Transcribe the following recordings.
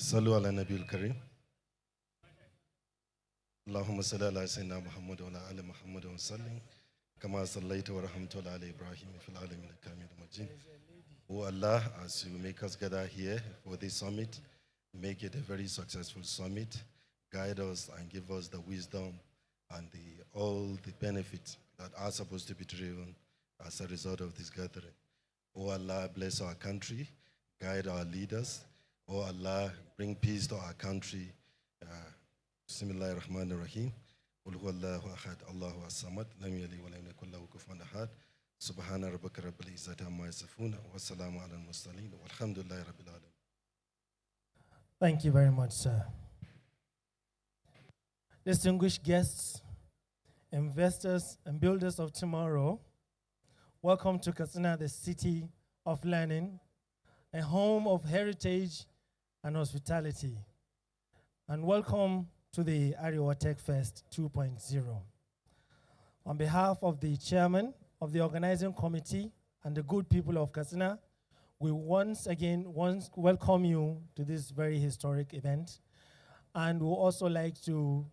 صلوا على النبي الكريم اللهم صل على سيدنا محمد وعلى آل محمد وسلم كما صليت ورحمت على إبراهيم في العالمين إنك حميد مجيد. Oh Allah, as you make us gather here for this summit, make it a very successful summit. Guide us and give us the wisdom and all the benefits that are supposed to be driven as a result of this gathering. Oh Allah, bless our country, guide our leaders. Oh Allah, bring peace to our country. Bismillahir Rahmanir Rahim. Qul huwallahu ahad, Allahu as-samad, lam yalid wa lam yakul lahu kufuwan ahad. Subhana rabbika rabbil izzati amma yasifun wa salamun alal mursalin walhamdulillahi rabbil alamin. Thank you very much, sir. Distinguished guests, investors, and builders of tomorrow, welcome to Katsina, the city of learning, a home of heritage and hospitality. And welcome to the AREWA Tech Fest 2.0. On behalf of the chairman of the organizing committee and the good people of Katsina, we once again welcome you to this very historic event. And we'd also like to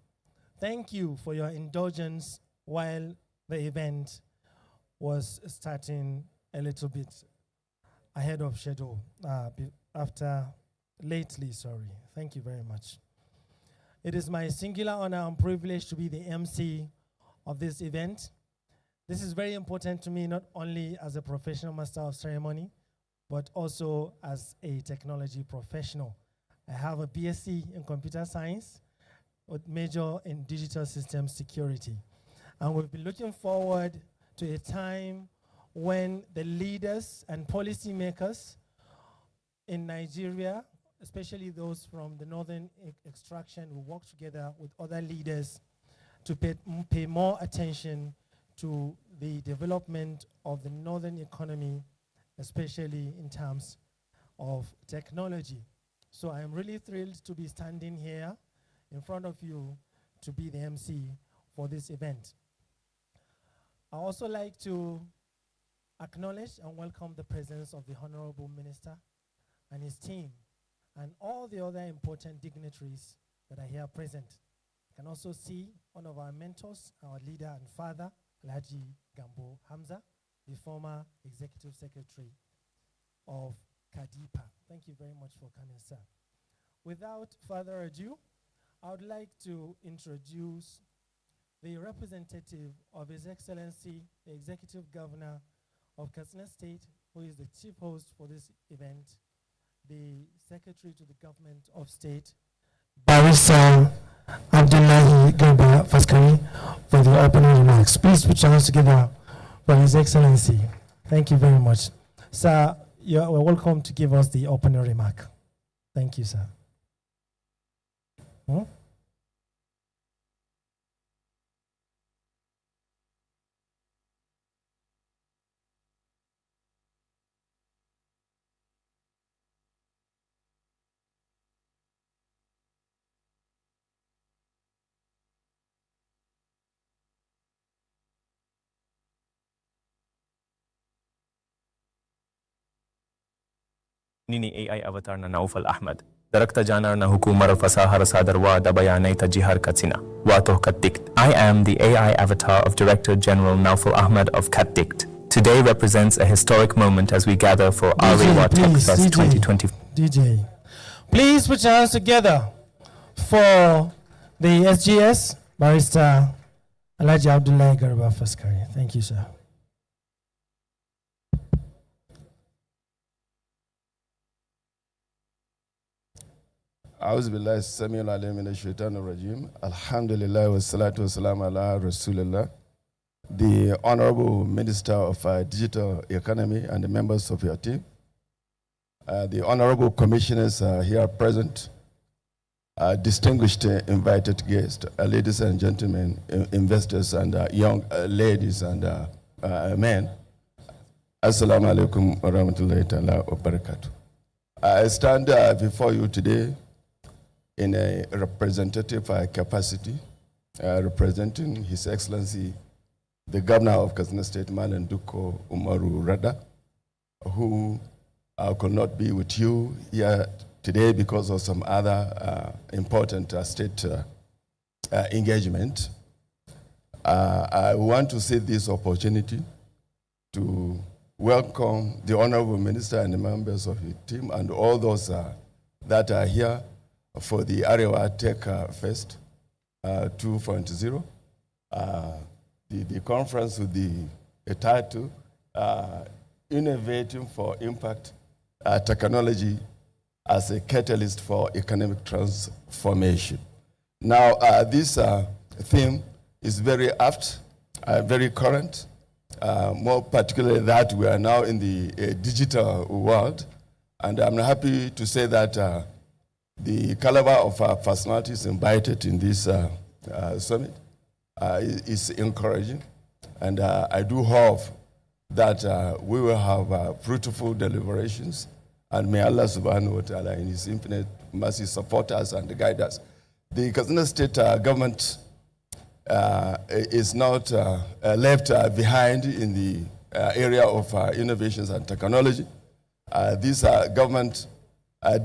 thank you for your indulgence while the event was starting a little bit ahead of schedule, lately. Thank you very much. It is my singular honor and privilege to be the MC of this event. This is very important to me, not only as a professional master of ceremony, but also as a technology professional. I have a BSc in computer science with major in digital systems security. And we've been looking forward to a time when the leaders and policymakers in Nigeria, especially those from the northern extraction, will work together with other leaders to pay more attention to the development of the northern economy, especially in terms of technology. So I'm really thrilled to be standing here in front of you to be the MC for this event. I also like to acknowledge and welcome the presence of the Honorable Minister and his team and all the other important dignitaries that are here present. You can also see one of our mentors, our leader and father, Alhaji Gambo Hamza, the former executive secretary of Kadipa. Thank you very much for coming, sir. Without further ado, I would like to introduce the representative of His Excellency, the Executive Governor of Katsina State, who is the chief host for this event, the Secretary to the Government of State, Barrister Abdullahi Garba Faskari, for the opening remarks. Please put your hands together for His Excellency. Thank you very much. Sir, you are welcome to give us the opening remark. Thank you, sir. Nini AI avatar na Naufal Ahmad. Darakta janar na hukumar fasahar sadarwa da bayanai ta jihar Katsina. Wato Katdikt. I am the AI avatar of Director General Naufal Ahmad of Katdikt. Today represents a historic moment as we gather for AREWA Tech Fest 2020. DJ, please put your hands together for the SGS, Barrister Alhaji Abdullahi Garba Faskari. Thank you, sir. أعوذ بالله السميع العليم من الشيطان الرجيم الحمد لله والصلاة والسلام على رسول الله. The Honorable Minister of Digital Economy and the members of your team, the Honorable Commissioners here present, distinguished invited guests, ladies and gentlemen, investors and young ladies and men, Assalamu alaikum wa rahmatullahi ta'ala wa barakatuh. I stand before you today in a representative capacity, representing His Excellency, the Governor of Katsina State, Malam Duko Umaru Rada, who could not be with you here today because of some other important state engagement. I want to see this opportunity to welcome the Honorable Minister and the members of his team and all those that are here for the AREWA Tech Fest 2.0. The conference with the title, Innovating for Impact Technology as a Catalyst for Economic Transformation. Now, this theme is very apt, very current, more particularly that we are now in the digital world. And I'm happy to say that the caliber of our personalities invited in this summit is encouraging. And I do hope that we will have fruitful deliberations. And may Allah subhanahu wa ta'ala in his infinite mercy support us and guide us. The Katsina State government is not left behind in the area of innovations and technology. This government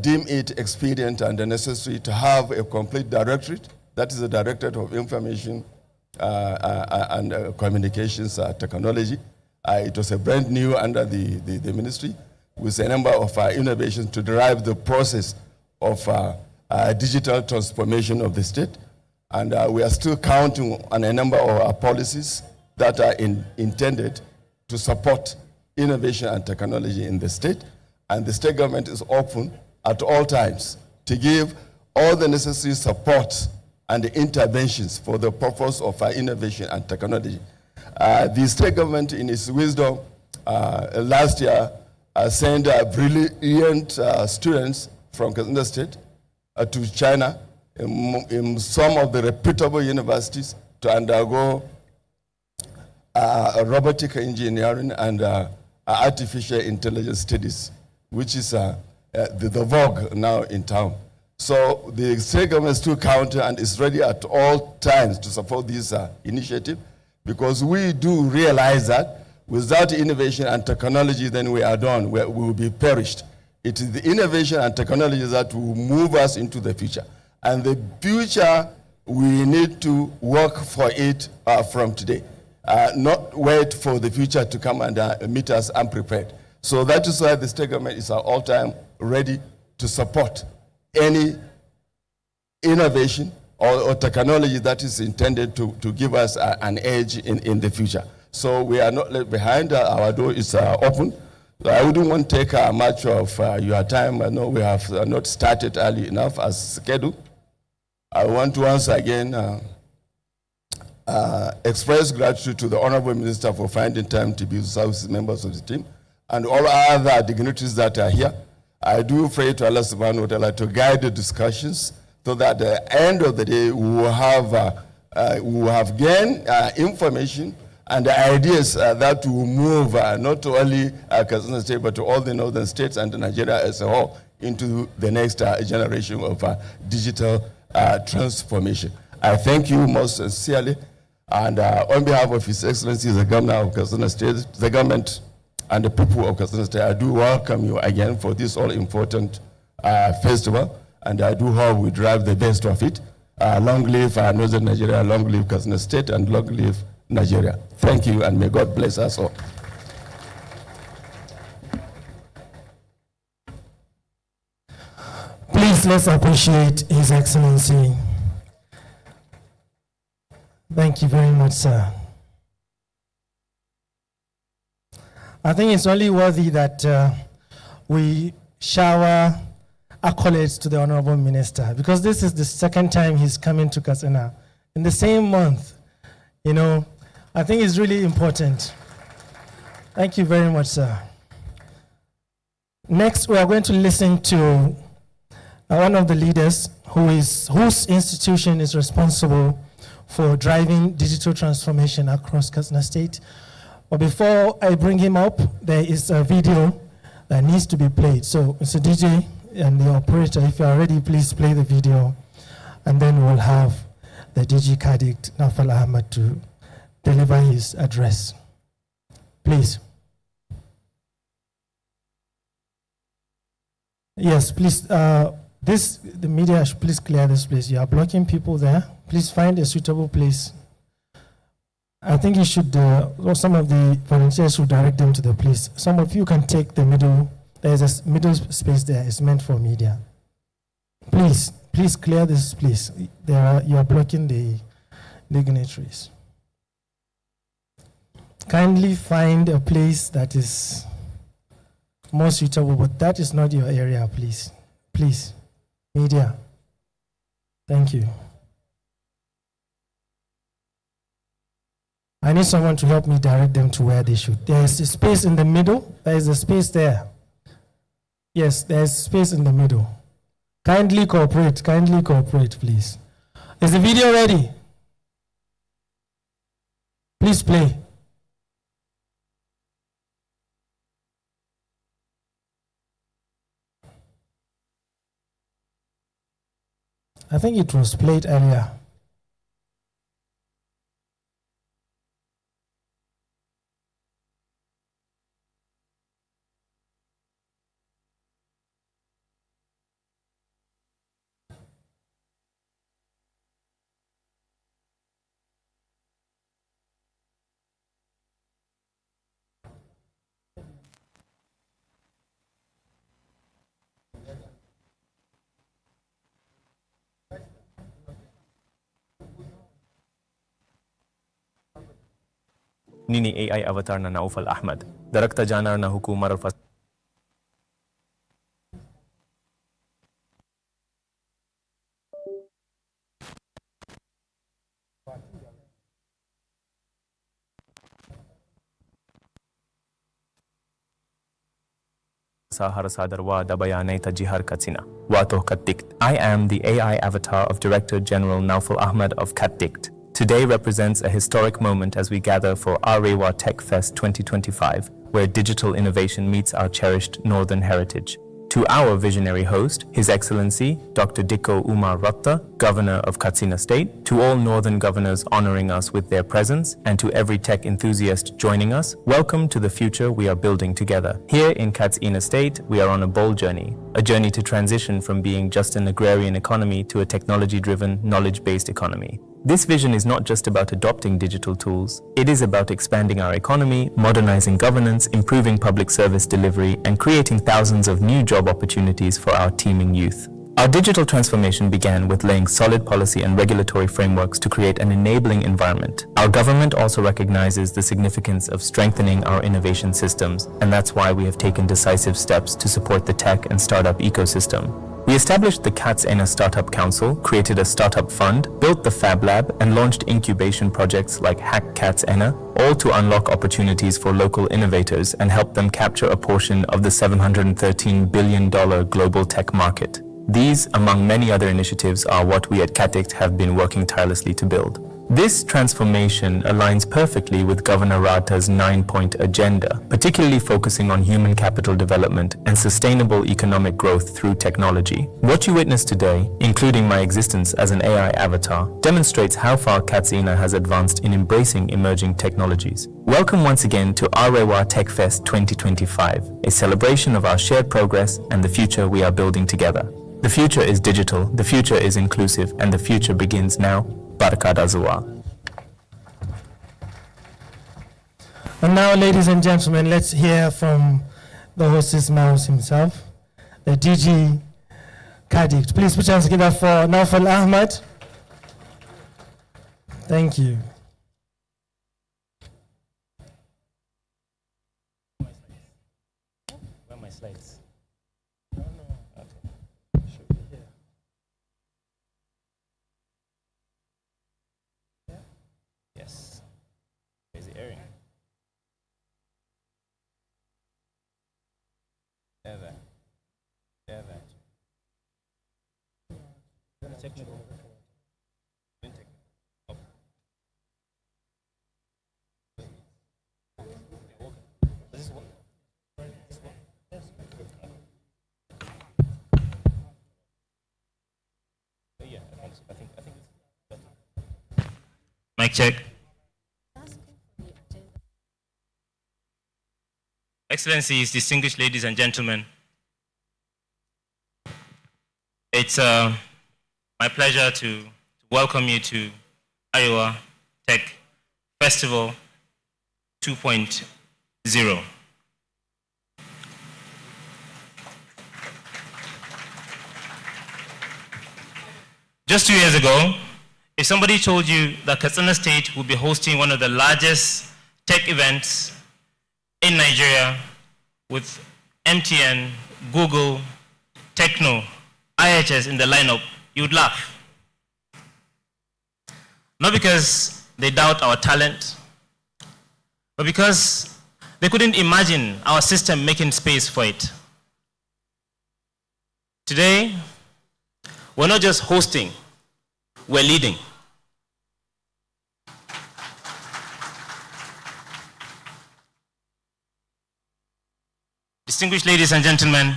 deem it expedient and necessary to have a complete directorate, that is the Directorate of Information and Communications Technology. It was a brand new under the ministry with a number of innovations to drive the process of digital transformation of the state. And we are still counting on a number of policies that are intended to support innovation and technology in the state. And the state government is open at all times to give all the necessary support and interventions for the purpose of innovation and technology. The state government, in its wisdom, last year sent brilliant students from Katsina State to China in some of the reputable universities to undergo robotic engineering and artificial intelligence studies, which is the vogue now in town. So the state government still counter and is ready at all times to support this initiative, because we do realize that without innovation and technology, then we are done. We will be perished. It is the innovation and technology that will move us into the future. And the future, we need to work for it from today, not wait for the future to come and meet us unprepared. So that is why the state government is at all time ready to support any innovation or technology that is intended to give us an edge in the future. So we are not left behind. Our door is open. I wouldn't want to take much of your time. I know we have not started early enough as scheduled. I want to once again express gratitude to the Honorable Minister for finding time to be with service members of the team and all other dignitaries that are here. I do pray to Allah subhanahu wa ta'ala to guide the discussions so that at the end of the day we will have gained information and the ideas that will move not only Katsina State but to all the northern states and Nigeria as a whole into the next generation of digital transformation. I thank you most sincerely, and on behalf of His Excellency the Governor of Katsina State, the government and the people of Katsina State, I do welcome you again for this all-important festival, and I do hope we drive the best of it. Long live Northern Nigeria, long live Katsina State, and long live Nigeria. Thank you, and may God bless us all. Please, let's appreciate His Excellency. Thank you very much, sir. I think it's only worthy that we shower accolades to the Honorable Minister, because this is the second time he's coming to Katsina in the same month. You know, I think it's really important. Thank you very much, sir. Next, we are going to listen to one of the leaders whose institution is responsible for driving digital transformation across Katsina State. But before I bring him up, there is a video that needs to be played. So, Mr. DJ and the operator, if you are ready, please play the video. And then we'll have the DG Kadikt, Nafal Ahmad, to deliver his address. Please. Yes, please. The media should please clear this place. You are blocking people there. Please find a suitable place. I think you should, or some of the volunteers should direct them to the place. Some of you can take the middle. There's a middle space there. It's meant for media. Please clear this place. You are blocking the dignitaries. Kindly find a place that is more suitable, but that is not your area, please. Please, media. Thank you. I need someone to help me direct them to where they should. There's a space in the middle. There is a space there. Yes, there's space in the middle. Kindly cooperate, please. Is the video ready? Please play. I think it was played earlier. Nini AI avatar na Naufal Ahmad, Darakta Janar na Hukumar Fasahar Sadarwa Dabayanai Tajihar Katsina, Watoh Kattikt. I am the AI avatar of Director General Naufal Ahmad of Kattikt. Today represents a historic moment as we gather for AREWA Tech Fest 2025, where digital innovation meets our cherished northern heritage. To our visionary host, His Excellency Dr. Dikko Umar Ratta, Governor of Katsina State, to all northern governors honoring us with their presence, and to every tech enthusiast joining us, welcome to the future we are building together. Here in Katsina State, we are on a bold journey, a journey to transition from being just an agrarian economy to a technology-driven, knowledge-based economy. This vision is not just about adopting digital tools. It is about expanding our economy, modernizing governance, improving public service delivery, and creating thousands of new job opportunities for our teeming youth. Our digital transformation began with laying solid policy and regulatory frameworks to create an enabling environment. Our government also recognizes the significance of strengthening our innovation systems, and that's why we have taken decisive steps to support the tech and startup ecosystem. We established the Katsina Startup Council, created a startup fund, built the Fab Lab, and launched incubation projects like Hack Katsina, all to unlock opportunities for local innovators and help them capture a portion of the $713 billion global tech market. These, among many other initiatives, are what we at Kattikt have been working tirelessly to build. This transformation aligns perfectly with Governor Ratta's 9-point agenda, particularly focusing on human capital development and sustainable economic growth through technology. What you witness today, including my existence as an AI avatar, demonstrates how far Katsina has advanced in embracing emerging technologies. Welcome once again to AREWA Tech Fest 2025, a celebration of our shared progress and the future we are building together. The future is digital, the future is inclusive, and the future begins now. And now, ladies and gentlemen, let's hear from the hostess mouse himself, the DG Kattikt. Please put your hands together for Naufal Ahmad. Thank you. Where are my slides? Yes. There's the area. There. Technical. Fintech. Up. Does this work? Yes. Yeah, I think it's better. Mic check. Excellencies, distinguished ladies and gentlemen, It's my pleasure to welcome you to AREWA Tech Festival 2.0. Just 2 years ago, if somebody told you that Katsina State would be hosting one of the largest tech events in Nigeria with MTN, Google, Techno, IHS in the lineup, you would laugh. Not because they doubt our talent, but because they couldn't imagine our system making space for it. Today, we're not just hosting, we're leading. Distinguished ladies and gentlemen,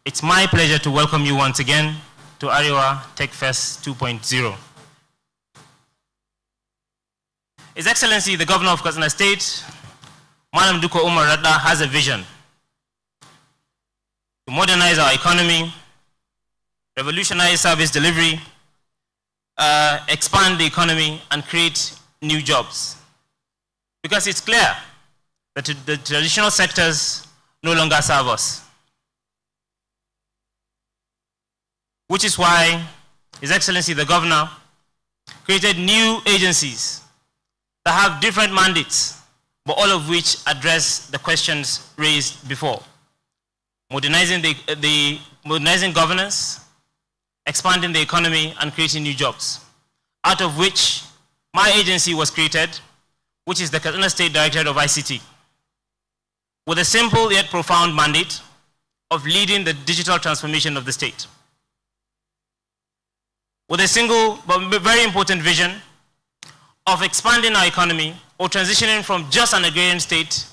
it's my pleasure to welcome you once again to AREWA Tech Fest 2.0. His Excellency, the Governor of Katsina State, Madam Duko Umar Radda, has a vision to modernize our economy, revolutionize service delivery, expand the economy, and create new jobs. Because it's clear that the traditional sectors no longer serve us. Which is why His Excellency the Governor created new agencies that have different mandates, but all of which address the questions raised before. Modernizing modernizing governance, expanding the economy, and creating new jobs, out of which my agency was created, which is the Katsina State Directorate of ICT, with a simple yet profound mandate of leading the digital transformation of the state. With a single but very important vision of expanding our economy or transitioning from just an agrarian state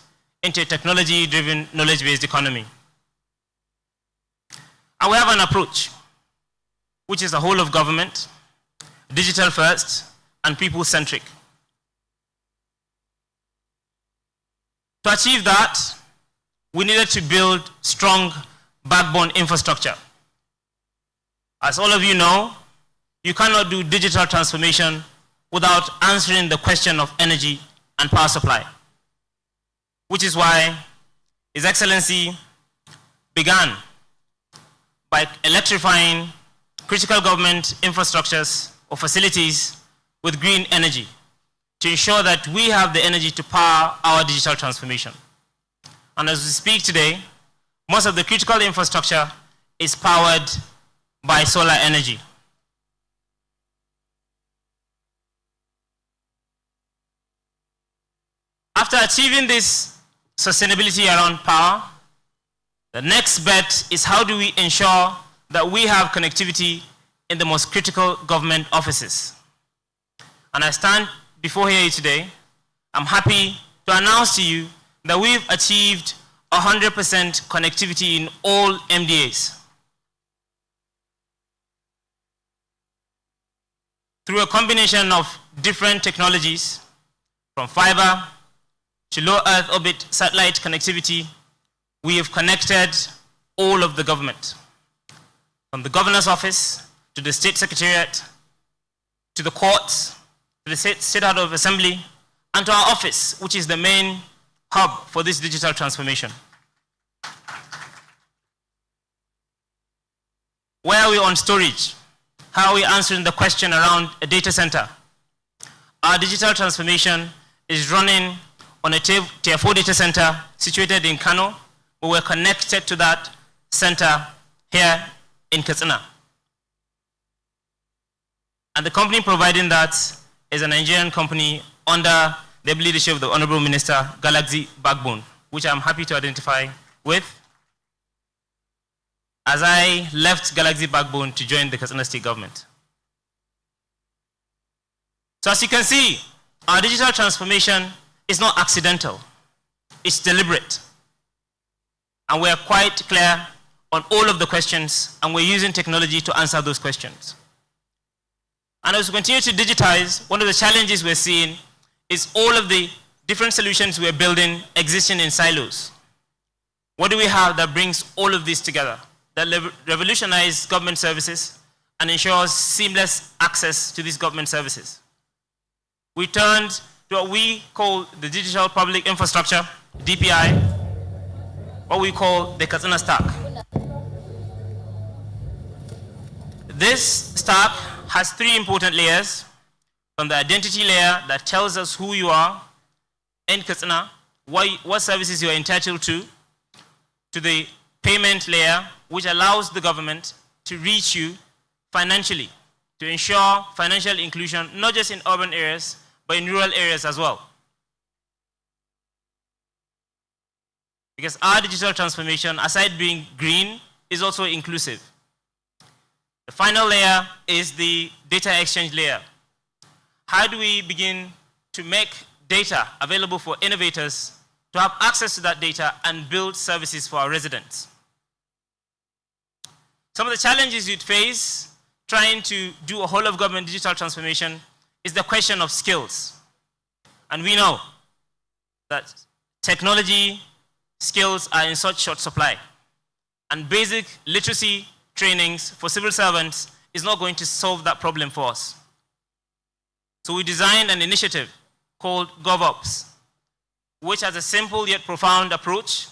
into a technology-driven, knowledge-based economy. And we have an approach, which is the whole of government, digital first, and people-centric. To achieve that, we needed to build strong backbone infrastructure. As all of you know, you cannot do digital transformation without answering the question of energy and power supply. Which is why His Excellency began by electrifying critical government infrastructures or facilities with green energy to ensure that we have the energy to power our digital transformation. And as we speak today, most of the critical infrastructure is powered by solar energy. After achieving this sustainability around power, the next bet is how do we ensure that we have connectivity in the most critical government offices. And I stand before here today, I'm happy to announce to you that we've achieved 100% connectivity in all MDAs. Through a combination of different technologies, from fiber to low Earth orbit satellite connectivity, we have connected all of the government. From the governor's office, to the state secretariat, to the courts, to the state house of assembly, and to our office, which is the main hub for this digital transformation. Where are we on storage? How are we answering the question around a data center? Our digital transformation is running on a tier 4 data center situated in Kano, but we're connected to that center here in Katsina. And the company providing that is a Nigerian company under the leadership of the Honorable Minister, Galaxy Backbone, which I'm happy to identify with, as I left Galaxy Backbone to join the Katsina State government. So as you can see, our digital transformation is not accidental, it's deliberate. And we're quite clear on all of the questions, and we're using technology to answer those questions. And as we continue to digitize, one of the challenges we're seeing is all of the different solutions we're building existing in silos. What do we have that brings all of this together? that revolutionize government services and ensures seamless access to these government services. We turned to what we call the Digital Public Infrastructure, DPI, what we call the Katsina stack. This stack has three important layers, from the identity layer that tells us who you are in Katsina, what services you are entitled to the payment layer, which allows the government to reach you financially, to ensure financial inclusion, not just in urban areas, but in rural areas as well. Because our digital transformation, aside being green, is also inclusive. The final layer is the data exchange layer. How do we begin to make data available for innovators to have access to that data and build services for our residents? Some of the challenges you'd face trying to do a whole of government digital transformation is the question of skills. And we know that technology skills are in such short supply. And basic literacy trainings for civil servants is not going to solve that problem for us. So we designed an initiative called GovOps, which has a simple yet profound approach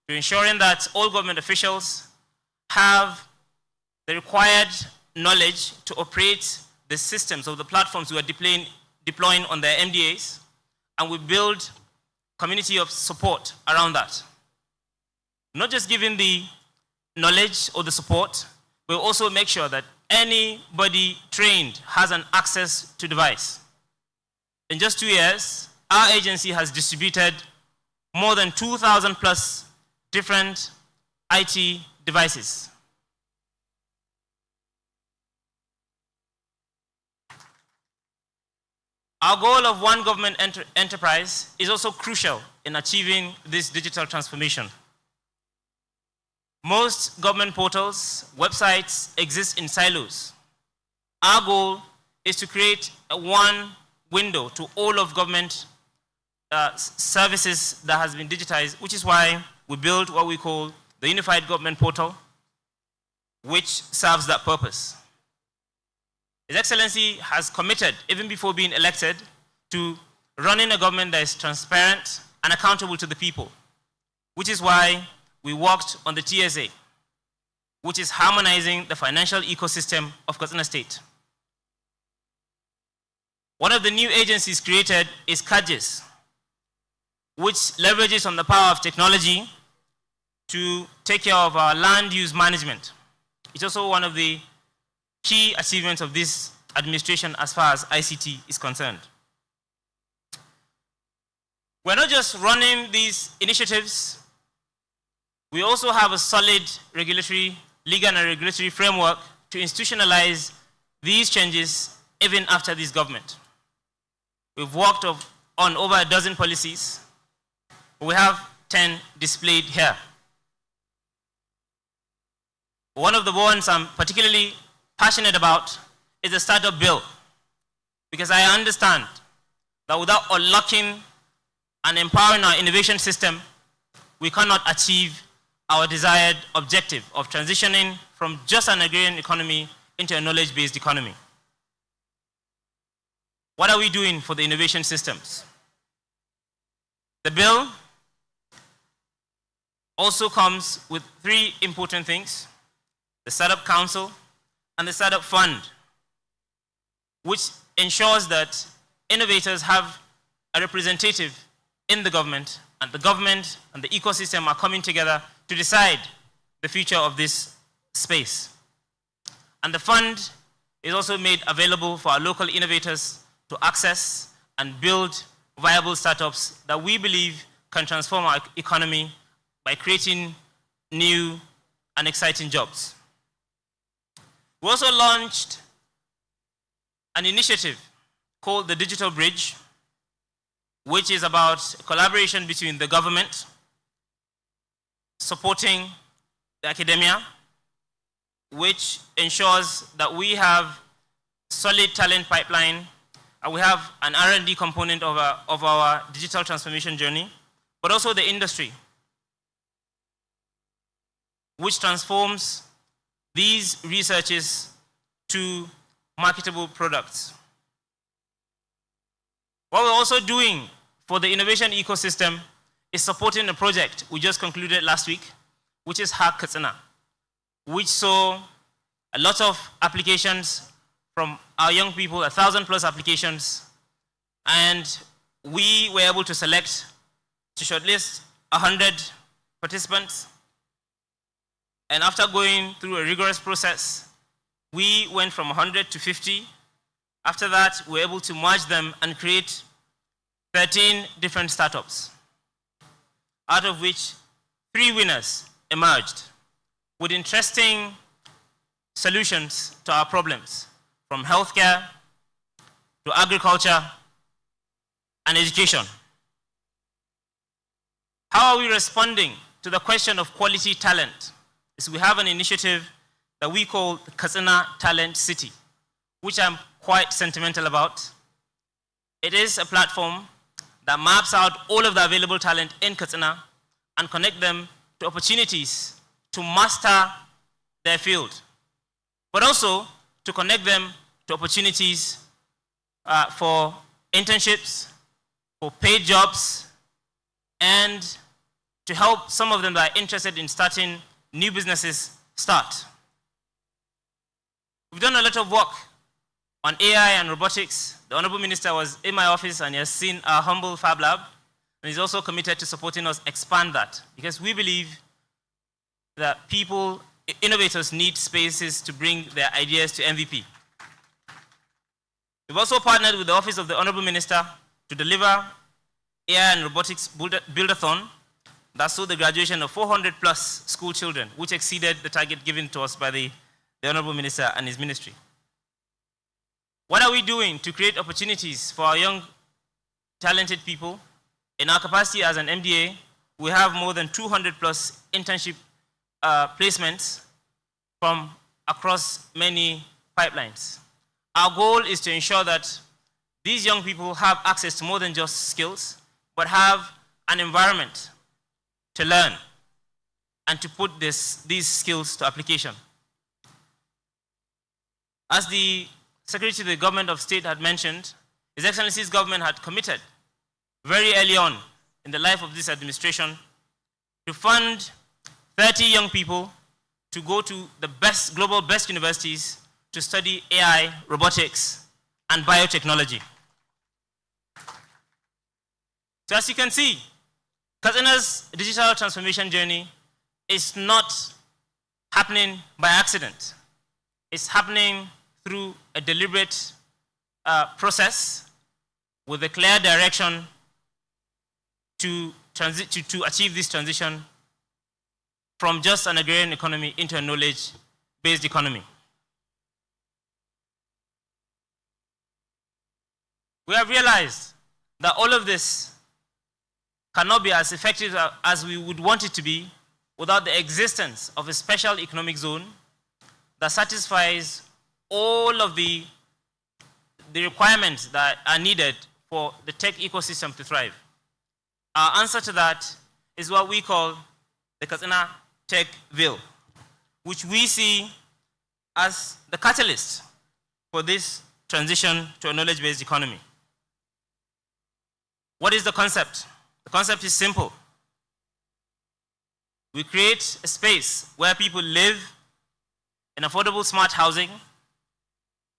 to ensuring that all government officials have the required knowledge to operate the systems of the platforms we are deploying on their MDAs, and we build community of support around that. Not just giving the knowledge or the support, we'll also make sure that anybody trained has an access to device. In just 2 years, our agency has distributed more than 2,000 plus different IT devices. Our goal of one government enterprise is also crucial in achieving this digital transformation. Most government portals, websites exist in silos. Our goal is to create one window to all of government services that has been digitized, which is why we built what we call the Unified Government Portal, which serves that purpose. His Excellency has committed, even before being elected, to running a government that is transparent and accountable to the people, which is why we worked on the TSA, which is harmonizing the financial ecosystem of Katsina State. One of the new agencies created is KADGIS, which leverages on the power of technology to take care of our land use management. It's also one of the key achievements of this administration as far as ICT is concerned. We're not just running these initiatives, we also have a solid regulatory, legal and regulatory framework to institutionalize these changes even after this government. We've worked on over a dozen policies. We have 10 displayed here. One of the ones I'm particularly passionate about is the startup bill, because I understand that without unlocking and empowering our innovation system, we cannot achieve our desired objective of transitioning from just an agrarian economy into a knowledge-based economy. What are we doing for the innovation systems? The bill also comes with 3 important things: the Startup Council and the Startup Fund, which ensures that innovators have a representative in the government and the ecosystem are coming together to decide the future of this space. And the fund is also made available for our local innovators to access and build viable startups that we believe can transform our economy by creating new and exciting jobs. We also launched an initiative called the Digital Bridge, which is about collaboration between the government, supporting the academia, which ensures that we have solid talent pipeline, and we have an R&D component of our digital transformation journey, but also the industry. which transforms these researches to marketable products. What we're also doing for the innovation ecosystem is supporting a project we just concluded last week, which is Katsina, which saw a lot of applications from our young people, 1,000+ applications, and we were able to select, to shortlist 100 participants. And after going through a rigorous process, we went from 100 to 50. After that, we were able to merge them and create 13 different startups, out of which 3 winners emerged with interesting solutions to our problems, from healthcare to agriculture and education. How are we responding to the question of quality talent? Is we have an initiative that we call the Katsina Talent City, which I'm quite sentimental about. It is a platform that maps out all of the available talent in Katsina and connect them to opportunities to master their field, but also to connect them to opportunities for internships, for paid jobs, and to help some of them that are interested in starting new businesses start. We've done a lot of work on AI and robotics. The Honorable Minister was in my office and he has seen our humble Fab Lab, and he's also committed to supporting us expand that, because we believe that people, innovators, need spaces to bring their ideas to MVP. We've also partnered with the Office of the Honorable Minister to deliver AI and robotics build-a-thon that saw the graduation of 400+ school children, which exceeded the target given to us by the Honorable Minister and his ministry. What are we doing to create opportunities for our young, talented people? In our capacity as an MDA, we have more than 200+ internship placements from across many pipelines. Our goal is to ensure that these young people have access to more than just skills, but have an environment to learn and to put these skills to application. As the Secretary to the Government of State had mentioned, His Excellency's government had committed very early on in the life of this administration to fund 30 young people to go to the global best universities to study AI, robotics, and biotechnology. So as you can see, Katsina's digital transformation journey is not happening by accident. It's happening through a deliberate process with a clear direction to achieve this transition from just an agrarian economy into a knowledge-based economy. We have realized that all of this cannot be as effective as we would want it to be without the existence of a special economic zone that satisfies all of the requirements that are needed for the tech ecosystem to thrive. Our answer to that is what we call the Katsina Techville, which we see as the catalyst for this transition to a knowledge-based economy. What is the concept? The concept is simple. We create a space where people live in affordable smart housing,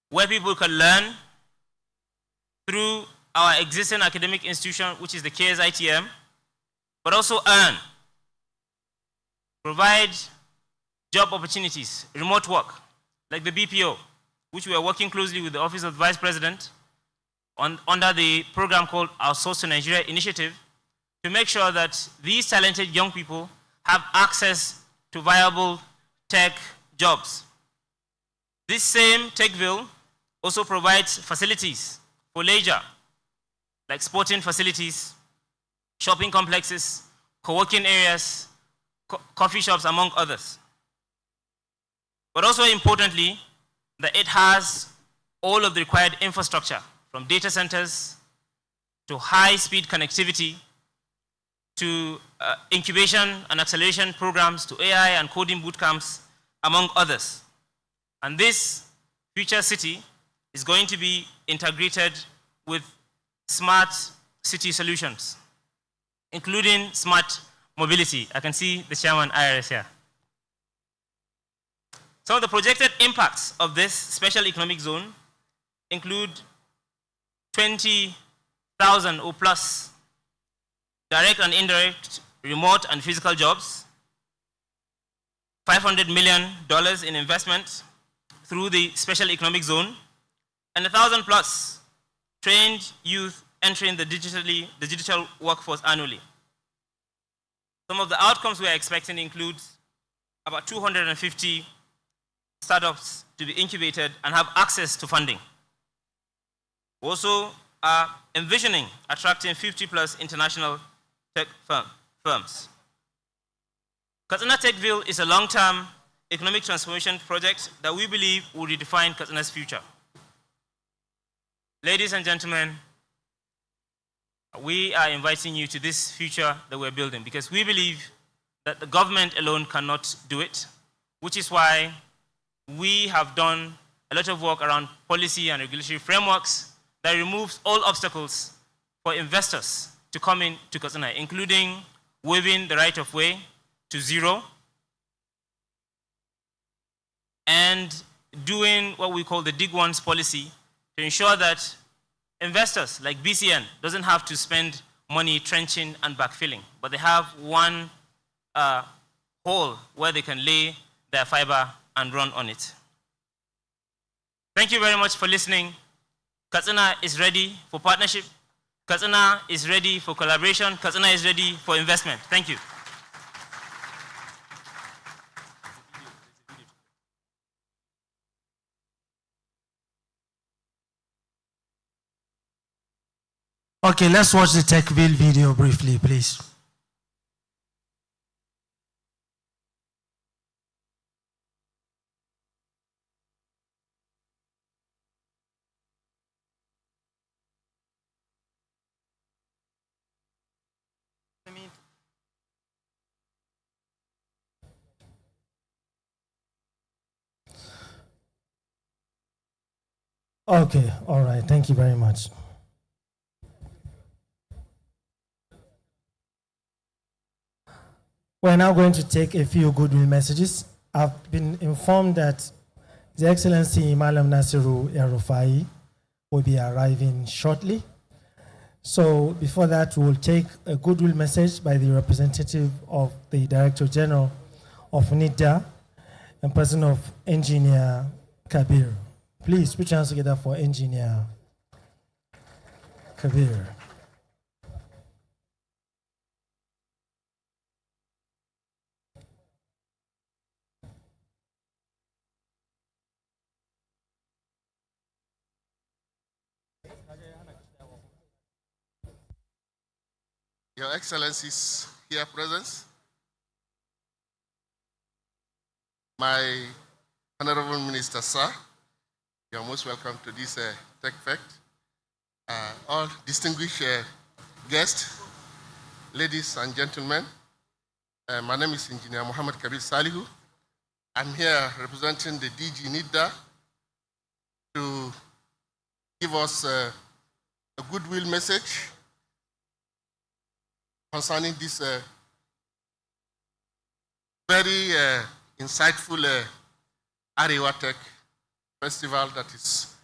where people can learn through our existing academic institution, which is the KSITM, but also earn, provide job opportunities, remote work, like the BPO, which we are working closely with the Office of the Vice President under the program called Our Source to Nigeria initiative, to make sure that these talented young people have access to viable tech jobs. This same Techville also provides facilities for leisure, like sporting facilities, shopping complexes, co-working areas, coffee shops, among others. But also importantly, that it has all of the required infrastructure, from data centers to high-speed connectivity to incubation and acceleration programs to AI and coding bootcamps, among others. And this future city is going to be integrated with smart city solutions, including smart mobility. I can see the chairman IRS here. Some of the projected impacts of this special economic zone include 20,000 or plus direct and indirect remote and physical jobs, $500 million in investment through the special economic zone, and 1,000 plus trained youth entering the digital workforce annually. Some of the outcomes we are expecting include about 250 startups to be incubated and have access to funding. We also are envisioning attracting 50 plus international tech firms. Katsina Techville is a long-term economic transformation project that we believe will redefine Katsina's future. Ladies and gentlemen, we are inviting you to this future that we're building because we believe that the government alone cannot do it, which is why we have done a lot of work around policy and regulatory frameworks that removes all obstacles for investors to come into Katsina, including waiving the right of way to zero and doing what we call the dig once policy to ensure that investors like BCN doesn't have to spend money trenching and backfilling, but they have one hole where they can lay their fiber and run on it. Thank you very much for listening. Katsina is ready for partnership. Katsina is ready for collaboration. Katsina is ready for investment. Thank you. Okay, let's watch the Techville video briefly, please. Okay, all right, thank you very much. We're now going to take a few goodwill messages. I've been informed that His Excellency Malam Nasiru El-Rufai will be arriving shortly. So before that, we'll take a goodwill message by the representative of the Director General of NIDA in person of Engineer Kabir. Please put your hands together for Engineer Kabir. Your Excellencies here present, my Honorable Minister, sir, you are most welcome to this Tech Fest. All distinguished guests, ladies and gentlemen, my name is Engineer Muhammad Kabir Salihu. I'm here representing the DG NIDA to give us a goodwill message concerning this very insightful AREWA Tech Festival that is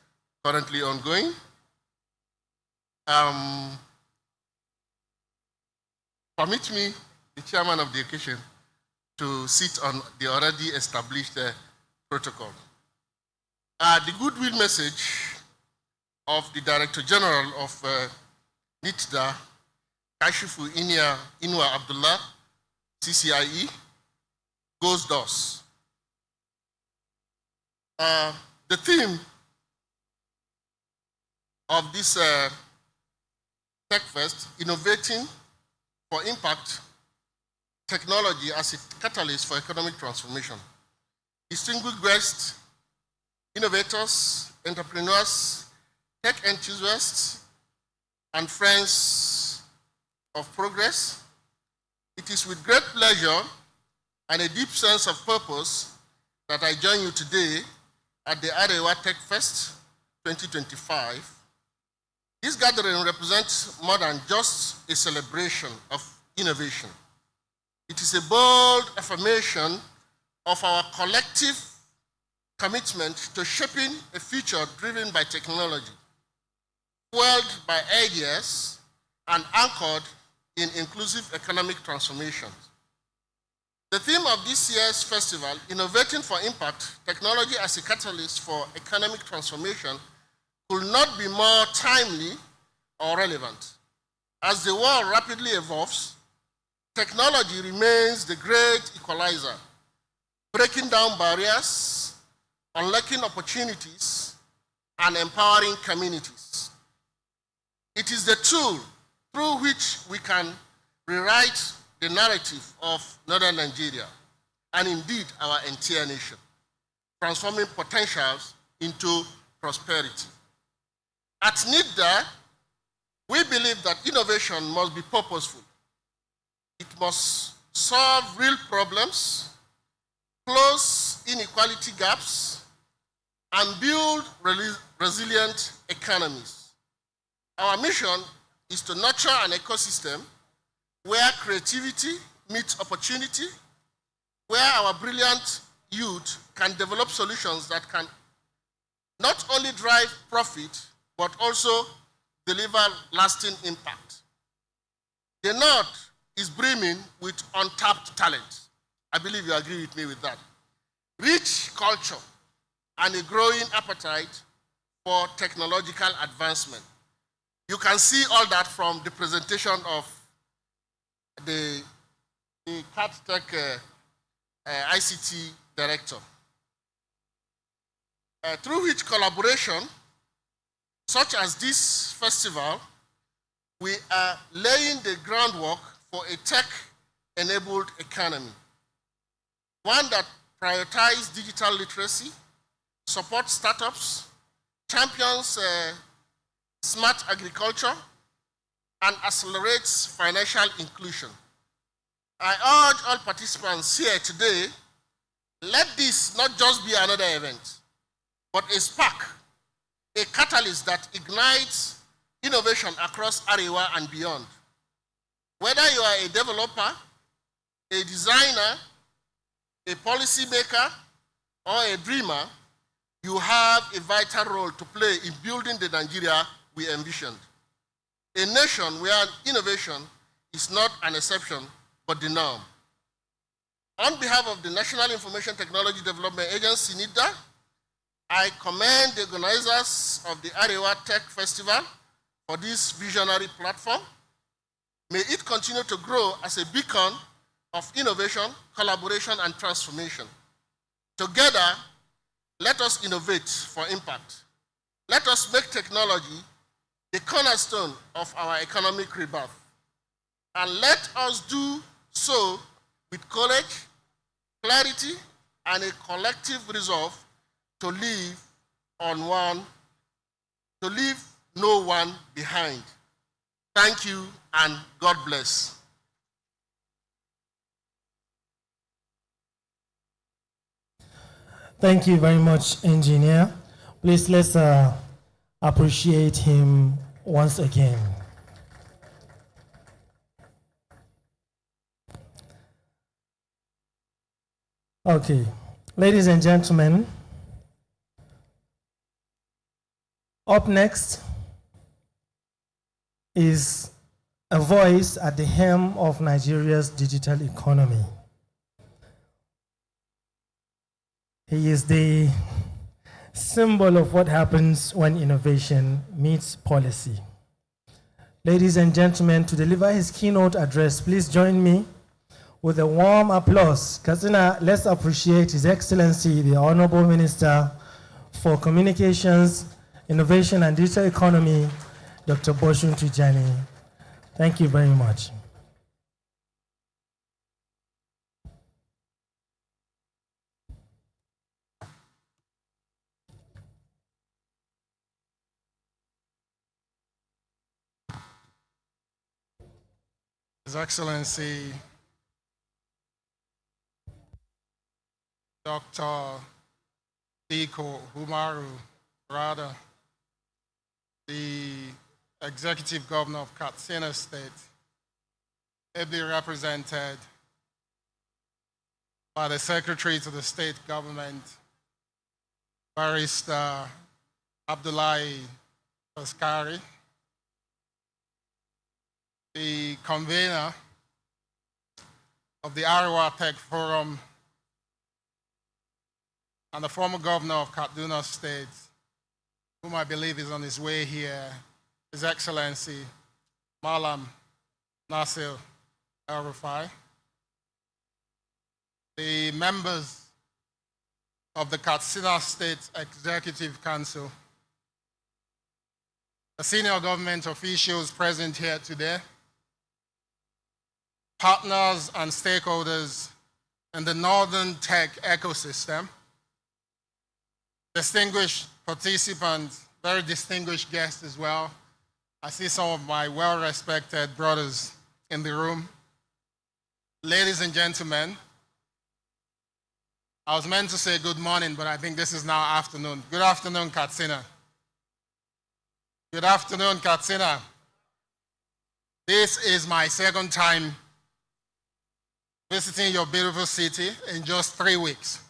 currently ongoing. Permit me, the chairman of the occasion, to sit on the already established protocol. The goodwill message of the Director General of NIDA, Kashifu Inwa Abdullah, CCIE, goes thus. The theme of this Tech Fest, Innovating for Impact, Technology as a Catalyst for Economic Transformation. Distinguished guests, innovators, entrepreneurs, tech enthusiasts, and friends of progress. It is with great pleasure and a deep sense of purpose that I join you today at the AREWA Tech Fest 2025. This gathering represents more than just a celebration of innovation. It is a bold affirmation of our collective commitment to shaping a future driven by technology, fueled by ideas, and anchored in inclusive economic transformations. The theme of this year's festival, Innovating for Impact, Technology as a Catalyst for Economic Transformation, could not be more timely or relevant. As the world rapidly evolves, technology remains the great equalizer, breaking down barriers, unlocking opportunities, and empowering communities. It is the tool through which we can rewrite the narrative of Northern Nigeria, and indeed our entire nation, transforming potentials into prosperity. At NIDA, we believe that innovation must be purposeful. It must solve real problems, close inequality gaps, and build resilient economies. Our mission is to nurture an ecosystem where creativity meets opportunity, where our brilliant youth can develop solutions that can not only drive profit, but also deliver lasting impact. The North is brimming with untapped talent. I believe you agree with me with that. Rich culture and a growing appetite for technological advancement. You can see all that from the presentation of the AgriTech ICT director. Through which collaboration, such as this festival, we are laying the groundwork for a tech-enabled economy. One that prioritizes digital literacy, supports startups, champions smart agriculture, and accelerates financial inclusion. I urge all participants here today, let this not just be another event, but a spark, a catalyst that ignites innovation across AREWA and beyond. Whether you are a developer, a designer, a policymaker, or a dreamer, you have a vital role to play in building the Nigeria we envisioned. A nation where innovation is not an exception, but the norm. On behalf of the National Information Technology Development Agency, NIDA, I commend the organizers of the AREWA Tech Festival for this visionary platform. May it continue to grow as a beacon of innovation, collaboration, and transformation. Together, let us innovate for impact. Let us make technology the cornerstone of our economic rebirth. And let us do so with courage, clarity, and a collective resolve to leave no one behind. Thank you, and God bless. Thank you very much, Engineer. Please let's appreciate him once again. Okay, ladies and gentlemen, up next is a voice at the helm of Nigeria's digital economy. He is the symbol of what happens when innovation meets policy. Ladies and gentlemen, to deliver his keynote address, please join me with a warm applause. Katsina, let's appreciate His Excellency, the Honorable Minister for Communications, Innovation and Digital Economy, Dr. Boshun Tijani. Thank you very much. His Excellency, Dr. Diko Umaru Rada, the Executive Governor of Katsina State, ably represented by the Secretary to the State Government, Barrister Abdullahi Askari, the convener of the AREWA Tech Forum, and the former governor of Kaduna State, whom I believe is on his way here, His Excellency Malam Nasir El-Rufai, the members of the Katsina State Executive Council, the senior government officials present here today, partners and stakeholders in the Northern tech ecosystem, distinguished participants, very distinguished guests as well. I see some of my well-respected brothers in the room. Ladies and gentlemen, I was meant to say good morning, but I think this is now afternoon. Good afternoon, Katsina. Good afternoon, Katsina. This is my second time visiting your beautiful city in just 3 weeks.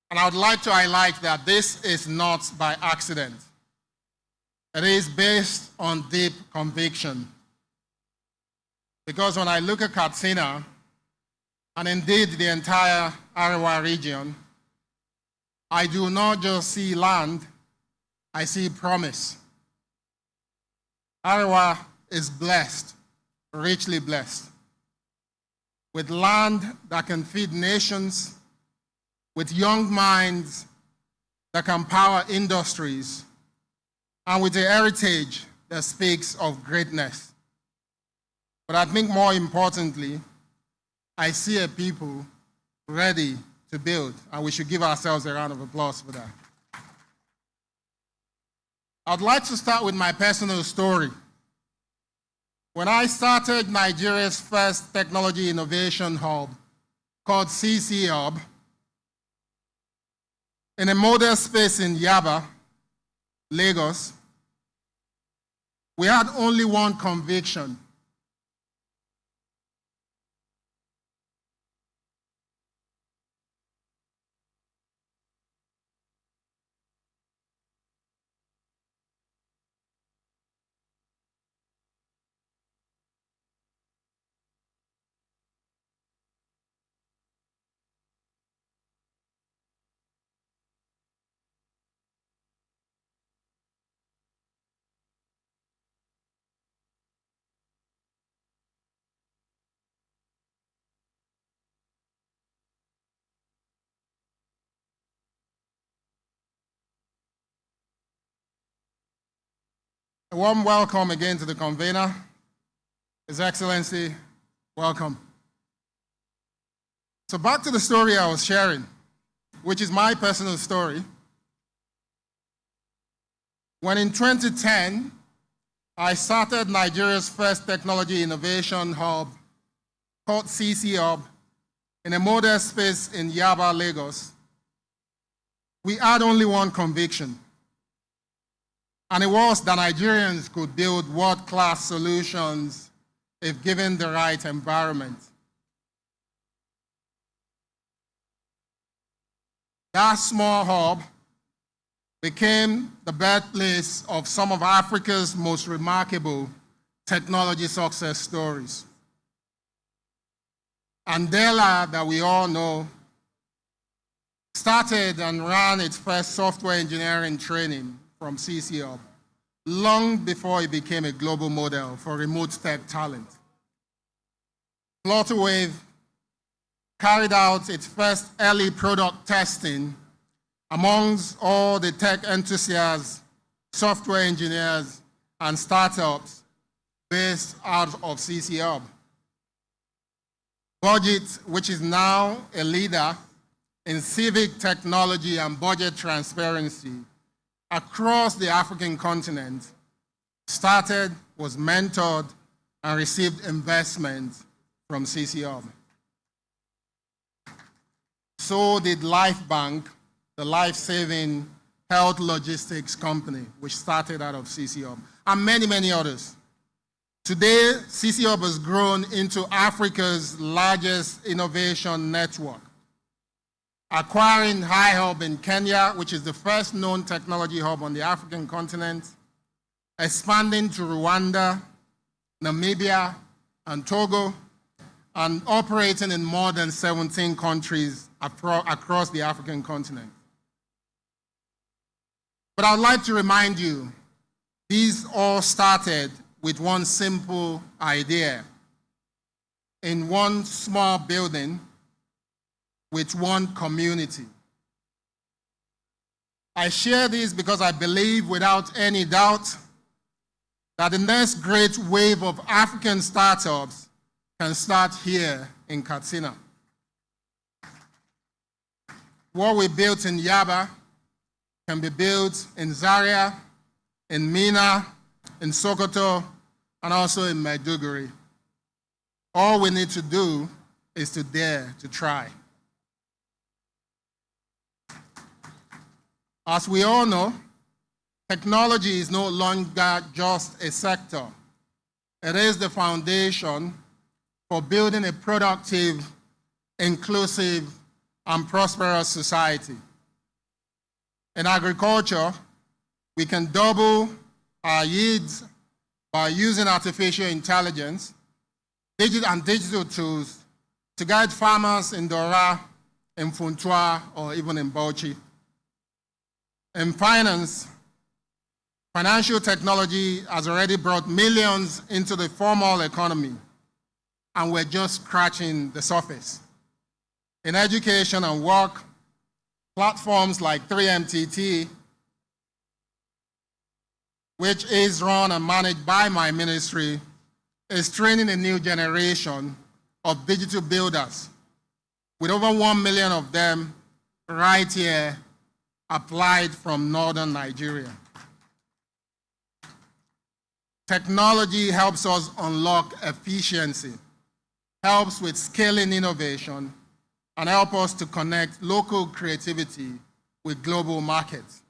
And I would like to highlight that this is not by accident. It is based on deep conviction. Because when I look at Katsina, and indeed the entire AREWA region, I do not just see land, I see promise. AREWA is blessed, richly blessed, with land that can feed nations, with young minds that can power industries, and with a heritage that speaks of greatness. But I think more importantly, I see a people ready to build, and we should give ourselves a round of applause for that. I'd like to start with my personal story. When I started Nigeria's first technology innovation hub, called CC Hub, in a modest space in Yaba, Lagos, we had only one conviction. A warm welcome again to the convener. His Excellency, welcome. So back to the story I was sharing, which is my personal story. When in 2010, I started Nigeria's first technology innovation hub called CC Hub in a modest space in Yaba, Lagos, we had only one conviction. And it was that Nigerians could build world-class solutions if given the right environment. That small hub became the birthplace of some of Africa's most remarkable technology success stories. Andela, that we all know, started and ran its first software engineering training from CC Hub, long before it became a global model for remote tech talent. Flutterwave carried out its first early product testing amongst all the tech enthusiasts, software engineers, and startups based out of CC Hub. Budget, which is now a leader in civic technology and budget transparency across the African continent, started, was mentored, and received investment from CC Hub. so did Lifebank, the life-saving health logistics company, which started out of CCHub, and many, many others. Today, CCHub has grown into Africa's largest innovation network, acquiring HiHub in Kenya, which is the first known technology hub on the African continent, expanding to Rwanda, Namibia, and Togo, and operating in more than 17 countries across the African continent. But I'd like to remind you, these all started with one simple idea in one small building with one community. I share this because I believe without any doubt that the next great wave of African startups can start here in Katsina. What we built in Yaba can be built in Zaria, in Mina, in Sokoto, and also in Maiduguri. All we need to do is to dare to try. As we all know, technology is no longer just a sector. It is the foundation for building a productive, inclusive, and prosperous society. In agriculture, we can double our yields by using artificial intelligence and digital tools to guide farmers in Dora, in Funtua, or even in Bauchi. In finance, financial technology has already brought millions into the formal economy, and we're just scratching the surface. In education and work, platforms like 3MTT, which is run and managed by my ministry, is training a new generation of digital builders, with over 1 million of them right here applied from northern Nigeria. Technology helps us unlock efficiency, helps with scaling innovation, and help us to connect local creativity with global markets.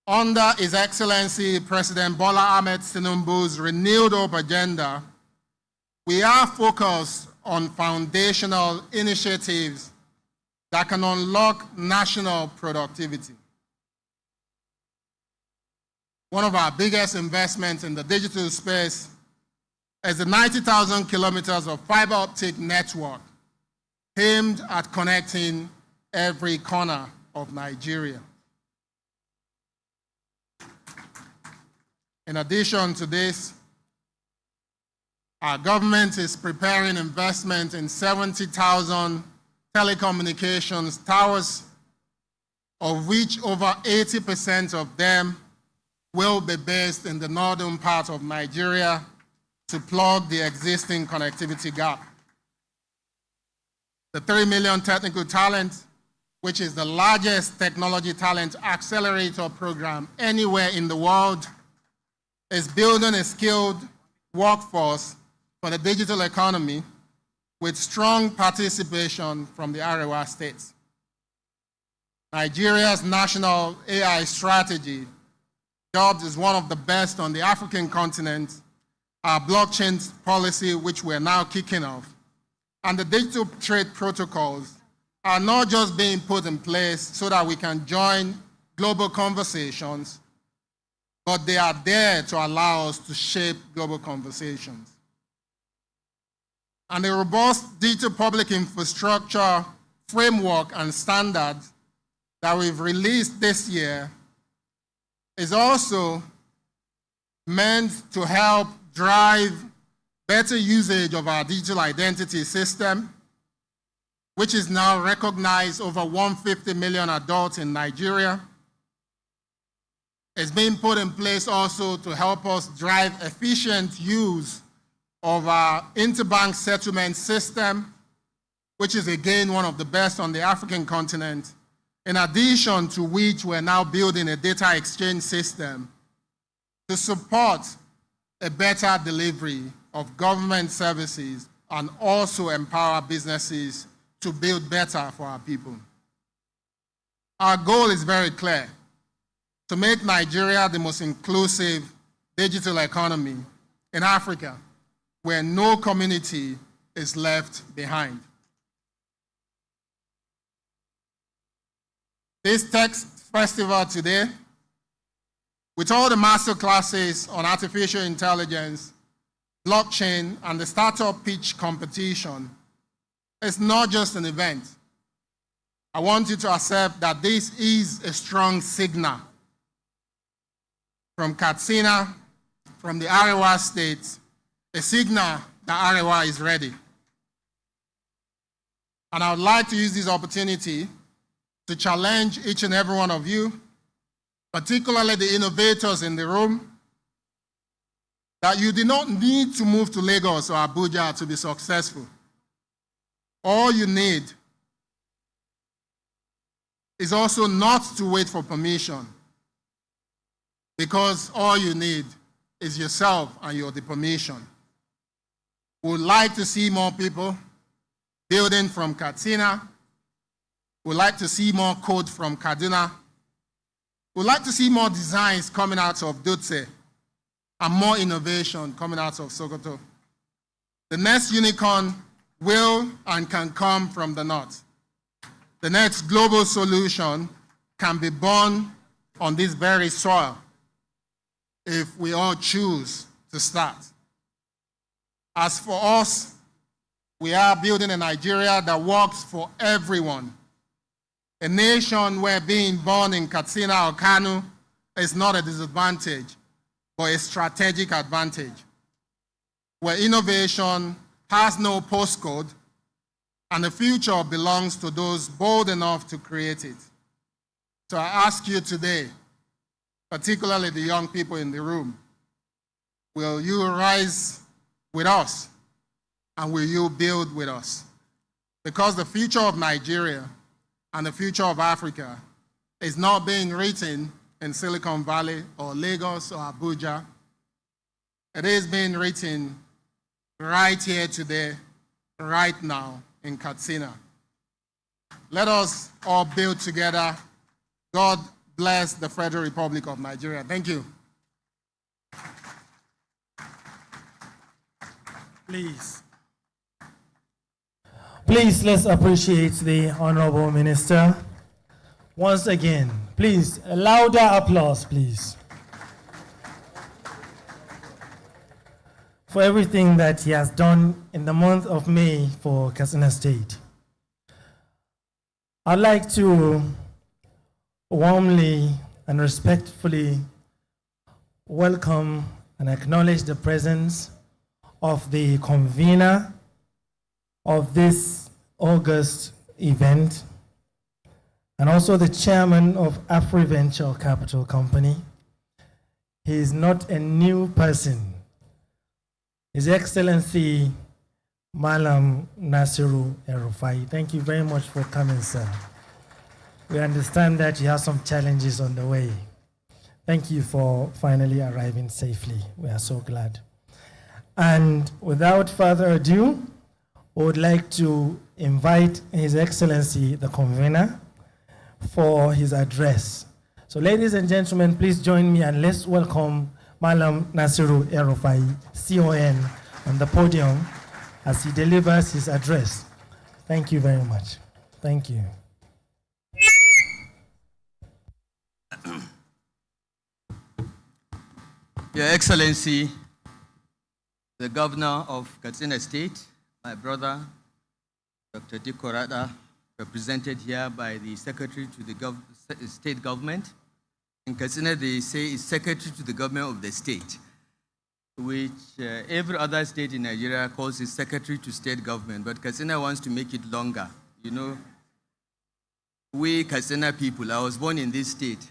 Under His Excellency President Bola Ahmed Tinubu's renewed hope agenda, we are focused on foundational initiatives that can unlock national productivity. One of our biggest investments in the digital space is the 90,000 kilometers of fiber optic network aimed at connecting every corner of Nigeria. In addition to this, our government is preparing investment in 70,000 telecommunications towers, of which over 80% of them will be based in the northern part of Nigeria to plug the existing connectivity gap. The 3 million technical talent, which is the largest technology talent accelerator program anywhere in the world, is building a skilled workforce for the digital economy with strong participation from the AREWA states. Nigeria's national AI strategy, dubbed as one of the best on the African continent, our blockchain policy, which we're now kicking off, and the digital trade protocols are not just being put in place so that we can join global conversations, but they are there to allow us to shape global conversations. And a robust digital public infrastructure framework and standards that we've released this year is also meant to help drive better usage of our digital identity system, which is now recognized over 150 million adults in Nigeria. It's being put in place also to help us drive efficient use of our interbank settlement system, which is again one of the best on the African continent, in addition to which we're now building a data exchange system to support a better delivery of government services and also empower businesses to build better for our people. Our goal is very clear: to make Nigeria the most inclusive digital economy in Africa, where no community is left behind. This tech festival today, with all the master classes on artificial intelligence, blockchain, and the startup pitch competition, is not just an event. I want you to accept that this is a strong signal from Katsina, from the AREWA state, a signal that AREWA is ready. And I would like to use this opportunity to challenge each and every one of you, particularly the innovators in the room, that you do not need to move to Lagos or Abuja to be successful. All you need is also not to wait for permission, because all you need is yourself and your permission. We would like to see more people building from Katsina. We'd like to see more code from Kaduna. We'd like to see more designs coming out of Dutse and more innovation coming out of Sokoto. The next unicorn will and can come from the north. The next global solution can be born on this very soil if we all choose to start. As for us, we are building a Nigeria that works for everyone. A nation where being born in Katsina or Kanu is not a disadvantage, but a strategic advantage. Where innovation has no postcode, and the future belongs to those bold enough to create it. So I ask you today, particularly the young people in the room, will you rise with us, and will you build with us? Because the future of Nigeria and the future of Africa is not being written in Silicon Valley or Lagos or Abuja. It is being written right here today, right now in Katsina. Let us all build together. God bless the Federal Republic of Nigeria. Thank you. Please, let's appreciate the Honorable Minister. Once again, please, a louder applause, please, for everything that he has done in the month of May for Katsina State. I'd like to warmly and respectfully welcome and acknowledge the presence of the convener of this August event, and also the chairman of AfriVenture Capital Company. He is not a new person. His Excellency Malam Nasiru El-Rufai. Thank you very much for coming, sir. We understand that you have some challenges on the way. Thank you for finally arriving safely. We are so glad. And without further ado, we would like to invite His Excellency, the convener, for his address. So ladies and gentlemen, please join me and let's welcome Malam Nasiru El-Rufai, CON, on the podium as he delivers his address. Thank you very much. Thank you. Your Excellency, the Governor of Katsina State, my brother, Dr. Dikorada, represented here by the Secretary to the State Government. In Katsina, they say it's Secretary to the Government of the State, which every other state in Nigeria calls it Secretary to State Government, but Katsina wants to make it longer. You know, we Katsina people, I was born in this state,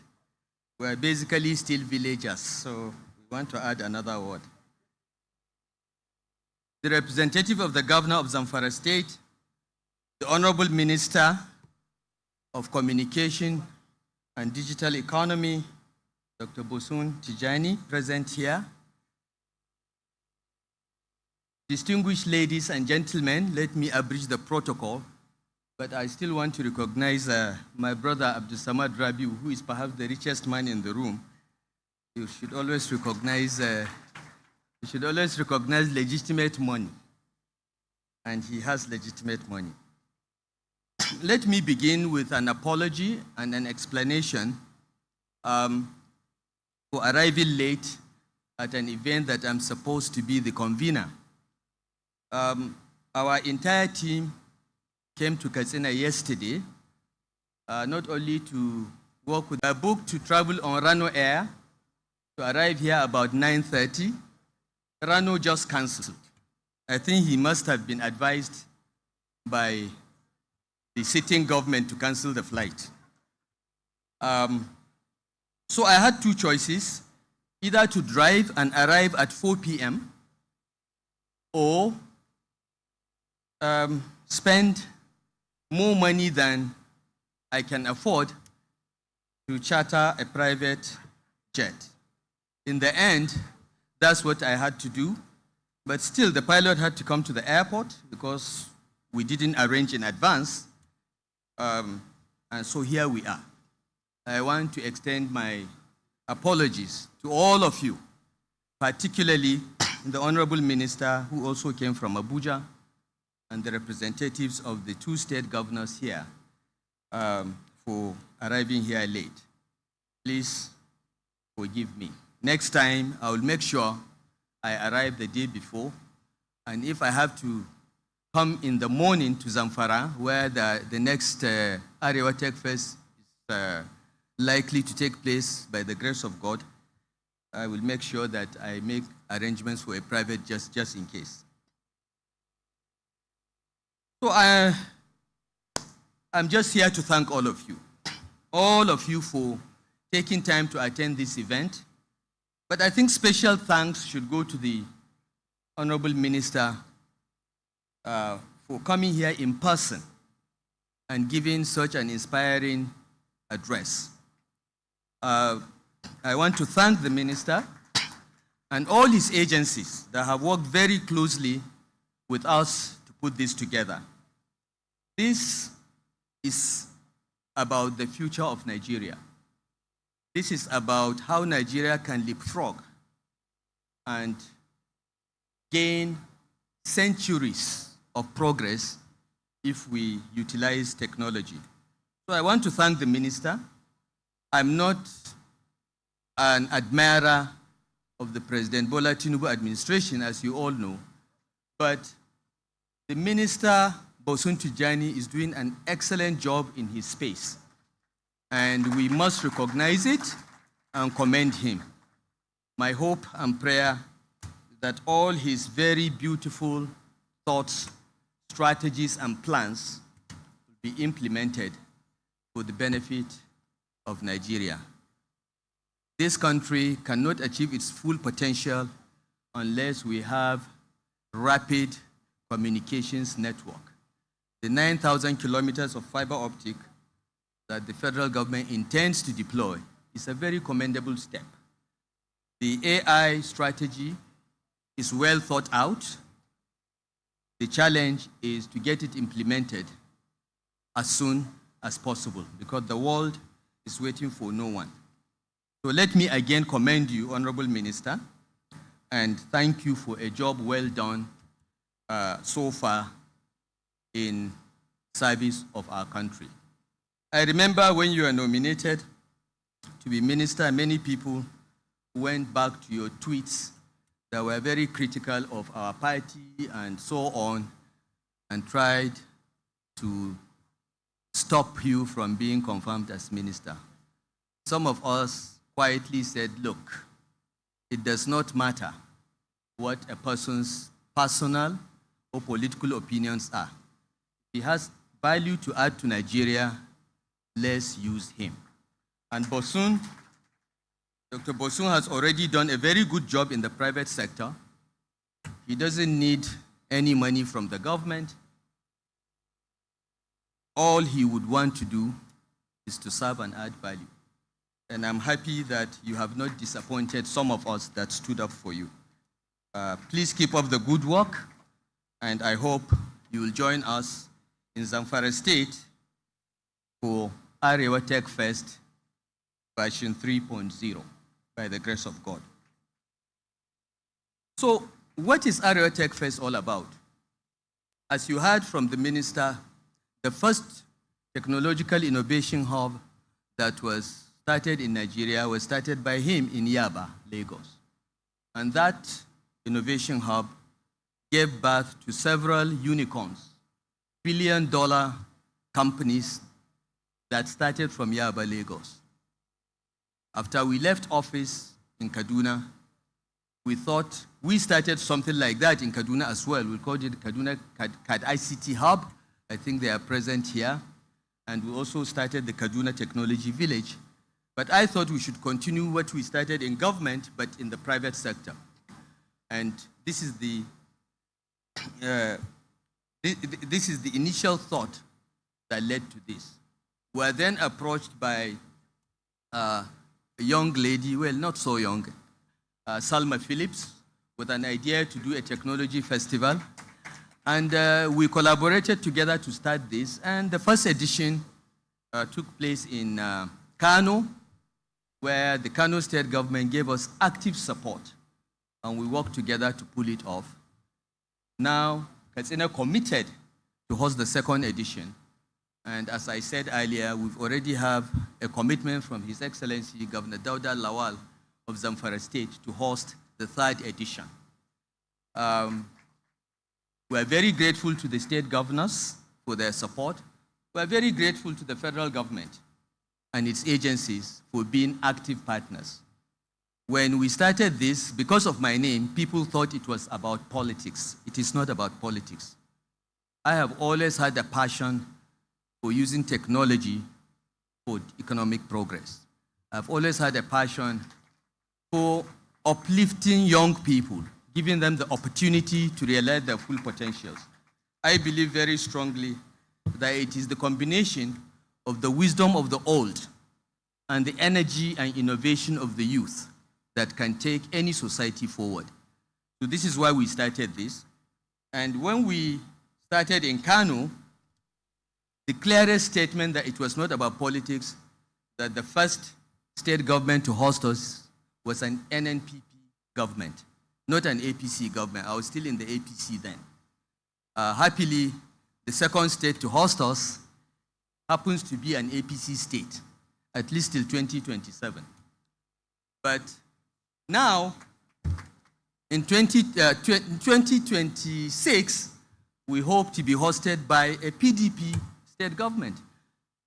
we're basically still villagers, so we want to add another word. The representative of the Governor of Zamfara State, the Honorable Minister of Communication and Digital Economy, Dr. Bosun Tijani, present here. Distinguished ladies and gentlemen, let me abridge the protocol but I still want to recognize my brother Abdul Samad Rabiu, who is perhaps the richest man in the room. You should always recognize legitimate money, and he has legitimate money. Let me begin with an apology and an explanation for arriving late at an event that I'm supposed to be the convener. Our entire team came to Katsina yesterday, not only to work with a book to travel on Rano Air, to arrive here about 9:30. Rano just cancelled. I think he must have been advised by the sitting government to cancel the flight. So I had two choices, either to drive and arrive at 4 p.m. or spend more money than I can afford to charter a private jet. In the end, that's what I had to do. But still, the pilot had to come to the airport because we didn't arrange in advance. And so here we are. I want to extend my apologies to all of you, particularly the Honorable Minister who also came from Abuja and the representatives of the two state governors here for arriving here late. Please forgive me. Next time, I will make sure I arrive the day before. And if I have to come in the morning to Zamfara, where the next AREWA Tech Fest is likely to take place by the grace of God, I will make sure that I make arrangements for a private just in case. So I'm just here to thank all of you for taking time to attend this event. But I think special thanks should go to the Honorable Minister for coming here in person and giving such an inspiring address. I want to thank the Minister and all his agencies that have worked very closely with us to put this together. This is about the future of Nigeria. This is about how Nigeria can leapfrog and gain centuries of progress if we utilize technology. So I want to thank the Minister. I'm not an admirer of the President Bola Tinubu administration, as you all know, but the Minister, Bosun Tijani, is doing an excellent job in his space. And we must recognize it and commend him. My hope and prayer that all his very beautiful thoughts, strategies, and plans will be implemented for the benefit of Nigeria. This country cannot achieve its full potential unless we have rapid communications network. The 9,000 kilometers of fiber optic that the federal government intends to deploy is a very commendable step. The AI strategy is well thought out. The challenge is to get it implemented as soon as possible because the world is waiting for no one. So let me again commend you, Honorable Minister, and thank you for a job well done so far in service of our country. I remember when you were nominated to be minister, many people went back to your tweets that were very critical of our party and so on, and tried to stop you from being confirmed as minister. Some of us quietly said, look, it does not matter what a person's personal or political opinions are. He has value to add to Nigeria, let's use him. And Bosun, Dr. Bosun has already done a very good job in the private sector. He doesn't need any money from the government. All he would want to do is to serve and add value. And I'm happy that you have not disappointed some of us that stood up for you. Please keep up the good work, and I hope you will join us in Zamfara State for AREWA Tech Fest version 3.0 by the grace of God. So what is AREWA Tech Fest all about? As you heard from the minister, the first technological innovation hub that was started in Nigeria was started by him in Yaba, Lagos. And that innovation hub gave birth to several unicorns, billion-dollar companies that started from Yaba, Lagos. After we left office in Kaduna, we thought we started something like that in Kaduna as well. We called it Kaduna CAD ICT Hub. I think they are present here. And we also started the Kaduna Technology Village. But I thought we should continue what we started in government, but in the private sector. And this is the initial thought that led to this. We were then approached by a young lady, well, not so young, Salma Phillips, with an idea to do a technology festival. And we collaborated together to start this. And the first edition took place in Kano, where the Kano state government gave us active support. And we worked together to pull it off. Now, Katsina committed to host the second edition. And as I said earlier, we've already have a commitment from His Excellency Governor Dauda Lawal of Zamfara State to host the third edition. We are very grateful to the state governors for their support. We are very grateful to the federal government and its agencies for being active partners. When we started this, because of my name, people thought it was about politics. It is not about politics. I have always had a passion for using technology for economic progress. I've always had a passion for uplifting young people, giving them the opportunity to realize their full potentials. I believe very strongly that it is the combination of the wisdom of the old and the energy and innovation of the youth that can take any society forward. So this is why we started this. And when we started in Kano, the clearest statement that it was not about politics, that the first state government to host us was an NNPP government, not an APC government. I was still in the APC then. Happily, the second state to host us happens to be an APC state, at least till 2027. But now, in 2026, we hope to be hosted by a PDP state government.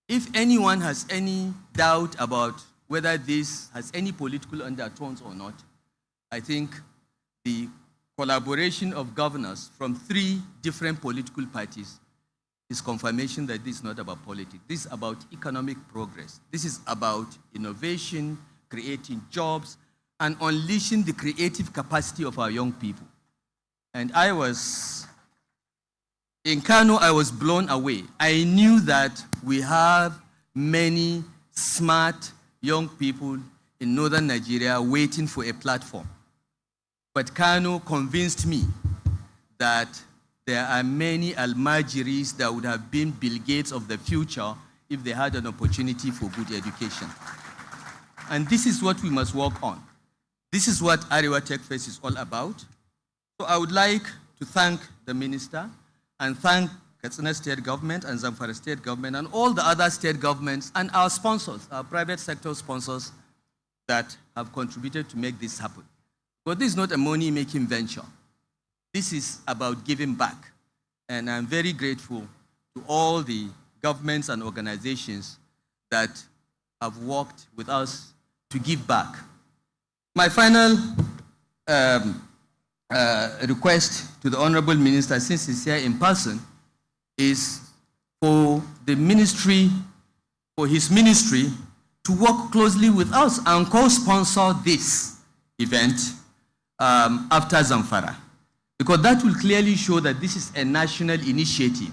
If anyone has any doubt about whether this has any political undertones or not, I think the collaboration of governors from 3 different political parties is confirmation that this is not about politics. This is about economic progress. This is about innovation, creating jobs, and unleashing the creative capacity of our young people. And in Kano, I was blown away. I knew that we have many smart young people in northern Nigeria waiting for a platform. But Kano convinced me that there are many Almajiris that would have been Bill Gates of the future if they had an opportunity for good education. And this is what we must work on. This is what AREWA Tech Fest is all about. So I would like to thank the minister and thank Katsina State Government and Zamfara State Government and all the other state governments and our sponsors, our private sector sponsors that have contributed to make this happen. But this is not a money-making venture. This is about giving back. And I'm very grateful to all the governments and organizations that have worked with us to give back. My final request to the Honorable Minister, since he's here in person, is for the ministry, for his ministry, to work closely with us and co-sponsor this event after Zamfara. Because that will clearly show that this is a national initiative.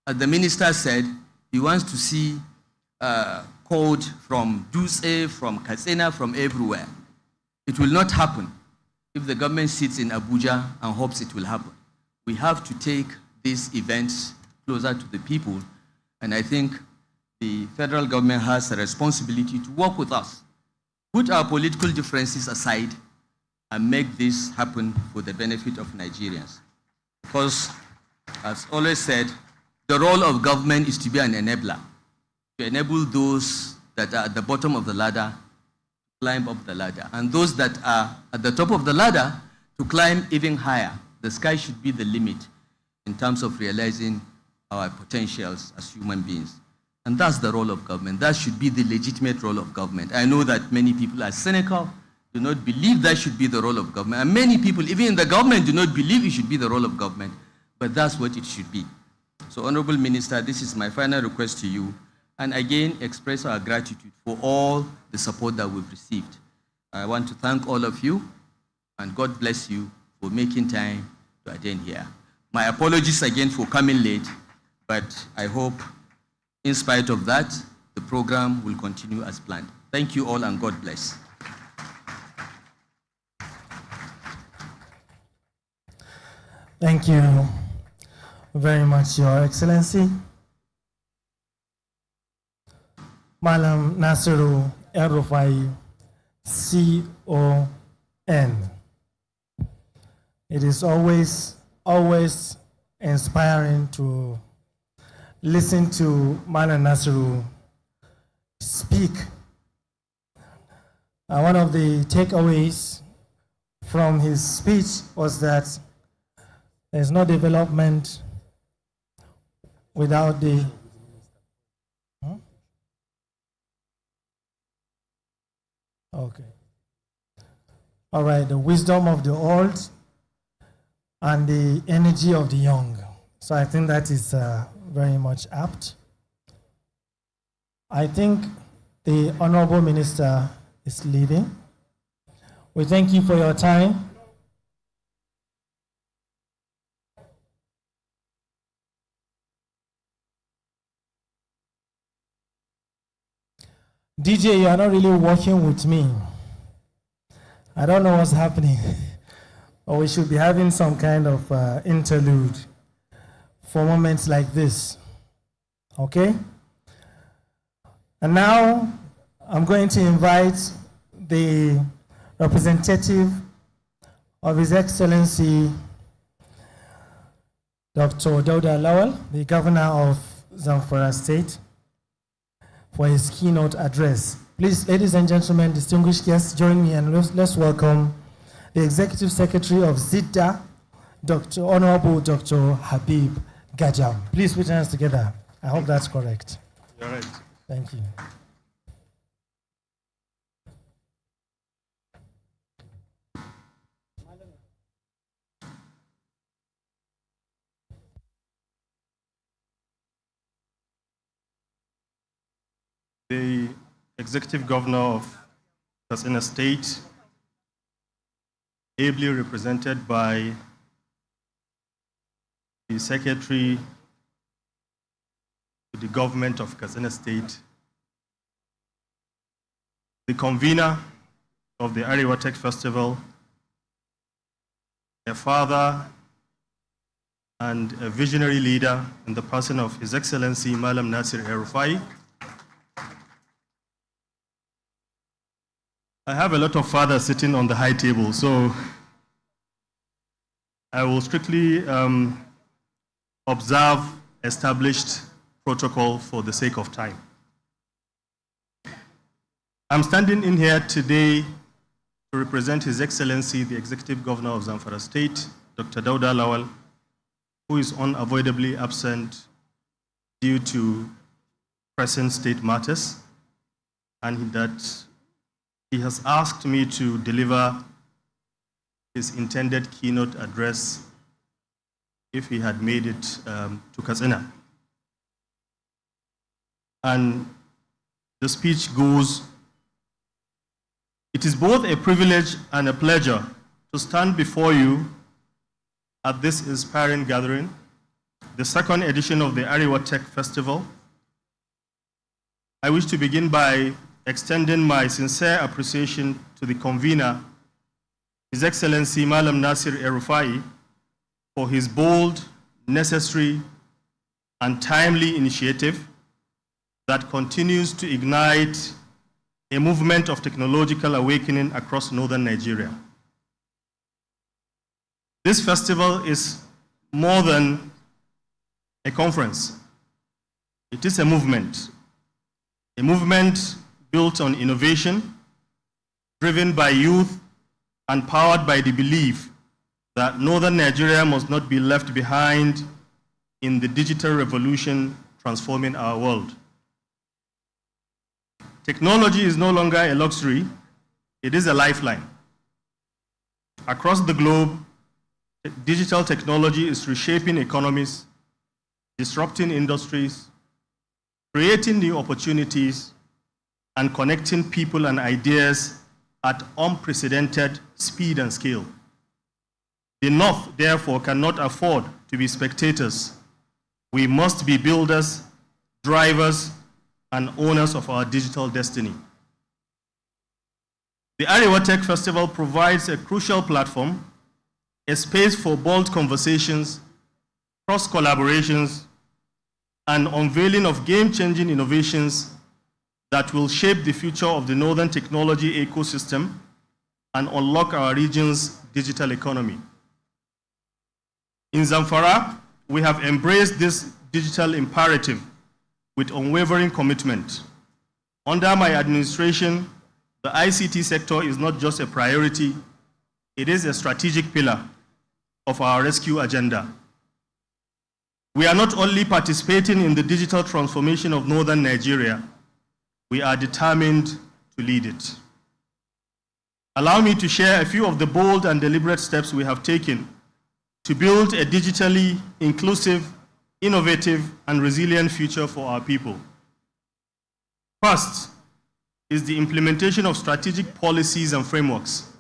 As the minister said, he wants to see code from Duse, from Katsina, from everywhere. It will not happen if the government sits in Abuja and hopes it will happen. We have to take these events closer to the people. And I think the federal government has a responsibility to work with us, put our political differences aside, and make this happen for the benefit of Nigerians. Because, as always said, the role of government is to be an enabler, to enable those that are at the bottom of the ladder to climb up the ladder, and those that are at the top of the ladder to climb even higher. The sky should be the limit in terms of realizing our potentials as human beings. And that's the role of government. That should be the legitimate role of government. I know that many people are cynical, do not believe that should be the role of government. And many people, even in the government, do not believe it should be the role of government. But that's what it should be. So, Honorable Minister, this is my final request to you. And again, express our gratitude for all the support that we've received. I want to thank all of you, and God bless you for making time to attend here. My apologies again for coming late, but I hope, in spite of that, the program will continue as planned. Thank you all, and God bless. Thank you very much, Your Excellency. Malam Nasiru El-Rufai, CON. It is always inspiring to listen to Malam Nasiru speak. One of the takeaways from his speech was that there's no development without the Okay. All right, the wisdom of the old and the energy of the young. So I think that is very much apt. I think the Honorable Minister is leaving. We thank you for your time. DJ, you are not really working with me. I don't know what's happening. Or we should be having some kind of interlude for moments like this. Okay? And now I'm going to invite the representative of His Excellency Dr. Dauda Lawal, the governor of Zamfara State, for his keynote address. Please, ladies and gentlemen, distinguished guests, join me and let's welcome the Executive Secretary of ZIDDA, Honorable Dr. Habib Gajam. Please put your hands together. I hope that's correct. You're right. Thank you. The Executive Governor of Katsina State, ably represented by the Secretary to the Government of Katsina State, the convener of the AREWA Tech Festival, a father and a visionary leader in the person of His Excellency Malam Nasir El-Rufai. I have a lot of fathers sitting on the high table, so I will strictly observe established protocol for the sake of time. I'm standing in here today to represent His Excellency, the Executive Governor of Zamfara State, Dr. Dauda Lawal, who is unavoidably absent due to pressing state matters, and that he has asked me to deliver his intended keynote address if he had made it to Katsina. And the speech goes, "It is both a privilege and a pleasure to stand before you at this inspiring gathering, the second edition of the AREWA Tech Festival. I wish to begin by extending my sincere appreciation to the convener, His Excellency Malam Nasir El-Rufai, for his bold, necessary, and timely initiative that continues to ignite a movement of technological awakening across northern Nigeria. This festival is more than a conference. It is a movement built on innovation, driven by youth, and powered by the belief that northern Nigeria must not be left behind in the digital revolution transforming our world. Technology is no longer a luxury, it is a lifeline. Across the globe, digital technology is reshaping economies, disrupting industries, creating new opportunities, and connecting people and ideas at unprecedented speed and scale. The North, therefore, cannot afford to be spectators. We must be builders, drivers, and owners of our digital destiny. The AREWA Tech Festival provides a crucial platform, a space for bold conversations, cross-collaborations, and unveiling of game-changing innovations that will shape the future of the northern technology ecosystem and unlock our region's digital economy. In Zamfara, we have embraced this digital imperative with unwavering commitment. Under my administration, the ICT sector is not just a priority, it is a strategic pillar of our rescue agenda. We are not only participating in the digital transformation of northern Nigeria, we are determined to lead it. Allow me to share a few of the bold and deliberate steps we have taken to build a digitally inclusive, innovative, and resilient future for our people. First is the implementation of strategic policies and frameworks.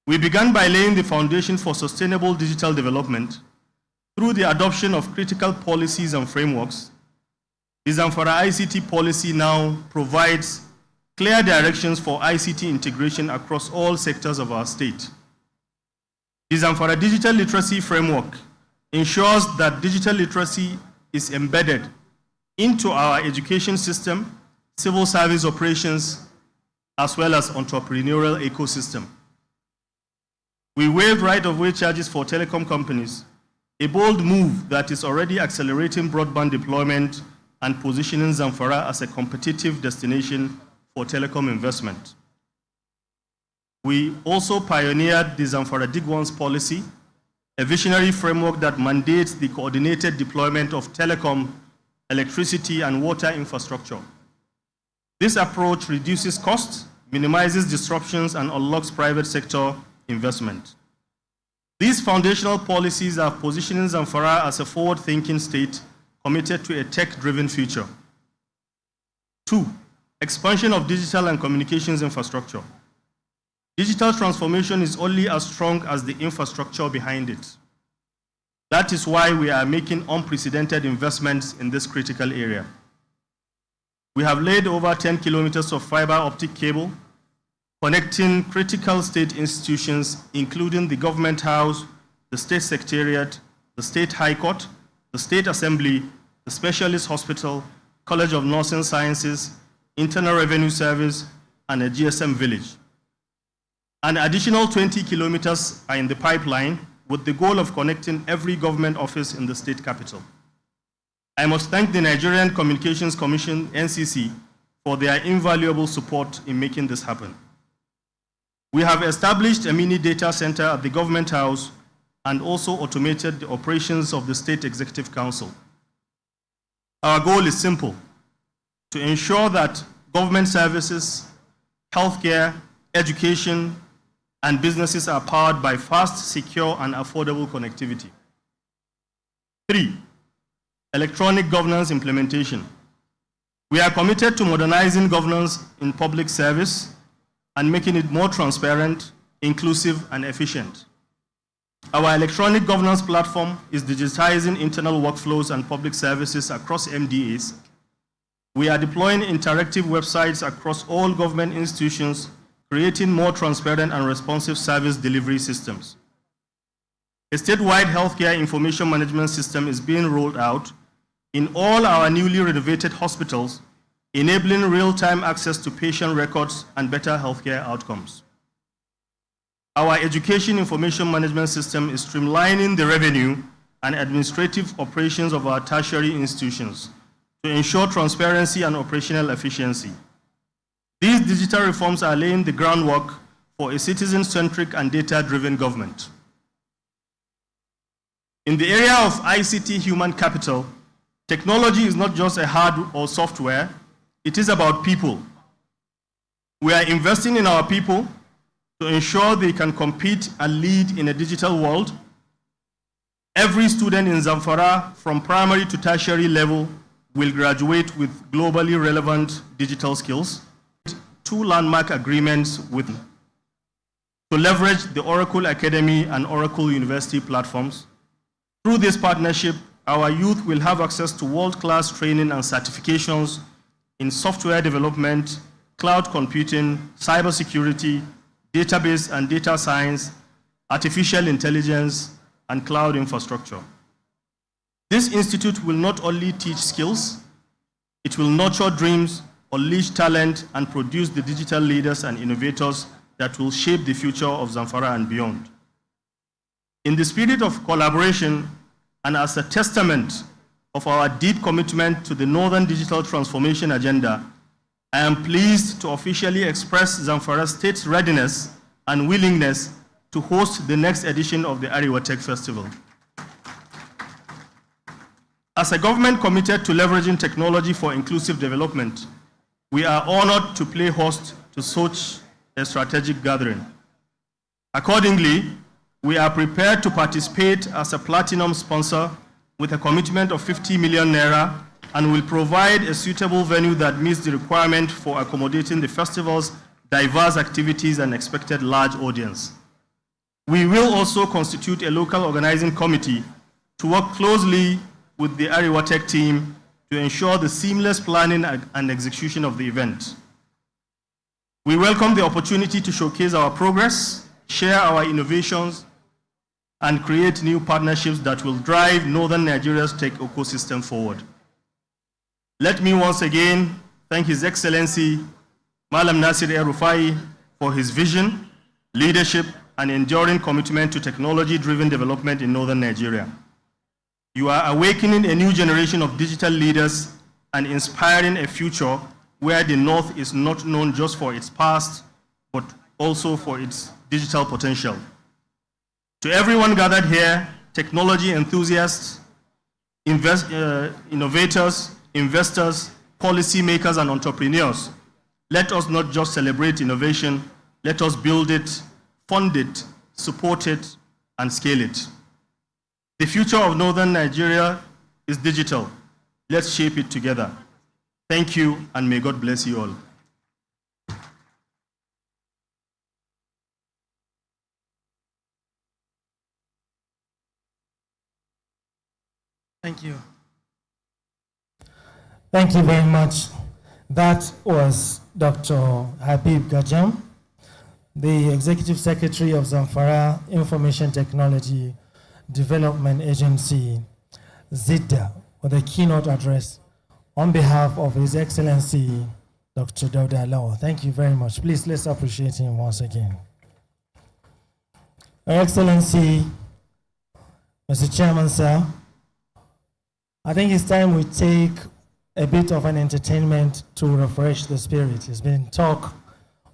We began by laying the foundation for sustainable digital development through the adoption of critical policies and frameworks. The Zamfara ICT policy now provides clear directions for ICT integration across all sectors of our state. The Zamfara Digital Literacy Framework ensures that digital literacy is embedded into our education system, civil service operations, as well as entrepreneurial ecosystem. We waived right-of-way charges for telecom companies, a bold move that is already accelerating broadband deployment and positioning Zamfara as a competitive destination for telecom investment. We also pioneered the Zamfara Dig Once policy, a visionary framework that mandates the coordinated deployment of telecom, electricity, and water infrastructure. This approach reduces costs, minimizes disruptions, and unlocks private sector investment. These foundational policies are positioning Zamfara as a forward-thinking state committed to a tech-driven future. 2, expansion of digital and communications infrastructure. Digital transformation is only as strong as the infrastructure behind it. That is why we are making unprecedented investments in this critical area. We have laid over 10 kilometers of fiber optic cable, connecting critical state institutions, including the Government House, the State Secretariat, the State High Court, the State Assembly, the Specialist Hospital, College of Nursing Sciences, Internal Revenue Service, and a GSM village. An additional 20 kilometers are in the pipeline with the goal of connecting every government office in the state capital. I must thank the Nigerian Communications Commission, NCC, for their invaluable support in making this happen. We have established a mini data center at the Government House and also automated the operations of the State Executive Council. Our goal is simple: to ensure that government services, healthcare, education, and businesses are powered by fast, secure, and affordable connectivity. 3, electronic governance implementation. We are committed to modernizing governance in public service and making it more transparent, inclusive, and efficient. Our electronic governance platform is digitizing internal workflows and public services across MDAs. We are deploying interactive websites across all government institutions, creating more transparent and responsive service delivery systems. A statewide healthcare information management system is being rolled out in all our newly renovated hospitals, enabling real-time access to patient records and better healthcare outcomes. Our education information management system is streamlining the revenue and administrative operations of our tertiary institutions to ensure transparency and operational efficiency. These digital reforms are laying the groundwork for a citizen-centric and data-driven government. In the area of ICT human capital, technology is not just a hardware or software, it is about people. We are investing in our people to ensure they can compete and lead in a digital world. Every student in Zamfara, from primary to tertiary level, will graduate with globally relevant digital skills. 2 landmark agreements with to leverage the Oracle Academy and Oracle University platforms. Through this partnership, our youth will have access to world-class training and certifications in software development, cloud computing, cybersecurity, database and data science, artificial intelligence, and cloud infrastructure. This institute will not only teach skills, it will nurture dreams, unleash talent, and produce the digital leaders and innovators that will shape the future of Zamfara and beyond. In the spirit of collaboration and as a testament of our deep commitment to the Northern Digital Transformation Agenda, I am pleased to officially express Zamfara State's readiness and willingness to host the next edition of the AREWA Tech Festival. As a government committed to leveraging technology for inclusive development, we are honored to play host to such a strategic gathering. Accordingly, we are prepared to participate as a platinum sponsor with a commitment of 50 million naira and will provide a suitable venue that meets the requirement for accommodating the festival's diverse activities and expected large audience. We will also constitute a local organizing committee to work closely with the AREWA Tech team to ensure the seamless planning and execution of the event. We welcome the opportunity to showcase our progress, share our innovations, and create new partnerships that will drive Northern Nigeria's tech ecosystem forward. Let me once again thank His Excellency Malam Nasir El-Rufai for his vision, leadership, and enduring commitment to technology-driven development in Northern Nigeria. You are awakening a new generation of digital leaders and inspiring a future where the North is not known just for its past, but also for its digital potential. To everyone gathered here, technology enthusiasts, innovators, investors, policymakers, and entrepreneurs, let us not just celebrate innovation, let us build it, fund it, support it, and scale it. The future of Northern Nigeria is digital. Let's shape it together. Thank you, and may God bless you all. Thank you. Thank you very much. That was Dr. Habib Gajam, the Executive Secretary of Zamfara Information Technology Development Agency, ZIDA, with a keynote address on behalf of His Excellency, Dr. Dauda Law. Thank you very much. Please, let's appreciate him once again. Your Excellency, Mr. Chairman, sir, I think it's time we take a bit of an entertainment to refresh the spirit. It's been talk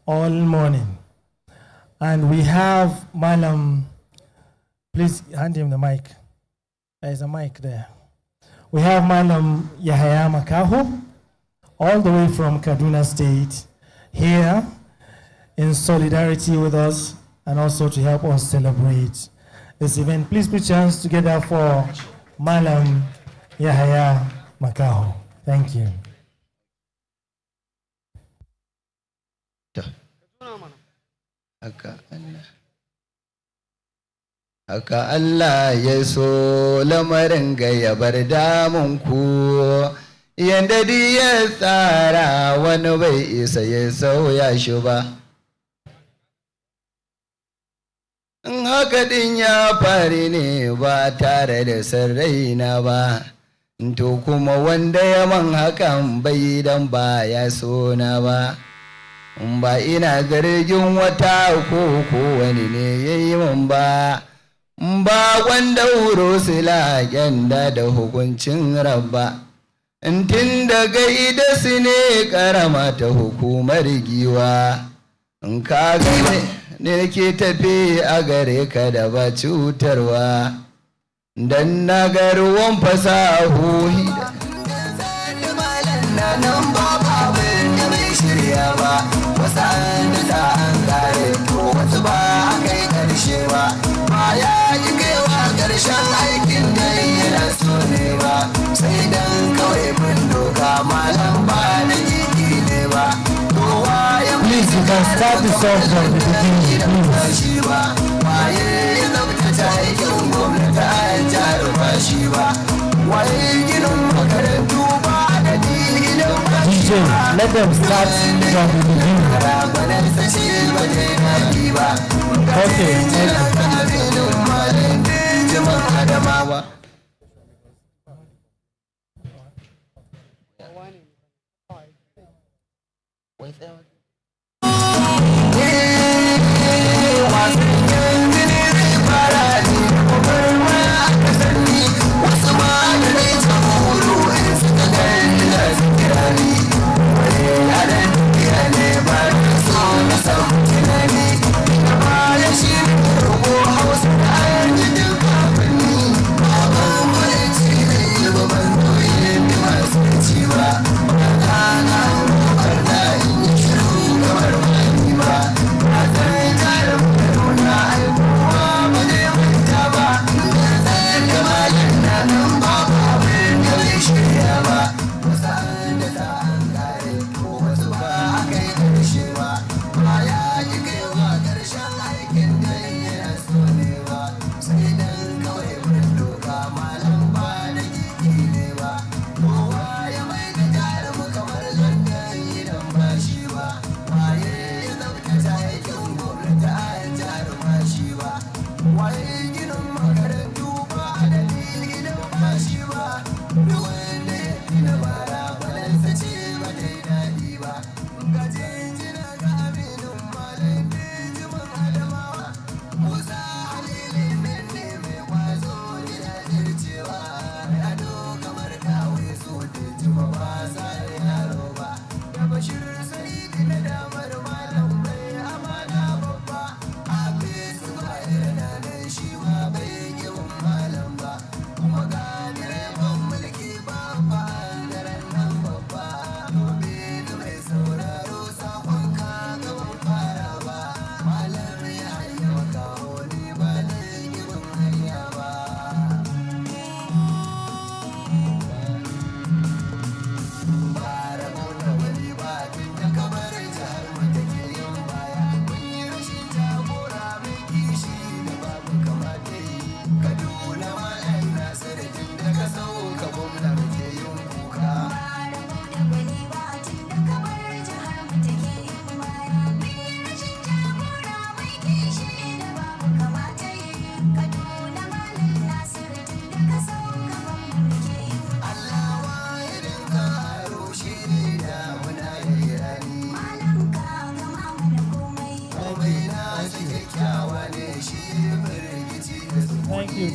all morning. And we have Malam, please hand him the mic. There's a mic there. We have Malam Yahaya Makaho, all the way from Kaduna State, here in solidarity with us and also to help us celebrate this event. Please put your hands together for Malam Yahaya Makaho. Thank you. Haka Allah ya so lamarin ga ya bar damun ku, yanda di ya tsara wani bai isa ya sauya shi ba. In haka din ya fari ne ba tare da sarraina ba, To kuma wanda ya man hakan bai dan ba ya so na ba. Ba ina zargin wata ko wani ne ya yi min ba. Ba wanda wuro sila yanda da hukuncin rabba. Tun daga ida su ne karama ta hukumar giwa. Ka gane ne ke tafi a gare ka da ba cutarwa. Dan na ga ruwan fasahohi da nan ba abin da bai shirya ba. Wasu an da an kare to wasu ba a kai karshe ba. Ba ya yi kaiwa karshen aikin da yana so ne ba. Sai dan kawai bin doka malam ba na jiki ne ba. Please, you can start the song from the beginning, please. Waye ya tsabtace aikin gwamnati a jihar bashi ba. Waye ginin makarantu ba da dilin DJ, let them start from the beginning. Okay,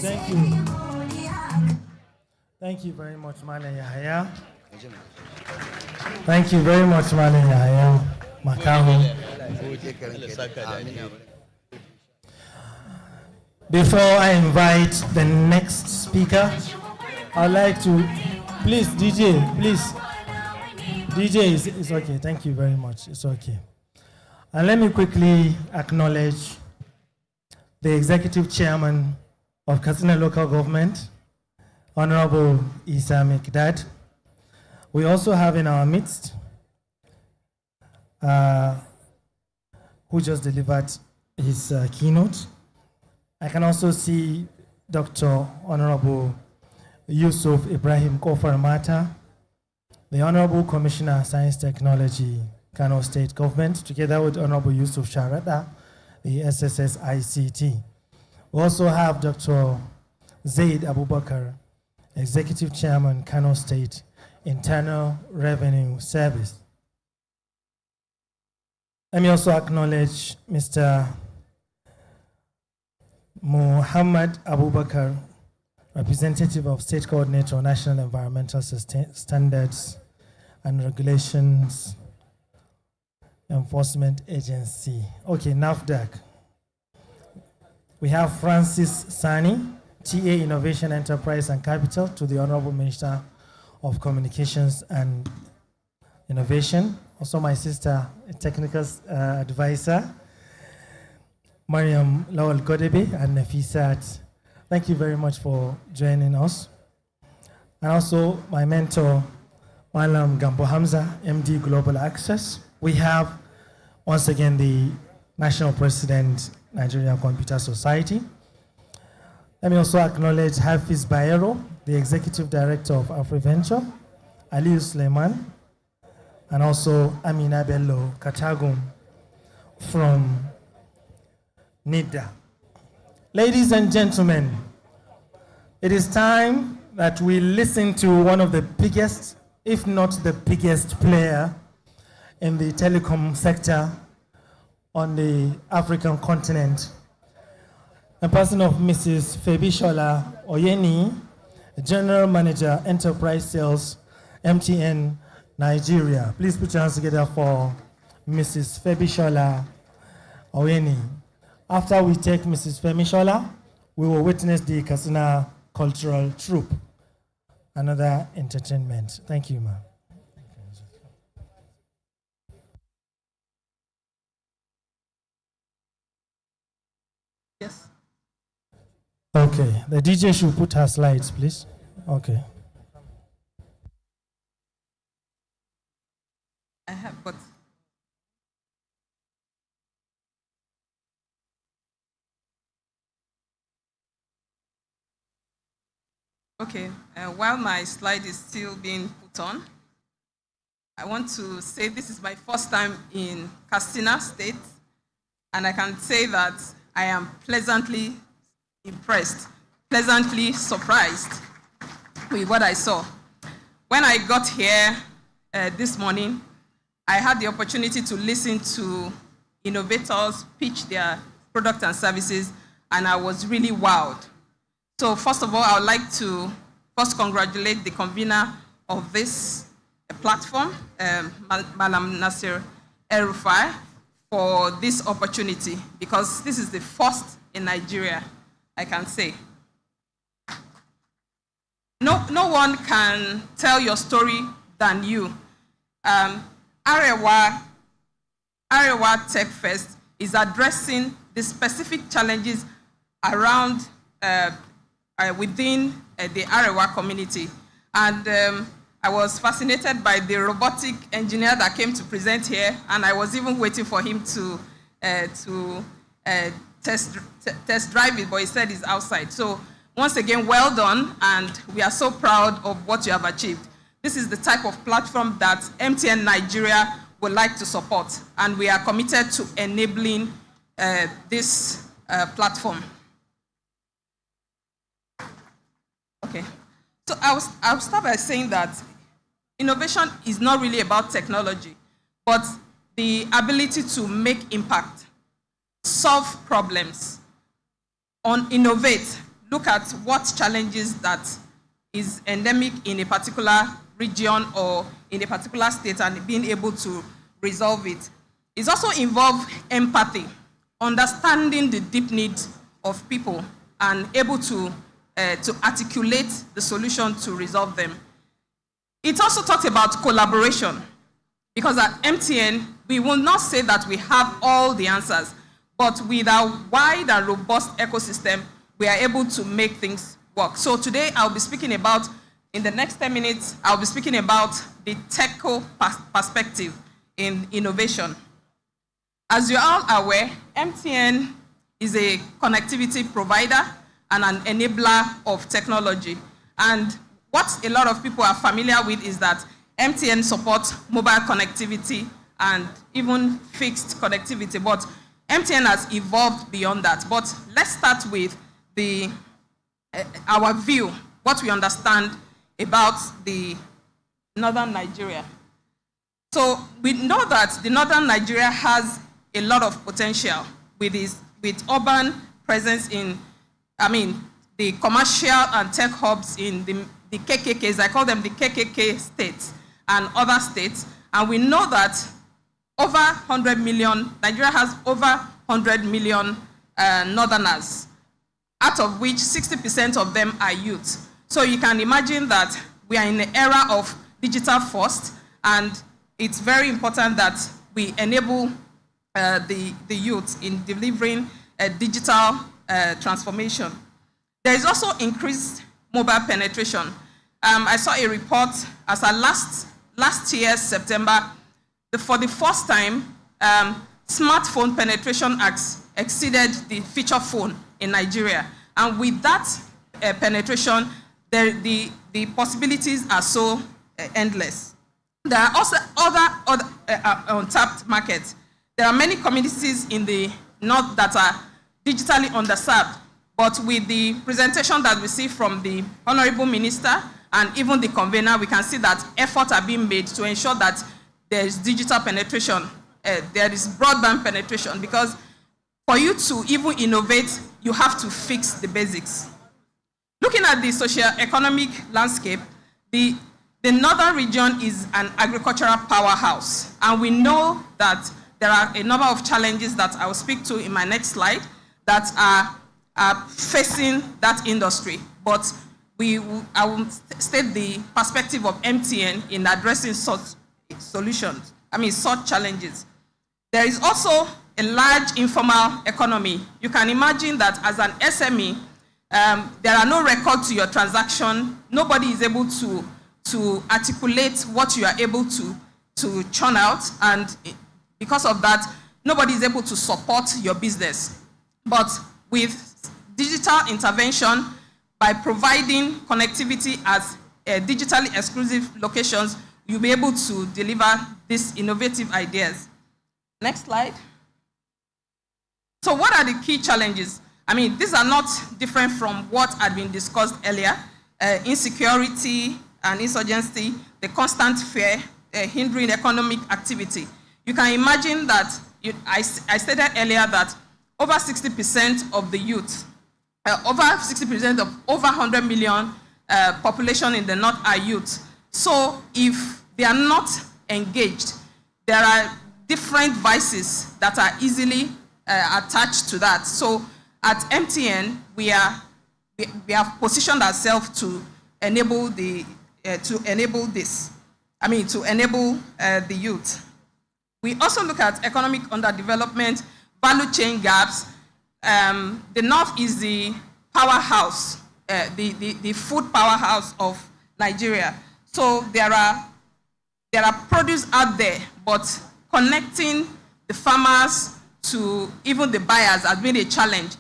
Thank you. Thank you very much, Malam Yahaya. Thank you very much, Malam Yahaya. Makamu. Before I invite the next speaker, I'd like to, please, DJ, please. DJ is okay. Thank you very much. It's okay. And let me quickly acknowledge the Executive Chairman of Katsina Local Government, Honorable Isa Mikdad. We also have in our midst, who just delivered his keynote. I can also see Dr. Honorable Yusuf Ibrahim Kofar Mata, the Honorable Commissioner of Science Technology, Kano State Government, together with Honorable Yusuf Sharada, the SSS ICT. We also have Dr. Zaid Abubakar, Executive Chairman, Kano State Internal Revenue Service. Let me also acknowledge Mr. Muhammad Abubakar, representative of State Coordinator, National Environmental Standards and Regulations Enforcement Agency. Okay, NAFDAC. We have Francis Sani, TA Innovation Enterprise and Capital, to the Honorable Minister of Communications and Innovation. Also my sister, a technical advisor, Mariam Lawal Godebe and Nafisat. Thank you very much for joining us. And also my mentor, Malam Gambo Hamza, MD Global Access. We have, once again, the National President, Nigerian Computer Society. Let me also acknowledge Hafiz Bayero, the Executive Director of AfriVenture, Aliu Suleiman, and also Amina Bello Katagum from NIDA. Ladies and gentlemen, it is time that we listen to one of the biggest, if not the biggest player in the telecom sector on the African continent, the person of Mrs. Febishola Oyeni, General Manager, Enterprise Sales, MTN Nigeria. Please put your hands together for Mrs. Febishola Oyeni. After we take Mrs. Femishola, we will witness the Katsina Cultural Troupe. Another entertainment. Thank you, ma'am. Yes. Okay, the DJ should put her slides, please. Okay. I have, but okay. While my slide is still being put on, I want to say this is my first time in Katsina State, and I can say that I am pleasantly impressed, pleasantly surprised with what I saw. When I got here this morning, I had the opportunity to listen to innovators pitch their products and services, and I was really wowed. So first of all, I would like to first congratulate the convener of this platform, Malam Nasir El-Rufai, for this opportunity, because this is the first in Nigeria, I can say. No one can tell your story than you. AREWA Tech Fest is addressing the specific challenges around within the AREWA community. And I was fascinated by the robotic engineer that came to present here, and I was even waiting for him to test drive it, but he said he's outside. So once again, well done, and we are so proud of what you have achieved. This is the type of platform that MTN Nigeria would like to support, and we are committed to enabling this platform. Okay, so I'll start by saying that innovation is not really about technology, but the ability to make impact, solve problems, innovate, look at what challenges that is endemic in a particular region or in a particular state and being able to resolve it. It also involves empathy, understanding the deep needs of people and able to articulate the solution to resolve them. It also talks about collaboration, because at MTN, we will not say that we have all the answers, but with our wide and robust ecosystem, we are able to make things work. So today, I'll be speaking about, in the next 10 minutes, I'll be speaking about the technical perspective in innovation. As you're all aware, MTN is a connectivity provider and an enabler of technology. And what a lot of people are familiar with is that MTN supports mobile connectivity and even fixed connectivity, but MTN has evolved beyond that. But let's start with our view what we understand about the northern Nigeria. So we know that the northern Nigeria has a lot of potential with urban presence in, the commercial and tech hubs in the KKKs, I call them the KKK states and other states. And we know that over 100 million, Nigeria has over 100 million northerners, out of which 60% of them are youth. So you can imagine that we are in an era of digital first, and it's very important that we enable the youth in delivering a digital transformation. There is also increased mobile penetration. I saw a report as of last year, September, for the first time, smartphone penetration exceeded the feature phone in Nigeria. And with that penetration, the possibilities are so endless. There are also other untapped markets. There are many communities in the north that are digitally underserved, but with the presentation that we see from the Honorable Minister and even the convener, we can see that efforts are being made to ensure that there is digital penetration, there is broadband penetration, because for you to even innovate, you have to fix the basics. Looking at the socio-economic landscape, the northern region is an agricultural powerhouse, and we know that there are a number of challenges that I will speak to in my next slide that are facing that industry. But I will state the perspective of MTN in addressing such solutions, such challenges. There is also a large informal economy. You can imagine that as an SME, there are no records to your transaction. Nobody is able to articulate what you are able to churn out, and because of that, nobody is able to support your business. But with digital intervention, by providing connectivity as digitally exclusive locations, you'll be able to deliver these innovative ideas. Next slide. So what are the key challenges? These are not different from what had been discussed earlier. Insecurity and insurgency, the constant fear, hindering economic activity. You can imagine that, I stated earlier that over 60% of the youth, over 60% of over 100 million population in the north are youth. So if they are not engaged, there are different vices that are easily attached to that. So at MTN, we have positioned ourselves to enable the youth. We also look at economic underdevelopment, value chain gaps. The north is the powerhouse, the food powerhouse of Nigeria. So there are produce out there, but connecting the farmers to even the buyers has been a challenge.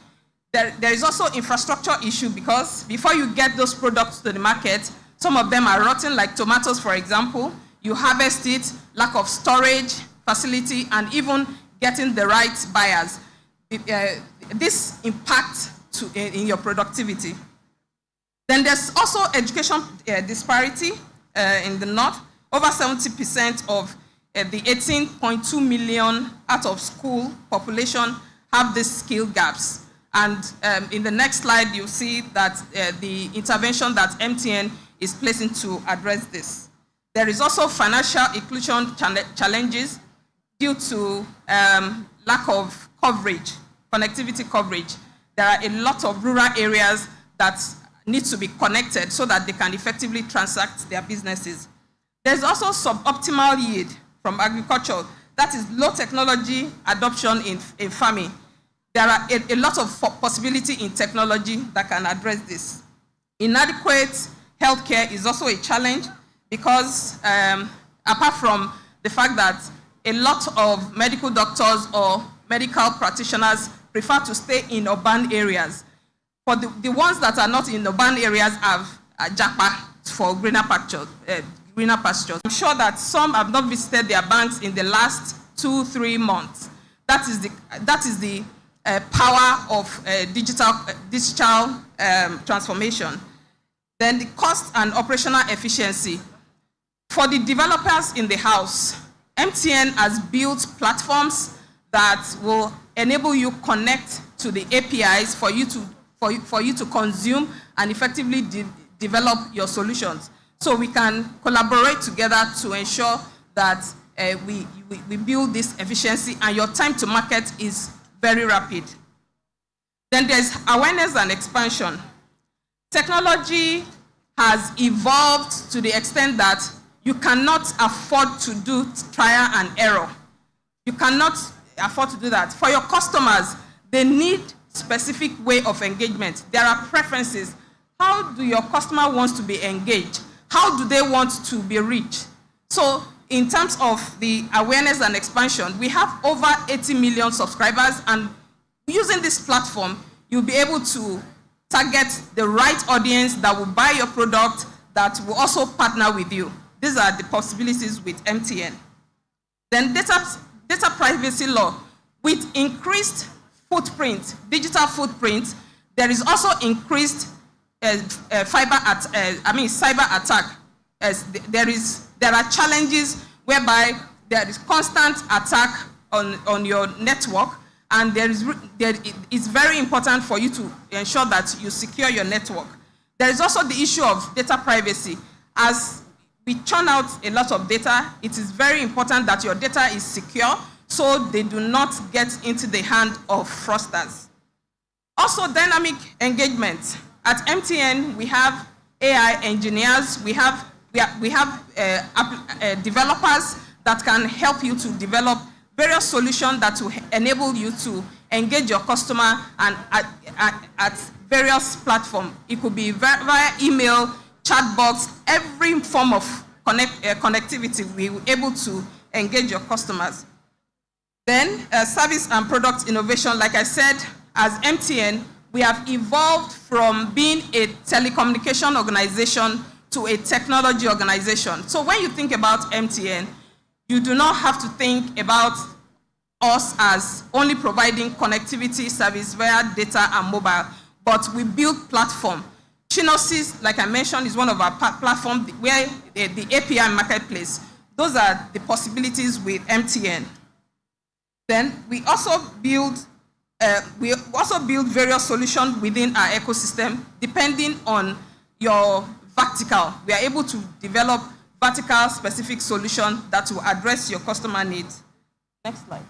There is also infrastructure issue, because before you get those products to the market, some of them are rotten, like tomatoes, for example. You harvest it, lack of storage facility, and even getting the right buyers. This impacts in your productivity. Then there's also education disparity in the north. Over 70% of the 18.2 million out of school population have these skill gaps. And in the next slide, you'll see that the intervention that MTN is placing to address this. There is also financial inclusion challenges due to lack of coverage, connectivity coverage. There are a lot of rural areas that need to be connected so that they can effectively transact their businesses. There's also suboptimal yield from agriculture. That is low technology adoption in farming. There are a lot of possibility in technology that can address this. Inadequate healthcare is also a challenge, because apart from the fact that a lot of medical doctors or medical practitioners prefer to stay in urban areas, for the ones that are not in urban areas have japa for greener pastures. I'm sure that some have not visited their banks in the last 2-3 months. That is the power of digital transformation. Then the cost and operational efficiency. For the developers in the house, MTN has built platforms that will enable you connect to the APIs for you to consume and effectively develop your solutions. So we can collaborate together to ensure that we build this efficiency and your time to market is very rapid. Then there's awareness and expansion. Technology has evolved to the extent that you cannot afford to do trial and error. You cannot afford to do that. For your customers, they need specific way of engagement. There are preferences. How do your customer want to be engaged? How do they want to be reached? So in terms of the awareness and expansion, we have over 80 million subscribers, and using this platform, you'll be able to target the right audience that will buy your product, that will also partner with you. These are the possibilities with MTN. Then data privacy law. With increased footprint, digital footprint, there is also increased cyber attack. There are challenges whereby there is constant attack on your network, and it's very important for you to ensure that you secure your network. There is also the issue of data privacy. As we churn out a lot of data, it is very important that your data is secure so they do not get into the hand of fraudsters. Also, dynamic engagement. At MTN, we have AI engineers, we have developers that can help you to develop various solutions that will enable you to engage your customer and at various platforms. It could be via email, chat box, every form of connectivity. We will be able to engage your customers. Then service and product innovation. Like I said, as MTN, we have evolved from being a telecommunication organization to a technology organization. So when you think about MTN, you do not have to think about us as only providing connectivity service via data and mobile, but we build platform. Chinosis, like I mentioned, is one of our platforms where the API marketplace. Those are the possibilities with MTN. Then we also build various solutions within our ecosystem depending on your vertical. We are able to develop vertical specific solutions that will address your customer needs. Next slide.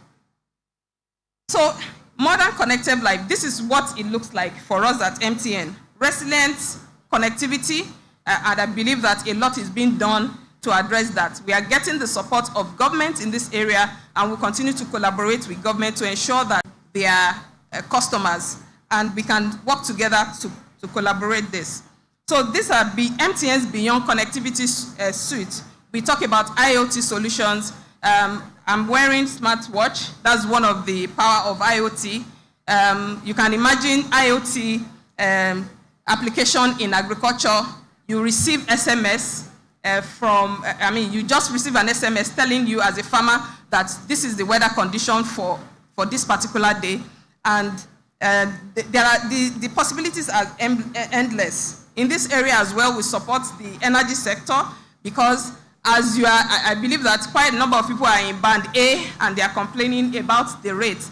So modern connected life, this is what it looks like for us at MTN. Resilient connectivity, and I believe that a lot is being done to address that. We are getting the support of government in this area, and we'll continue to collaborate with government to ensure that they are customers, and we can work together to collaborate this. So these are MTN's Beyond Connectivity suite. We talk about IoT solutions. I'm wearing smartwatch. That's one of the power of IoT. You can imagine IoT application in agriculture. You receive SMS you just receive an SMS telling you as a farmer that this is the weather condition for this particular day. And the possibilities are endless. In this area as well, we support the energy sector because I believe that quite a number of people are in band A and they are complaining about the rates.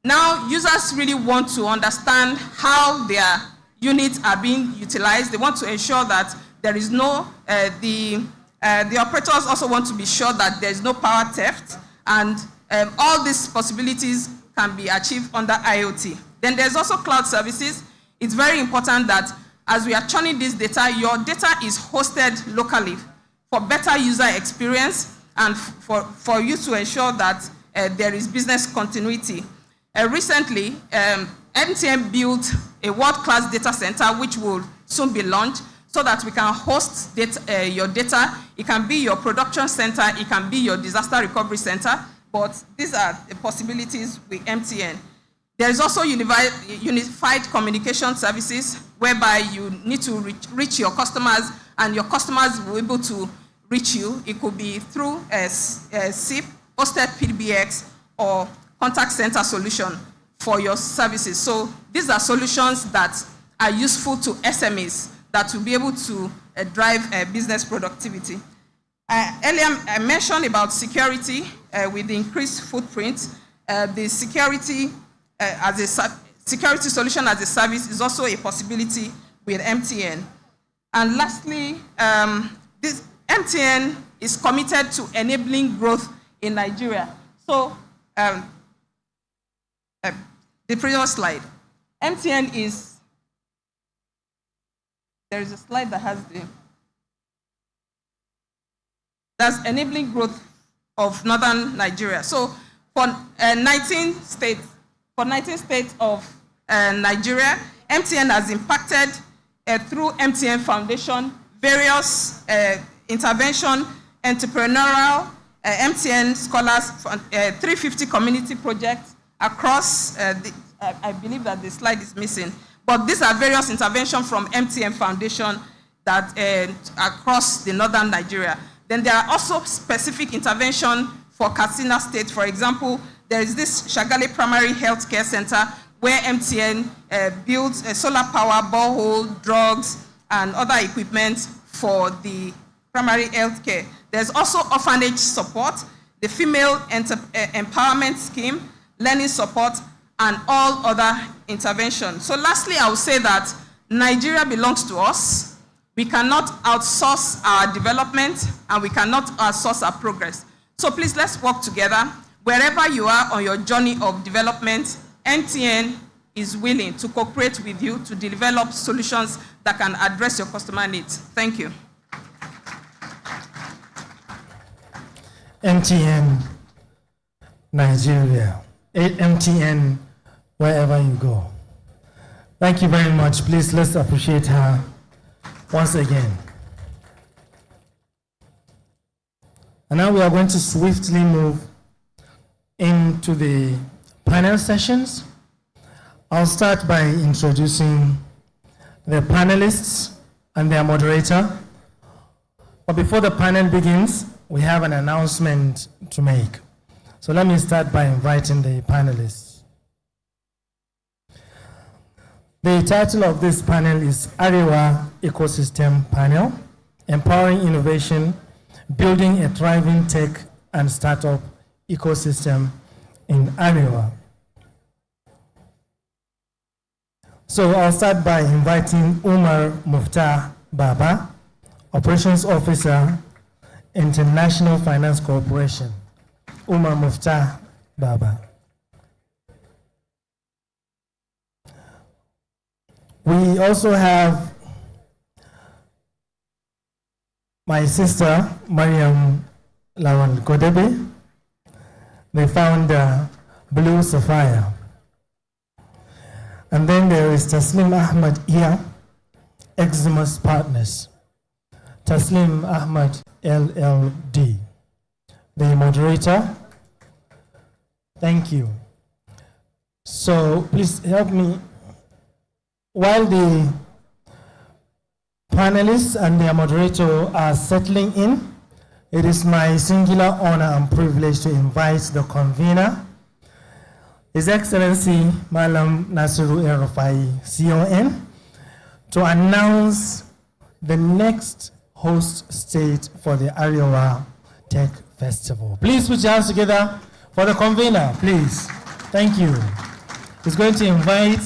Now, users really want to understand how their units are being utilized. They want to ensure that there is no, the operators also want to be sure that there is no power theft, and all these possibilities can be achieved under IoT. Then there's also cloud services. It's very important that as we are churning this data, your data is hosted locally for better user experience and for you to ensure that there is business continuity. Recently, MTN built a world-class data center which will soon be launched so that we can host your data. It can be your production center, it can be your disaster recovery center, but these are the possibilities with MTN. There is also unified communication services whereby you need to reach your customers and your customers will be able to reach you. It could be through a SIP, hosted PBX, or contact center solution for your services. So these are solutions that are useful to SMEs that will be able to drive business productivity. Earlier, I mentioned about security with the increased footprint. The security security solution as a service is also a possibility with MTN. And lastly, this MTN is committed to enabling growth in Nigeria. So, the previous slide. MTN is, there is a slide that has that's enabling growth of northern Nigeria. So for 19 states of Nigeria, MTN has impacted through MTN Foundation various intervention, entrepreneurial, MTN scholars, 350 community projects across, I believe that the slide is missing, but these are various interventions from MTN Foundation that across the northern Nigeria. Then there are also specific intervention for Katsina State. For example, there is this Shagale Primary Health Care Center where MTN builds a solar power, borehole, drugs, and other equipment for the primary health care. There's also orphanage support, the female empowerment scheme, learning support, and all other interventions. So lastly, I will say that Nigeria belongs to us. We cannot outsource our development, and we cannot outsource our progress. So please, let's work together. Wherever you are on your journey of development, MTN is willing to cooperate with you to develop solutions that can address your customer needs. Thank you. MTN Nigeria. MTN wherever you go. Thank you very much. Please, let's appreciate her once again. And now we are going to swiftly move into the panel sessions. I'll start by introducing the panelists and their moderator. But before the panel begins, we have an announcement to make. So let me start by inviting the panelists. The title of this panel is AREWA Ecosystem Panel, Empowering Innovation, Building a Thriving Tech and Startup Ecosystem in AREWA. So I'll start by inviting Umar Muftah Baba, Operations Officer, International Finance Corporation. Umar Muftah Baba. We also have my sister, Mariam Lawal Kodebe, the founder, Blue Sapphire. And then there is Taslim Ahmad Iya, Eximus Partners. Taslim Ahmad LLD. The moderator. Thank you. So please help me. While the panelists and their moderator are settling in, it is my singular honor and privilege to invite the convener, His Excellency Malam Nasiru El-Rufai, CON, to announce the next host state for the AREWA Tech Festival. Please put your hands together for the convener, please. Thank you. He's going to invite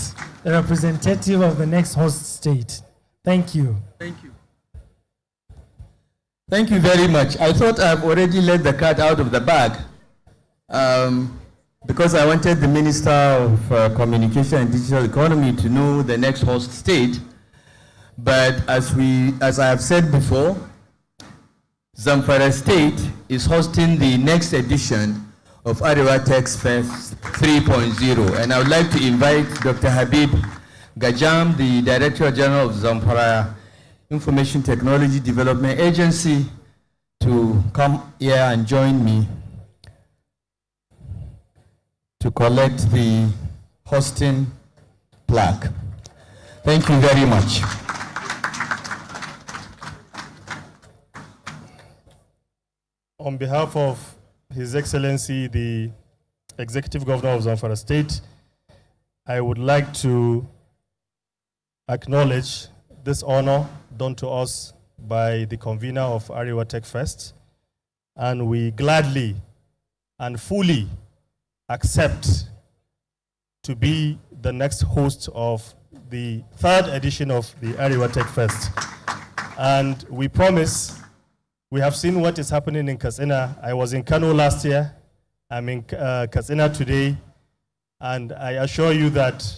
the representative of the next host state. Thank you. Thank you. Thank you very much. I thought I've already let the cat out of the bag because I wanted the Minister of Communication and Digital Economy to know the next host state. But as I have said before, Zamfara State is hosting the next edition of AREWA Tech Fest 3.0. And I would like to invite Dr. Habib Gajam, the Director General of Zamfara Information Technology Development Agency, to come here and join me to collect the hosting plaque. Thank you very much. On behalf of His Excellency, the Executive Governor of Zamfara State, I would like to acknowledge this honor done to us by the convener of AREWA Tech Fest, and we gladly and fully accept to be the next host of the 3rd edition of the AREWA Tech Fest. And we promise, we have seen what is happening in Katsina. I was in Kano last year. I'm in Katsina today. And I assure you that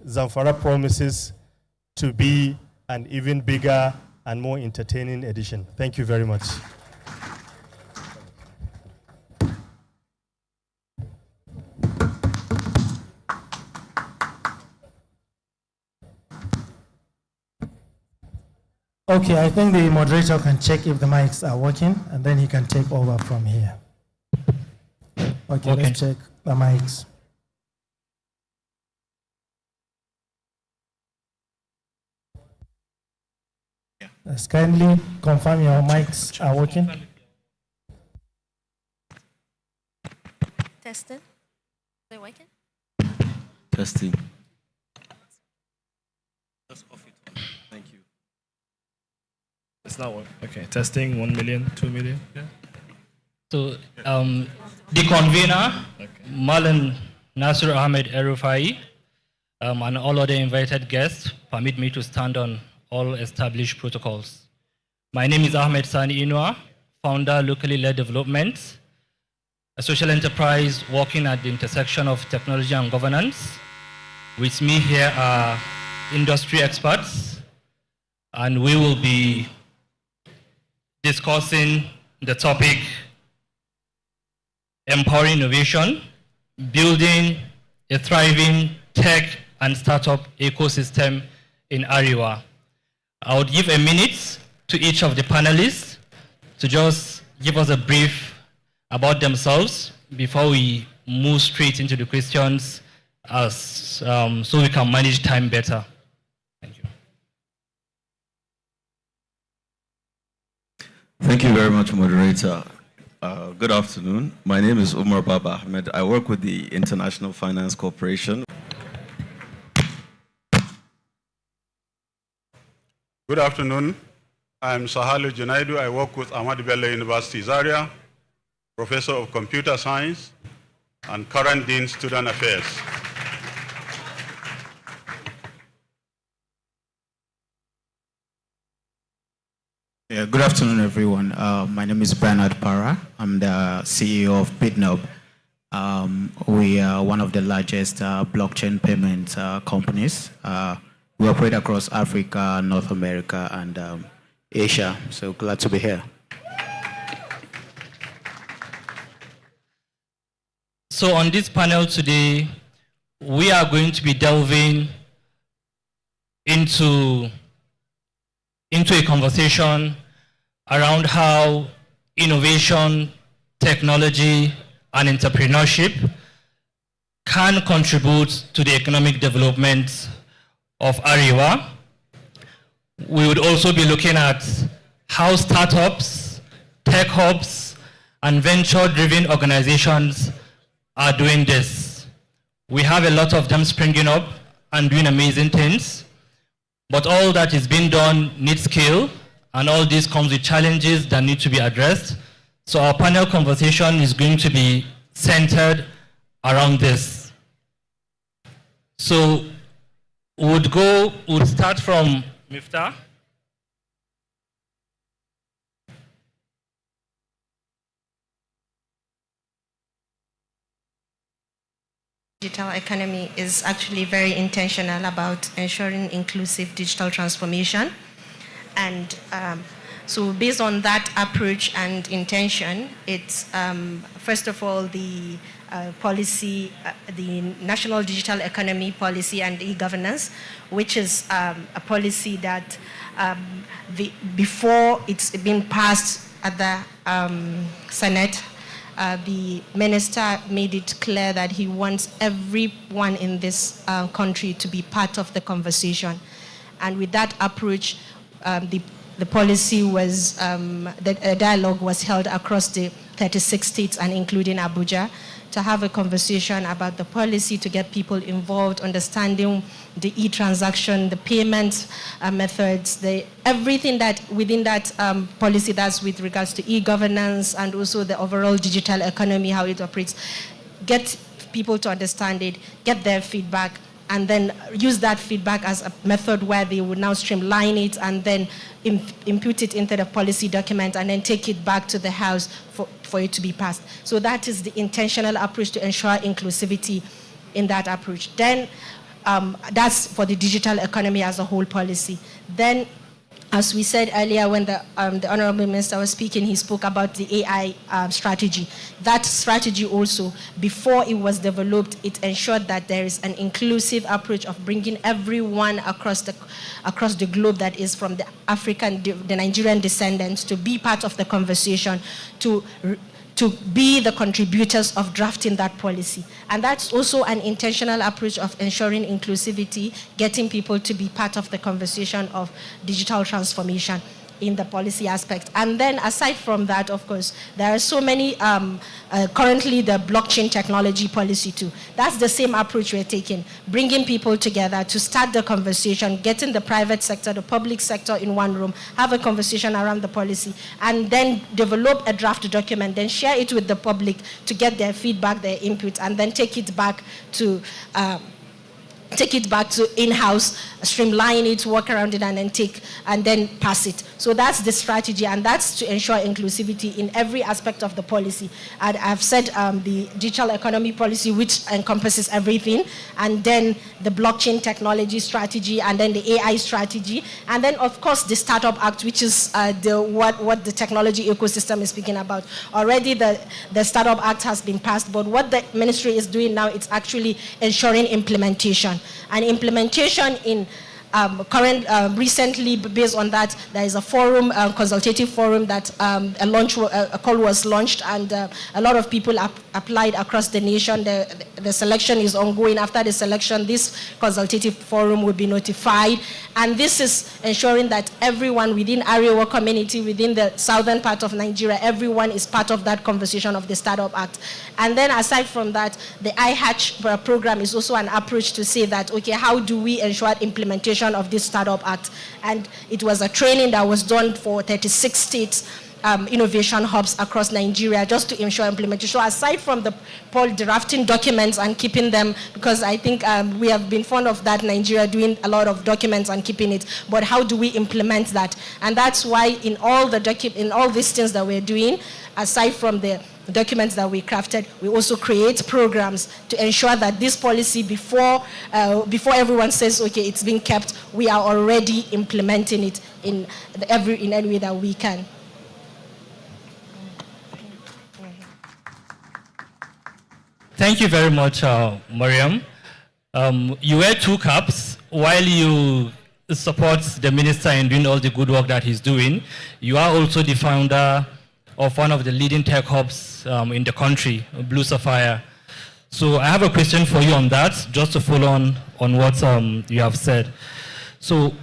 Zamfara promises to be an even bigger and more entertaining edition. Thank you very much. Okay, I think the moderator can check if the mics are working, and then he can take over from here. Okay, let's check the mics. Let's kindly confirm your mics are working. Testing. Is it working? Testing. Just off it. Thank you. It's not working. Okay, testing 1 million, 2 million. Yeah. So, the convener, Malan Nasir Ahmed Erufai, and all other invited guests, permit me to stand on all established protocols. My name is Ahmed Sani Inua, founder, locally led development, a social enterprise working at the intersection of technology and governance. With me here are industry experts, and we will be discussing the topic empowering innovation, building a thriving tech and startup ecosystem in AREWA. I would give a minute to each of the panelists to just give us a brief about themselves before we move straight into the questions so we can manage time better. Thank you. Thank you very much, moderator. Good afternoon. My name is Umar Baba Ahmed. I work with the International Finance Corporation. Good afternoon. I'm Sahalu Junaidu. I work with Ahmadu Bello University Zaria, Professor of Computer Science and current Dean Student Affairs. Yeah, good afternoon, everyone. My name is Bernard Parra. I'm the CEO of BitNob. We are one of the largest blockchain payment companies. We operate across Africa, North America, and Asia. So glad to be here. So on this panel today, we are going to be delving into a conversation around how innovation, technology, and entrepreneurship can contribute to the economic development of AREWA. We would also be looking at how startups, tech hubs, and venture-driven organizations are doing this. We have a lot of them springing up and doing amazing things, but all that is being done needs skill, and all this comes with challenges that need to be addressed. So our panel conversation is going to be centered around this. So we'd start from Miftah. Digital economy is actually very intentional about ensuring inclusive digital transformation. And so based on that approach and intention, it's first of all the policy, the National Digital Economy Policy and e-governance, which is a policy that before it's been passed at the Senate, the minister made it clear that he wants everyone in this country to be part of the conversation. And with that approach, the policy was, the dialogue was held across the 36 states and including Abuja to have a conversation about the policy, to get people involved, understanding the e-transaction, the payment methods, everything that within that policy that's with regards to e-governance and also the overall digital economy, how it operates. Get people to understand it, get their feedback, and then use that feedback as a method where they would now streamline it and then input it into the policy document and then take it back to the House for it to be passed. So that is the intentional approach to ensure inclusivity in that approach. Then that's for the digital economy as a whole policy. Then, as we said earlier, when the Honorable Minister was speaking, he spoke about the AI strategy. That strategy also, before it was developed, it ensured that there is an inclusive approach of bringing everyone across the globe that is from the the Nigerian descendants to be part of the conversation, to be the contributors of drafting that policy. And that's also an intentional approach of ensuring inclusivity, getting people to be part of the conversation of digital transformation in the policy aspect. And then aside from that, of course, there are so many, currently the blockchain technology policy too. That's the same approach we're taking, bringing people together to start the conversation, getting the private sector, the public sector in one room, have a conversation around the policy, and then develop a draft document, then share it with the public to get their feedback, their input, and then take it back to in-house, streamline it, work around it, and then pass it. So that's the strategy, and that's to ensure inclusivity in every aspect of the policy. And I've said the digital economy policy, which encompasses everything, and then the blockchain technology strategy, and then the AI strategy, and then of course the Startup Act, which is what the technology ecosystem is speaking about. Already the Startup Act has been passed, but what the ministry is doing now, it's actually ensuring implementation. And implementation in recently, based on that, there is a forum, consultative forum that a call was launched, and a lot of people applied across the nation. The selection is ongoing. After the selection, this consultative forum will be notified, and this is ensuring that everyone within AREWA community, within the southern part of Nigeria, everyone is part of that conversation of the Startup Act. And then aside from that, the iHatch program is also an approach to say that, okay, how do we ensure implementation of this Startup Act? And it was a training that was done for 36 states, innovation hubs across Nigeria, just to ensure implementation. So aside from the drafting documents and keeping them, because I think we have been fond of that, Nigeria doing a lot of documents and keeping it, but how do we implement that? And that's why in all these things that we're doing, aside from the documents that we crafted, we also create programs to ensure that this policy, before everyone says, okay, it's being kept, we are already implementing it in any way that we can. Thank you very much, Mariam. You wear two caps. While you support the minister in doing all the good work that he's doing, you are also the founder of one of the leading tech hubs in the country, Blue Sapphire. So I have a question for you on that, just to follow on what you have said. So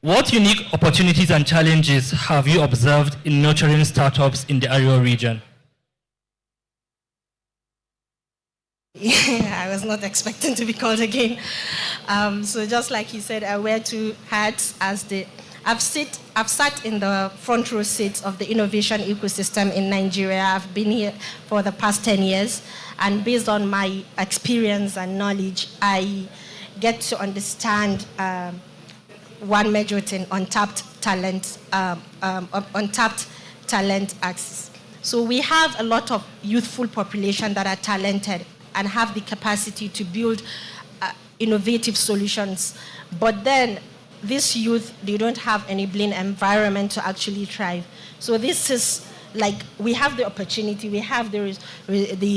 what unique opportunities and challenges have you observed in nurturing startups in the AREWA region? I was not expecting to be called again. So just like he said, I wear two hats I've sat in the front row seats of the innovation ecosystem in Nigeria. I've been here for the past 10 years, and based on my experience and knowledge, I get to understand one major thing: untapped talent access. So we have a lot of youthful population that are talented and have the capacity to build innovative solutions, but then this youth, they don't have enabling environment to actually thrive. So this is like, we have the opportunity, we have the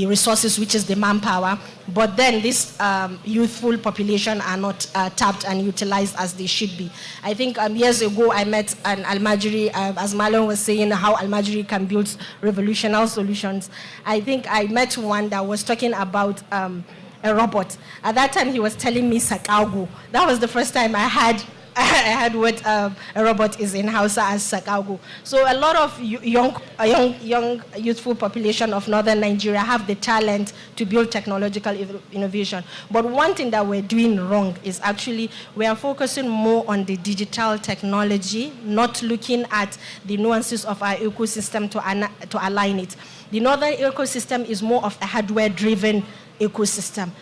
resources, which is the manpower, but then this youthful population are not tapped and utilized as they should be. I think years ago I met an Almajiri, as Marlon was saying, how Almajiri can build revolutionary solutions. I think I met one that was talking about a robot. At that time he was telling me Sakago. That was the first time I had I had what a robot is in Hausa as Sakago. So a lot of young youthful population of northern Nigeria have the talent to build technological innovation. But one thing that we're doing wrong is actually we are focusing more on the digital technology, not looking at the nuances of our ecosystem to align it. The northern ecosystem is more of a hardware-driven ecosystem.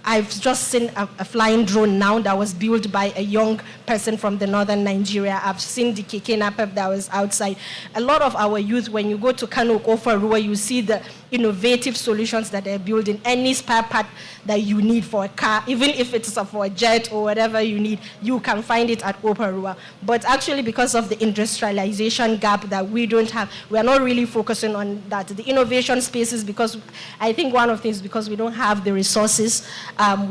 I've just seen a flying drone now that was built by a young person from the northern Nigeria. I've seen the keke napep that was outside. A lot of our youth, when you go to Kano or AREWA, you see the innovative solutions that they're building. Any spare part that you need for a car, even if it's for a jet or whatever you need, you can find it at AREWA. But actually, because of the industrialization gap that we don't have, we are not really focusing on that. The innovation spaces, because I think one of the things, because we don't have the resources,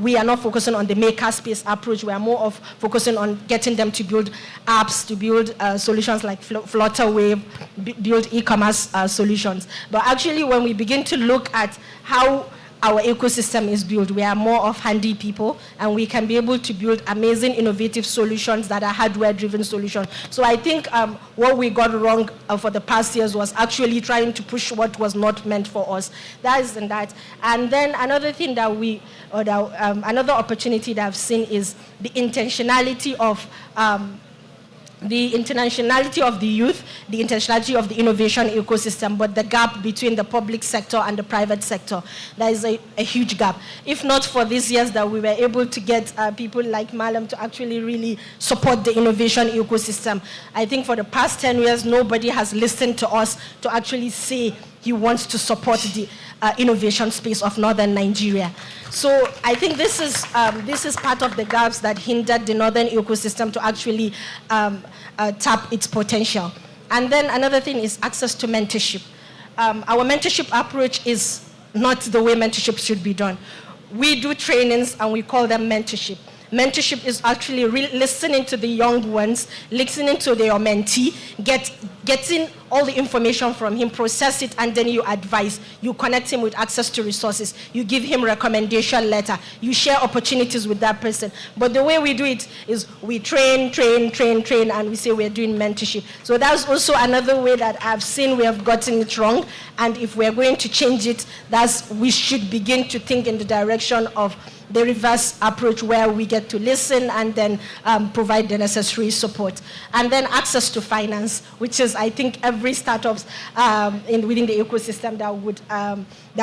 we are not focusing on the maker space approach. We are more of focusing on getting them to build apps, to build solutions like Flutterwave, build e-commerce solutions. But actually, when we begin to look at how our ecosystem is built, we are more of handy people, and we can be able to build amazing, innovative solutions that are hardware-driven solutions. So I think what we got wrong for the past years was actually trying to push what was not meant for us. That is that. And then another thing that another opportunity that I've seen is the intentionality of the youth, the intentionality of the innovation ecosystem, but the gap between the public sector and the private sector. There is a huge gap. If not for these years that we were able to get people like Malam to actually really support the innovation ecosystem, I think for the past 10 years, nobody has listened to us to actually say he wants to support the innovation space of northern Nigeria. So I think this is part of the gaps that hindered the northern ecosystem to actually tap its potential. And then another thing is access to mentorship. Our mentorship approach is not the way mentorship should be done. We do trainings and we call them mentorship. Mentorship is actually listening to the young ones, listening to your mentee, getting all the information from him, process it, and then you advise. You connect him with access to resources. You give him recommendation letter. You share opportunities with that person. But the way we do it is we train, and we say we're doing mentorship. So that's also another way that I've seen we have gotten it wrong. And if we're going to change it, we should begin to think in the direction of the reverse approach, where we get to listen and then provide the necessary support. And then access to finance, which is, I think, every startup within the ecosystem that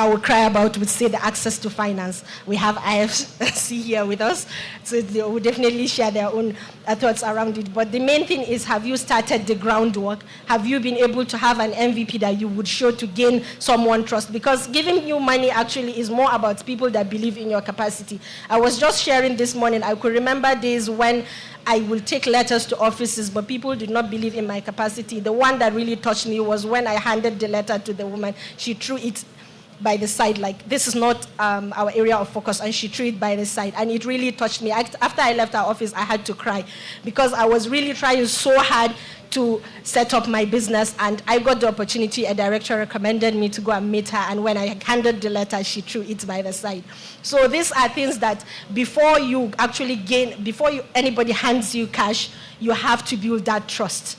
would cry about would say the access to finance. We have IFC here with us, so they will definitely share their own thoughts around it. But the main thing is, have you started the groundwork? Have you been able to have an MVP that you would show to gain someone trust? Because giving you money actually is more about people that believe in your capacity. I was just sharing this morning, I could remember days when I will take letters to offices, but people did not believe in my capacity. The one that really touched me was when I handed the letter to the woman. She threw it by the side, like, this is not our area of focus, and she threw it by the side, and it really touched me. After I left our office, I had to cry, because I was really trying so hard to set up my business, and I got the opportunity. A director recommended me to go and meet her, and when I handed the letter, she threw it by the side. So these are things that before anybody hands you cash, you have to build that trust.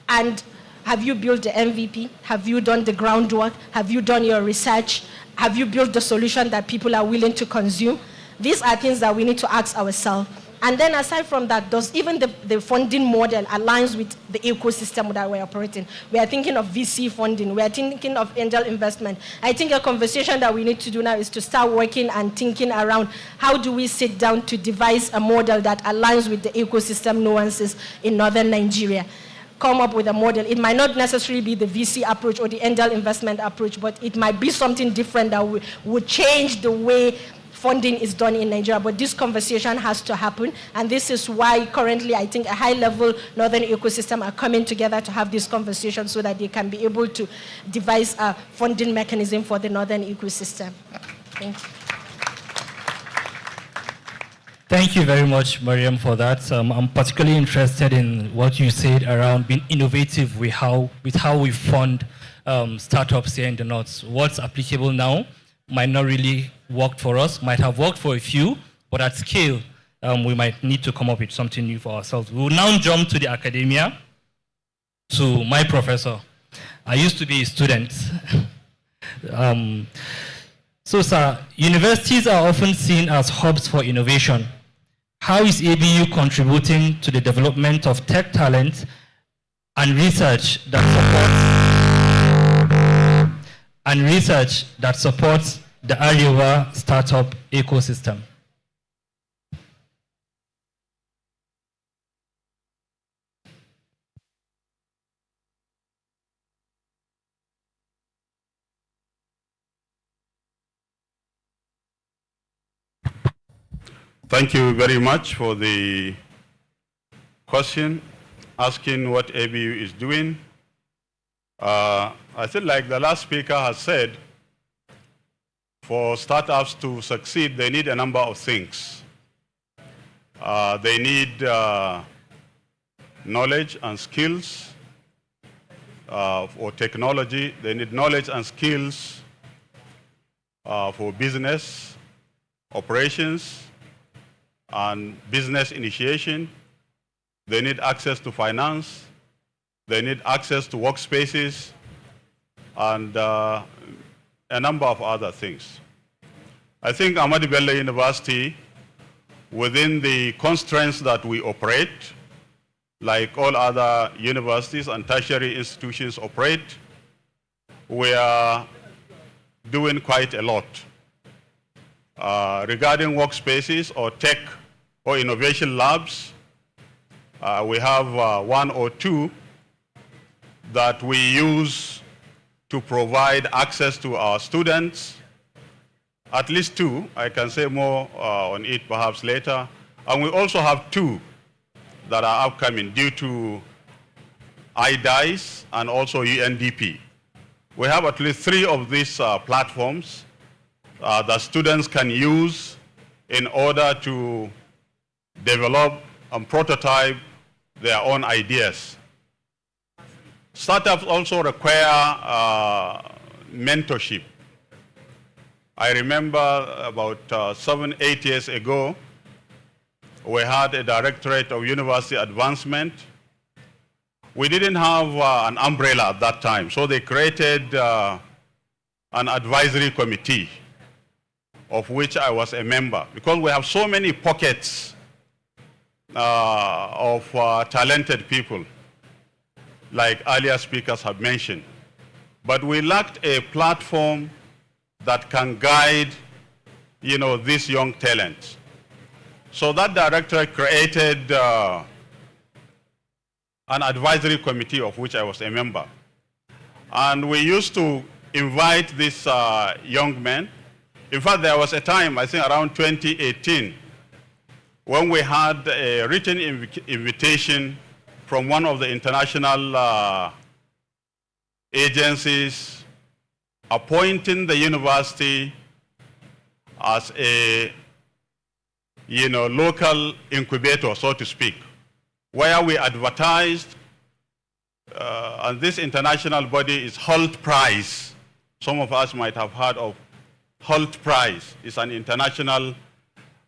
And have you built the MVP? Have you done the groundwork? Have you done your research? Have you built the solution that people are willing to consume? These are things that we need to ask ourselves. And then aside from that, does even the funding model aligns with the ecosystem that we're operating? We are thinking of VC funding. We are thinking of angel investment. I think a conversation that we need to do now is to start working and thinking around how do we sit down to devise a model that aligns with the ecosystem nuances in northern Nigeria. Come up with a model. It might not necessarily be the VC approach or the angel investment approach, but it might be something different that would change the way funding is done in Nigeria. But this conversation has to happen, and this is why currently I think a high-level northern ecosystem are coming together to have this conversation so that they can be able to devise a funding mechanism for the northern ecosystem. Thank you. Thank you very much, Mariam, for that. I'm particularly interested in what you said around being innovative with how we fund startups here in the North. What's applicable now might not really work for us, might have worked for a few, but at scale, we might need to come up with something new for ourselves. We will now jump to the academia, to my professor. I used to be a student. So, sir, universities are often seen as hubs for innovation. How is ABU contributing to the development of tech talent and research that supports the AREWA startup ecosystem? Thank you very much for the question, asking what ABU is doing. I think like the last speaker has said, for startups to succeed, they need a number of things. They need knowledge and skills for technology. They need knowledge and skills for business operations and business initiation. They need access to finance. They need access to workspaces and a number of other things. I think Ahmadu Bello University, within the constraints that we operate, like all other universities and tertiary institutions operate, we are doing quite a lot. Regarding workspaces or tech or innovation labs, we have one or two that we use to provide access to our students. At least two. I can say more on it perhaps later. And we also have two that are upcoming due to IDICE and also UNDP. We have at least three of these platforms that students can use in order to develop and prototype their own ideas. Startups also require mentorship. I remember about 7, 8 years ago, we had a directorate of university advancement. We didn't have an umbrella at that time, so they created an advisory committee, of which I was a member, because we have so many pockets of talented people, like earlier speakers have mentioned. But we lacked a platform that can guide, these young talents. So that director created an advisory committee of which I was a member. And we used to invite these young men. In fact, there was a time, I think around 2018, when we had a written invitation from one of the international agencies appointing the university as a local incubator, so to speak, where we advertised, and this international body is Holt Prize. Some of us might have heard of Holt Prize. It's an international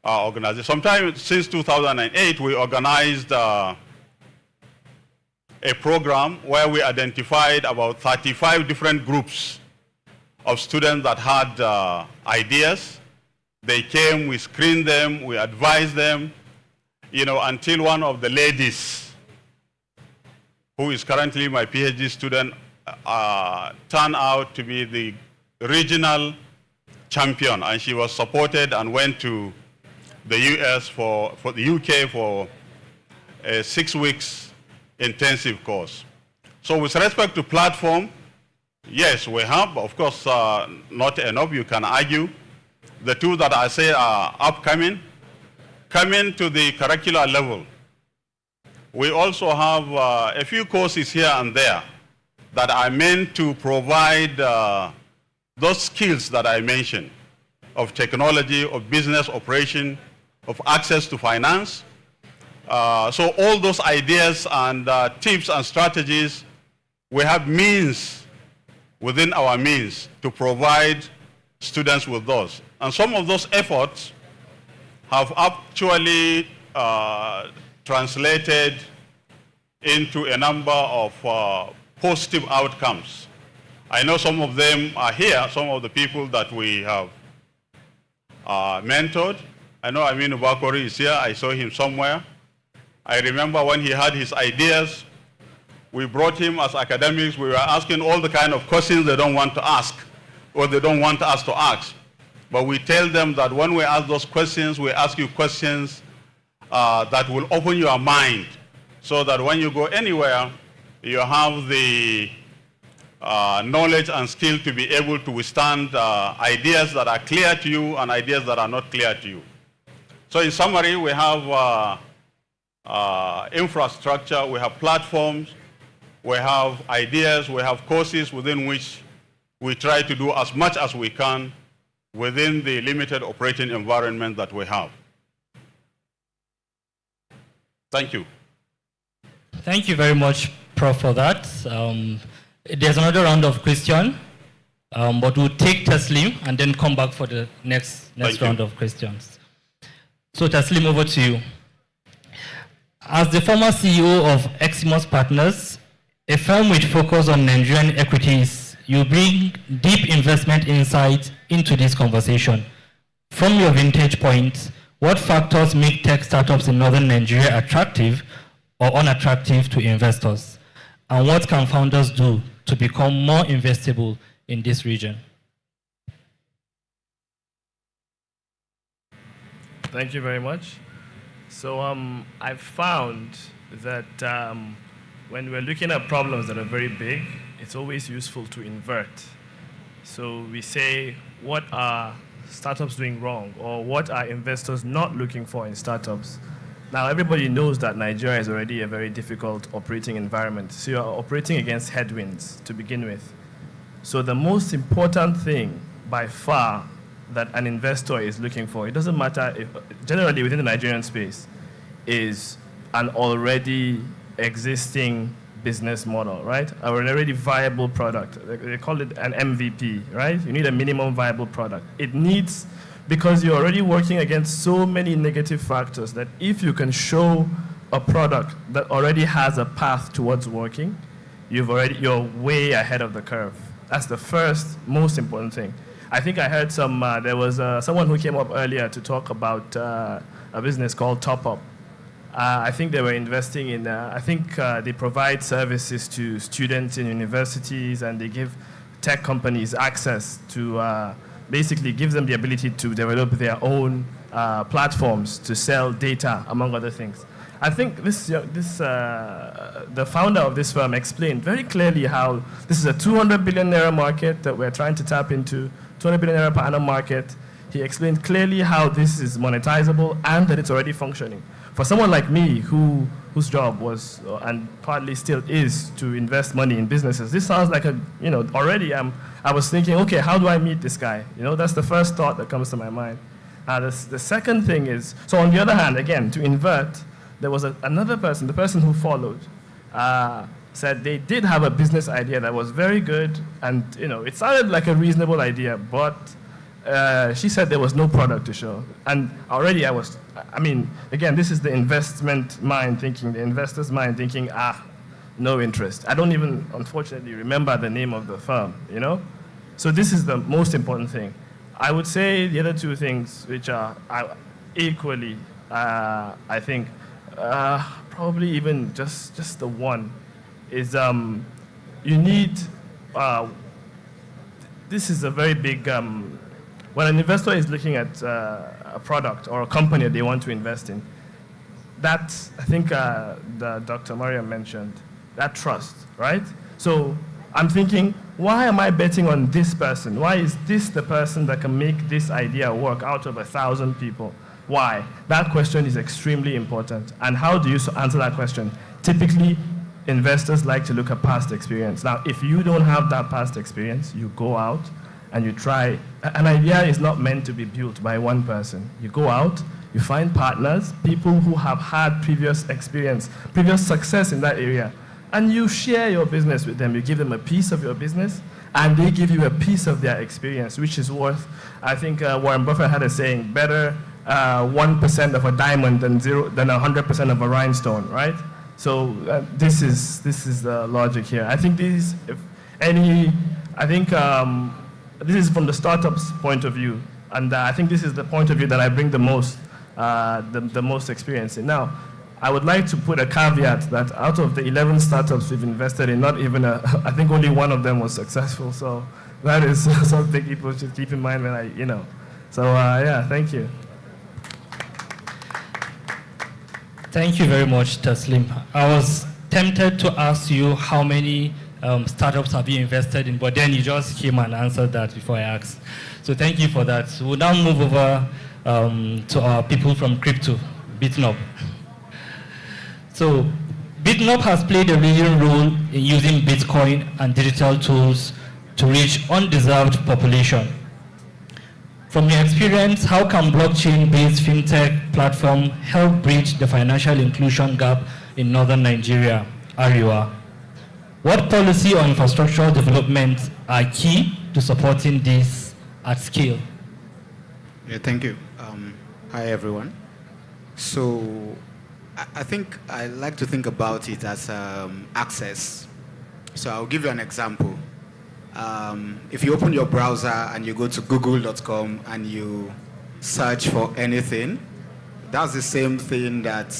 organization. Sometime since 2008, we organized a program where we identified about 35 different groups of students that had ideas. They came, we screened them, we advised them, until one of the ladies, who is currently my PhD student, turned out to be the regional champion, and she was supported and went to the US for the UK for a 6 weeks intensive course. So with respect to platform, yes, we have, of course, not enough, you can argue. The two that I say are upcoming, coming to the curricular level. We also have a few courses here and there that are meant to provide those skills that I mentioned, of technology, of business operation, of access to finance. So all those ideas and tips and strategies, we have means within our means to provide students with those. And some of those efforts have actually translated into a number of positive outcomes. I know some of them are here, some of the people that we have mentored. I know Aminu Bakori is here, I saw him somewhere. I remember when he had his ideas, we brought him as academics, we were asking all the kind of questions they don't want to ask, or they don't want us to ask. But we tell them that when we ask those questions, we ask you questions that will open your mind, so that when you go anywhere, you have the knowledge and skill to be able to withstand ideas that are clear to you and ideas that are not clear to you. So in summary, we have infrastructure, we have platforms, we have ideas, we have courses within which we try to do as much as we can within the limited operating environment that we have. Thank you. Thank you very much, Prof, for that. There's another round of questions, but we'll take Taslim and then come back for the next round of questions. So Taslim, over to you. As the former CEO of Eximus Partners, a firm with focus on Nigerian equities, you bring deep investment insight into this conversation. From your vantage point, what factors make tech startups in northern Nigeria attractive or unattractive to investors? And what can founders do to become more investable in this region? Thank you very much. So I've found that when we're looking at problems that are very big, it's always useful to invert. So we say, what are startups doing wrong? Or what are investors not looking for in startups? Now, everybody knows that Nigeria is already a very difficult operating environment. So you're operating against headwinds to begin with. So the most important thing, by far, that an investor is looking for, it doesn't matter if, generally within the Nigerian space, is an already existing business model, right? Or an already viable product. They call it an MVP, right? You need a minimum viable product. It needs, because you're already working against so many negative factors, that if you can show a product that already has a path towards working, you're way ahead of the curve. That's the first most important thing. I think I heard there was someone who came up earlier to talk about a business called Top Up. I think they were investing in, they provide services to students in universities, and they give tech companies access to basically give them the ability to develop their own platforms to sell data, among other things. I think the founder of this firm explained very clearly how this is a 200 billion naira market that we're trying to tap into, 200 billion naira per annum market. He explained clearly how this is monetizable and that it's already functioning. For someone like me, whose job was, and partly still is, to invest money in businesses, this sounds like already I was thinking, okay, how do I meet this guy? That's the first thought that comes to my mind. The second thing is, so on the other hand, again, to invert, there was another person, the person who followed, said they did have a business idea that was very good, and it sounded like a reasonable idea, but she said there was no product to show. And already again, this is the investment mind thinking, the investor's mind thinking, no interest. I don't even, unfortunately, remember the name of the firm, So this is the most important thing. I would say the other two things, which are equally, I think, probably even just the one, is you need, this is a very big, when an investor is looking at a product or a company that they want to invest in, that, I think Dr. Mariam mentioned, that trust, right? So I'm thinking, why am I betting on this person? Why is this the person that can make this idea work out of 1,000 people? Why? That question is extremely important. And how do you answer that question? Typically, investors like to look at past experience. Now, if you don't have that past experience, you go out and you try. An idea is not meant to be built by one person. You go out, you find partners, people who have had previous experience, previous success in that area, and you share your business with them. You give them a piece of your business, and they give you a piece of their experience, which is worth, I think Warren Buffett had a saying, better 1% of a diamond than 100% of a rhinestone, right? So this is the logic here. I think this is from the startup's point of view, and I think this is the point of view that I bring the most experience in. Now, I would like to put a caveat that out of the 11 startups we've invested in, not even I think only one of them was successful. So that is something people should keep in mind when So yeah, thank you. Thank you very much, Taslim. I was tempted to ask you how many startups have you invested in, but then you just came and answered that before I asked. So thank you for that. So we'll now move over to our people from crypto, BitNob. So BitNob has played a leading role in using Bitcoin and digital tools to reach undeserved population. From your experience, how can blockchain-based fintech platform help bridge the financial inclusion gap in northern Nigeria, AREWA? What policy or infrastructural developments are key to supporting this at scale? Yeah, thank you. Hi, everyone. So I think I like to think about it as access. So I'll give you an example. If you open your browser and you go to google.com and you search for anything, that's the same thing that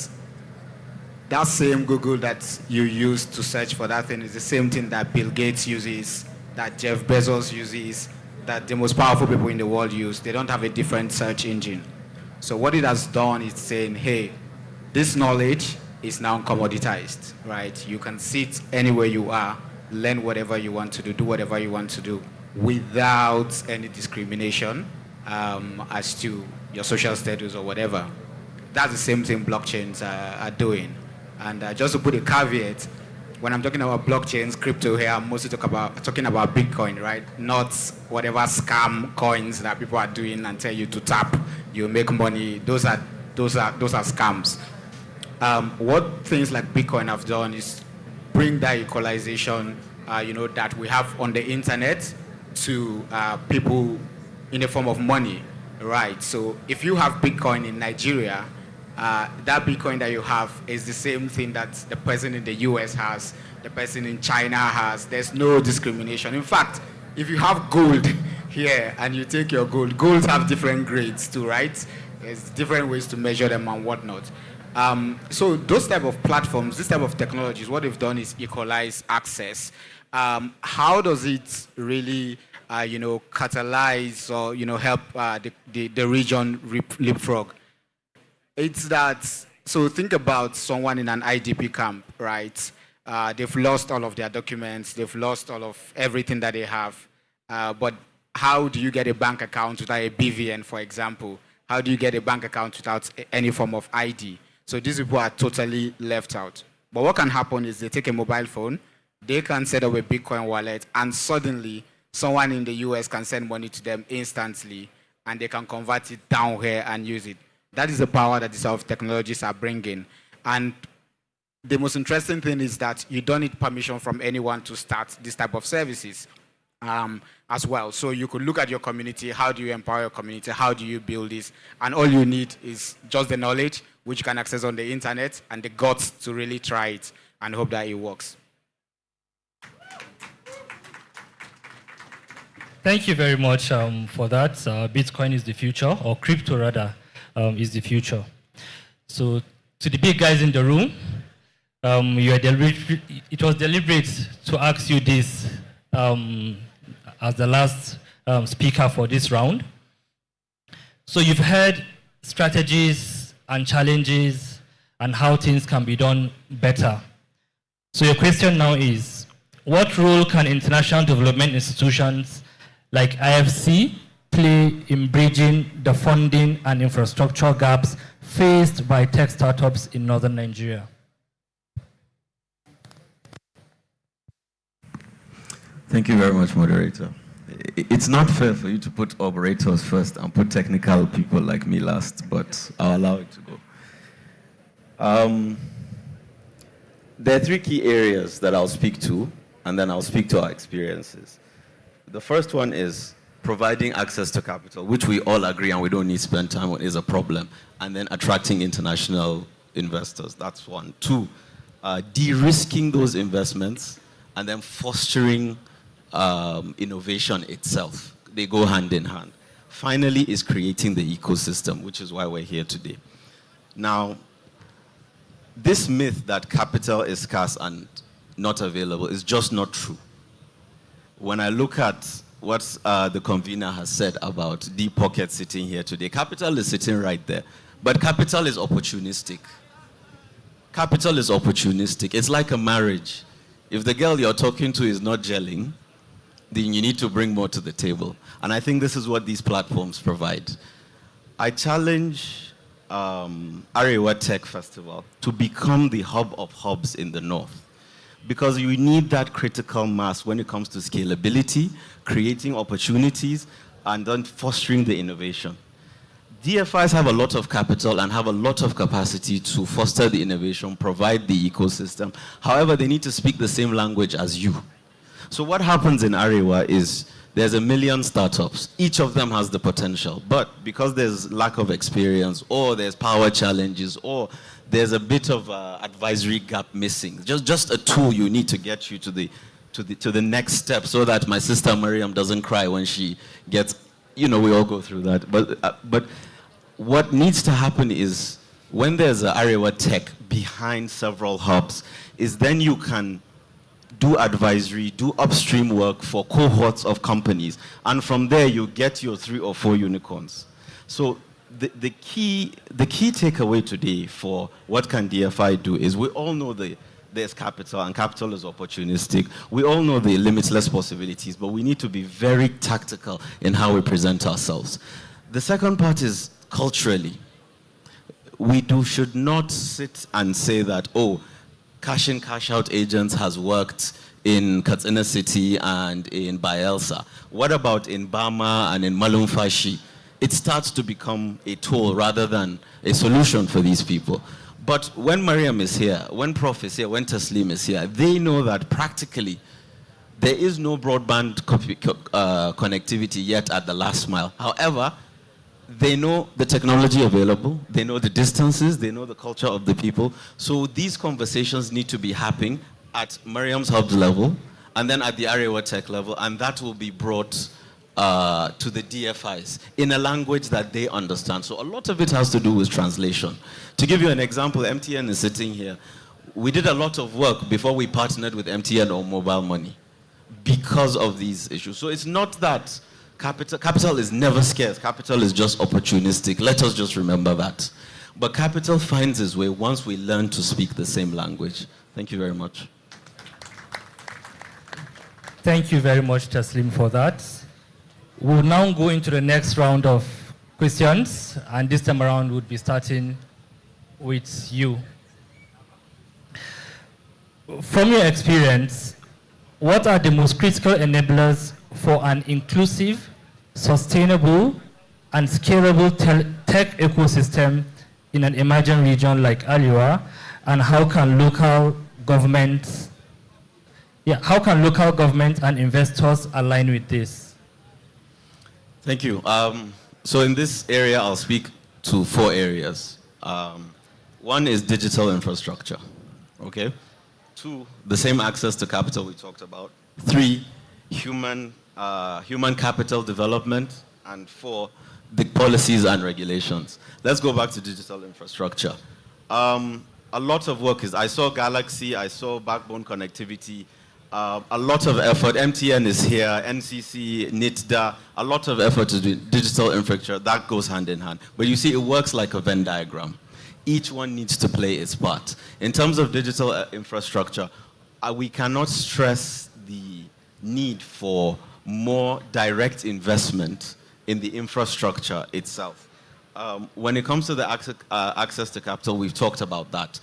same Google that you use to search for that thing is the same thing that Bill Gates uses, that Jeff Bezos uses, that the most powerful people in the world use. They don't have a different search engine. So what it has done is saying, hey, this knowledge is now commoditized, right? You can sit anywhere you are, learn whatever you want to do whatever you want to do without any discrimination as to your social status or whatever. That's the same thing blockchains are doing. And just to put a caveat, when I'm talking about blockchains, crypto here, I'm mostly talking about Bitcoin, right? Not whatever scam coins that people are doing and tell you to tap, you make money. Those are scams. What things like Bitcoin have done is bring that equalization, that we have on the internet to people in the form of money, right? So if you have Bitcoin in Nigeria, that Bitcoin that you have is the same thing that the person in the US has, the person in China has. There's no discrimination. In fact, if you have gold here and you take your golds have different grades too, right? There's different ways to measure them and whatnot. So those type of platforms, this type of technologies, what they've done is equalize access. How does it really, catalyze or, help the region leapfrog? It's that, so think about someone in an IDP camp, right? They've lost all of their documents, they've lost all of everything that they have. But how do you get a bank account without a BVN, for example? How do you get a bank account without any form of ID? So these people are totally left out. But what can happen is they take a mobile phone, they can set up a Bitcoin wallet, and suddenly someone in the US can send money to them instantly, and they can convert it down here and use it. That is the power that these sort of technologies are bringing. And the most interesting thing is that you don't need permission from anyone to start this type of services as well. So you could look at your community, how do you empower your community, how do you build this, and all you need is just the knowledge, which you can access on the internet, and the guts to really try it and hope that it works. Thank you very much for that. Bitcoin is the future, or crypto rather, is the future. So to the big guys in the room, it was deliberate to ask you this as the last speaker for this round. So you've heard strategies and challenges and how things can be done better. So your question now is, what role can international development institutions like IFC play in bridging the funding and infrastructure gaps faced by tech startups in northern Nigeria? Thank you very much, moderator. It's not fair for you to put operators first and put technical people like me last, but I'll allow it to go. There are three key areas that I'll speak to, and then I'll speak to our experiences. The first one is providing access to capital, which we all agree and we don't need to spend time on, is a problem. And then attracting international investors, that's one. Two, de-risking those investments and then fostering innovation itself. They go hand in hand. Finally is creating the ecosystem, which is why we're here today. Now, this myth that capital is scarce and not available is just not true. When I look at what the convener has said about deep pockets sitting here today, capital is sitting right there. But capital is opportunistic. Capital is opportunistic. It's like a marriage. If the girl you're talking to is not gelling, then you need to bring more to the table. And I think this is what these platforms provide. I challenge AREWA Tech Festival to become the hub of hubs in the North. Because you need that critical mass when it comes to scalability, creating opportunities, and then fostering the innovation. DFIs have a lot of capital and have a lot of capacity to foster the innovation, provide the ecosystem. However, they need to speak the same language as you. So what happens in AREWA is there's 1 million startups. Each of them has the potential. But because there's lack of experience, or there's power challenges, or there's a bit of advisory gap missing, just a tool you need to get you to the next step, so that my sister Mariam doesn't cry when she gets, we all go through that. But what needs to happen is, when there's an AREWA Tech behind several hubs, is then you can do advisory, do upstream work for cohorts of companies, and from there you get your 3 or 4 unicorns. So the key takeaway today for what can DFI do is, we all know there's capital, and capital is opportunistic. We all know the limitless possibilities, but we need to be very tactical in how we present ourselves. The second part is culturally. We should not sit and say that, oh, cash in, cash out agents has worked in Katsina City and in Bayelsa. What about in Bama and in Malumfashi? It starts to become a tool rather than a solution for these people. But when Mariam is here, when Prof is here, when Taslim is here, they know that practically there is no broadband connectivity yet at the last mile. However, they know the technology available, they know the distances, they know the culture of the people. So these conversations need to be happening at Mariam's Hub's level, and then at the AREWA Tech level, and that will be brought to the DFIs in a language that they understand. So a lot of it has to do with translation. To give you an example, MTN is sitting here. We did a lot of work before we partnered with MTN on mobile money because of these issues. So it's not that capital is never scarce. Capital is just opportunistic. Let us just remember that. But capital finds its way once we learn to speak the same language. Thank you very much. Thank you very much, Taslim, for that. We'll now go into the next round of questions, and this time around we'll be starting with you. From your experience, what are the most critical enablers for an inclusive, sustainable, and scalable tech ecosystem in an emerging region like AREWA, and how can local governments and investors align with this? Thank you. So in this area, I'll speak to 4 areas. One is digital infrastructure, okay? 2, the same access to capital we talked about. 3, human capital development. And 4, the policies and regulations. Let's go back to digital infrastructure. A lot of work I saw Galaxy, I saw backbone connectivity, a lot of effort. MTN is here, NCC, NITDA, a lot of effort to do digital infrastructure. That goes hand in hand. But you see, it works like a Venn diagram. Each one needs to play its part. In terms of digital infrastructure, we cannot stress the need for more direct investment in the infrastructure itself. When it comes to the access to capital, we've talked about that.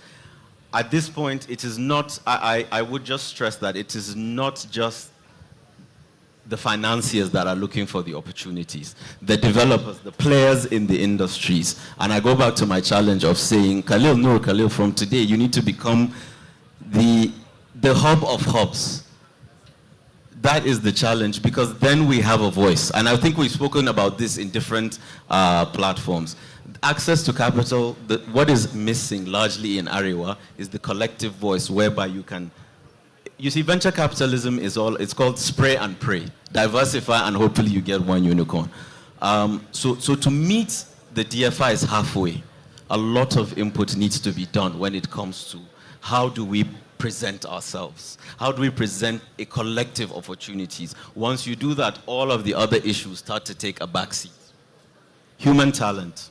At this point, it is not, I would just stress that it is not just the financiers that are looking for the opportunities, the developers, the players in the industries. And I go back to my challenge of saying, Khalil, from today, you need to become the hub of hubs. that is the challenge, because then we have a voice. And I think we've spoken about this in different platforms. Access to capital, what is missing largely in AREWA is the collective voice whereby you can, you see, venture capitalism is it's called spray and pray. Diversify and hopefully you get one unicorn. So to meet the DFIs halfway, a lot of input needs to be done when it comes to how do we present ourselves? How do we present a collective opportunities? Once you do that, all of the other issues start to take a backseat. Human talent.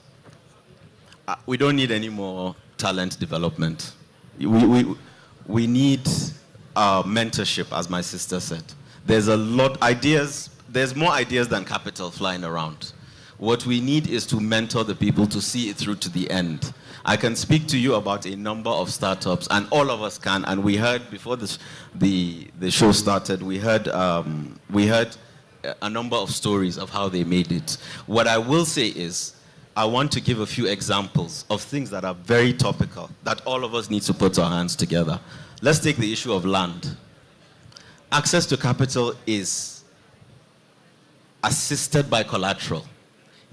We don't need any more talent development. We need mentorship, as my sister said. There's a lot ideas. There's more ideas than capital flying around. What we need is to mentor the people to see it through to the end. I can speak to you about a number of startups, and all of us can. And we heard before the show started, we heard a number of stories of how they made it. What I will say is, I want to give a few examples of things that are very topical, that all of us need to put our hands together. Let's take the issue of land. Access to capital is assisted by collateral.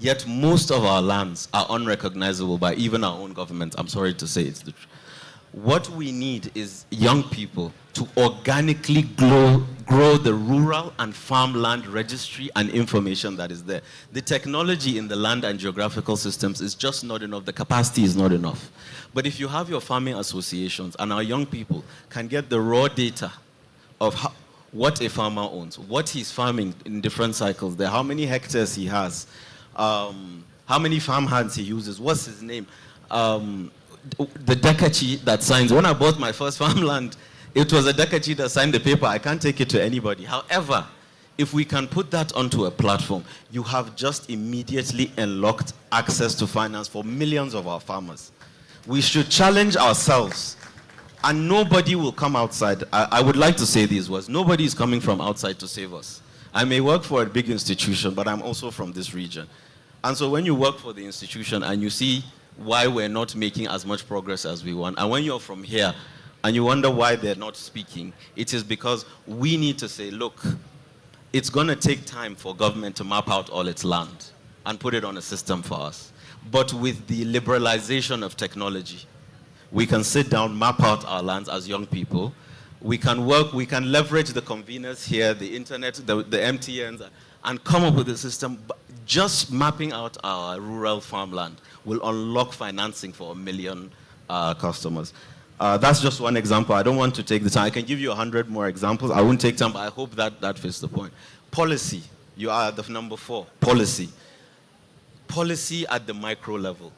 Yet most of our lands are unrecognizable by even our own government. I'm sorry to say it's the truth. What we need is young people to organically grow the rural and farmland registry and information that is there. The technology in the land and geographical systems is just not enough. The capacity is not enough. But if you have your farming associations and our young people can get the raw data of what a farmer owns, what he's farming in different cycles there, how many hectares he has, how many farm hands he uses, what's his name, the Dekachi that signs. When I bought my first farmland, it was a Dekachi that signed the paper. I can't take it to anybody. However, if we can put that onto a platform, you have just immediately unlocked access to finance for millions of our farmers. We should challenge ourselves, and nobody will come outside. I would like to say these words. Nobody is coming from outside to save us. I may work for a big institution, but I'm also from this region. And so when you work for the institution and you see why we're not making as much progress as we want, and when you're from here and you wonder why they're not speaking, it is because we need to say, look, it's going to take time for government to map out all its land and put it on a system for us. But with the liberalization of technology, we can sit down, map out our lands as young people. We can work, we can leverage the conveners here, the internet, the MTNs, and come up with a system. Just mapping out our rural farmland will unlock financing for 1 million customers. That's just one example. I don't want to take the time. I can give you 100 more examples. I won't take time, but I hope that fits the point. Policy. You are the number 4. Policy. Policy at the micro level.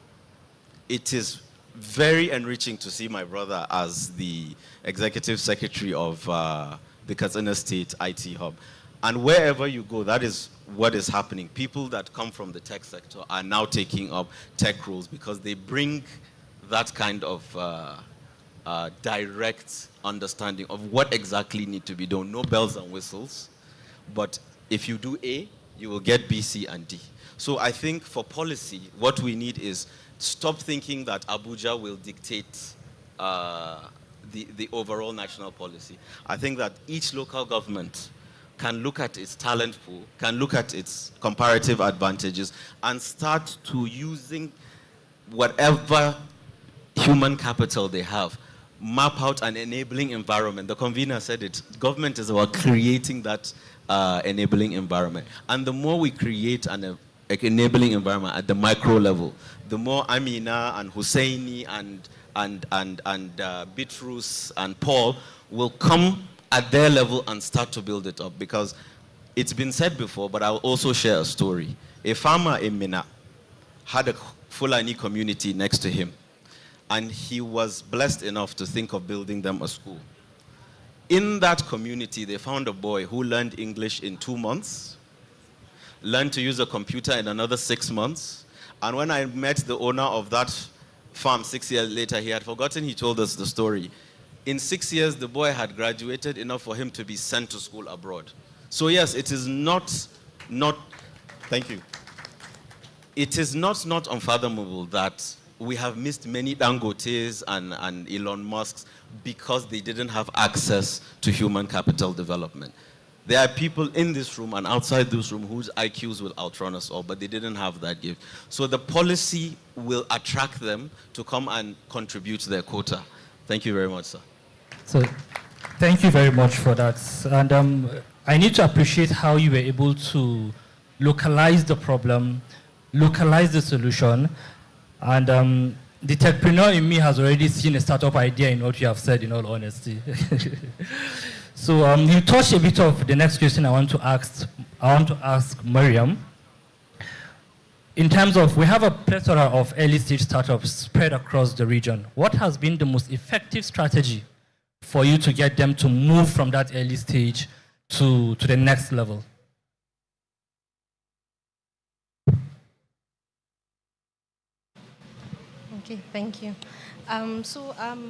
It is very enriching to see my brother as the executive secretary of the Katsina State IT Hub. And wherever you go, that is what is happening. People that come from the tech sector are now taking up tech roles because they bring that kind of direct understanding of what exactly need to be done. No bells and whistles, but if you do A, you will get B, C, and D. So I think for policy, what we need is stop thinking that Abuja will dictate the overall national policy. I think that each local government can look at its talent pool, can look at its comparative advantages, and start to using whatever human capital they have, map out an enabling environment. The convener said it. Government is about creating that enabling environment. And the more we create an enabling environment at the micro level, the more Amina and Husseini and Bitrus and Paul will come at their level and start to build it up. Because it's been said before, but I'll also share a story. A farmer in Mina had a Fulani community next to him, and he was blessed enough to think of building them a school. In that community, they found a boy who learned English in 2 months, learned to use a computer in another 6 months, and when I met the owner of that farm 6 years later, he had forgotten he told us the story. In 6 years, the boy had graduated enough for him to be sent to school abroad. So yes, it is not thank you. It is not unfathomable that we have missed many Dangotes and Elon Musks because they didn't have access to human capital development. There are people in this room and outside this room whose IQs will outrun us all, but they didn't have that gift. So the policy will attract them to come and contribute their quota. Thank you very much, sir. So, thank you very much for that. And I need to appreciate how you were able to localize the problem, localize the solution, and the techpreneur in me has already seen a startup idea in what you have said, in all honesty. So you touched a bit of the next question I want to ask Mariam. In terms of, we have a plethora of early stage startups spread across the region. What has been the most effective strategy for you to get them to move from that early stage to the next level? Okay, thank you.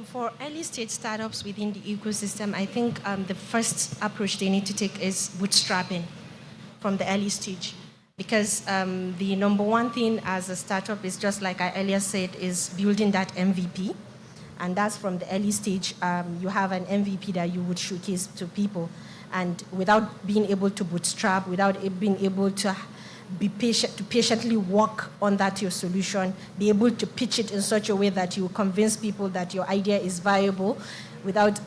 For early stage startups within the ecosystem, I think the first approach they need to take is bootstrapping from the early stage. Because the number one thing as a startup is, just like I earlier said, is building that MVP. And that's from the early stage. You have an MVP that you would showcase to people. And without being able to bootstrap, without being able to be patient, to patiently work on that your solution, be able to pitch it in such a way that you convince people that your idea is viable, without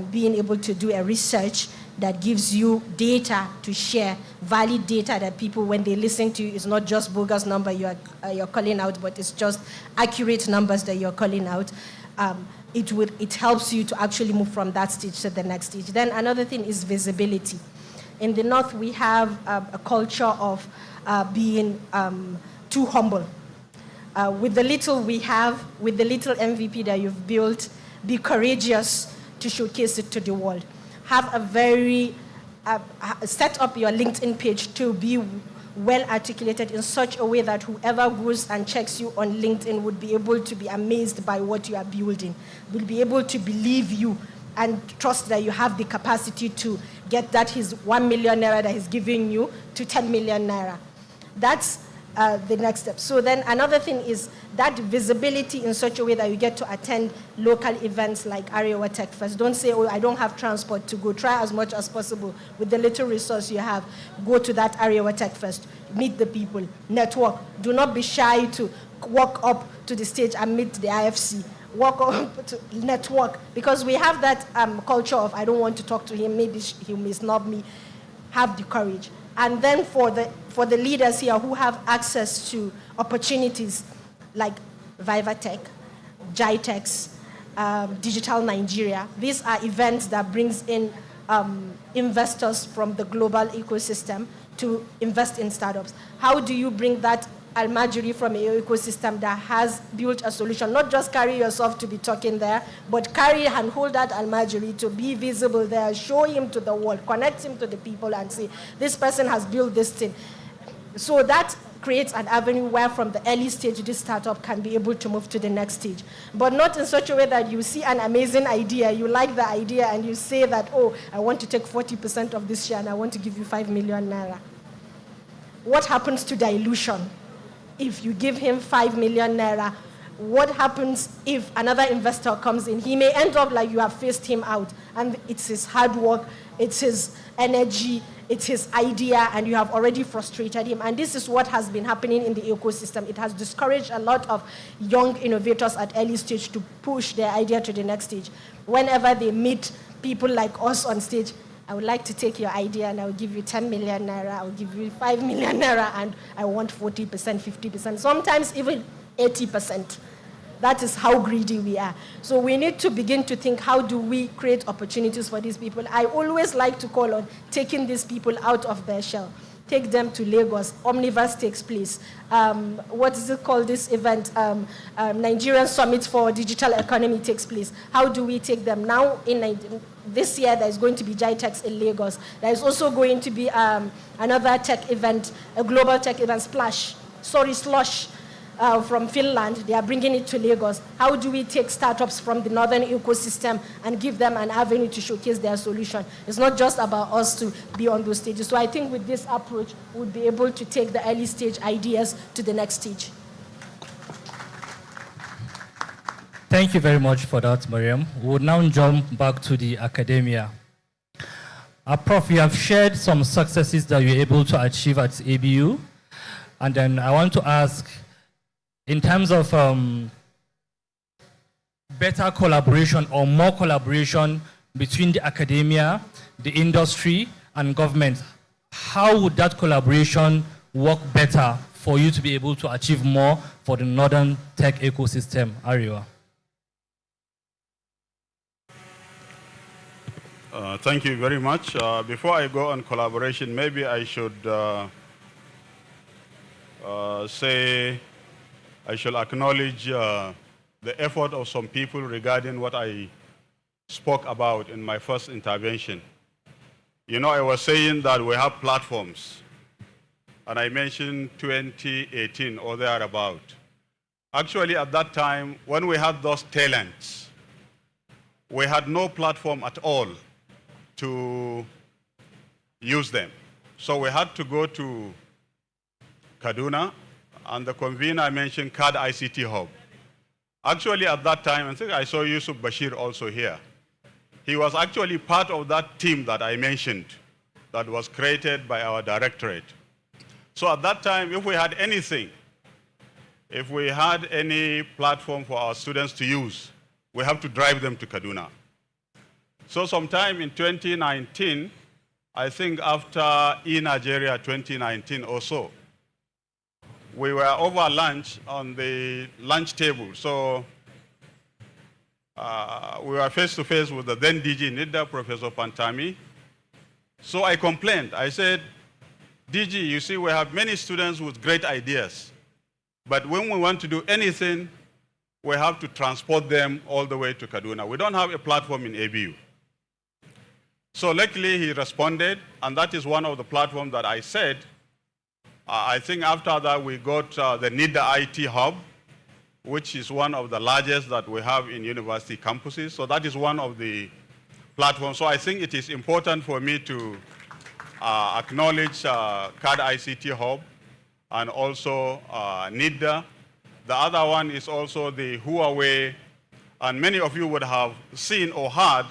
being able to do a research that gives you data to share, valid data that people, when they listen to you, it's not just bogus number you're calling out, but it's just accurate numbers that you're calling out. It helps you to actually move from that stage to the next stage. Then another thing is visibility. In the North, we have a culture of being too humble. With the little we have, with the little MVP that you've built, be courageous to showcase it to the world. Have a very, set up your LinkedIn page to be well articulated in such a way that whoever goes and checks you on LinkedIn would be able to be amazed by what you are building, will be able to believe you and trust that you have the capacity to get that his 1 million naira that he's giving you to 10 million naira. That's the next step. So then another thing is that visibility in such a way that you get to attend local events like AREWA Tech Fest. Don't say, oh, I don't have transport to go. Try as much as possible with the little resource you have. Go to that AREWA Tech Fest. Meet the people. Network. Do not be shy to walk up to the stage and meet the IFC. Walk up to network. Because we have that culture of, I don't want to talk to him. Maybe he may snub me. Have the courage. And then for the leaders here who have access to opportunities like Vivatech, Jitex, Digital Nigeria, these are events that brings in investors from the global ecosystem to invest in startups. How do you bring that almajiri from a ecosystem that has built a solution? Not just carry yourself to be talking there, but carry and hold that almajiri to be visible there, show him to the world, connect him to the people and say, this person has built this thing. So that creates an avenue where from the early stage, this startup can be able to move to the next stage. But not in such a way that you see an amazing idea, you like the idea and you say that, oh, I want to take 40% of this share and I want to give you 5 million naira. What happens to dilution? If you give him 5 million naira, what happens if another investor comes in? He may end up like you have phased him out, and it's his hard work, it's his energy, it's his idea, and you have already frustrated him. And this is what has been happening in the ecosystem. It has discouraged a lot of young innovators at early stage to push their idea to the next stage. Whenever they meet people like us on stage, I would like to take your idea and I will give you 10 million naira, I will give you 5 million naira, and I want 40%, 50%, sometimes even 80%. That is how greedy we are. So we need to begin to think, how do we create opportunities for these people? I always like to call on taking these people out of their shell. Take them to Lagos. Omniverse takes place. What is it called, this event? Nigerian Summit for Digital Economy takes place. How do we take them? Now, this year, there's going to be Jitex in Lagos. There is also going to be another tech event, a global tech event, Slush. From Finland, they are bringing it to Lagos. How do we take startups from the northern ecosystem and give them an avenue to showcase their solution? It's not just about us to be on those stages. So I think with this approach, we'll be able to take the early stage ideas to the next stage. Thank you very much for that, Mariam. We'll now jump back to the academia. Prof, you have shared some successes that you're able to achieve at ABU. And then I want to ask, in terms of better collaboration or more collaboration between the academia, the industry, and government, how would that collaboration work better for you to be able to achieve more for the Northern Tech ecosystem, AREWA? Thank you very much. Before I go on collaboration, maybe I should acknowledge the effort of some people regarding what I spoke about in my first intervention. You know, I was saying that we have platforms, and I mentioned 2018 or thereabout. Actually, at that time, when we had those talents, we had no platform at all to use them. So we had to go to Kaduna, and the convener mentioned CAD ICT Hub. Actually, at that time, I think I saw Yusuf Bashir also here. He was actually part of that team that I mentioned that was created by our directorate. So at that time, if we had anything, if we had any platform for our students to use, we have to drive them to Kaduna. So sometime in 2019, I think after Nigeria 2019 or so, we were over lunch on the lunch table. So we were face to face with the then DG NIDA, Professor Pantami. So I complained. I said, DG, you see, we have many students with great ideas. But when we want to do anything, we have to transport them all the way to Kaduna. We don't have a platform in ABU. So luckily he responded, and that is one of the platforms that I said. I think after that we got the NIDA IT Hub, which is one of the largest that we have in university campuses. So that is one of the platforms. So I think it is important for me to acknowledge CAD ICT Hub and also NIDA. The other one is also the Huawei, and many of you would have seen or heard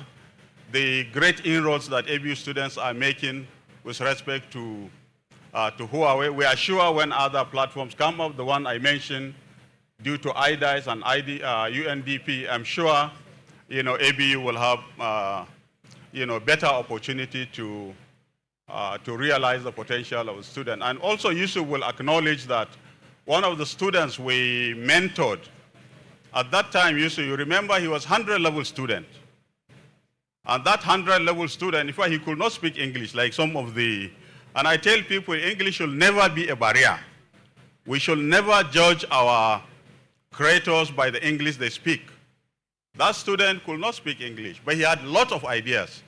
the great inroads that ABU students are making with respect to Huawei. We are sure when other platforms come up, the one I mentioned, due to IDICE and UNDP, I'm sure, you know, ABU will have, you know, better opportunity to realize the potential of the student. And also Yusuf will acknowledge that one of the students we mentored, at that time, Yusuf, you remember he was 100 level student. And that 100 level student, in fact, he could not speak English like some of the, and I tell people English should never be a barrier. We should never judge our creators by the English they speak. That student could not speak English, but he had a lot of ideas.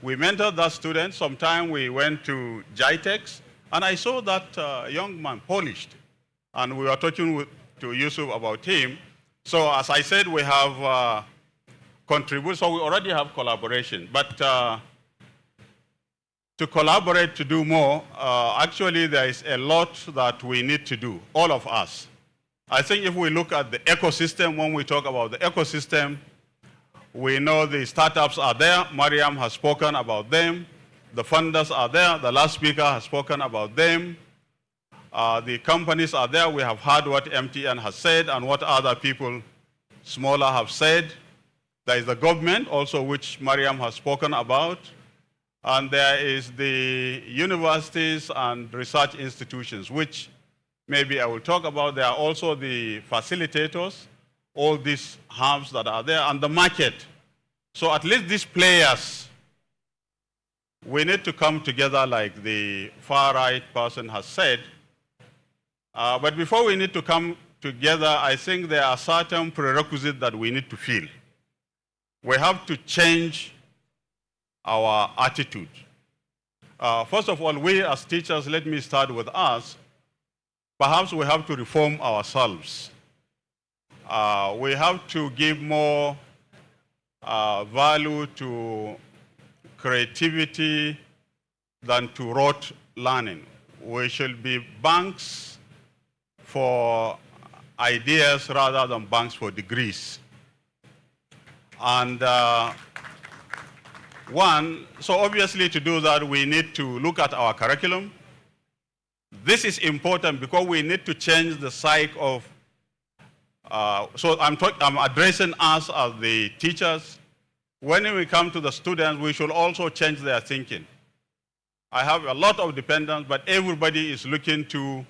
We mentored that student. Sometime we went to GITEX, and I saw that young man polished. And we were talking to Yusuf about him. So as I said, we have contributed, so we already have collaboration. But to collaborate to do more, actually there is a lot that we need to do, all of us. I think if we look at the ecosystem, when we talk about the ecosystem, we know the startups are there. Mariam has spoken about them. The funders are there. The last speaker has spoken about them. The companies are there. We have heard what MTN has said and what other people smaller have said. There is the government also, which Mariam has spoken about. And there is the universities and research institutions, which maybe I will talk about. There are also the facilitators, all these hubs that are there, and the market. So at least these players, we need to come together like the far-right person has said. But before we need to come together, I think there are certain prerequisites that we need to fill. We have to change our attitude. First of all, we as teachers, let me start with us. Perhaps we have to reform ourselves. We have to give more value to creativity than to rote learning. We should be banks for ideas rather than banks for degrees. And One, so obviously to do that, we need to look at our curriculum. This is important because we need to change the psyche of, so I'm addressing us as the teachers. When we come to the students, we should also change their thinking. I have a lot of dependents, but everybody is looking to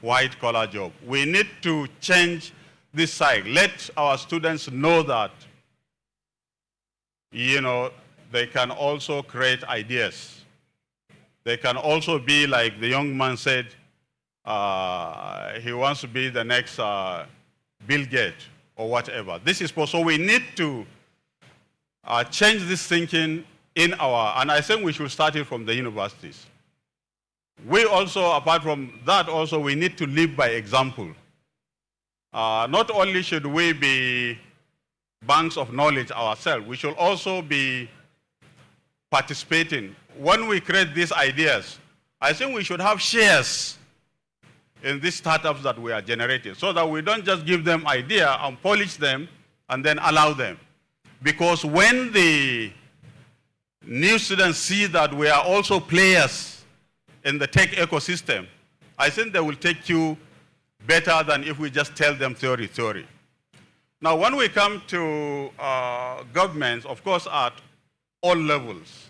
white-collar job. We need to change this side. Let our students know that, you know, they can also create ideas. They can also be like the young man said, he wants to be the next Bill Gates or whatever. This is possible. So we need to change this thinking in our, and I think we should start it from the universities. We also, apart from that, also we need to live by example. Not only should we be banks of knowledge ourselves, we should also be participating. When we create these ideas, I think we should have shares in these startups that we are generating so that we don't just give them idea and polish them and then allow them. Because when the new students see that we are also players in the tech ecosystem, I think they will take you better than if we just tell them theory. Now, when we come to governments, of course, at all levels,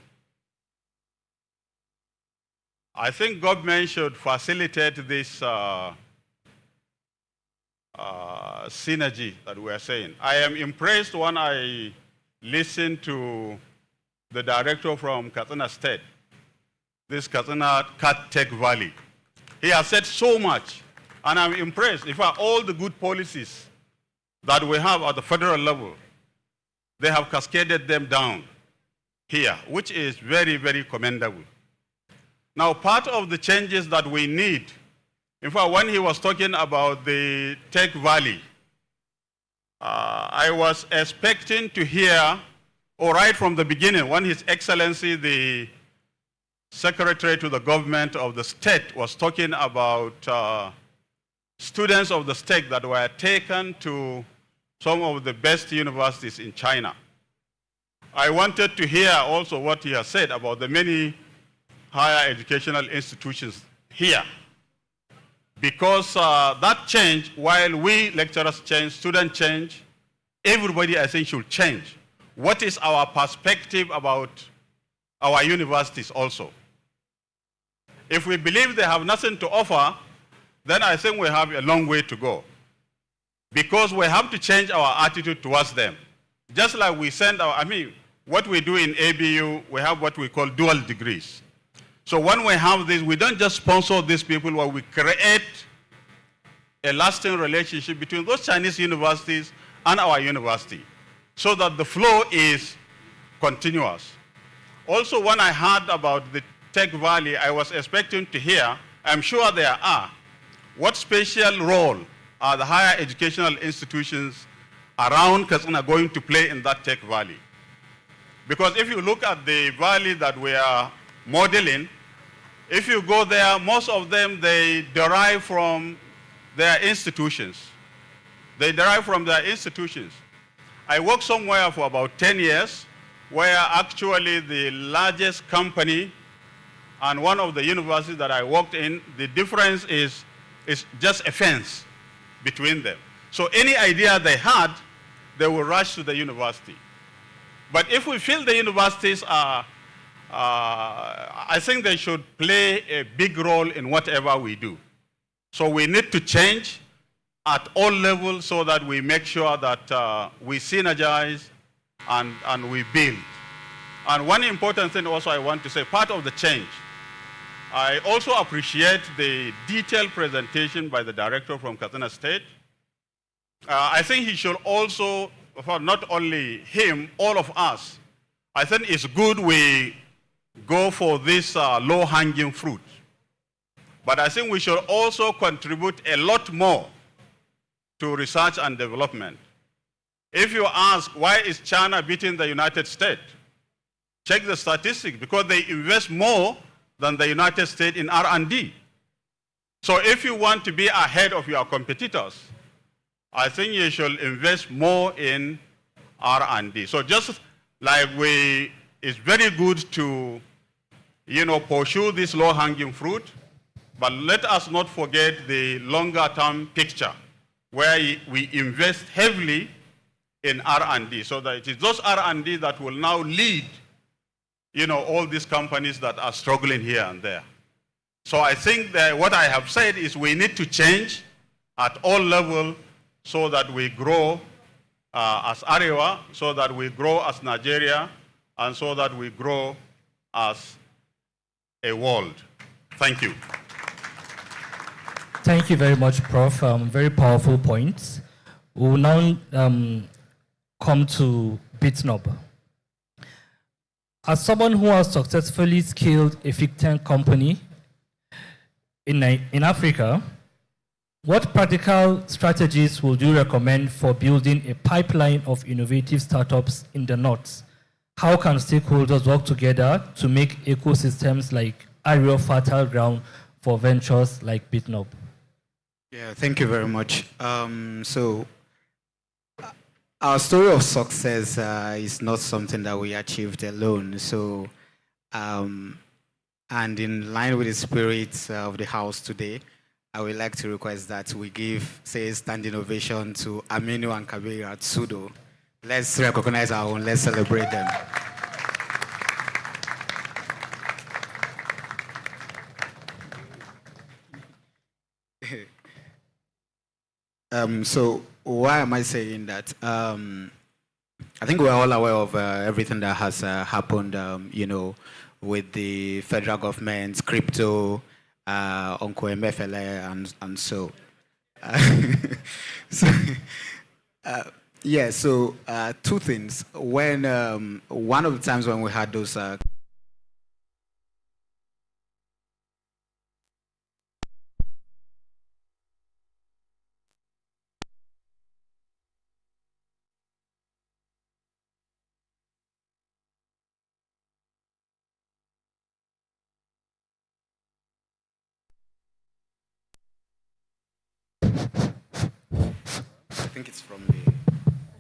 I think government should facilitate this synergy that we are saying. I am impressed when I listen to the director from Katsina State, this Katsina Tech Valley. He has said so much, and I'm impressed. In fact, all the good policies that we have at the federal level, they have cascaded them down here, which is very, very commendable. Now, part of the changes that we need, in fact, when he was talking about the Tech Valley, I was expecting to hear, or right from the beginning, when His Excellency, the Secretary to the government of the state, was talking about students of the state that were taken to some of the best universities in China. I wanted to hear also what he has said about the many higher educational institutions here. Because that change, while we lecturers change, students change, everybody I think should change. What is our perspective about our universities also? If we believe they have nothing to offer, then I think we have a long way to go. Because we have to change our attitude towards them. Just like we send our, what we do in ABU, we have what we call dual degrees. So when we have this, we don't just sponsor these people, but we create a lasting relationship between those Chinese universities and our university so that the flow is continuous. Also, when I heard about the Tech Valley, I was expecting to hear, I'm sure there are, what special role are the higher educational institutions around Katsina going to play in that Tech Valley? Because if you look at the valley that we are modeling, if you go there, most of them, they derive from their institutions. They derive from their institutions. I worked somewhere for about 10 years where actually the largest company and one of the universities that I worked in, the difference is just a fence between them. So any idea they had, they will rush to the university. But if we feel the universities are, I think they should play a big role in whatever we do. So we need to change at all levels so that we make sure that we synergize and we build. And one important thing also I want to say, part of the change, I also appreciate the detailed presentation by the director from Katsina State. I think he should also, for not only him, all of us, I think it's good we go for this low-hanging fruit. But I think we should also contribute a lot more to research and development. If you ask, why is China beating the United States? Check the statistics, because they invest more than the United States in R&D. So if you want to be ahead of your competitors, I think you should invest more in R&D. So just like we it's very good to, pursue this low-hanging fruit, but let us not forget the longer-term picture, where we invest heavily in R&D, so that it is those R&D that will now lead, all these companies that are struggling here and there. So I think that what I have said is we need to change at all levels so that we grow as AREWA, so that we grow as Nigeria, and so that we grow as a world. Thank you. Thank you very much, Prof. Very powerful points. We will now come to BitNob. As someone who has successfully scaled a fintech company in Africa, what practical strategies would you recommend for building a pipeline of innovative startups in the North? How can stakeholders work together to make ecosystems like AREWA fertile ground for ventures like BitNob? Yeah, thank you very much. Our story of success is not something that we achieved alone. So, and in line with the spirit of the house today, I would like to request that we give, say, standing ovation to Aminu and Kabir at Sudo. Let's recognize our own, let's celebrate them. So why am I saying that? I think we're all aware of everything that has happened, with the federal government, crypto, Uncle MFLA, and so. So two things. When one of the times when we had those I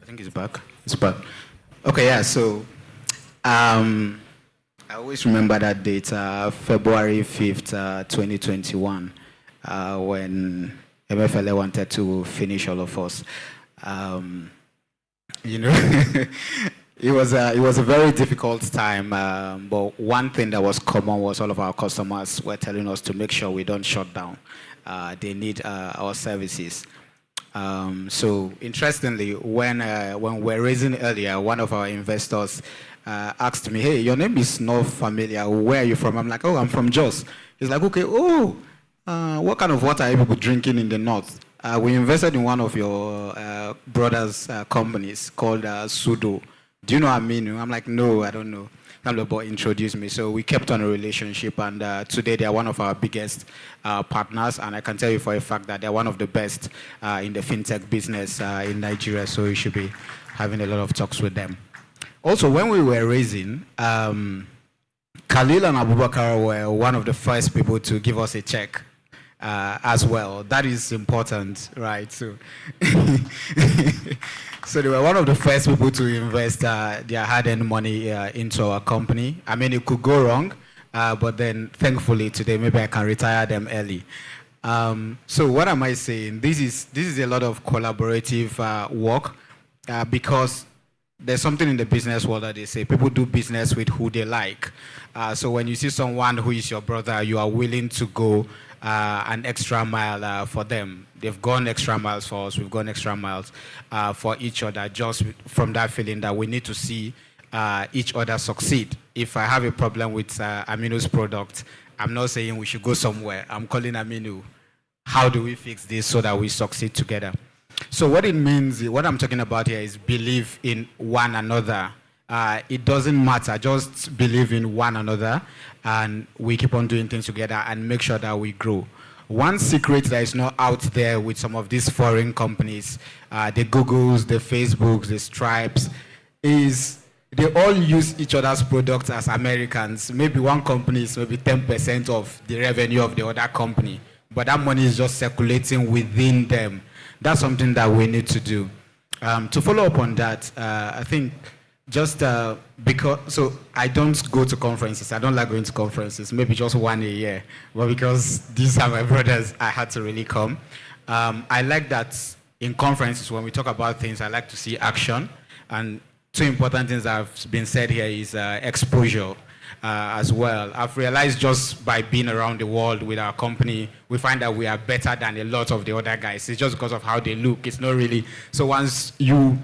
think it's back. It's back. Okay, yeah, so I always remember that date, February 5th, 2021, when MFLA wanted to finish all of us. It was a very difficult time, but one thing that was common was all of our customers were telling us to make sure we don't shut down. They need our services. So interestingly, when we're raising earlier, one of our investors asked me, "Hey, your name is not familiar. Where are you from?" I'm like, "Oh, I'm from Jos." He's like, "Okay, what kind of water are you people drinking in the north?" We invested in one of your brother's companies called Sudo. Do you know Aminu? I'm like, "No, I don't know." But introduced me. So we kept on a relationship, and today they are one of our biggest partners, and I can tell you for a fact that they're one of the best in the fintech business in Nigeria, so we should be having a lot of talks with them. Also, when we were raising, Khalil and Abubakar were one of the first people to give us a check as well. That is important, right? So they were one of the first people to invest their hard-earned money into our company. I mean, it could go wrong, but then thankfully today maybe I can retire them early. So what am I saying? This is a lot of collaborative work because there's something in the business world that they say people do business with who they like. So when you see someone who is your brother, you are willing to go an extra mile for them. They've gone extra miles for us. We've gone extra miles for each other, just from that feeling that we need to see each other succeed. If I have a problem with Aminu's product, I'm not saying we should go somewhere. I'm calling Aminu. How do we fix this so that we succeed together? So what it means, what I'm talking about here is believe in one another. It doesn't matter, just believe in one another and we keep on doing things together and make sure that we grow. One secret that is not out there with some of these foreign companies, the Googles, the Facebooks, the Stripes, is they all use each other's products as Americans. Maybe one company is maybe 10% of the revenue of the other company, but that money is just circulating within them. That's something that we need to do. To follow up on that, I think just because, so I don't go to conferences. I don't like going to conferences, maybe just one a year. But because these are my brothers, I had to really come. I like that in conferences, when we talk about things, I like to see action. And two important things that have been said here is exposure as well. I've realized just by being around the world with our company, we find that we are better than a lot of the other guys. It's just because of how they look. It's not really. So once you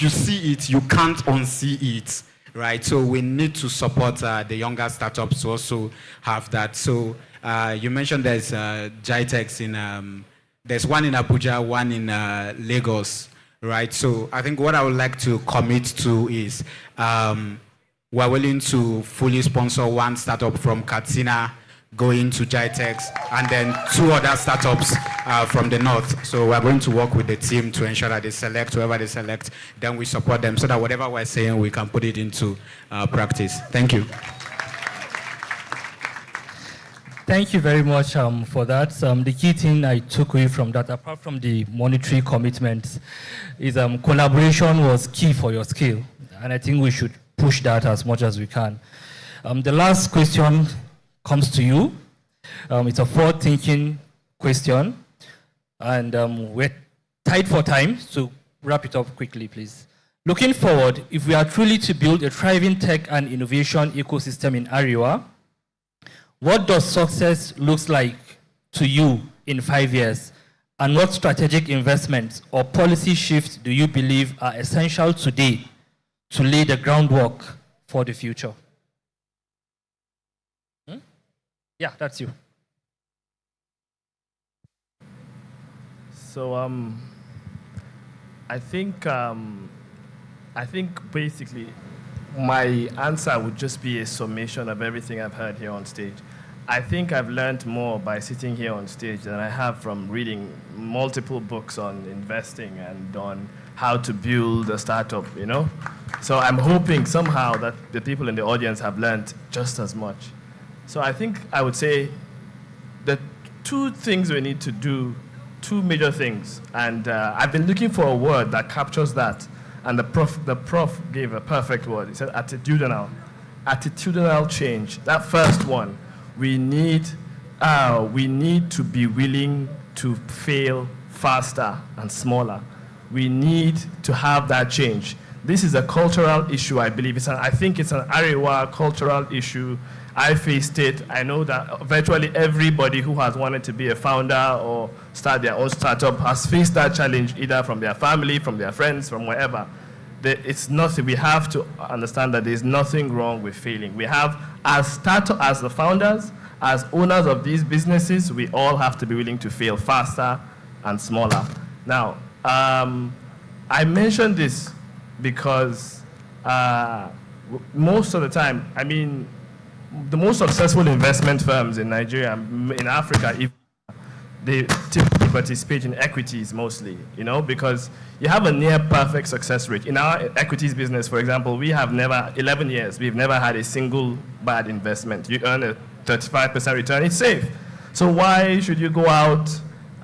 see it, you can't unsee it, right? So we need to support the younger startups to also have that. So you mentioned there's AgriTech in, there's one in Abuja, one in Lagos, right? So I think what I would like to commit to is we're willing to fully sponsor one startup from Katsina, going to AgriTech, and then 2 other startups from the north. So we're going to work with the team to ensure that they select whoever they select, then we support them so that whatever we're saying, we can put it into practice. Thank you. Thank you very much for that. The key thing I took away from that, apart from the monetary commitments, is collaboration was key for your scale. And I think we should push that as much as we can. The last question comes to you. It's a forward-thinking question. And we're tight for time, so wrap it up quickly, please. Looking forward, if we are truly to build a thriving tech and innovation ecosystem in AREWA, what does success look like to you in 5 years? And what strategic investments or policy shifts do you believe are essential today to lay the groundwork for the future? Yeah, that's you. So I think basically my answer would just be a summation of everything I've heard here on stage. I think I've learned more by sitting here on stage than I have from reading multiple books on investing and on how to build a startup, you know? So I'm hoping somehow that the people in the audience have learned just as much. So I think I would say the 2 things we need to do, 2 major things, and I've been looking for a word that captures that, and the prof gave a perfect word. He said attitudinal change. That first one, we need to be willing to fail faster and smaller. We need to have that change. This is a cultural issue, I believe. I think it's an AREWA cultural issue. I faced it. I know that virtually everybody who has wanted to be a founder or start their own startup has faced that challenge, either from their family, from their friends, from wherever. It's nothing. We have to understand that there's nothing wrong with failing. We have, as the founders, as owners of these businesses, we all have to be willing to fail faster and smaller. Now, I mentioned this because most of the time, I mean, the most successful investment firms in Nigeria, in Africa, they typically participate in equities mostly, you know, because you have a near perfect success rate. In our equities business, for example, we have 11 years, we've never had a single bad investment. You earn a 35% return, it's safe. So why should you go out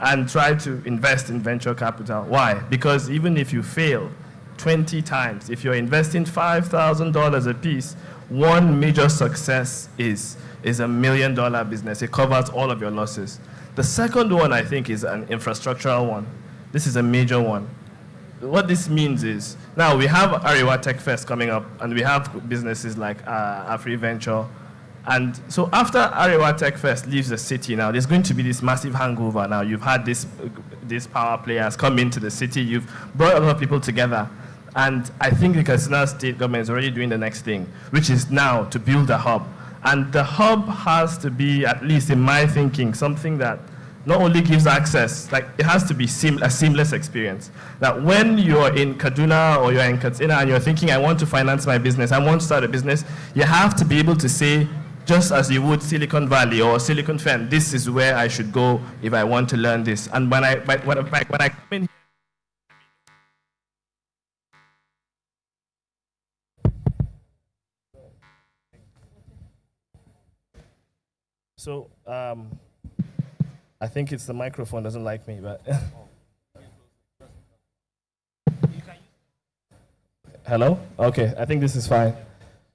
and try to invest in venture capital? Why? Because even if you fail 20 times, if you're investing $5,000 a piece, one major success is a $1 million business. It covers all of your losses. The second one, I think, is an infrastructural one. This is a major one. What this means is, now we have AREWA Tech Fest coming up, and we have businesses like AfriVenture. And so after AREWA Tech Fest leaves the city now, there's going to be this massive hangover now. You've had these power players come into the city. You've brought a lot of people together. And I think the Katsina state government is already doing the next thing, which is now to build a hub. And the hub has to be, at least in my thinking, something that not only gives access, like it has to be a seamless experience. That when you're in Kaduna or you're in Katsina and you're thinking, I want to finance my business, I want to start a business, you have to be able to say, just as you would Silicon Valley or Silicon Fen, this is where I should go if I want to learn this. And when I come in, so I think it's the microphone doesn't like me, but Hello? Okay, I think this is fine.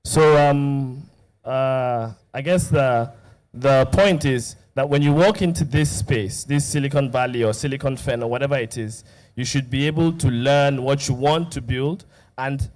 So I guess the point is that when you walk into this space, this Silicon Valley or Silicon Fen or whatever it is, you should be able to learn what you want to build, and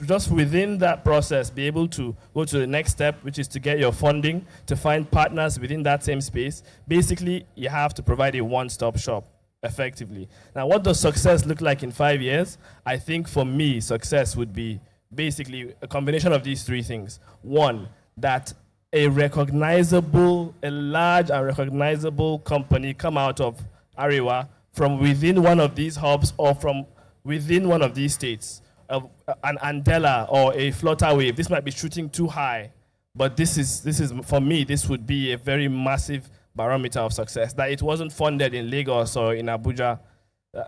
just within that process, be able to go to the next step, which is to get your funding, to find partners within that same space. Basically, you have to provide a one-stop shop, effectively. Now, what does success look like in 5 years? I think for me, success would be basically a combination of these three things. One, that a large and recognizable company come out of AREWA from within one of these hubs or from within one of these states. An Andela or a Flutterwave, this might be shooting too high, but this is for me, this would be a very massive barometer of success, that it wasn't funded in Lagos or in Abuja.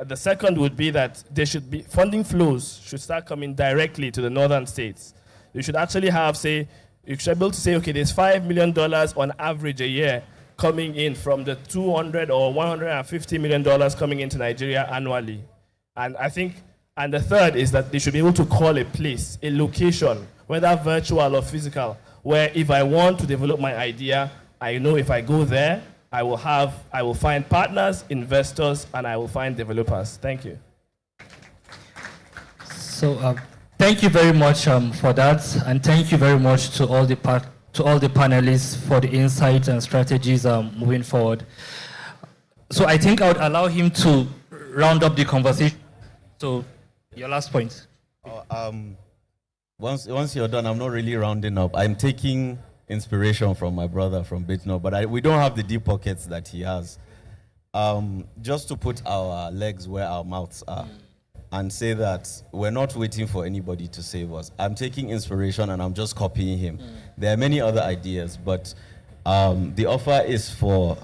The second would be that there should be funding flows should start coming directly to the northern states. You should actually have, say, you should be able to say, okay, there's $5 million on average a year coming in from the $200 or $150 million coming into Nigeria annually. And I think, and the third is that they should be able to call a place, a location, whether virtual or physical, where if I want to develop my idea, I know if I go there, I will find partners, investors, and I will find developers. Thank you. So thank you very much for that, and thank you very much to all the panelists for the insights and strategies moving forward. So I think I would allow him to round up the conversation. So your last point. Once you're done, I'm not really rounding up. I'm taking inspiration from my brother from Bitno, but we don't have the deep pockets that he has. Just to put our legs where our mouths are and say that we're not waiting for anybody to save us. I'm taking inspiration and I'm just copying him. There are many other ideas, but the offer is for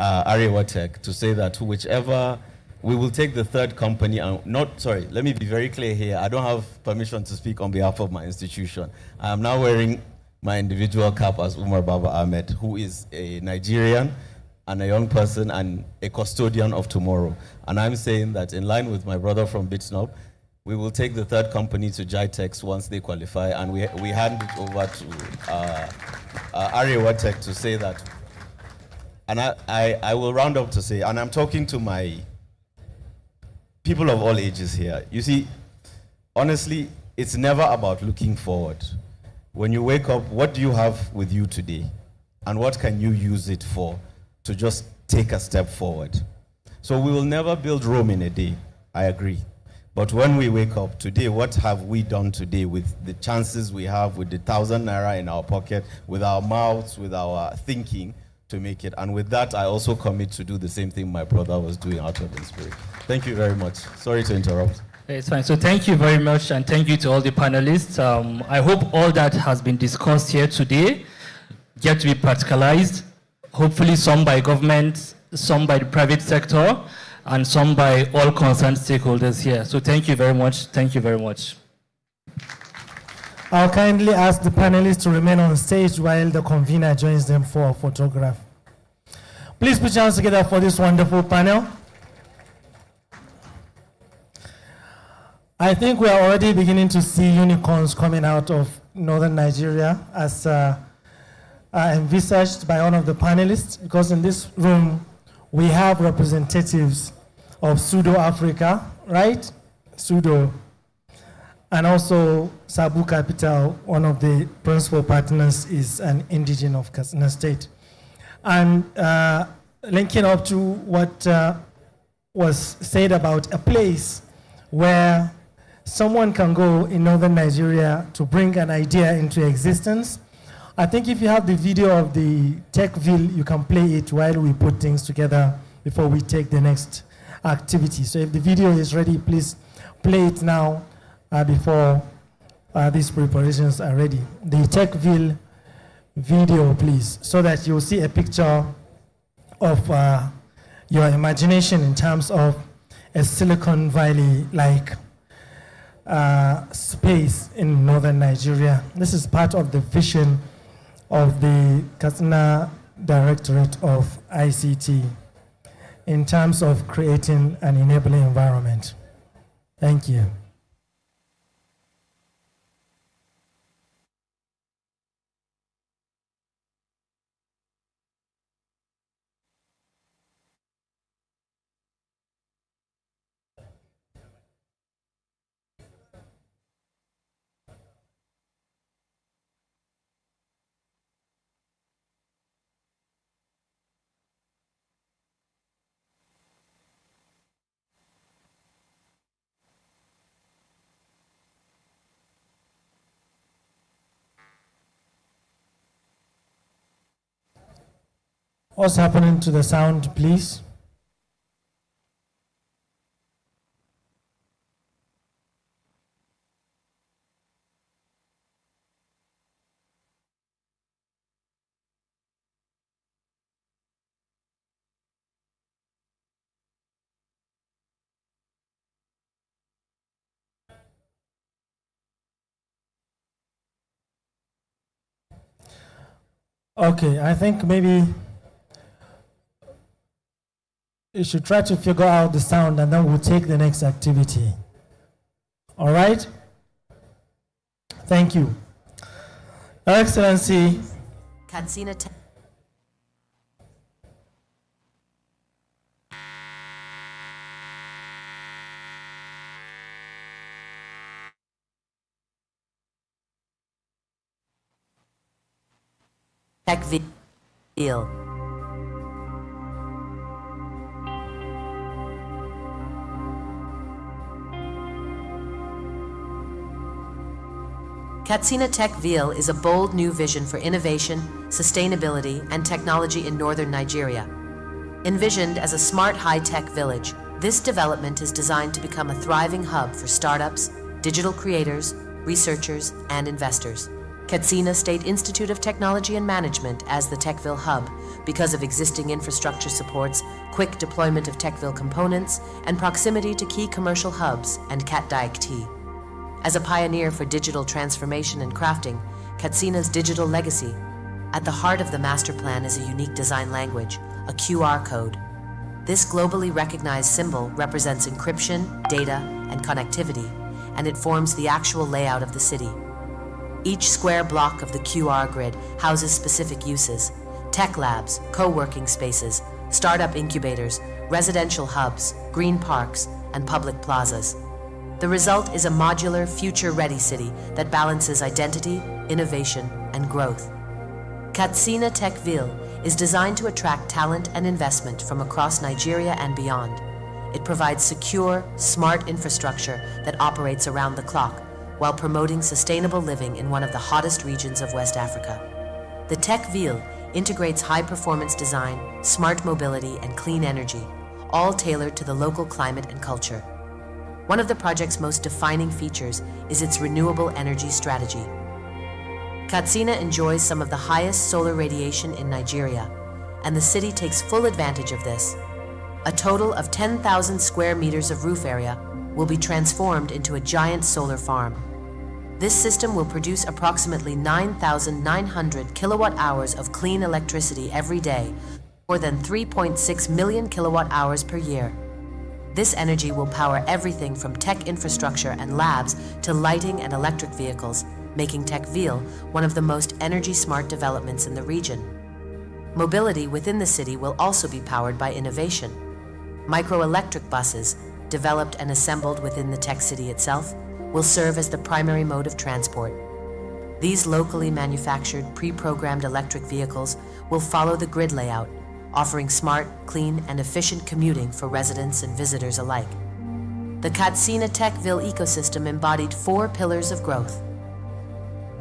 AREWA Tech to say that whichever, we will take the third company and let me be very clear here. I don't have permission to speak on behalf of my institution. I am now wearing my individual cap as Umar Baba Ahmed, who is a Nigerian and a young person and a custodian of tomorrow. And I'm saying that in line with my brother from Bitsnob, we will take the third company to GITEX once they qualify, and we hand it over to AREWA Tech to say that. And I will round up to say, and I'm talking to my people of all ages here. You see, honestly, it's never about looking forward. When you wake up, what do you have with you today? And what can you use it for to just take a step forward? So we will never build Rome in a day, I agree. But when we wake up today, what have we done today with the chances we have, with the 1,000 naira in our pocket, with our mouths, with our thinking to make it? And with that, I also commit to do the same thing my brother was doing out of his spirit. Thank you very much. Sorry to interrupt. It's fine. So thank you very much, and thank you to all the panelists. I hope all that has been discussed here today get to be practicalized, hopefully some by government, some by the private sector, and some by all concerned stakeholders here. So thank you very much. Thank you very much. I'll kindly ask the panelists to remain on stage while the convener joins them for a photograph. Please put your hands together for this wonderful panel. I think we are already beginning to see unicorns coming out of northern Nigeria as envisaged by one of the panelists, because in this room we have representatives of Pseudo Africa, right? Pseudo. And also Sabu Capital, one of the principal partners, is an indigene of Katsina State. And linking up to what was said about a place where someone can go in northern Nigeria to bring an idea into existence. I think if you have the video of the Techville, you can play it while we put things together before we take the next activity. So if the video is ready, please play it now before these preparations are ready. The Techville video, please, so that you'll see a picture of your imagination in terms of a Silicon Valley-like space in northern Nigeria. This is part of the vision of the Katsina Directorate of ICT in terms of creating an enabling environment. Thank you. What's happening to the sound, please? Okay, I think maybe you should try to figure out the sound and then we'll take the next activity. All right? Thank you. Your Excellency. Katsina Techville. Katsina Techville is a bold new vision for innovation, sustainability, and technology in northern Nigeria. Envisioned as a smart high-tech village, this development is designed to become a thriving hub for startups, digital creators, researchers, and investors. Katsina State Institute of Technology and Management as the Techville hub because of existing infrastructure supports, quick deployment of Techville components, and proximity to key commercial hubs and Cat-Dike. As a pioneer for digital transformation and crafting, Katsina's digital legacy, at the heart of the master plan is a unique design language, a QR code. This globally recognized symbol represents encryption, data, and connectivity, and it forms the actual layout of the city. Each square block of the QR grid houses specific uses: tech labs, co-working spaces, startup incubators, residential hubs, green parks, and public plazas. The result is a modular, future-ready city that balances identity, innovation, and growth. Katsina Techville is designed to attract talent and investment from across Nigeria and beyond. It provides secure, smart infrastructure that operates around the clock, while promoting sustainable living in one of the hottest regions of West Africa. The Techville integrates high-performance design, smart mobility, and clean energy, all tailored to the local climate and culture. One of the project's most defining features is its renewable energy strategy. Katsina enjoys some of the highest solar radiation in Nigeria, and the city takes full advantage of this. A total of 10,000 square meters of roof area will be transformed into a giant solar farm. This system will produce approximately 9,900 kilowatt hours of clean electricity every day, more than 3.6 million kilowatt hours per year. This energy will power everything from tech infrastructure and labs to lighting and electric vehicles, making Techville one of the most energy-smart developments in the region. Mobility within the city will also be powered by innovation. Microelectric buses, developed and assembled within the tech city itself, will serve as the primary mode of transport. These locally manufactured, pre-programmed electric vehicles will follow the grid layout, offering smart, clean, and efficient commuting for residents and visitors alike. The Katsina Techville ecosystem embodied 4 pillars of growth.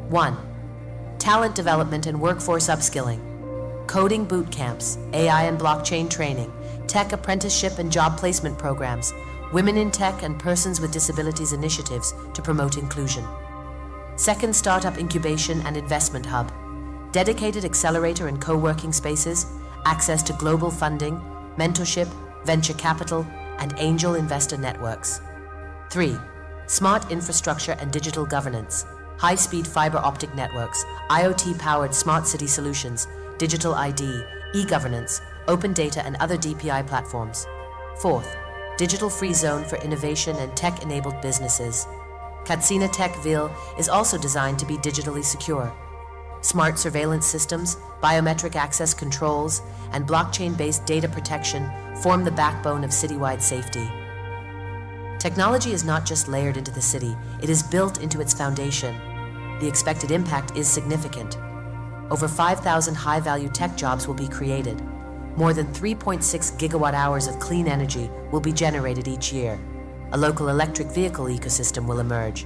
1. Talent development and workforce upskilling. Coding boot camps, AI and blockchain training, tech apprenticeship and job placement programs, women in tech and persons with disabilities initiatives to promote inclusion. 2nd, startup incubation and investment hub. Dedicated accelerator and co-working spaces, access to global funding, mentorship, venture capital, and angel investor networks. 3. Smart infrastructure and digital governance. High-speed fiber optic networks, IoT-powered smart city solutions, digital ID, e-governance, open data, and other DPI platforms. 4th, digital free zone for innovation and tech-enabled businesses. Katsina Techville is also designed to be digitally secure. Smart surveillance systems, biometric access controls, and blockchain-based data protection form the backbone of citywide safety. Technology is not just layered into the city, it is built into its foundation. The expected impact is significant. Over 5,000 high-value tech jobs will be created. More than 3.6 gigawatt hours of clean energy will be generated each year. A local electric vehicle ecosystem will emerge.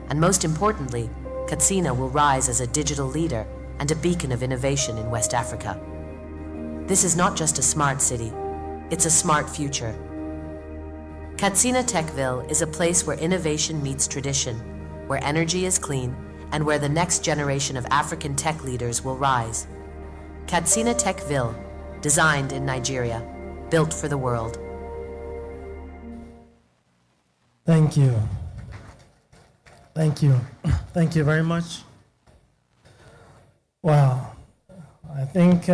And most importantly, Katsina will rise as a digital leader and a beacon of innovation in West Africa. This is not just a smart city, it's a smart future. Katsina Techville is a place where innovation meets tradition, where energy is clean, and where the next generation of African tech leaders will rise. Katsina Techville, designed in Nigeria, built for the world. Thank you. Thank you. Thank you very much. Wow. I think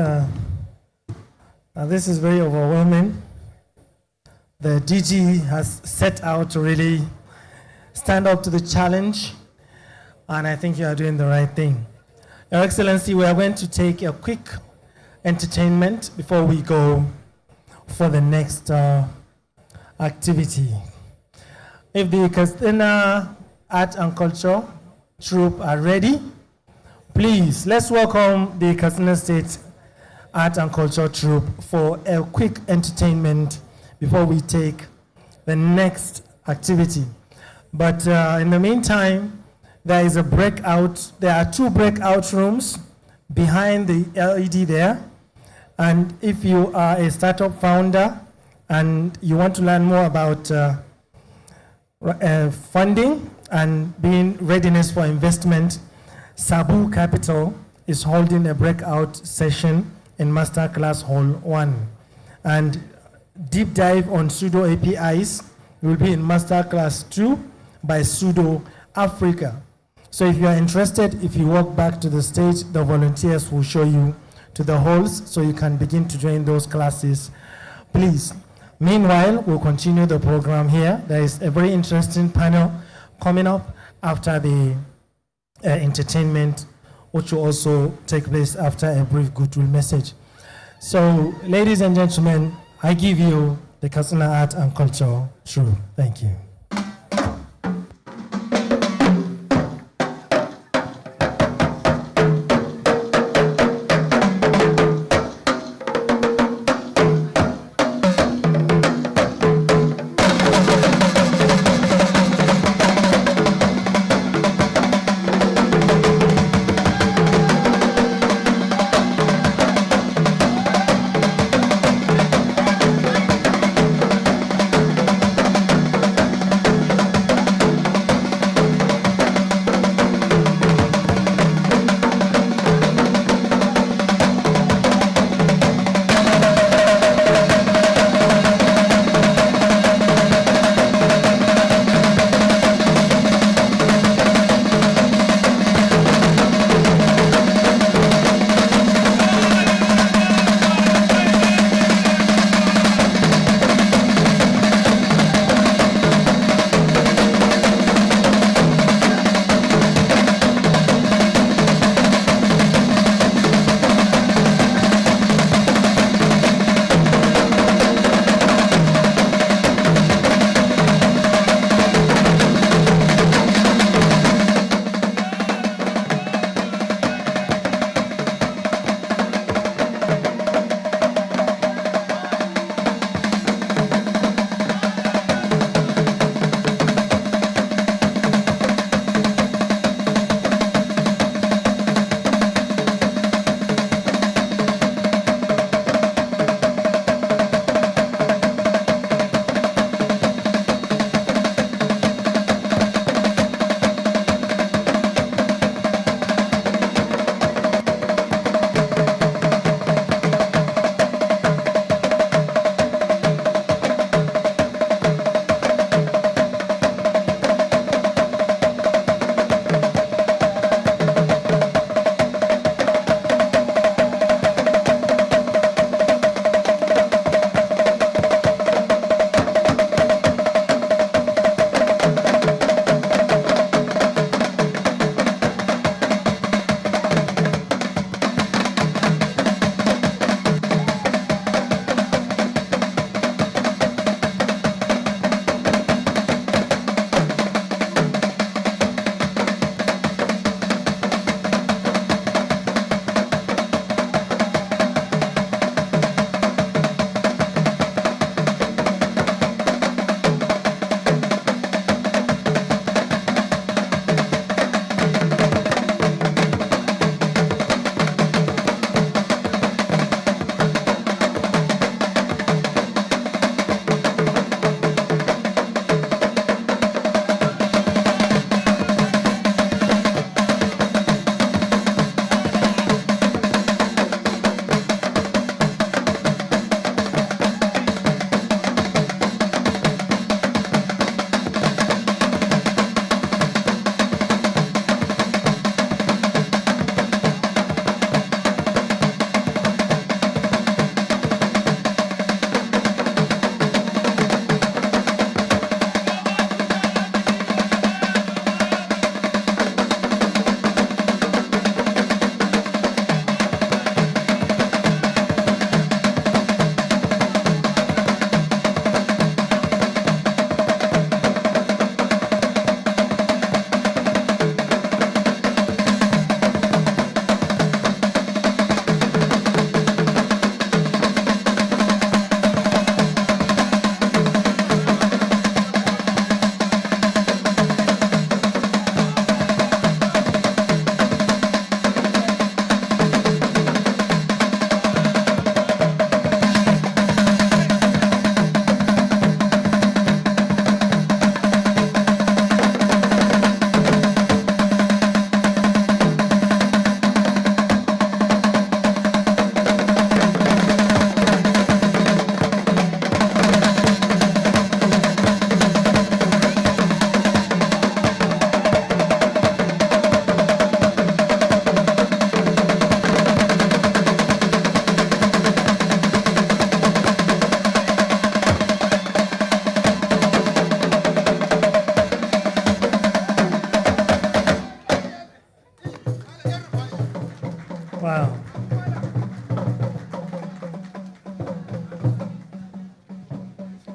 this is very overwhelming. The DG has set out to really stand up to the challenge, and I think you are doing the right thing. Your Excellency, we are going to take a quick entertainment before we go for the next activity. If the Katsina Art and Culture troupe are ready, please, let's welcome the Katsina State Art and Culture troupe for a quick entertainment before we take the next activity. But in the meantime, there is a breakout. There are 2 breakout rooms behind the LED there. And if you are a startup founder and you want to learn more about funding and being readiness for investment, Sabu Capital is holding a breakout session in Masterclass Hall 1. And deep dive on pseudo APIs will be in Masterclass 2 by Pseudo Africa. So if you are interested, if you walk back to the stage, the volunteers will show you to the halls so you can begin to join those classes, please. Meanwhile, we'll continue the program here. There is a very interesting panel coming up after the entertainment, which will also take place after a brief goodwill message. So, ladies and gentlemen, I give you the Katsina Art and Culture troupe. Thank you.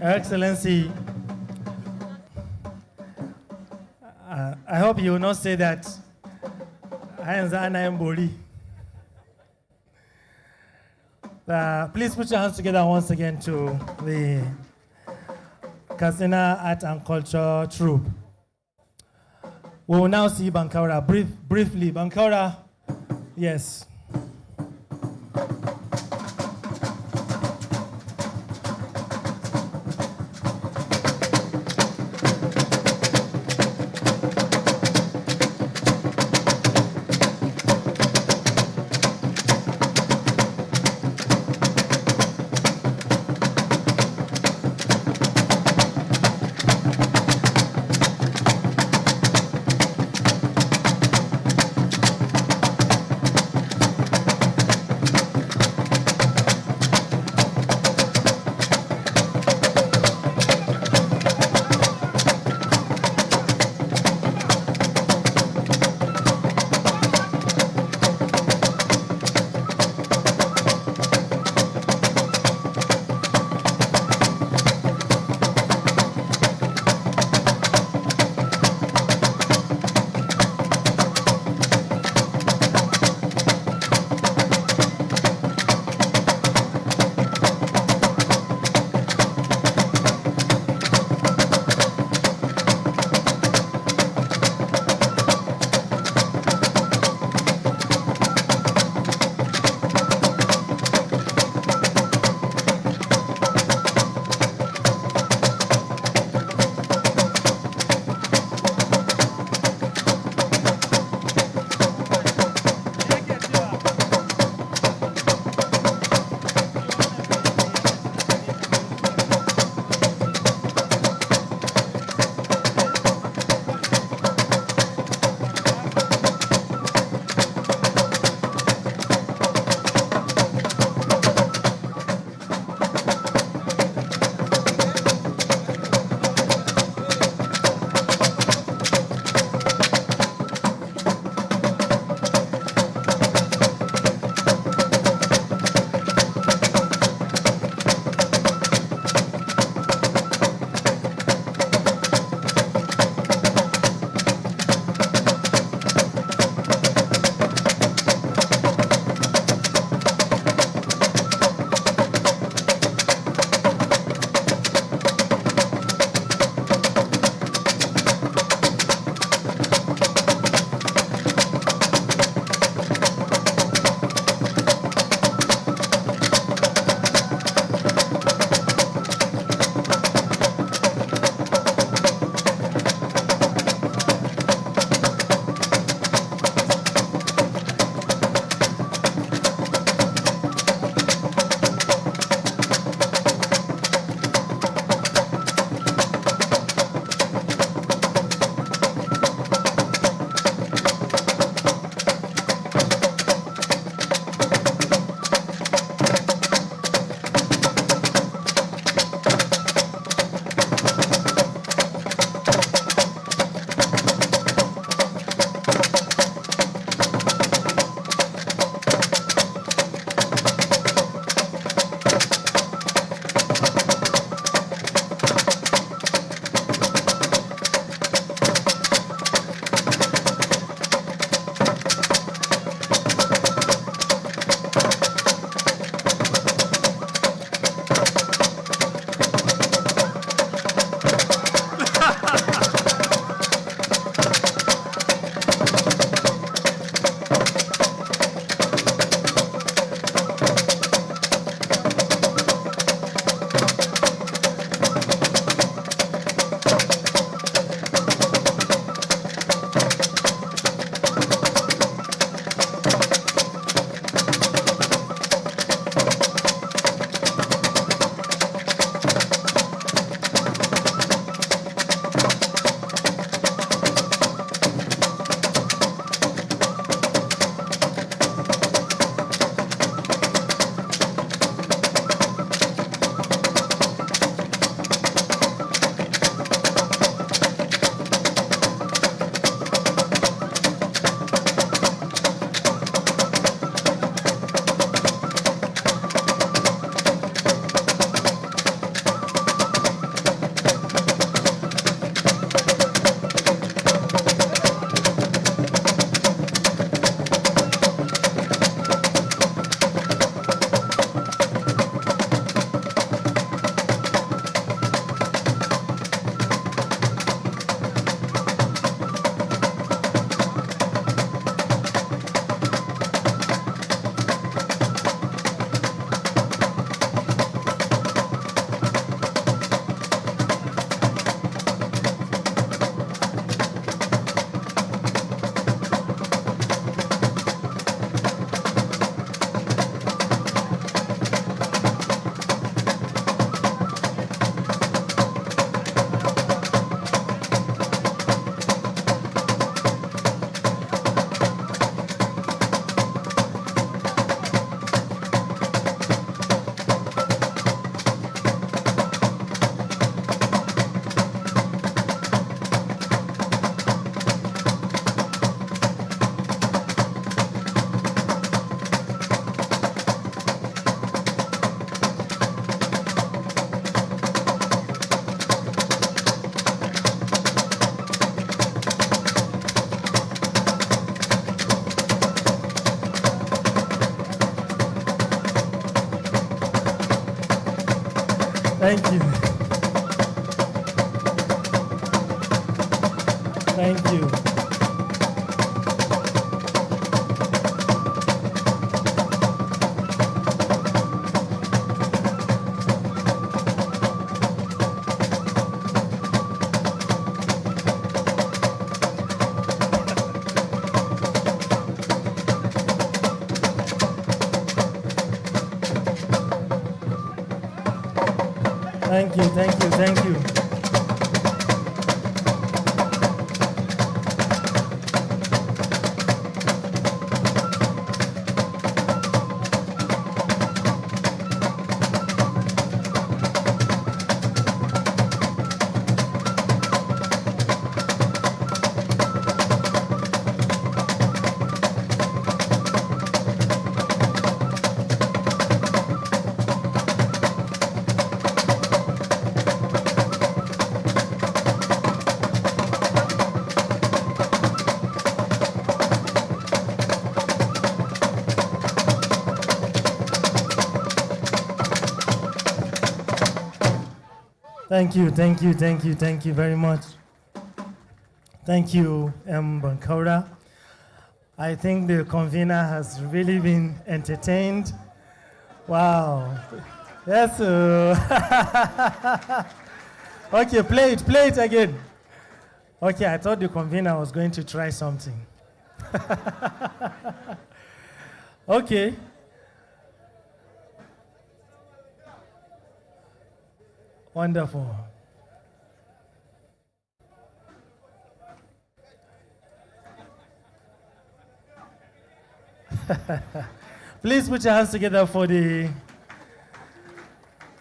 Your Excellency, I hope you will not say that I am Bori. Please put your hands together once again to the Katsina Art and Culture Troupe. We will now see Bankaura. Briefly, Bankaura, yes. Thank you. Thank you. Thank you, thank you, thank you. Thank you, thank you, thank you, thank you very much. Thank you, Bankaura. I think the convener has really been entertained. Wow. Yes, sir. Okay, play it again. Okay, I thought the convener was going to try something. Okay. Wonderful. Please put your hands together for the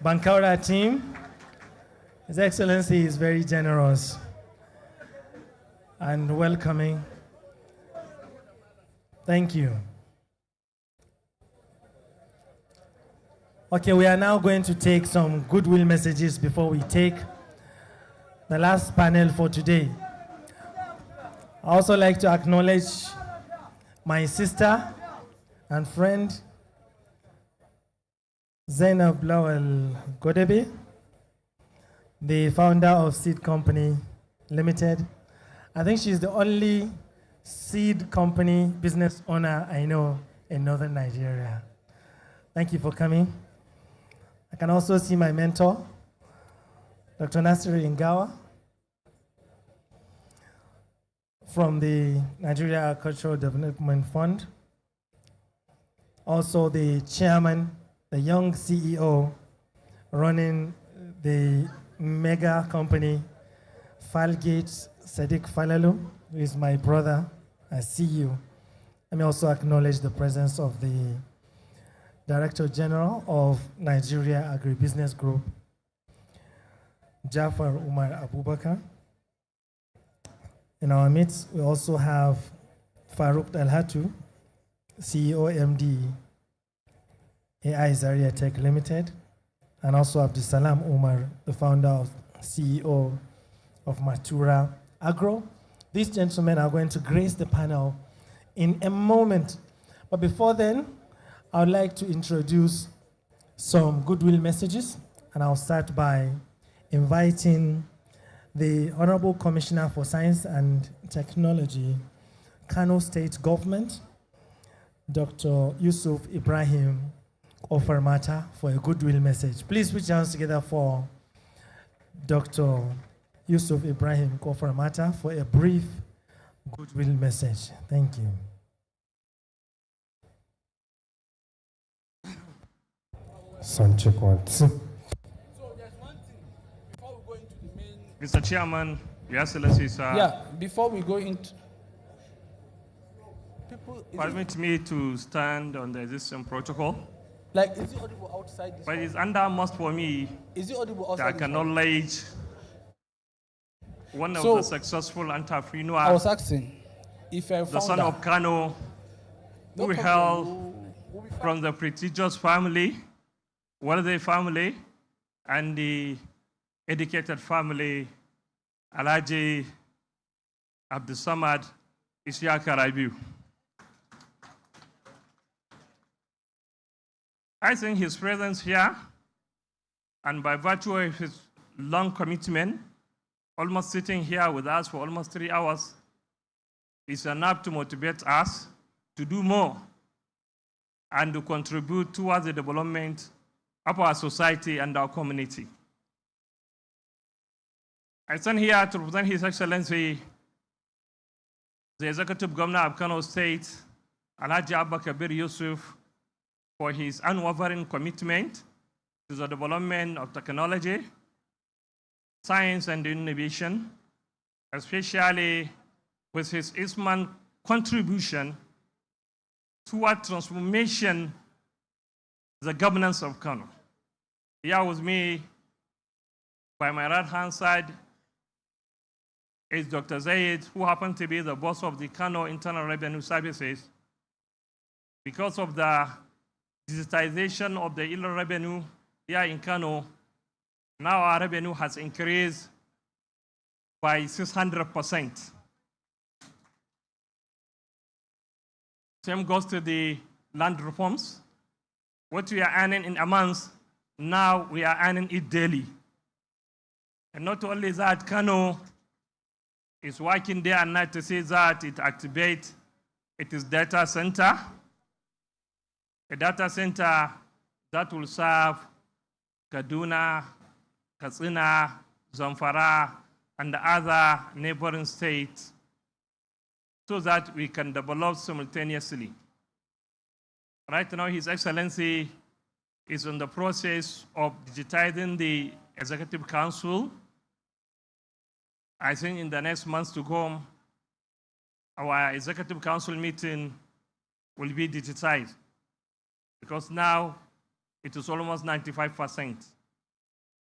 Bankaura team. His Excellency is very generous and welcoming. Thank you. Okay, we are now going to take some goodwill messages before we take the last panel for today. I also like to acknowledge my sister and friend, Zainab Lawal Godebe, the founder of Seed Company Limited. I think she's the only seed company business owner I know in northern Nigeria. Thank you for coming. I can also see my mentor, Dr. Nasiru Ingawa, from the Nigeria Agricultural Development Fund. Also the chairman, the young CEO running the mega company, Falgate Sadiq Falalu, who is my brother. I see you. Let me also acknowledge the presence of the Director General of Nigeria Agribusiness Group, Jafar Umar Abubakar. In our midst, we also have Farouk Dalhatu, CEO MD, AREWA Limited, and also Abdusalam Umar, the founder of CEO of Matura Agro. These gentlemen are going to grace the panel in a moment. But before then, I would like to introduce some goodwill messages, and I'll start by inviting the Honorable Commissioner for Science and Technology, Kano State Government, Dr. Yusuf Ibrahim Ofarmata, for a goodwill message. Please put your hands together for Dr. Yusuf Ibrahim Ofarmata for a brief goodwill message. Thank you. Sound check 1, 2. So there's one thing before we go into the main. Mr. Chairman, Your Excellency, sir. Yeah, before we go into. Permit me to stand on the existing protocol. Like, is it audible outside this? But it's under must for me Is it audible that outside I this can hall? acknowledge one of So, the successful entrepreneur, I was asking if I the son of Kano, No who problem. hail from the prestigious family, wealthy family, and the educated family, Alhaji Abdusamad Isiaka Rabiu. I think his presence here And by virtue of his long commitment, almost sitting here with us for almost 3 hours, is enough to motivate us to do more and to contribute towards the development of our society and our community. I stand here to represent His Excellency, the Executive Governor of Kano State, Alhaji Abba Kabir Yusuf, for his unwavering commitment to the development of technology, science, and innovation, especially with his Eastman contribution toward transformation the governance of Kano. Here with me, by my right-hand side, is Dr. Zayed, who happened to be the boss of the Kano Internal Revenue Services. Because of the digitization of the inland revenue here in Kano, now our revenue has increased by 600%. Same goes to the land reforms. What we are earning in a month, now we are earning it daily. And not only that, Kano is working day and night to see that it activates its data center, a data center that will serve Kaduna, Katsina, Zamfara, and other neighboring states so that we can develop simultaneously. Right now, His Excellency is in the process of digitizing the Executive Council. I think in the next months to come, our Executive Council meeting will be digitized because now it is almost 95%.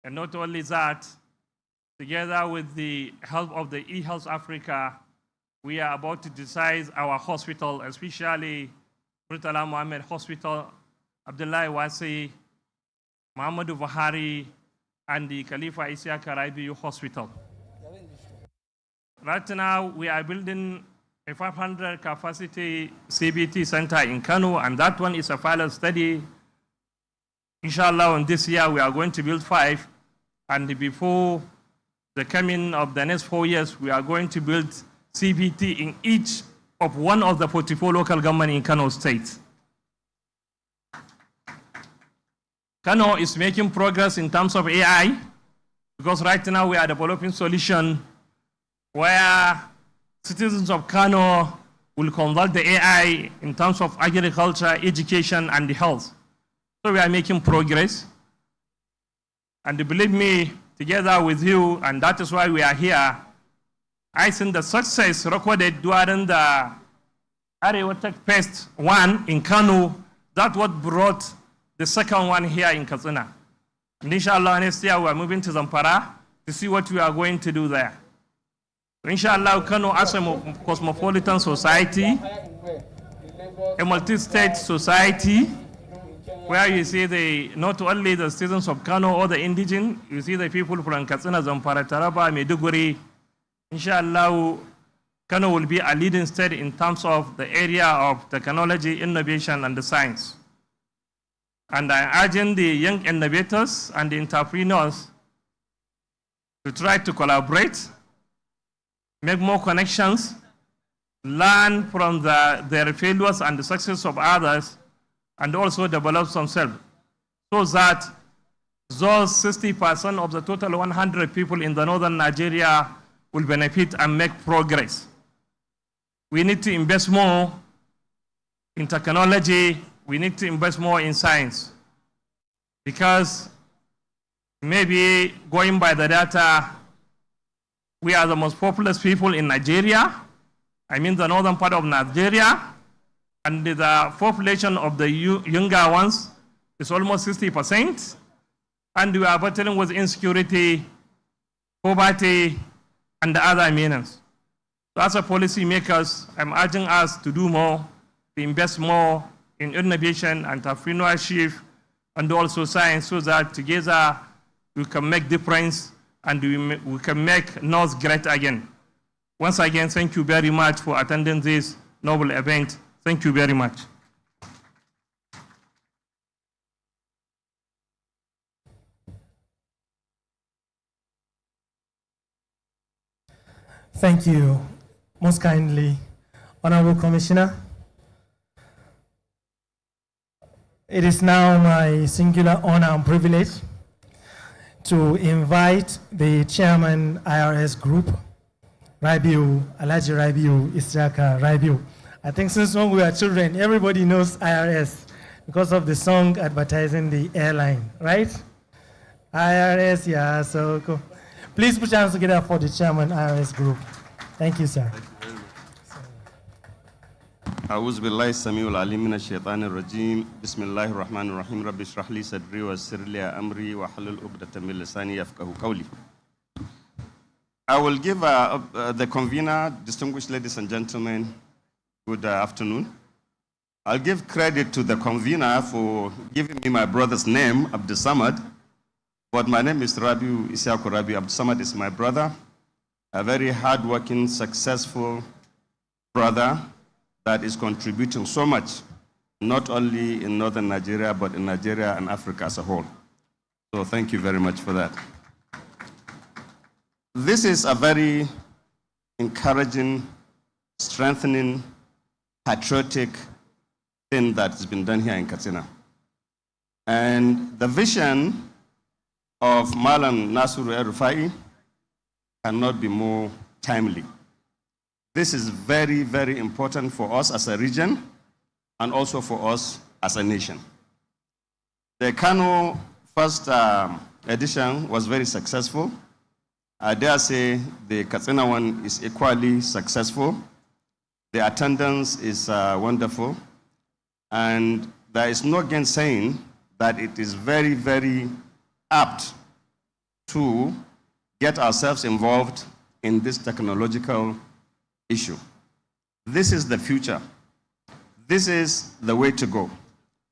And not only that, together with the help of the eHealth Africa, we are about to digitize our hospital, especially Murtala Mohammed Hospital, Abdullahi Wasi, Muhammadu Buhari, and the Khalifa Isiaq Rabiu Hospital. Right now, we are building a 500 capacity CBT center in Kano, and that one is a pilot study. Inshallah, in this year, we are going to build 5, and before the coming of the next 4 years, we are going to build CBT in each of one of the 44 local governments in Kano State. Kano is making progress in terms of AI, because right now we are developing solution where citizens of Kano will convert the AI in terms of agriculture, education, and health. So we are making progress. And believe me, together with you, and that is why we are here, I think the success recorded during the AREWA Tech Fest 1 in Kano, that's what brought the second one here in Katsina. And inshallah, next year we are moving to Zamfara to see what we are going to do there. So inshallah, Kano as a cosmopolitan society, a multi-state society, where you see not only the citizens of Kano or the indigenous, you see the people from Katsina, Zamfara, Taraba, Maiduguri. Inshallah, Kano will be a leading state in terms of the area of technology, innovation, and the science. And I urge the young innovators and the entrepreneurs to try to collaborate, make more connections, learn from their failures and the success of others, and also develop themselves so that those 60% of the total 100 people in the northern Nigeria will benefit and make progress. We need to invest more in technology. We need to invest more in science, because maybe going by the data, we are the most populous people in Nigeria. I mean the northern part of Nigeria, and the population of the younger ones is almost 60%, and we are battling with insecurity, poverty, and the other means. So as a policy makers, I'm urging us to do more, to invest more in innovation, entrepreneurship, and also science, so that together we can make difference and we can make North great again. Once again, thank you very much for attending this noble event. Thank you very much. Thank you most kindly, Honorable Commissioner. It is now my singular honor and privilege to invite the chairman IRS group, Rabiu, Alhaji Rabiu Isaka Rabiu. I think since when we were children, everybody knows IRS because of the song advertising the airline, right? IRS, yeah, so cool. Please put your hands together for the chairman IRS group. Thank you, sir. أعوذ بالله السميع العليم من الشيطان الرجيم بسم الله الرحمن الرحيم رب اشرح لي صدري ويسر لي أمري واحلل عقدة من لساني يفقهوا قولي. I will give the convener, distinguished ladies and gentlemen, good afternoon. I'll give credit to the convener for giving me my brother's name, Abdul Samad, but my name is Rabiu Isiaku Rabiu. Abdul Samad is my brother, a very hardworking, successful brother that is contributing so much, not only in northern Nigeria, but in Nigeria and Africa as a whole. So thank you very much for that. This is a very encouraging, strengthening, patriotic thing that has been done here in Katsina. And the vision of Malam Nasru El-Rufai cannot be more timely. This is very, very important for us as a region and also for us as a nation. The Kano first edition was very successful. I dare say the Katsina one is equally successful. The attendance is wonderful. And there is no gainsaying that it is very, very apt to get ourselves involved in this technological issue. This is the future. This is the way to go.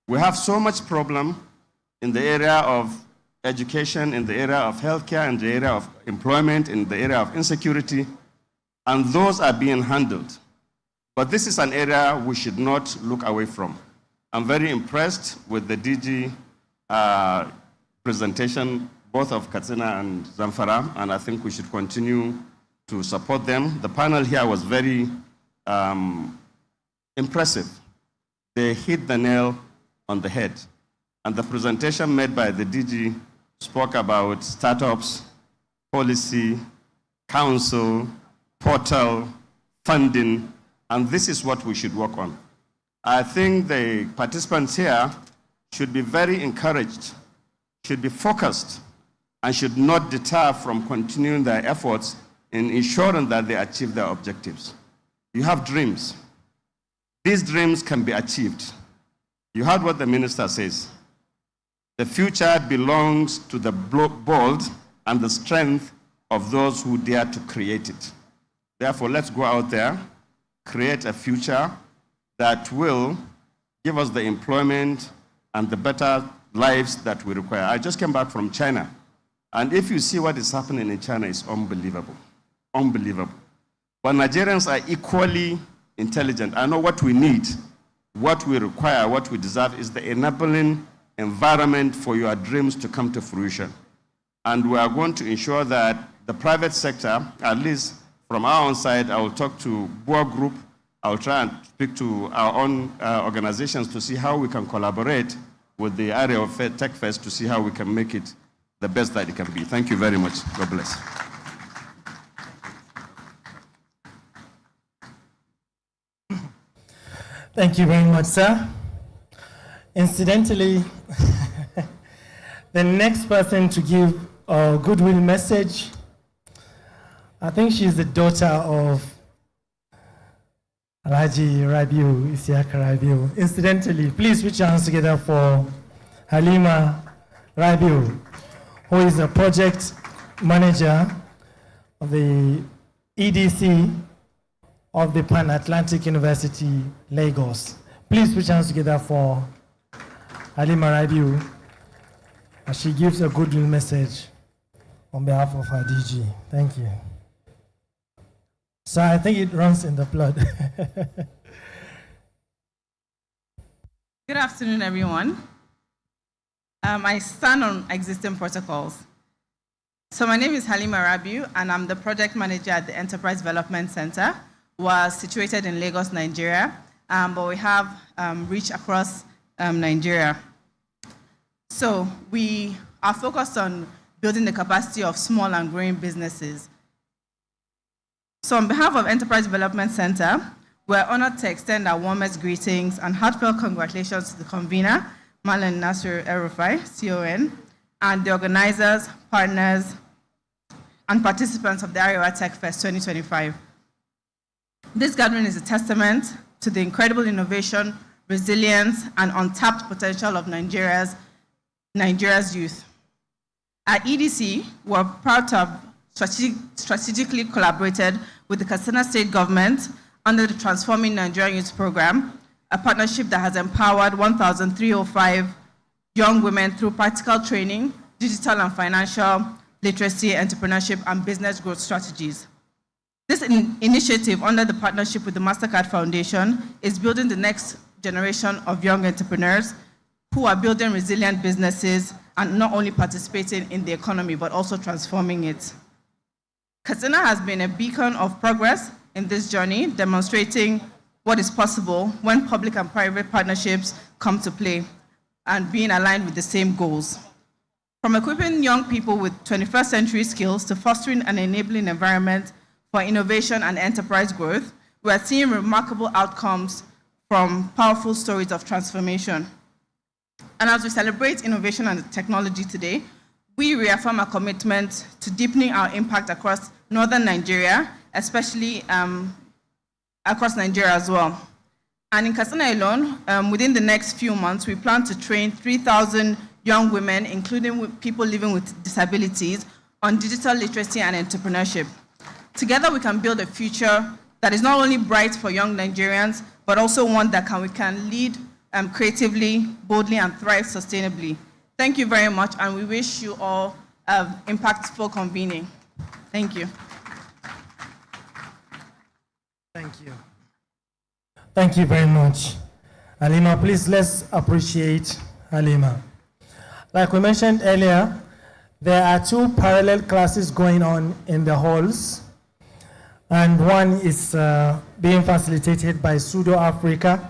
We have so much problem in the area of education, in the area of healthcare, in the area of employment, in the area of insecurity, and those are being handled. But this is an area we should not look away from. I'm very impressed with the DG presentation, both of Katsina and Zamfara, and I think we should continue to support them. The panel here was very impressive. They hit the nail on the head. And the presentation made by the DG spoke about startups, policy, council, portal, funding, and this is what we should work on. I think the participants here should be very encouraged, should be focused, and should not deter from continuing their efforts in ensuring that they achieve their objectives. You have dreams. These dreams can be achieved. You heard what the minister says. The future belongs to the bold and the strength of those who dare to create it. Therefore, let's go out there, create a future that will give us the employment and the better lives that we require. I just came back from China, and if you see what is happening in China, it's unbelievable. Unbelievable. But Nigerians are equally intelligent. I know what we need, what we require, what we deserve is the enabling environment for your dreams to come to fruition. And we are going to ensure that the private sector, at least from our own side, I will talk to Boer Group, I will try and speak to our own organizations to see how we can collaborate with the area of Tech Fest to see how we can make it the best that it can be. Thank you very much. God bless. Thank you very much, sir. Incidentally, the next person to give a goodwill message, I think she's the daughter of Alhaji Rabiu Isiaka Rabiu. Incidentally, please put your hands together for Halima Rabiu, who is a project manager of the EDC of the Pan-Atlantic University, Lagos. Please put your hands together for Halima Rabiu as she gives a goodwill message on behalf of her DG. Thank you. So I think it runs in the blood. Good afternoon, everyone. I stand on existing protocols. So my name is Halima Rabiu, and I'm the project manager at the Enterprise Development Center. We're situated in Lagos, Nigeria, but we have reach across Nigeria. So we are focused on building the capacity of small and growing businesses. So on behalf of Enterprise Development Center, we're honored to extend our warmest greetings and heartfelt congratulations to the convener, Malan Nasir El-Rufai, CON, and the organizers, partners, and participants of the AREWA Tech Fest 2025. This gathering is a testament to the incredible innovation, resilience, and untapped potential of Nigeria's youth. At EDC, we're proud to have strategically collaborated with the Katsina state government under the Transforming Nigerian Youth Program, a partnership that has empowered 1,305 young women through practical training, digital and financial literacy, entrepreneurship, and business growth strategies. This initiative under the partnership with the MasterCard Foundation is building the next generation of young entrepreneurs who are building resilient businesses and not only participating in the economy, but also transforming it. Katsina has been a beacon of progress in this journey, demonstrating what is possible when public and private partnerships come to play and being aligned with the same goals. From equipping young people with 21st century skills to fostering an enabling environment for innovation and enterprise growth, we are seeing remarkable outcomes from powerful stories of transformation. And as we celebrate innovation and technology today, we reaffirm our commitment to deepening our impact across northern Nigeria, especially across Nigeria as well. And in Katsina alone, within the next few months, we plan to train 3,000 young women, including people living with disabilities, on digital literacy and entrepreneurship. Together, we can build a future that is not only bright for young Nigerians, but also one that we can lead creatively, boldly, and thrive sustainably. Thank you very much, and we wish you all impactful convening. Thank you. Thank you. Thank you very much. Halima, please let's appreciate Halima. Like we mentioned earlier, there are two parallel classes going on in the halls, and one is being facilitated by Sudo Africa,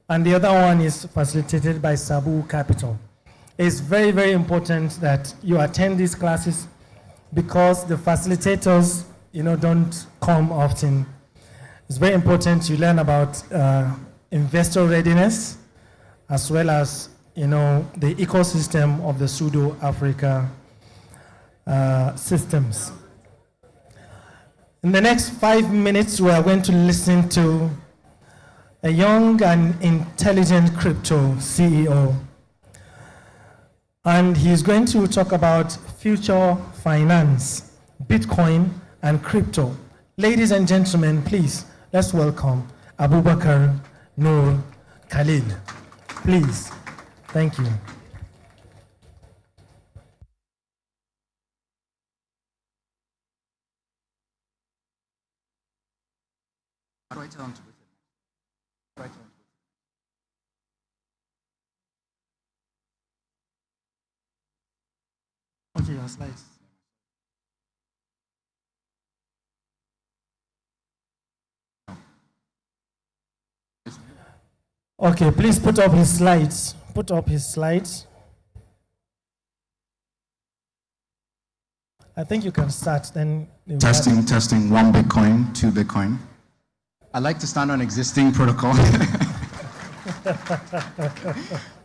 and the other one is facilitated by Sabu Capital. It's very, very important that you attend these classes because the facilitators, don't come often. It's very important you learn about investor readiness as well as, the ecosystem of the Sudo Africa systems. In the next 5 minutes, we are going to listen to a young and intelligent crypto CEO. And he's going to talk about future finance, Bitcoin, and crypto. Ladies and gentlemen, please, let's welcome Abubakar Noor Khalil. Please. Thank you. How do I tell him to put it? How do I tell him to put it? Okay, your slides. Okay, please put up his slides. Put up his slides. I think you can start then. Testing, 1 Bitcoin, 2 Bitcoin. I like to stand on existing protocol.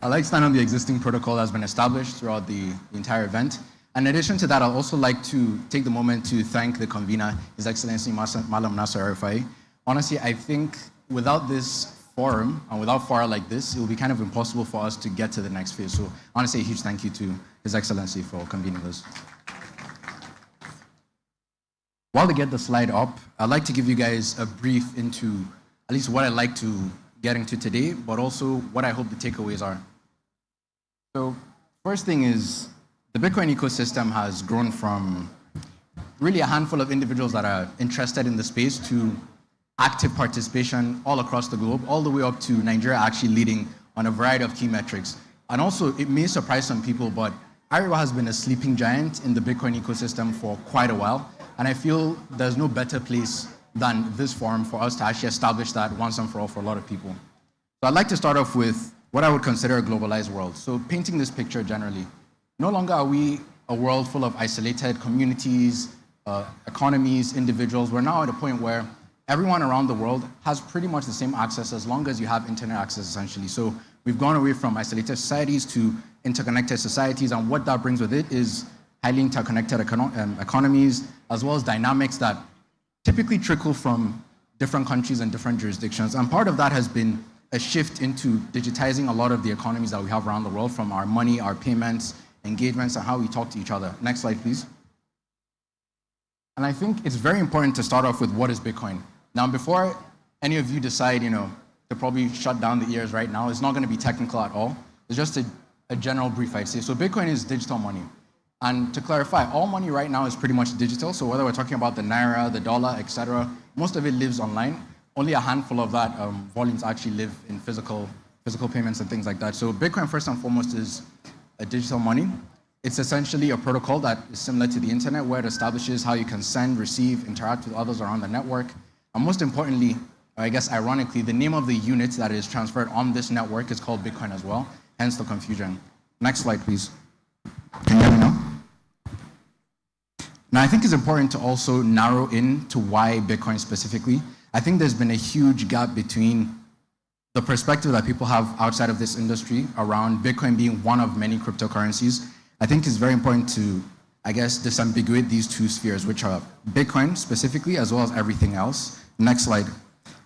I like to stand on the existing protocol that's been established throughout the entire event. In addition to that, I'd also like to take the moment to thank the convener, His Excellency Malam Nasir El-Rufai. Honestly, I think without this forum and without fora like this, it will be kind of impossible for us to get to the next phase. So I want to say a huge thank you to His Excellency for convening this. While they get the slide up, I'd like to give you guys a brief into at least what I'd like to get into today, but also what I hope the takeaways are. So first thing is, the Bitcoin ecosystem has grown from really a handful of individuals that are interested in the space to active participation all across the globe, all the way up to Nigeria actually leading on a variety of key metrics. And also, it may surprise some people, but AREWA has been a sleeping giant in the Bitcoin ecosystem for quite a while, and I feel there's no better place than this forum for us to actually establish that once and for all for a lot of people. So I'd like to start off with what I would consider a globalized world. So painting this picture generally, no longer are we a world full of isolated communities, economies, individuals. We're now at a point where everyone around the world has pretty much the same access as long as you have internet access, essentially. So we've gone away from isolated societies to interconnected societies, and what that brings with it is highly interconnected economies, as well as dynamics that typically trickle from different countries and different jurisdictions. And part of that has been a shift into digitizing a lot of the economies that we have around the world, from our money, our payments, engagements, and how we talk to each other. Next slide, please. And I think it's very important to start off with what is Bitcoin. Now, before any of you decide, to probably shut down the ears right now, it's not going to be technical at all. It's just a general brief, I'd say. So Bitcoin is digital money. And to clarify, all money right now is pretty much digital. So whether we're talking about the naira, the dollar, etc., most of it lives online. Only a handful of that volumes actually live in physical payments and things like that. So Bitcoin, first and foremost, is a digital money. It's essentially a protocol that is similar to the internet, where it establishes how you can send, receive, interact with others around the network. And most importantly, or I guess ironically, the name of the unit that is transferred on this network is called Bitcoin as well, hence the confusion. Next slide, please. Can you hear me now? Now, I think it's important to also narrow in to why Bitcoin specifically. I think there's been a huge gap between the perspective that people have outside of this industry around Bitcoin being one of many cryptocurrencies. I think it's very important to, I guess, disambiguate these two spheres, which are Bitcoin specifically, as well as everything else. Next slide.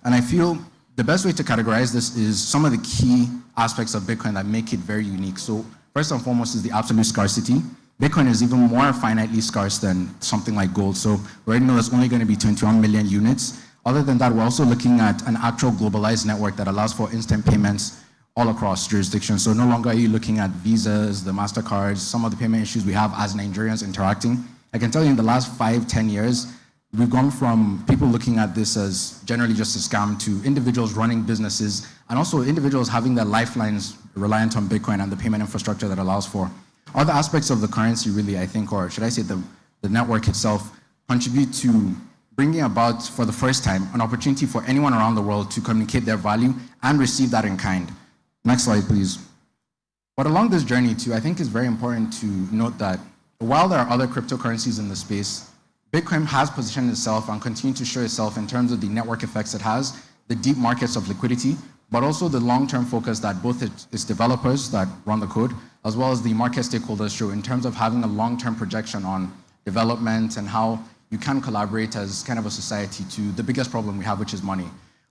And I feel the best way to categorize this is some of the key aspects of Bitcoin that make it very unique. So first and foremost is the absolute scarcity. Bitcoin is even more finitely scarce than something like gold. So we already know there's only going to be 21 million units. Other than that, we're also looking at an actual globalized network that allows for instant payments all across jurisdictions. So no longer are you looking at visas, the MasterCards, some of the payment issues we have as Nigerians interacting. I can tell you in the last 5-10 years, we've gone from people looking at this as generally just a scam to individuals running businesses, and also individuals having their lifelines reliant on Bitcoin and the payment infrastructure that allows for. Other aspects of the currency really, I think, or should I say the network itself, contribute to bringing about, for the first time, an opportunity for anyone around the world to communicate their value and receive that in kind. Next slide, please. But along this journey too, I think it's very important to note that while there are other cryptocurrencies in the space, Bitcoin has positioned itself and continued to show itself in terms of the network effects it has, the deep markets of liquidity, but also the long-term focus that both its developers that run the code, as well as the market stakeholders show in terms of having a long-term projection on development and how you can collaborate as kind of a society to the biggest problem we have, which is money.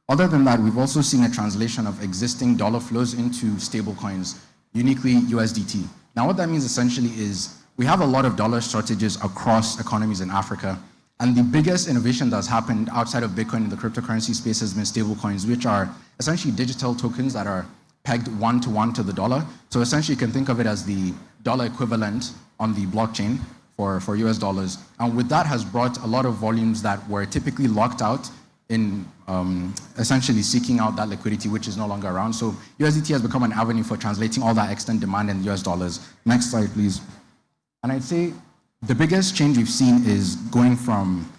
Other than that, we've also seen a translation of existing dollar flows into stable coins, uniquely USDT. Now, what that means essentially is we have a lot of dollar shortages across economies in Africa. And the biggest innovation that's happened outside of Bitcoin in the cryptocurrency space has been stable coins, which are essentially digital tokens that are pegged one-to-one to the dollar. So essentially, you can think of it as the dollar equivalent on the blockchain for US dollars. And with that has brought a lot of volumes that were typically locked out in essentially seeking out that liquidity, which is no longer around. So USDT has become an avenue for translating all that extant demand in US dollars. Next slide, please. And I'd say the biggest change we've seen is going from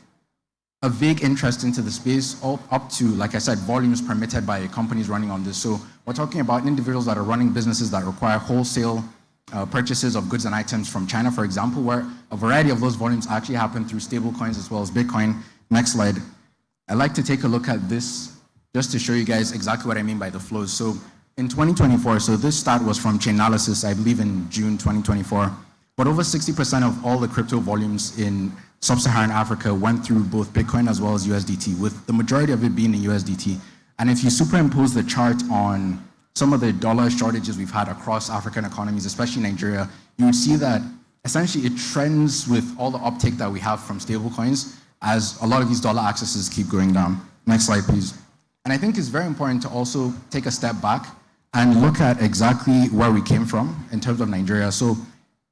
a vague interest into the space up to, like I said, volumes permitted by companies running on this. So we're talking about individuals that are running businesses that require wholesale purchases of goods and items from China, for example, where a variety of those volumes actually happen through stable coins as well as Bitcoin. Next slide. I'd like to take a look at this just to show you guys exactly what I mean by the flows. So in 2024, so this stat was from Chainalysis, I believe in June 2024, but over 60% of all the crypto volumes in sub-Saharan Africa went through both Bitcoin as well as USDT, with the majority of it being in USDT. And if you superimpose the chart on some of the dollar shortages we've had across African economies, especially Nigeria, you would see that essentially it trends with all the uptake that we have from stable coins as a lot of these dollar accesses keep going down. Next slide, please. And I think it's very important to also take a step back and look at exactly where we came from in terms of Nigeria. So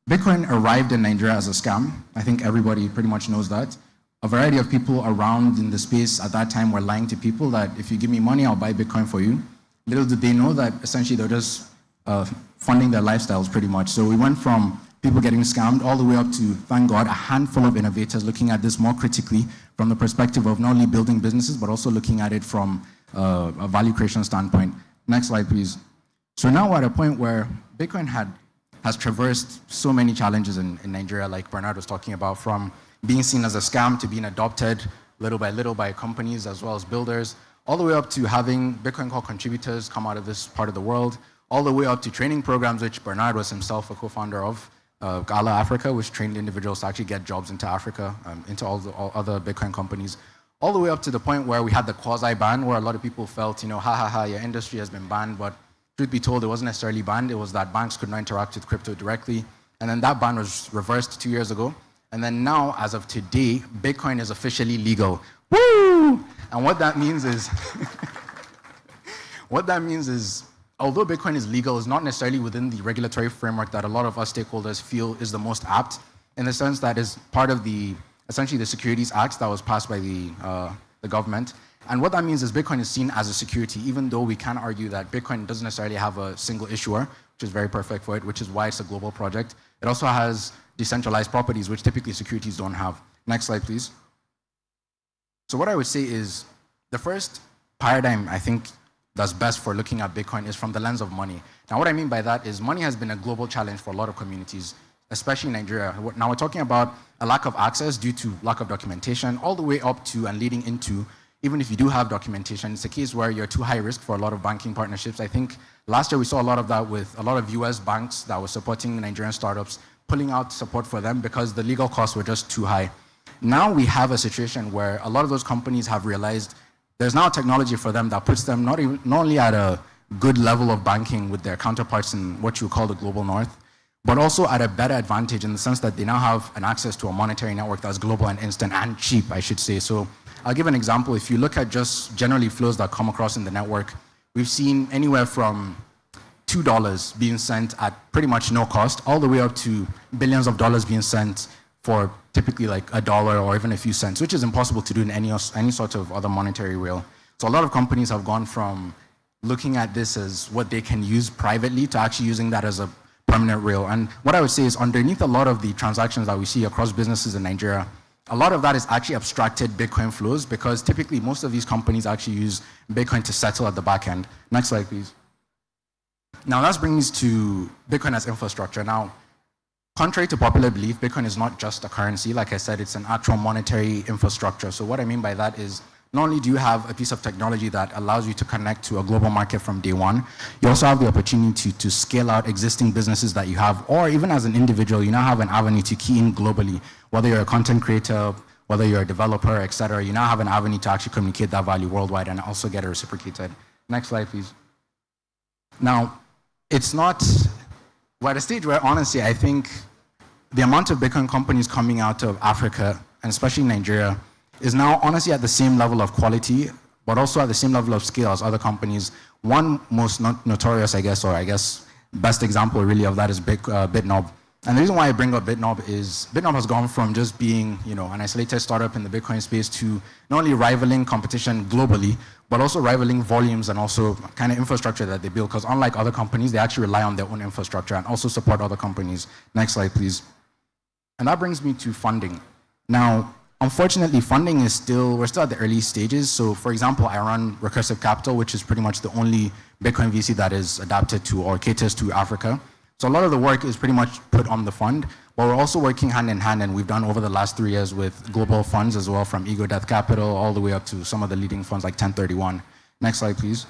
Bitcoin arrived in Nigeria as a scam. I think everybody pretty much knows that. A variety of people around in the space at that time were lying to people that if you give me money, I'll buy Bitcoin for you. Little did they know that essentially they're just funding their lifestyles pretty much. So we went from people getting scammed, all the way up to, thank God, a handful of innovators looking at this more critically from the perspective of not only building businesses, but also looking at it from a value creation standpoint. Next slide, please. So now we're at a point where Bitcoin has traversed so many challenges in Nigeria, like Bernard was talking about, from being seen as a scam to being adopted little by companies as well as builders, all the way up to having Bitcoin Core contributors come out of this part of the world, all the way up to training programs, which Bernard was himself a co-founder of, Gala Africa, which trained individuals to actually get jobs into Africa, into all other Bitcoin companies, all the way up to the point where we had the quasi-ban, where a lot of people felt, your industry has been banned, but truth be told, it wasn't necessarily banned. It was that banks could not interact with crypto directly. And then that ban was reversed 2 years ago. And then now, as of today, Bitcoin is officially legal. Woo! And what that means is, although Bitcoin is legal, it's not necessarily within the regulatory framework that a lot of us stakeholders feel is the most apt, in the sense that is part of essentially the Securities Act that was passed by the government. And what that means is Bitcoin is seen as a security, even though we can argue that Bitcoin doesn't necessarily have a single issuer, which is very perfect for it, which is why it's a global project. It also has decentralized properties, which typically securities don't have. Next slide, please. So what I would say is the first paradigm, I think, that's best for looking at Bitcoin is from the lens of money. Now, what I mean by that is money has been a global challenge for a lot of communities, especially in Nigeria. Now, we're talking about a lack of access due to lack of documentation, all the way up to and leading into, even if you do have documentation, it's a case where you're too high risk for a lot of banking partnerships. I think last year we saw a lot of that with a lot of US banks that were supporting Nigerian startups, pulling out support for them because the legal costs were just too high. Now we have a situation where a lot of those companies have realized there's now technology for them that puts them not only at a good level of banking with their counterparts in what you call the global north, but also at a better advantage in the sense that they now have an access to a monetary network that's global and instant and cheap, I should say. So I'll give an example. If you look at just generally flows that come across in the network, we've seen anywhere from $2 being sent at pretty much no cost, all the way up to billions of dollars being sent for typically like $1 or even a few cents, which is impossible to do in any sort of other monetary rail. So a lot of companies have gone from looking at this as what they can use privately to actually using that as a permanent rail. And what I would say is underneath a lot of the transactions that we see across businesses in Nigeria, a lot of that is actually abstracted Bitcoin flows because typically most of these companies actually use Bitcoin to settle at the back end. Next slide, please. Now that brings us to Bitcoin as infrastructure. Now, contrary to popular belief, Bitcoin is not just a currency. Like I said, it's an actual monetary infrastructure. So what I mean by that is not only do you have a piece of technology that allows you to connect to a global market from day one, you also have the opportunity to scale out existing businesses that you have, or even as an individual, you now have an avenue to key in globally. Whether you're a content creator, whether you're a developer, etc., you now have an avenue to actually communicate that value worldwide and also get it reciprocated. Next slide, please. Now, we're at a stage where, honestly, I think the amount of Bitcoin companies coming out of Africa, and especially Nigeria, is now honestly at the same level of quality, but also at the same level of scale as other companies. One most notorious, I guess, best example really of that is BitNob. And the reason why I bring up BitNob is BitNob has gone from just being, an isolated startup in the Bitcoin space to not only rivaling competition globally, but also rivaling volumes and also kind of infrastructure that they build. Because unlike other companies, they actually rely on their own infrastructure and also support other companies. Next slide, please. And that brings me to funding. Now, unfortunately, funding we're still at the early stages. So for example, I run Recursive Capital, which is pretty much the only Bitcoin VC that is adapted to or caters to Africa. So a lot of the work is pretty much put on the fund, but we're also working hand in hand, and we've done over the last 3 years with global funds as well, from Ego Death Capital all the way up to some of the leading funds like 1031. Next slide, please.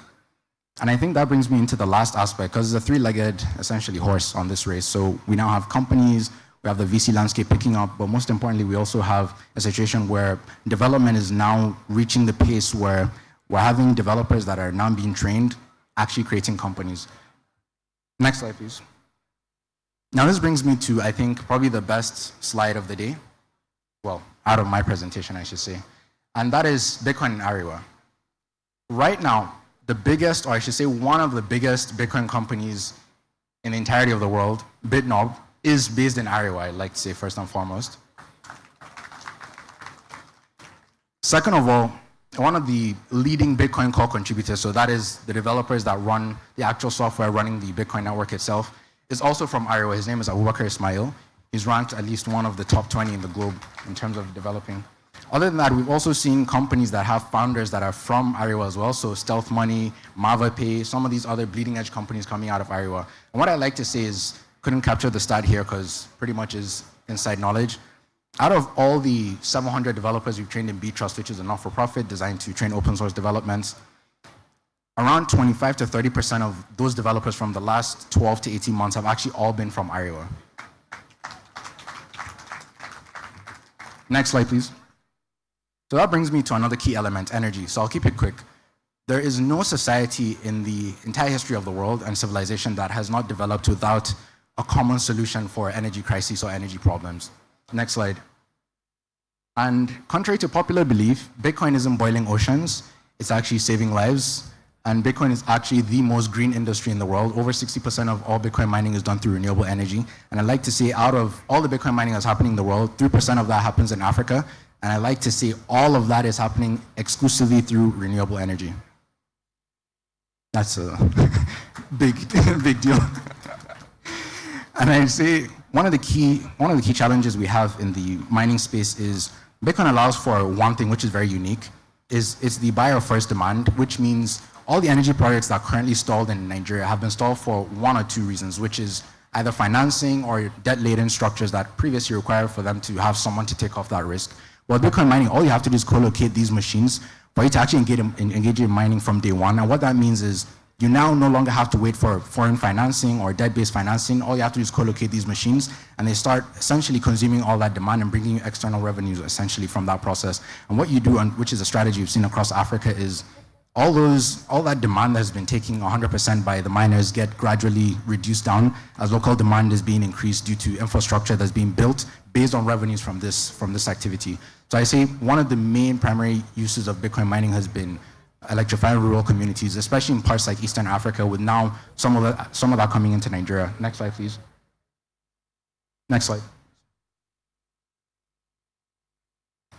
And I think that brings me into the last aspect, because it's a three-legged, essentially, horse on this race. So we now have companies, we have the VC landscape picking up, but most importantly, we also have a situation where development is now reaching the pace where we're having developers that are now being trained, actually creating companies. Next slide, please. Now this brings me to, I think, probably the best slide of the day. Well, out of my presentation, I should say. And that is Bitcoin and AREWA. Right now, the biggest, or I should say one of the biggest Bitcoin companies in the entirety of the world, BitNob, is based in AREWA, I'd like to say first and foremost. Second of all, one of the leading Bitcoin core contributors, so that is the developers that run the actual software running the Bitcoin network itself, is also from AREWA. His name is Abubakar Ismail. He's ranked at least one of the top 20 in the globe in terms of developing. Other than that, we've also seen companies that have founders that are from AREWA as well. So Stealth Money, MavaPay, some of these other bleeding edge companies coming out of AREWA. And what I like to say is, couldn't capture the stat here because pretty much is inside knowledge. Out of all the 700 developers we've trained in B-Trust, which is a not-for-profit designed to train open source developments, around 25 to 30% of those developers from the last 12 to 18 months have actually all been from AREWA. Next slide, please. So that brings me to another key element, energy. So I'll keep it quick. There is no society in the entire history of the world and civilization that has not developed without a common solution for energy crises or energy problems. Next slide. And contrary to popular belief, Bitcoin isn't boiling oceans, it's actually saving lives. And Bitcoin is actually the most green industry in the world. Over 60% of all Bitcoin mining is done through renewable energy. And I like to say out of all the Bitcoin mining that's happening in the world, 3% of that happens in Africa. And I like to say all of that is happening exclusively through renewable energy. That's a big deal. And I'd say one of the key challenges we have in the mining space is Bitcoin allows for one thing which is very unique, it's the buyer first demand, which means all the energy projects that are currently stalled in Nigeria have been stalled for one or two reasons, which is either financing or debt-laden structures that previously required for them to have someone to take off that risk. Well, Bitcoin mining, all you have to do is co-locate these machines for you to actually engage in mining from day one. And what that means is you now no longer have to wait for foreign financing or debt-based financing. All you have to do is co-locate these machines, and they start essentially consuming all that demand and bringing you external revenues essentially from that process. And what you do, and which is a strategy we've seen across Africa, is all that demand that has been taking 100% by the miners get gradually reduced down as local demand is being increased due to infrastructure that's being built based on revenues from this activity. So I say one of the main primary uses of Bitcoin mining has been electrifying rural communities, especially in parts like Eastern Africa, with now some of that coming into Nigeria. Next slide, please. Next slide.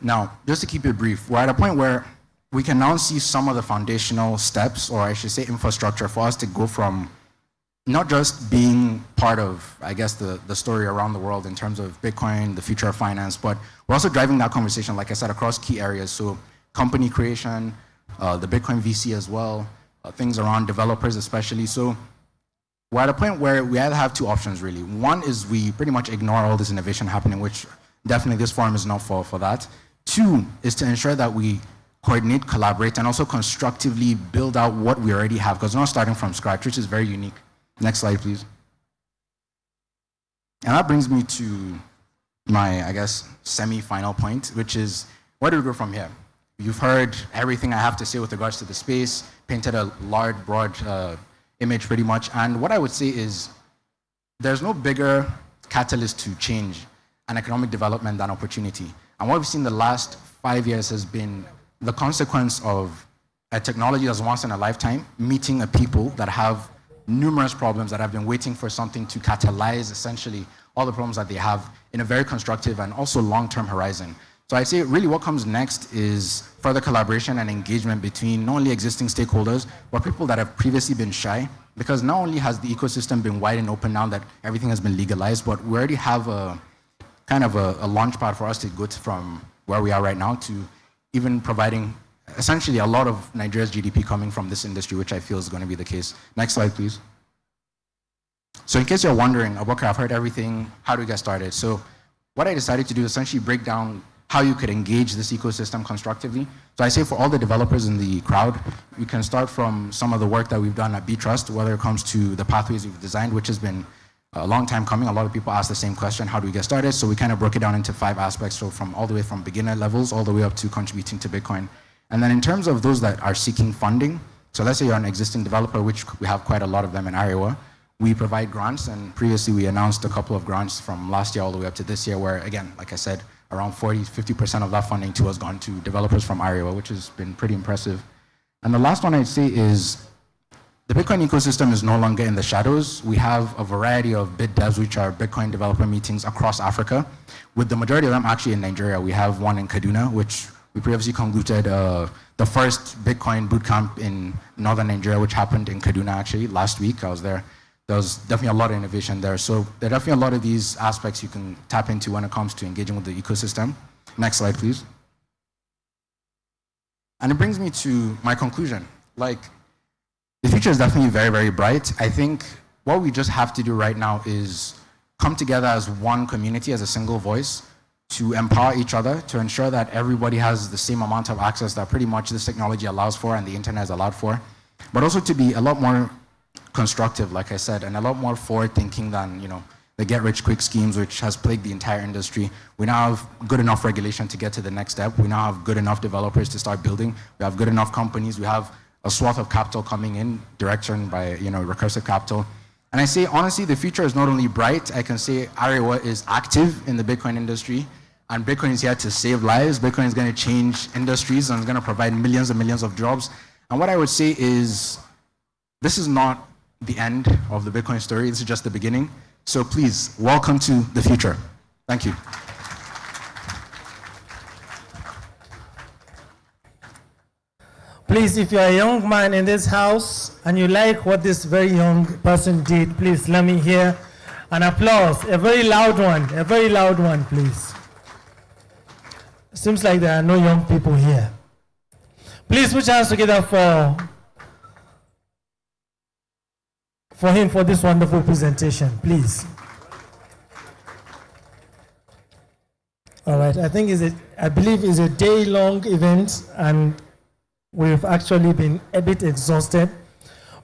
Now, just to keep it brief, we're at a point where we can now see some of the foundational steps, or I should say infrastructure, for us to go from not just being part of, I guess, the story around the world in terms of Bitcoin, the future of finance, but we're also driving that conversation, like I said, across key areas. So company creation, the Bitcoin VC as well, things around developers especially. So we're at a point where we either have two options really. One is we pretty much ignore all this innovation happening, which definitely this forum is not for that. Two is to ensure that we coordinate, collaborate, and also constructively build out what we already have, because we're not starting from scratch, which is very unique. Next slide, please. And that brings me to my, I guess, semi-final point, which is, where do we go from here? You've heard everything I have to say with regards to the space, painted a large, broad image pretty much, and what I would say is there's no bigger catalyst to change and economic development than opportunity. And what we've seen the last 5 years has been the consequence of a technology that's once in a lifetime meeting a people that have numerous problems that have been waiting for something to catalyze essentially all the problems that they have in a very constructive and also long-term horizon. So I'd say really what comes next is further collaboration and engagement between not only existing stakeholders, but people that have previously been shy, because not only has the ecosystem been wide and open now that everything has been legalized, but we already have a kind of a launch pad for us to go from where we are right now to even providing essentially a lot of Nigeria's GDP coming from this industry, which I feel is going to be the case. Next slide, please. So in case you're wondering, Abubakar, I've heard everything, how do we get started? So what I decided to do is essentially break down how you could engage this ecosystem constructively. So I say for all the developers in the crowd, we can start from some of the work that we've done at B-Trust, whether it comes to the pathways we've designed, which has been a long time coming. A lot of people ask the same question, how do we get started? So we kind of broke it down into 5 aspects, so from all the way from beginner levels all the way up to contributing to Bitcoin. And then in terms of those that are seeking funding, so let's say you're an existing developer, which we have quite a lot of them in AREWA, we provide grants, and previously we announced a couple of grants from last year all the way up to this year, where again, like I said, around 40-50% of that funding too has gone to developers from AREWA, which has been pretty impressive. And the last one I'd say is the Bitcoin ecosystem is no longer in the shadows. We have a variety of BitDevs, which are Bitcoin developer meetings across Africa, with the majority of them actually in Nigeria. We have one in Kaduna, which we previously concluded the first Bitcoin bootcamp in northern Nigeria, which happened in Kaduna actually last week. I was there. there's definitely a lot of innovation there. So there are definitely a lot of these aspects you can tap into when it comes to engaging with the ecosystem. Next slide, please. And it brings me to my conclusion. Like, the future is definitely very, very bright. I think what we just have to do right now is come together as one community, as a single voice, to empower each other, to ensure that everybody has the same amount of access that pretty much this technology allows for and the internet is allowed for, but also to be a lot more constructive, like I said, and a lot more forward-thinking than, you know, the get-rich-quick schemes, which has plagued the entire industry. We now have good enough regulation to get to the next step. We now have good enough developers to start building. We have good enough companies. We have a swath of capital coming in, direction by, you know, recursive capital. And I say, honestly, the future is not only bright, I can say AREWA is active in the Bitcoin industry, and Bitcoin is here to save lives. Bitcoin is going to change industries and is going to provide millions and millions of jobs. And what I would say is, this is not the end of the Bitcoin story. This is just the beginning. So please, welcome to the future. Thank you. Please, if you're a young man in this house and you like what this very young person did, please let me hear an applause, a very loud one, please. Seems like there are no young people here. Please put your hands together for him for this wonderful presentation, please. All right, I believe it's a day-long event, and we've actually been a bit exhausted,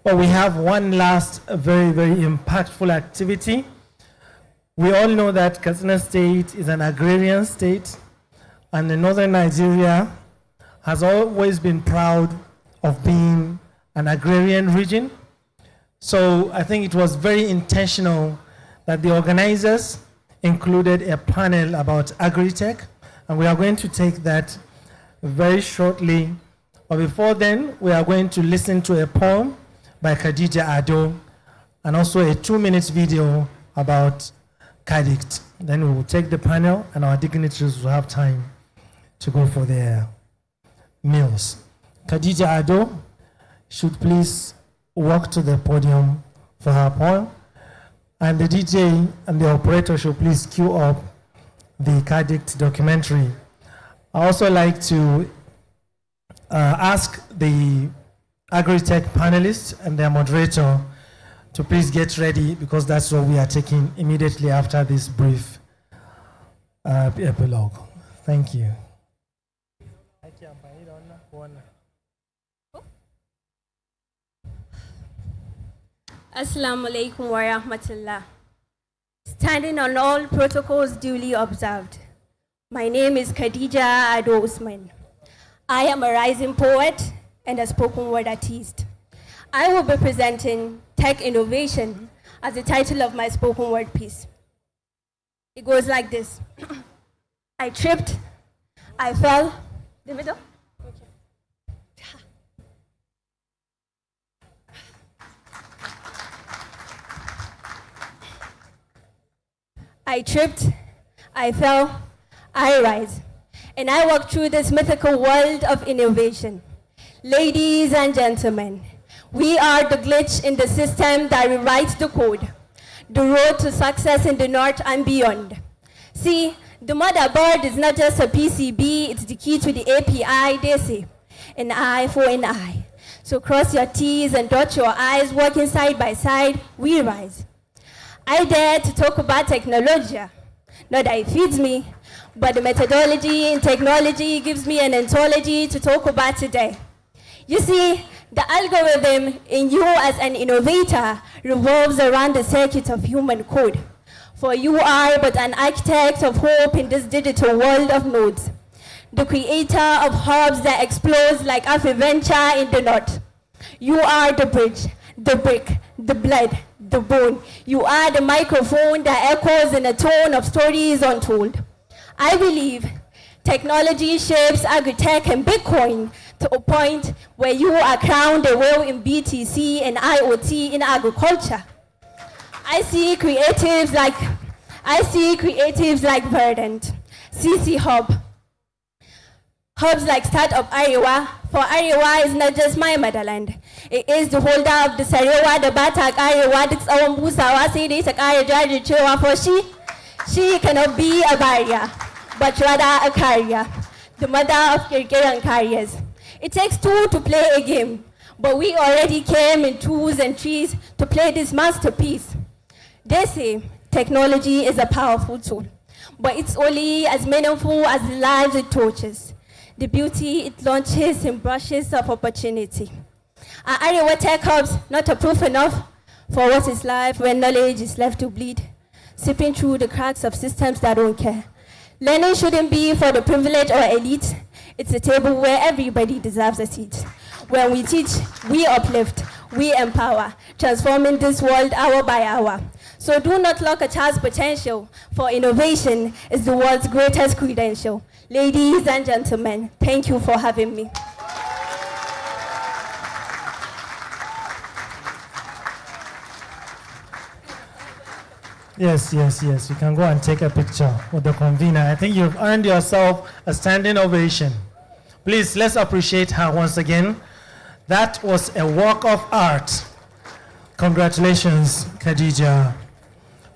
but we have one last very, very impactful activity. We all know that Katsina State is an agrarian state, and the northern Nigeria has always been proud of being an agrarian region. So I think it was very intentional that the organizers included a panel about AgriTech, and we are going to take that very shortly. But before then, we are going to listen to a poem by Khadija Ado, and also a 2-minute video about CADICT. Then we will take the panel, and our dignitaries will have time to go for their meals. Khadija Ado should please walk to the podium for her poem, and the DJ and the operator should please queue up the CADICT documentary. I also like to ask the AgriTech panelists and their moderator to please get ready, because that's what we are taking immediately after this brief epilogue. Thank you. Assalamu alaikum wa rahmatullah. Standing on all protocols duly observed. My name is Khadija Ado Usman. I am a rising poet and a spoken word artist. I will be presenting Tech Innovation as the title of my spoken word piece. It goes like this. I tripped, I fell, the middle? I tripped, I fell, I rise, and I walk through this mythical world of innovation. Ladies and gentlemen, we are the glitch in the system that rewrites the code, the road to success in the north and beyond. See, the motherboard is not just a PCB, it's the key to the API, they say. An eye for an eye. So cross your T's and dot your I's, working side by side, we rise. I dare to talk about technology. Not that it feeds me, but the methodology in technology gives me an ontology to talk about today. You see, the algorithm in you as an innovator revolves around the circuit of human code. For you are but an architect of hope in this digital world of nodes. The creator of hubs that explodes like Afroventure in the north. You are the bridge, the brick, the blood, the bone. You are the microphone that echoes in a tone of stories untold. I believe technology shapes AgriTech and Bitcoin to a point where you are crowned a whale in BTC and IoT in agriculture. I see creatives like Verdant, CC Hub, Hubs like Startup AREWA, for AREWA is not just my motherland. It is the holder of the Sarewa, the Batak AREWA, the Tsawon Busawa, sai dai ta ƙara jajircewa, for she cannot be a barrier, but rather a carrier, the mother of kirkiran carriers. It takes two to play a game, but we already came in twos and threes to play this masterpiece. They say technology is a powerful tool, but it's only as meaningful as the lives it touches, the beauty it launches in brushes of opportunity. Are AREWA tech hubs not a proof enough for what is life when knowledge is left to bleed, sipping through the cracks of systems that don't care? Learning shouldn't be for the privileged or elite. It's a table where everybody deserves a seat. When we teach, we uplift, we empower, transforming this world hour by hour. So do not lock a child's potential, for innovation is the world's greatest credential. Ladies and gentlemen, thank you for having me. Yes. You can go and take a picture with the convener. I think you've earned yourself a standing ovation. Please, let's appreciate her once again. That was a work of art. Congratulations, Khadija.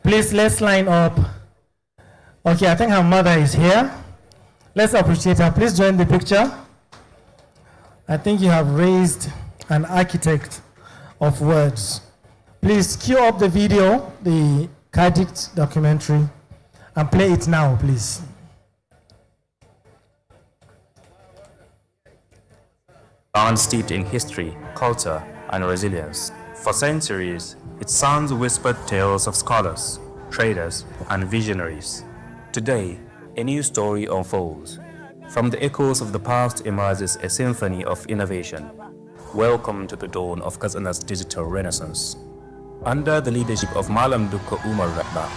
Please, let's line up. Okay, I think her mother is here. Let's appreciate her. Please join the picture. I think you have raised an architect of words. Please cue up the video, the Kajit documentary, and play it now, please. Land steeped in history, culture, and resilience. For centuries, its sounds whispered tales of scholars, traders, and visionaries. Today, a new story unfolds. From the echoes of the past emerges a symphony of innovation. Welcome to the dawn of Katsina's digital renaissance. Under the leadership of Malam Dukka Umar Ratna,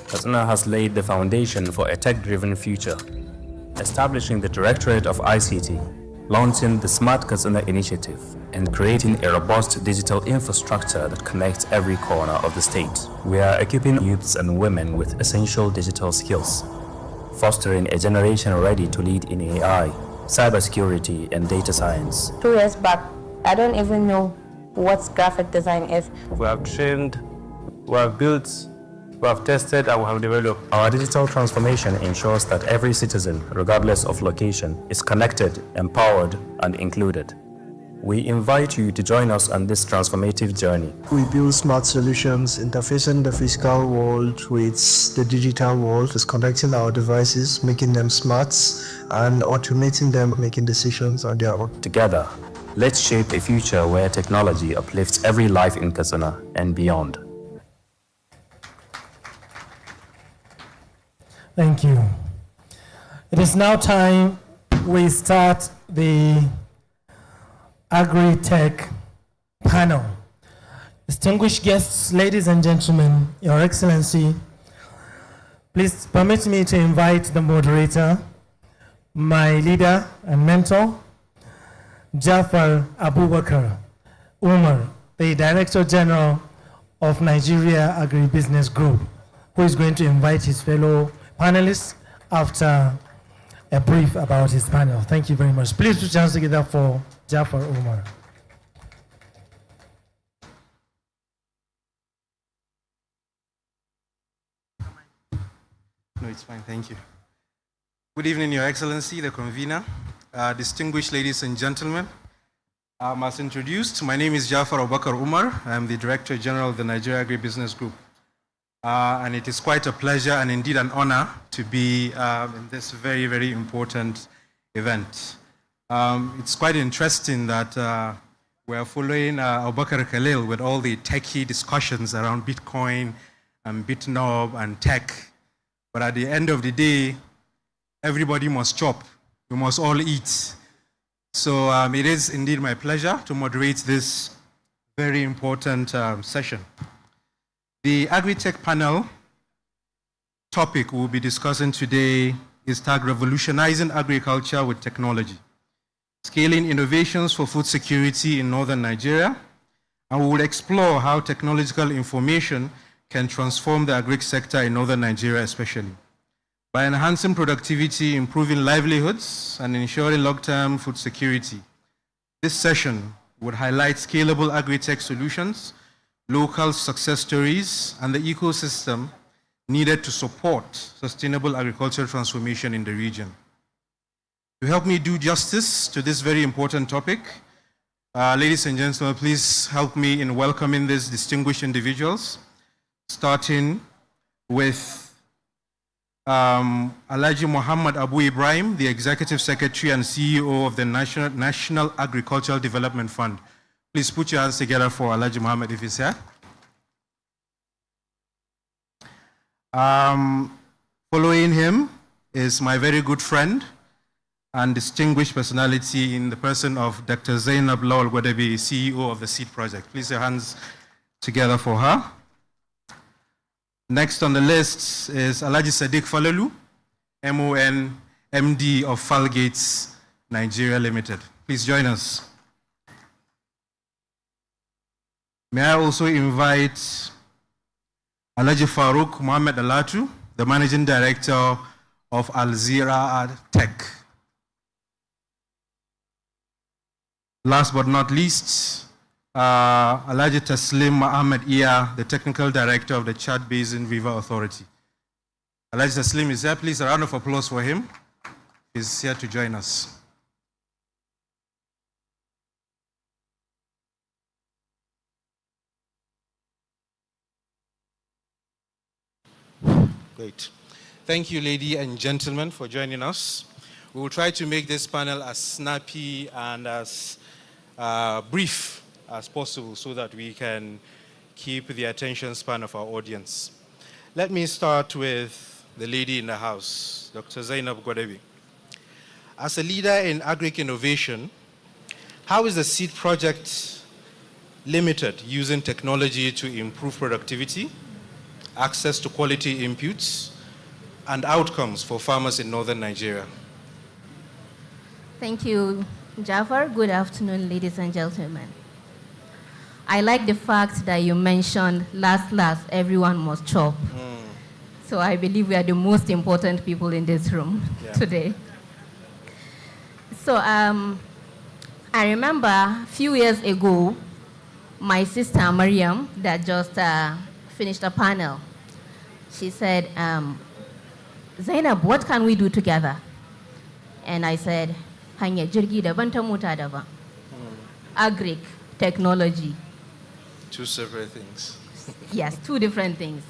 Katsina has laid the foundation for a tech-driven future, establishing the Directorate of ICT, launching the Smart Katsina initiative, and creating a robust digital infrastructure that connects every corner of the state. We are equipping youths and women with essential digital skills, fostering a generation ready to lead in AI, cybersecurity, and data science. 2 years back, I don't even know what graphic design is. We have trained, we have built, we have tested, and we have developed. Our digital transformation ensures that every citizen, regardless of location, is connected, empowered, and included. We invite you to join us on this transformative journey. We build smart solutions, interfacing the physical world with the digital world, just connecting our devices, making them smart, and automating them, making decisions on their own. Together, let's shape a future where technology uplifts every life in Katsina and beyond. Thank you. It is now time we start the AgriTech panel. Distinguished guests, ladies and gentlemen, Your Excellency, please permit me to invite the moderator, my leader and mentor, Jafar Abubakar Umar, the Director General of Nigeria Agribusiness Group, who is going to invite his fellow panelists after a brief about his panel. Thank you very much. Please put your hands together for Jafar Umar. No, it's fine, thank you. Good evening, Your Excellency, the convener, distinguished ladies and gentlemen. As introduced, my name is Jafar Abubakar Umar. I'm the Director General of the Nigeria Agribusiness Group. And it is quite a pleasure and indeed an honor to be in this very, very important event. It's quite interesting that we are following Abubakar Khalil with all the techie discussions around Bitcoin and BitNob and tech. But at the end of the day, everybody must chop. We must all eat. So it is indeed my pleasure to moderate this very important session. The AgriTech panel topic we'll be discussing today is tagged Revolutionizing Agriculture with Technology, Scaling Innovations for Food Security in Northern Nigeria, and we will explore how technological information can transform the agri sector in Northern Nigeria especially. by enhancing productivity, improving livelihoods, and ensuring long-term food security. This session would highlight scalable AgriTech solutions, local success stories, and the ecosystem needed to support sustainable agricultural transformation in the region. To help me do justice to this very important topic, ladies and gentlemen, please help me in welcoming these distinguished individuals, starting with Alhaji Muhammad Abu Ibrahim, the Executive Secretary and CEO of the National Agricultural Development Fund. Please put your hands together for Alhaji Muhammad if he's here. Following him is my very good friend and distinguished personality in the person of Dr. Zainab Lawal Gwadebi, CEO of the Seed Project. Please your hands together for her. Next on the list is Alhaji Sadiq Falalu, MON, MD of Falgates Nigeria Limited. Please join us. May I also invite Alhaji Farouk Mohammed Alatu, the Managing Director of Alzira Tech. Last but not least, Alhaji Taslim Mohammed Iya, the Technical Director of the Chad Basin River Authority. Alhaji Taslim is here. Please, a round of applause for him. He's here to join us. Great. Thank you, ladies and gentlemen, for joining us. We will try to make this panel as snappy and as brief as possible so that we can keep the attention span of our audience. Let me start with the lady in the house, Dr. Zainab Gwadebi. As a leader in agri-innovation, how is the Seed Project Limited using technology to improve productivity, access to quality inputs, and outcomes for farmers in northern Nigeria? Thank you, Jafar. Good afternoon, ladies and gentlemen. I like the fact that you mentioned last, everyone must chop. So I believe we are the most important people in this room today. So I remember a few years ago, my sister Mariam, that just finished a panel, she said, Zainab, what can we do together? And I said, hanya jirgi daban ta mota daban. Agric, technology. Two separate things. Yes, two different things.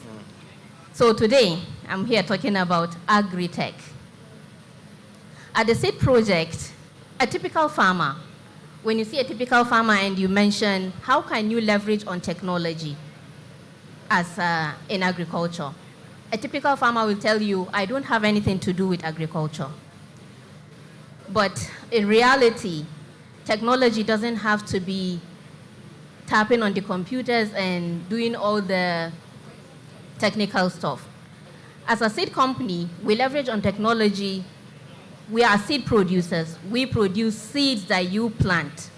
So today, I'm here talking about AgriTech. At the Seed Project, a typical farmer, when you see a typical farmer and you mention, how can you leverage on technology as in agriculture? A typical farmer will tell you, I don't have anything to do with agriculture. But in reality, technology doesn't have to be tapping on the computers and doing all the technical stuff. As a seed company, we leverage on technology. We are seed producers. We produce seeds that you plant.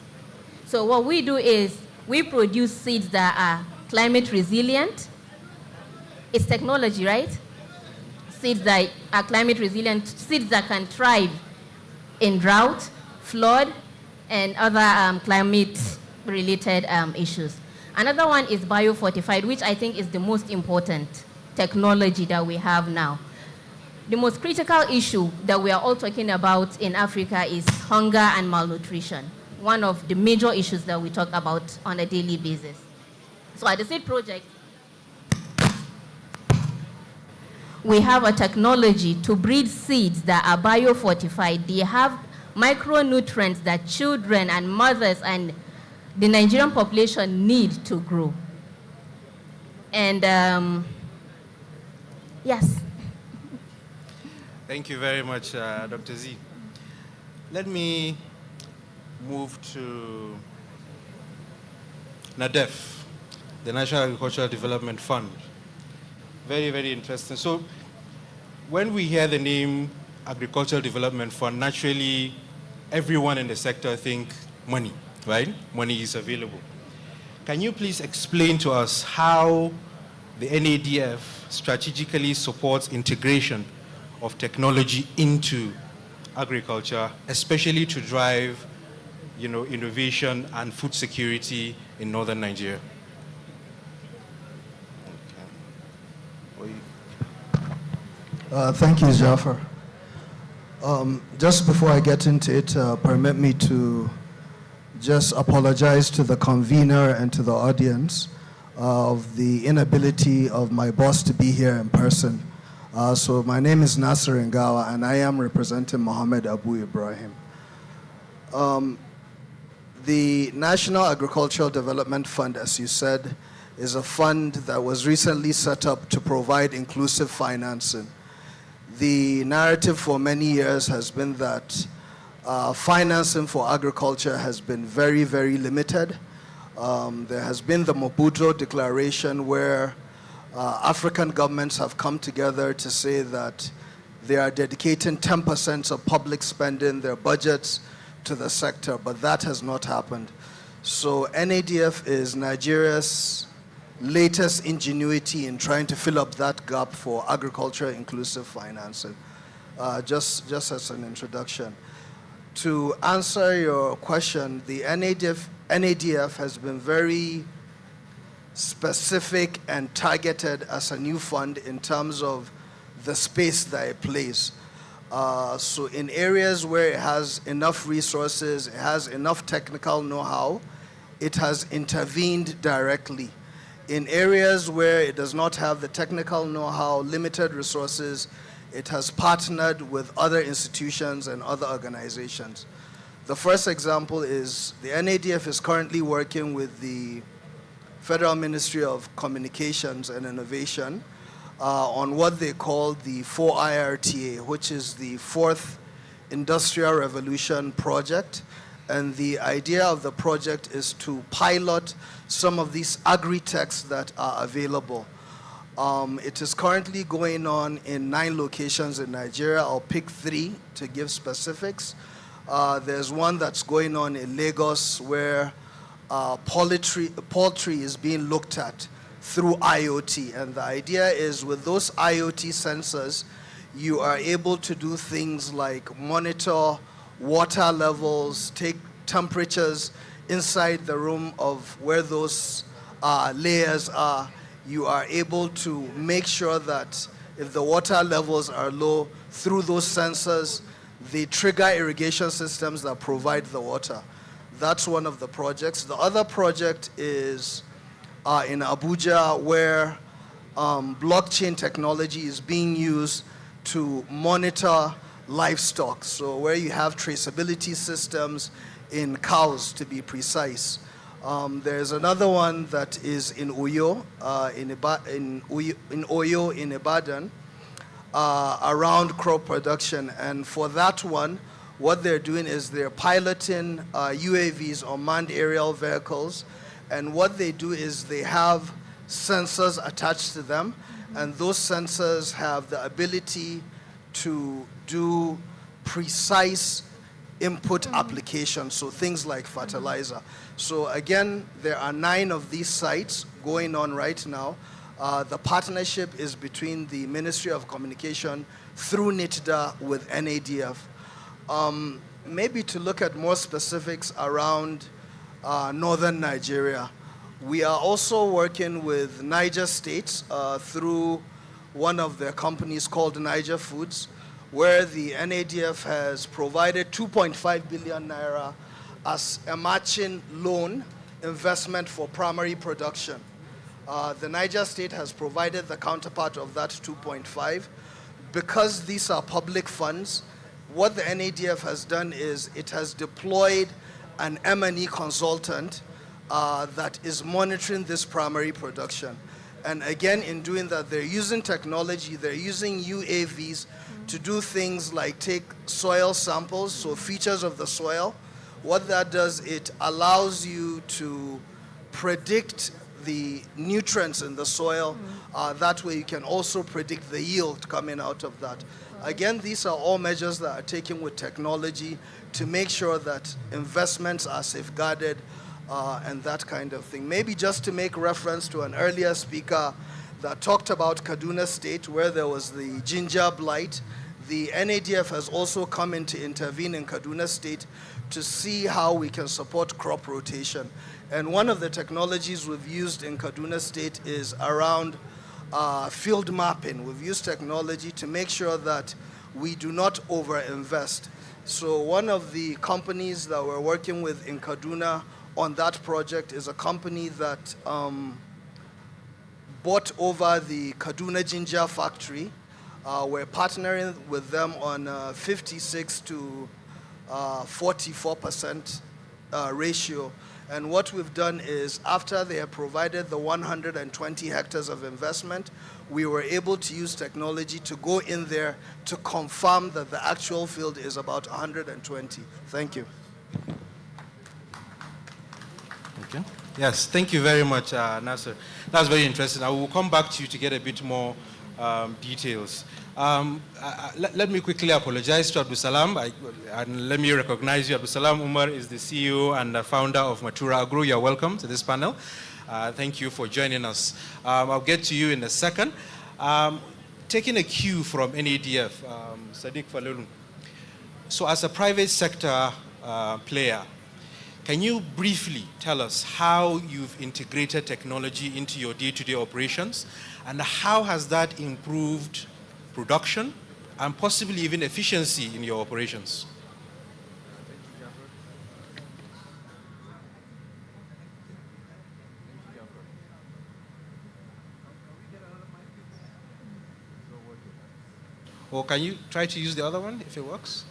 So what we do is we produce seeds that are climate resilient. It's technology, right? Seeds that are climate resilient, seeds that can thrive in drought, flood, and other climate-related issues. Another one is biofortified, which I think is the most important technology that we have now. The most critical issue that we are all talking about in Africa is hunger and malnutrition, one of the major issues that we talk about on a daily basis. So at the Seed Project, we have a technology to breed seeds that are biofortified. They have micronutrients that children and mothers and the Nigerian population need to grow. And yes. Thank you very much, Dr. Z. Let me move to NADEF, the National Agricultural Development Fund. Very, very interesting. So when we hear the name Agricultural Development Fund, naturally everyone in the sector think money, right? Money is available. Can you please explain to us how the NADF strategically supports integration of technology into agriculture, especially to drive, innovation and food security in northern Nigeria? Thank you, Jafar. Just before I get into it, permit me to just apologize to the convener and to the audience of the inability of my boss to be here in person. So my name is Nasser Ngawa, and I am representing Mohammed Abu Ibrahim. The National Agricultural Development Fund, as you said, is a fund that was recently set up to provide inclusive financing. The narrative for many years has been that financing for agriculture has been very, very limited. There has been the Mobutu Declaration where African governments have come together to say that they are dedicating 10% of public spending, their budgets, to the sector, but that has not happened. So NADF is Nigeria's latest ingenuity in trying to fill up that gap for agriculture inclusive financing. Just as an introduction. To answer your question, the NADF has been very specific and targeted as a new fund in terms of the space that it plays. So in areas where it has enough resources, it has enough technical know-how, it has intervened directly. In areas where it does not have the technical know-how, limited resources, it has partnered with other institutions and other organizations. The first example is the NADF is currently working with the Federal Ministry of Communications and Innovation on what they call the 4IRTA, which is the Fourth Industrial Revolution Project. And the idea of the project is to pilot some of these agri-techs that are available. It is currently going on in 9 locations in Nigeria. I'll pick 3 to give specifics. There's one that's going on in Lagos where poultry is being looked at through IoT. And the idea is with those IoT sensors, you are able to do things like monitor water levels, take temperatures inside the room of where those layers are. You are able to make sure that if the water levels are low, through those sensors, they trigger irrigation systems that provide the water. That's one of the projects. The other project is in Abuja, where blockchain technology is being used to monitor livestock. So where you have traceability systems in cows, to be precise. There's another one that is in Uyo, in Ibadan, around crop production. And for that one, what they're doing is they're piloting UAVs, or manned aerial vehicles. And what they do is they have sensors attached to them, and those sensors have the ability to do precise input applications, so things like fertilizer. So again, there are 9 of these sites going on right now. The partnership is between the Ministry of Communication through NITDA with NADF. Maybe to look at more specifics around northern Nigeria, we are also working with Niger State through one of their companies called Niger Foods, where the NADF has provided 2.5 billion naira as a matching loan investment for primary production. The Niger State has provided the counterpart of that 2.5. Because these are public funds, what the NADF has done is it has deployed an M&E consultant that is monitoring this primary production. And again, in doing that, they're using technology, they're using UAVs to do things like take soil samples, so features of the soil. What that does, it allows you to predict the nutrients in the soil. That way you can also predict the yield coming out of that. Again, these are all measures that are taken with technology to make sure that investments are safeguarded and that kind of thing. Maybe just to make reference to an earlier speaker that talked about Kaduna State, where there was the ginger blight. the NADF has also come in to intervene in Kaduna State to see how we can support crop rotation. And one of the technologies we've used in Kaduna State is around field mapping. We've used technology to make sure that we do not overinvest. So one of the companies that we're working with in Kaduna on that project is a company that bought over the Kaduna Ginger factory. We're partnering with them on 56 to 44% ratio. And what we've done is, after they have provided the 120 hectares of investment, we were able to use technology to go in there to confirm that the actual field is about 120. Thank you. Okay. Yes, thank you very much, Nasser. That was very interesting. I will come back to you to get a bit more details. Let me quickly apologize to Abdul Salam, and let me recognize you. Abdul Salam Umar is the CEO and the founder of Matura Agro. You're welcome to this panel. Thank you for joining us. I'll get to you in a second. Taking a cue from NADF, Sadiq Falulu. So as a private sector player, can you briefly tell us how you've integrated technology into your day-to-day operations, and how has that improved production and possibly even efficiency in your operations? Or can you try to use the other one if it works?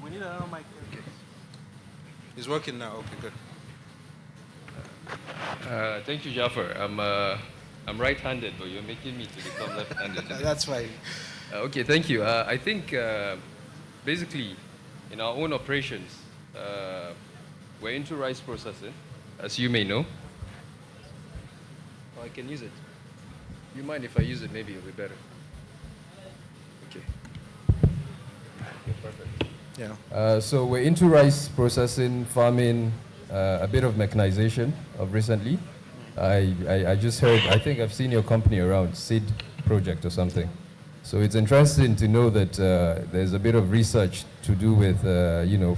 We need another mic. Okay. It's working now. Okay, good. Thank you, Jafar. I'm right-handed, but you're making me to become left-handed. That's fine. Okay, thank you. I think basically in our own operations, we're into rice processing, as you may know. Oh, I can use it. You mind if I use it? Maybe it'll be better. Okay. Okay, perfect. Yeah. So we're into rice processing, farming, a bit of mechanization of recently. I just heard, I think I've seen your company around, Seed Project or something. So it's interesting to know that there's a bit of research to do with,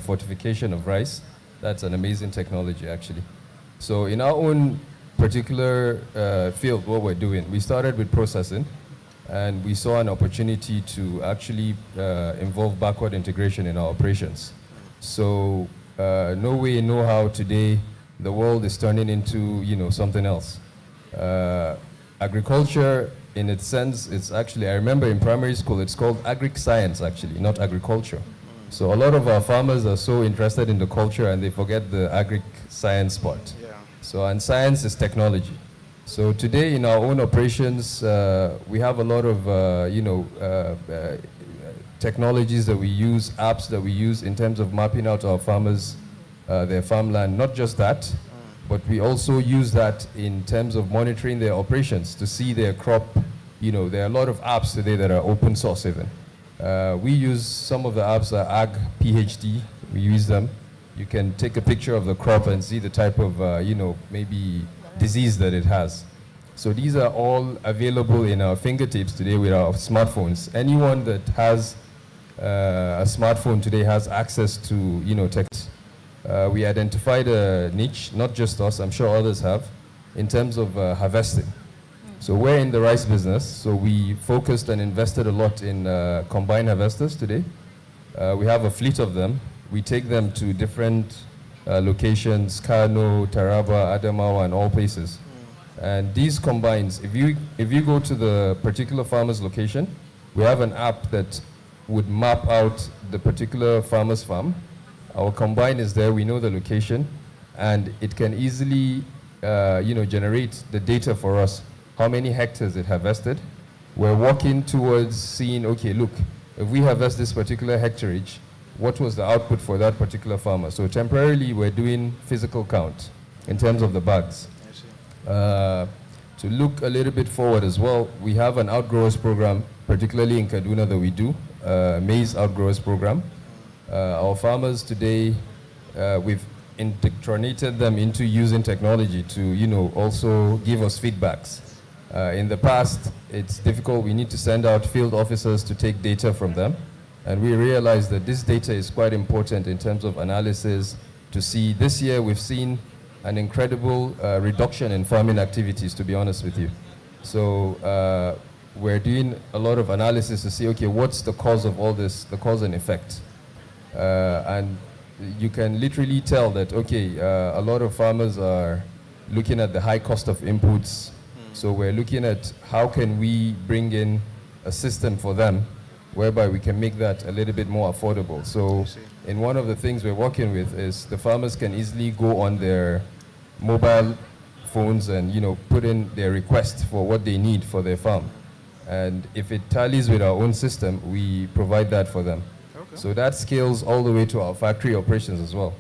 fortification of rice. That's an amazing technology, actually. So in our own particular field, what we're doing, we started with processing, and we saw an opportunity to actually involve backward integration in our operations. So no way, no how today the world is turning into something else. Agriculture, in its sense, it's actually, I remember in primary school, it's called agri-science actually, not agriculture. So a lot of our farmers are so interested in the culture and they forget the agri-science part. Yeah. So, and science is technology. So today in our own operations, we have a lot of, technologies that we use, apps that we use in terms of mapping out our farmers, their farmland. Not just that, but we also use that in terms of monitoring their operations to see their crop. There are a lot of apps today that are open source even. We use some of the apps, Ag PhD, we use them. You can take a picture of the crop and see the type of, maybe disease that it has. So these are all available in our fingertips today with our smartphones. Anyone that has a smartphone today has access to, tech. We identified a niche, not just us, I'm sure others have, in terms of harvesting. So we're in the rice business, so we focused and invested a lot in combine harvesters today. We have a fleet of them. We take them to different locations, Kano, Taraba, Adamawa, and all places. And these combines, if you go to the particular farmer's location, we have an app that would map out the particular farmer's farm. Our combine is there, we know the location, and it can easily generate the data for us, how many hectares it harvested. We're working towards seeing, okay, look, if we harvest this particular hectareage, what was the output for that particular farmer? So temporarily, we're doing physical count in terms of the bags. To look a little bit forward as well, we have an outgrowers program, particularly in Kaduna, that we do, maize outgrowers program. Our farmers today, we've indoctrinated them into using technology to, also give us feedbacks. In the past, it's difficult. We need to send out field officers to take data from them. And we realized that this data is quite important in terms of analysis to see. This year, we've seen an incredible reduction in farming activities, to be honest with you. So we're doing a lot of analysis to see, okay, what's the cause of all this, the cause and effect. And you can literally tell that, okay, a lot of farmers are looking at the high cost of inputs. So we're looking at how can we bring in a system for them whereby we can make that a little bit more affordable. So in one of the things we're working with is the farmers can easily go on their mobile phones and put in their request for what they need for their farm. And if it tallies with our own system, we provide that for them. Okay. So that scales all the way to our factory operations as well.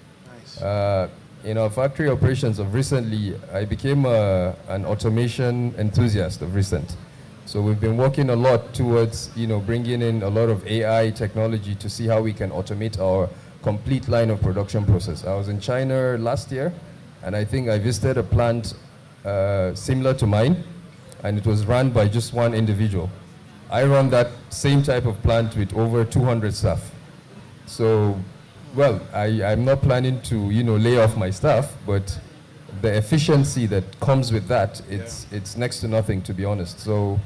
Nice. In our factory operations of recently, I became an automation enthusiast of recent. So we've been working a lot towards, bringing in a lot of AI technology to see how we can automate our complete line of production process. I was in China last year, and I think I visited a plant similar to mine, and it was run by just one individual. I run that same type of plant with over 200 staff. So, well, I'm not planning to, lay off my staff, but the efficiency that comes with that, it's next to nothing, to be honest. So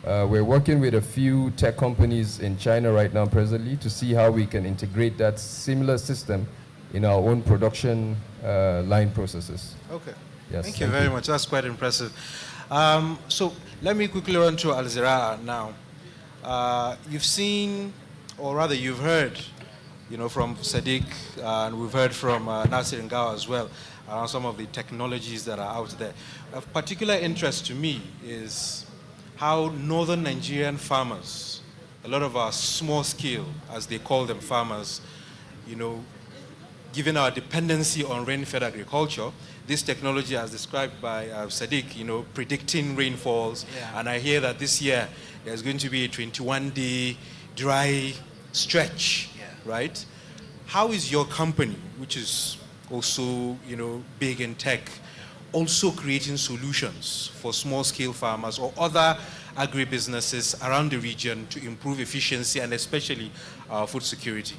we're working with a few tech companies in China right now presently to see how we can integrate that similar system in our own production line processes. Okay. Yes, thank you very much. That's quite impressive. So let me quickly run to Al-Zira'a now. You've seen, or rather you've heard, from Sadiq, and we've heard from Nasir Ngawa as well, around some of the technologies that are out there. Of particular interest to me is how northern Nigerian farmers, a lot of our small scale, as they call them, farmers, given our dependency on rain-fed agriculture, this technology as described by Sadiq, predicting rainfalls, and I hear that this year there's going to be a 21-day dry stretch, right? How is your company, which is also, big in tech, also creating solutions for small-scale farmers or other agribusinesses around the region to improve efficiency and especially food security?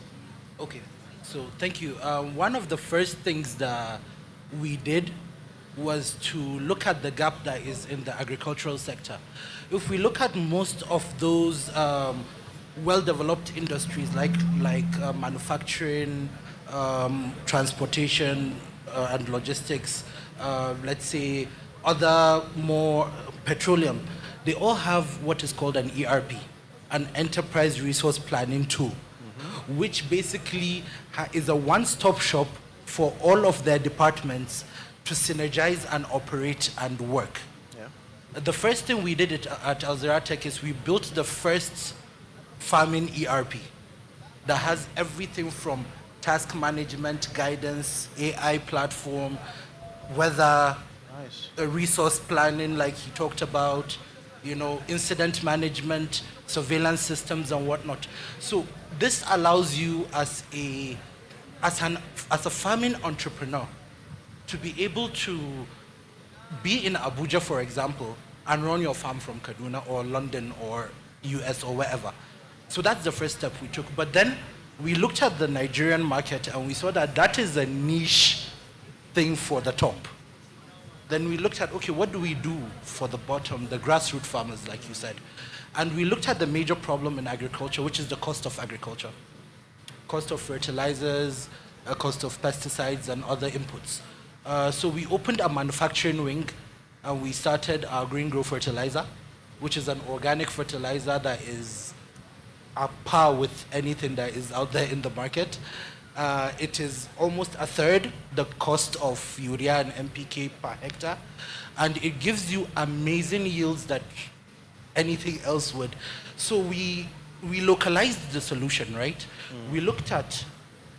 Okay, so thank you. One of the first things that we did was to look at the gap that is in the agricultural sector. If we look at most of those well-developed industries like manufacturing, transportation, and logistics, let's say other more petroleum, they all have what is called an ERP, an enterprise resource planning tool, which basically is a one-stop shop for all of their departments to synergize and operate and work. Yeah. The first thing we did at AgriTech is we built the first farming ERP that has everything from task management, guidance, AI platform, weather, resource planning like he talked about, incident management, surveillance systems and whatnot. So this allows you as a farming entrepreneur to be able to be in Abuja, for example, and run your farm from Kaduna or London or US or wherever. So that's the first step we took. But then we looked at the Nigerian market and we saw that that is a niche thing for the top. Then we looked at, okay, what do we do for the bottom, the grassroots farmers, like you said? And we looked at the major problem in agriculture, which is the cost of agriculture. Cost of fertilizers, cost of pesticides and other inputs. So we opened a manufacturing wing and we started our Green Grow fertilizer, which is an organic fertilizer that is at par with anything that is out there in the market. It is almost a third the cost of urea and NPK per hectare, and it gives you amazing yields that anything else would. So we localized the solution, right? We looked at,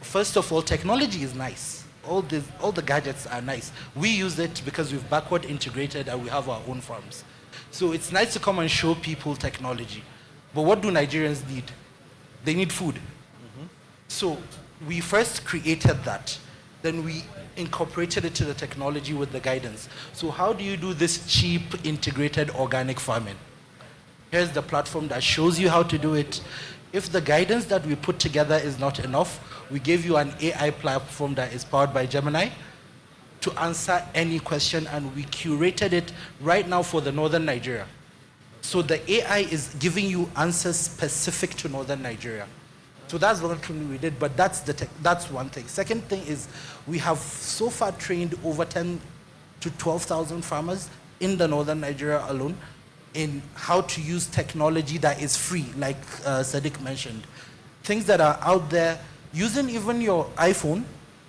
first of all, technology is nice. All the gadgets are nice. We use it because we've backward integrated and we have our own farms. So it's nice to come and show people technology. But what do Nigerians need? They need food. So we first created that. Then we incorporated it to the technology with the guidance. So how do you do this cheap integrated organic farming? Here's the platform that shows you how to do it. If the guidance that we put together is not enough, we give you an AI platform that is powered by Gemini to answer any question, and we curated it right now for the northern Nigeria. So the AI is giving you answers specific to northern Nigeria. So that's one thing we did, but that's one thing. Second thing is we have so far trained over 10 to 12,000 farmers in the northern Nigeria alone in how to use technology that is free, like Sadiq mentioned. Things that are out there, using even your iPhone,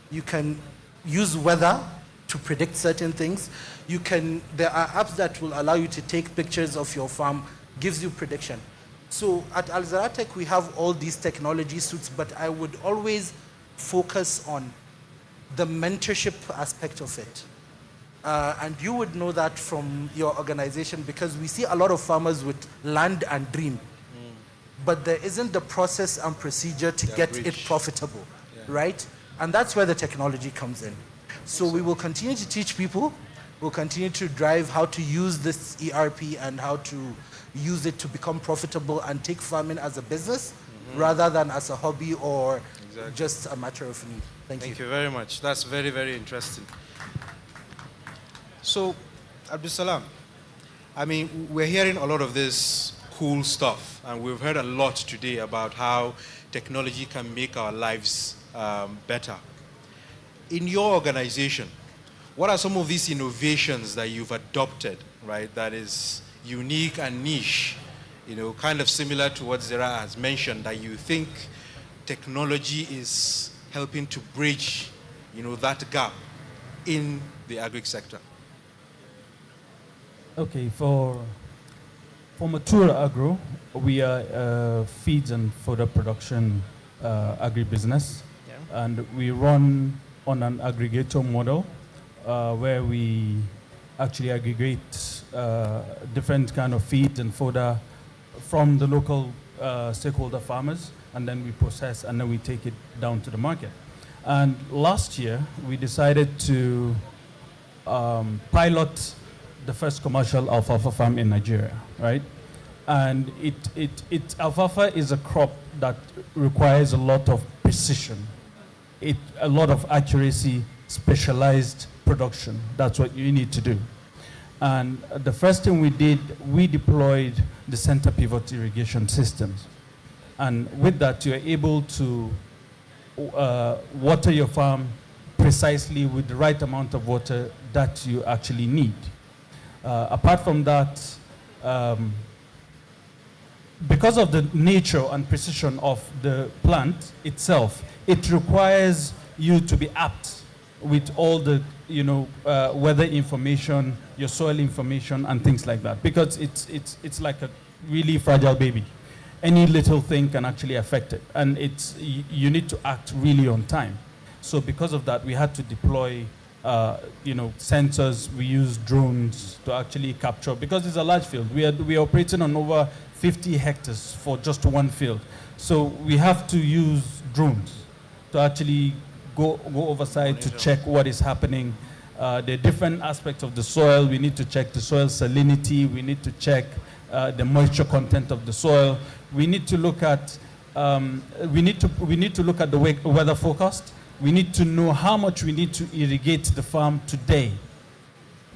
you can use weather to predict certain things. There are apps that will allow you to take pictures of your farm, gives you prediction. So at AgriTech, we have all these technology suites, but I would always focus on the mentorship aspect of it. And you would know that from your organization, because we see a lot of farmers with land and dream, but there isn't the process and procedure to get it profitable, right? And that's where the technology comes in. So we will continue to teach people, we'll continue to drive how to use this ERP and how to use it to become profitable and take farming as a business rather than as a hobby or just a matter of need. Thank you very much. That's very, very interesting. So, Abdul Salam, I mean, we're hearing a lot of this cool stuff, and we've heard a lot today about how technology can make our lives better. In your organization, what are some of these innovations that you've adopted, right, that is unique and niche, kind of similar to what Zira has mentioned, that you think technology is helping to bridge, that gap in the agri sector? Okay, for Mature Agro, we are a feeds and fodder production agribusiness, and we run on an aggregator model where we actually aggregate different kind of feed and fodder from the local stakeholder farmers, and then we process and then we take it down to the market. And last year, we decided to pilot the first commercial alfalfa farm in Nigeria, right? And alfalfa is a crop that requires a lot of precision, a lot of accuracy, specialized production. That's what you need to do. And the first thing we did, we deployed the center pivot irrigation systems. And with that, you're able to water your farm precisely with the right amount of water that you actually need. Apart from that, because of the nature and precision of the plant itself, it requires you to be apt with all the weather information, your soil information, and things like that, because it's like a really fragile baby. Any little thing can actually affect it, and you need to act really on time. So because of that, we had to deploy sensors. We use drones to actually capture, because it's a large field. We are operating on over 50 hectares for just one field. So we have to use drones to actually go overside to check what is happening. The different aspects of the soil. We need to check the soil salinity. We need to check the moisture content of the soil. We need to look at we need to look at the weather forecast. We need to know how much we need to irrigate the farm today,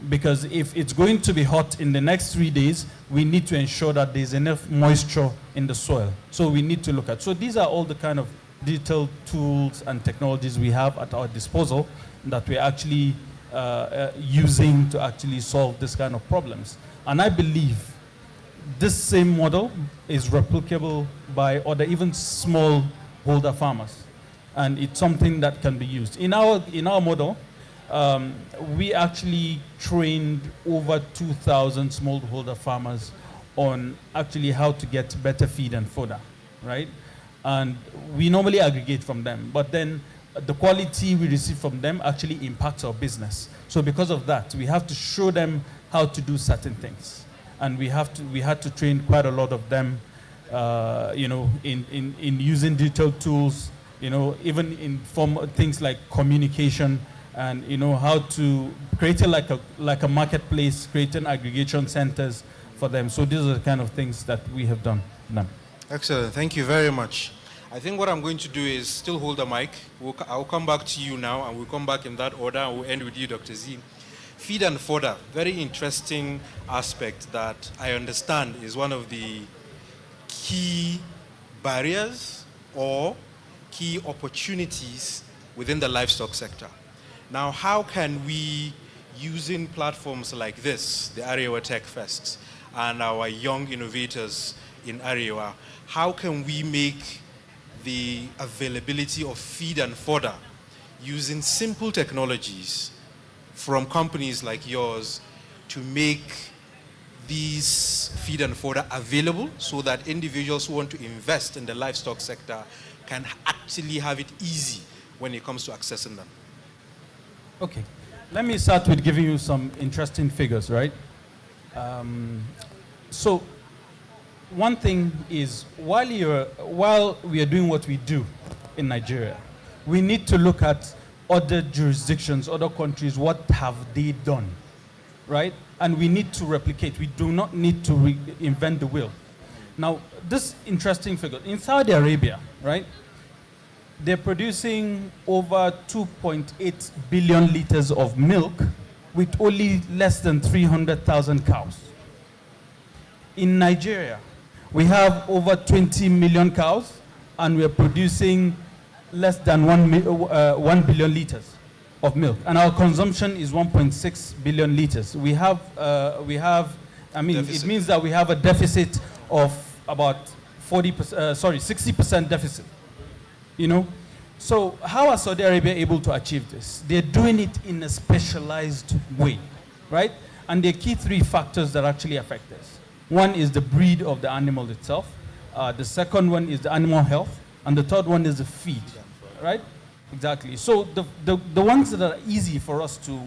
because if it's going to be hot in the next 3 days, we need to ensure that there's enough moisture in the soil. So we need to look at. So these are all the kind of digital tools and technologies we have at our disposal that we're actually using to actually solve this kind of problems. And I believe this same model is replicable by other, even small holder farmers. And it's something that can be used. In our model, we actually trained over 2,000 smallholder farmers on actually how to get better feed and fodder, right? And we normally aggregate from them, but then the quality we receive from them actually impacts our business. So because of that, we have to show them how to do certain things. And we had to train quite a lot of them, in using digital tools, even in form of things like communication and how to create like a marketplace, creating aggregation centers for them. So these are the kind of things that we have done. Excellent, thank you very much. I think what I'm going to do is still hold the mic. I'll come back to you now, and we'll come back in that order, and we'll end with you, Dr. Z. Feed and fodder, very interesting aspect that I understand is one of the key barriers or key opportunities within the livestock sector. Now, how can we, using platforms like this, the AREWA Tech Fest, and our young innovators in AREWA, how can we make the availability of feed and fodder using simple technologies from companies like yours to make these feed and fodder available so that individuals who want to invest in the livestock sector can actually have it easy when it comes to accessing them? Okay, let me start with giving you some interesting figures, right? So one thing is, while we are doing what we do in Nigeria, we need to look at other jurisdictions, other countries, what have they done, right? And we need to replicate. We do not need to reinvent the wheel. Now, this interesting figure, in Saudi Arabia, right, they're producing over 2.8 billion liters of milk with only less than 300,000 cows. In Nigeria, we have over 20 million cows, and we're producing less than 1 billion liters of milk. And our consumption is 1.6 billion liters. It means that we have a deficit of about 60% deficit, So how are Saudi Arabia able to achieve this? They're doing it in a specialized way, right? And there are key three factors that actually affect this. One is the breed of the animal itself. The second one is the animal health. And the third one is the feed, right? Exactly. So the ones that are easy for us to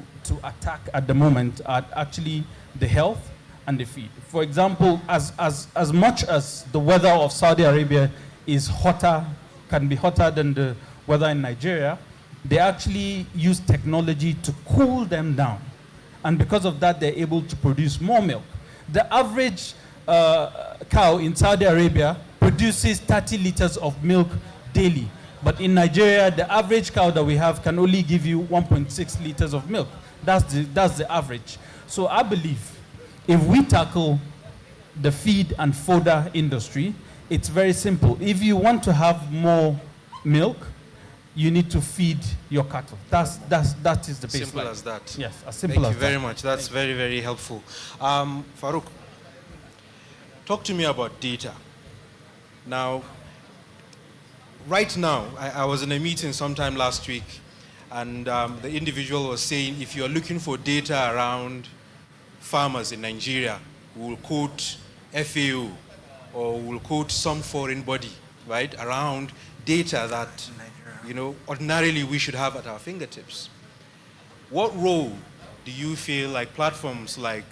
attack at the moment are actually the health and the feed. For example, as much as the weather of Saudi Arabia is can be hotter than the weather in Nigeria, they actually use technology to cool them down. And because of that, they're able to produce more milk. The average cow in Saudi Arabia produces 30 liters of milk daily. But in Nigeria, the average cow that we have can only give you 1.6 liters of milk. That's the average. So I believe if we tackle the feed and fodder industry, it's very simple. If you want to have more milk, you need to feed your cattle. That is the baseline. Simple as that. Yes, as simple as that. Thank you very much. That's very, very helpful. Farouk, talk to me about data. Now, right now, I was in a meeting sometime last week, and the individual was saying, if you're looking for data around farmers in Nigeria, we'll quote FAO, or we'll quote some foreign body, right, around data that ordinarily we should have at our fingertips. What role do you feel like platforms like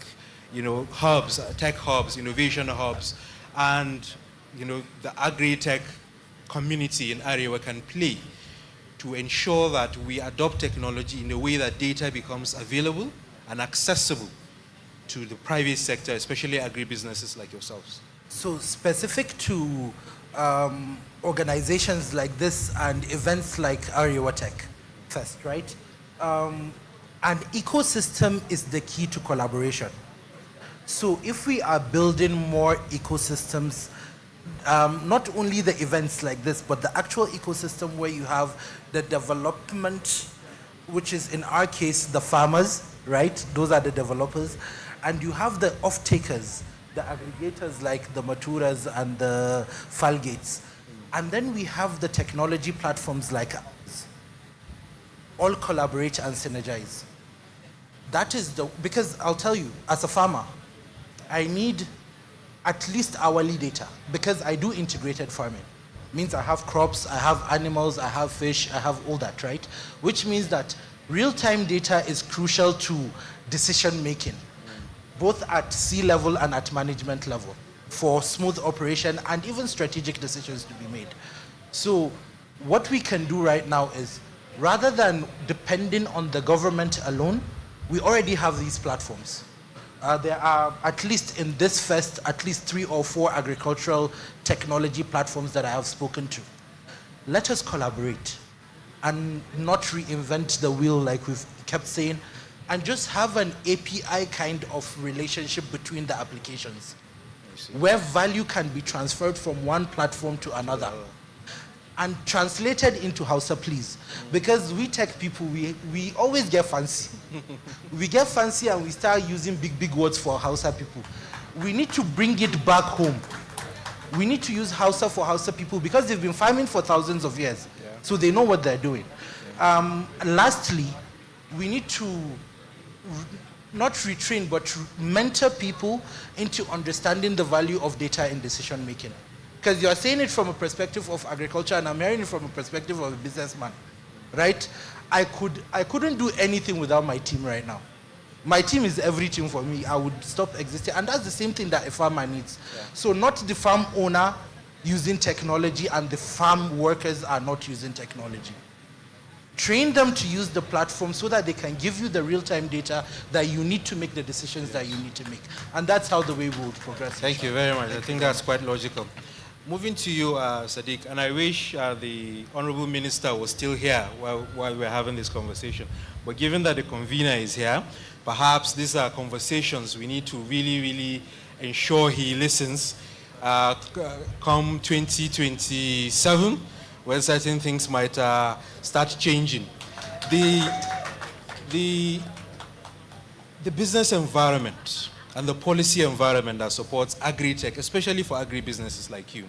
hubs, tech hubs, innovation hubs, and the AgriTech community in AREWA can play to ensure that we adopt technology in a way that data becomes available and accessible to the private sector, especially agribusinesses like yourselves? So specific to organizations like this and events like AREWA Tech Fest, right? An ecosystem is the key to collaboration. So if we are building more ecosystems, not only the events like this, but the actual ecosystem where you have the development, which is in our case, the farmers, right? Those are the developers. And you have the off-takers, the aggregators like the Maturas and the Falgates. And then we have the technology platforms like ours. All collaborate and synergize. That is because I'll tell you, as a farmer, I need at least hourly data because I do integrated farming. Means I have crops, I have animals, I have fish, I have all that, right? Which means that real-time data is crucial to decision making, both at C-level and at management level, for smooth operation and even strategic decisions to be made. So what we can do right now is, rather than depending on the government alone, we already have these platforms. There are, at least in this fest, at least 3 or 4 agricultural technology platforms that I have spoken to. Let us collaborate and not reinvent the wheel like we've kept saying, and just have an API kind of relationship between the applications, where value can be transferred from one platform to another and translated into Hausa, please. Because we tech people, we always get fancy. We get fancy and we start using big words for Hausa people. We need to bring it back home. We need to use Hausa for Hausa people because they've been farming for thousands of years. So they know what they're doing. Lastly, we need to not retrain, but mentor people into understanding the value of data in decision making. Because you're saying it from a perspective of agriculture, and I'm hearing it from a perspective of a businessman, right? I couldn't do anything without my team right now. My team is everything for me. I would stop existing, and that's the same thing that a farmer needs. So not the farm owner using technology and the farm workers are not using technology. Train them to use the platform so that they can give you the real-time data that you need to make the decisions that you need to make. And that's how the way we will progress. Thank you very much. I think that's quite logical. Moving to you, Sadiq, and I wish the Honorable Minister was still here while we're having this conversation. But given that the convener is here, perhaps these are conversations we need to really ensure he listens come 2027, when certain things might start changing. The business environment and the policy environment that supports AgriTech, especially for agribusinesses like you.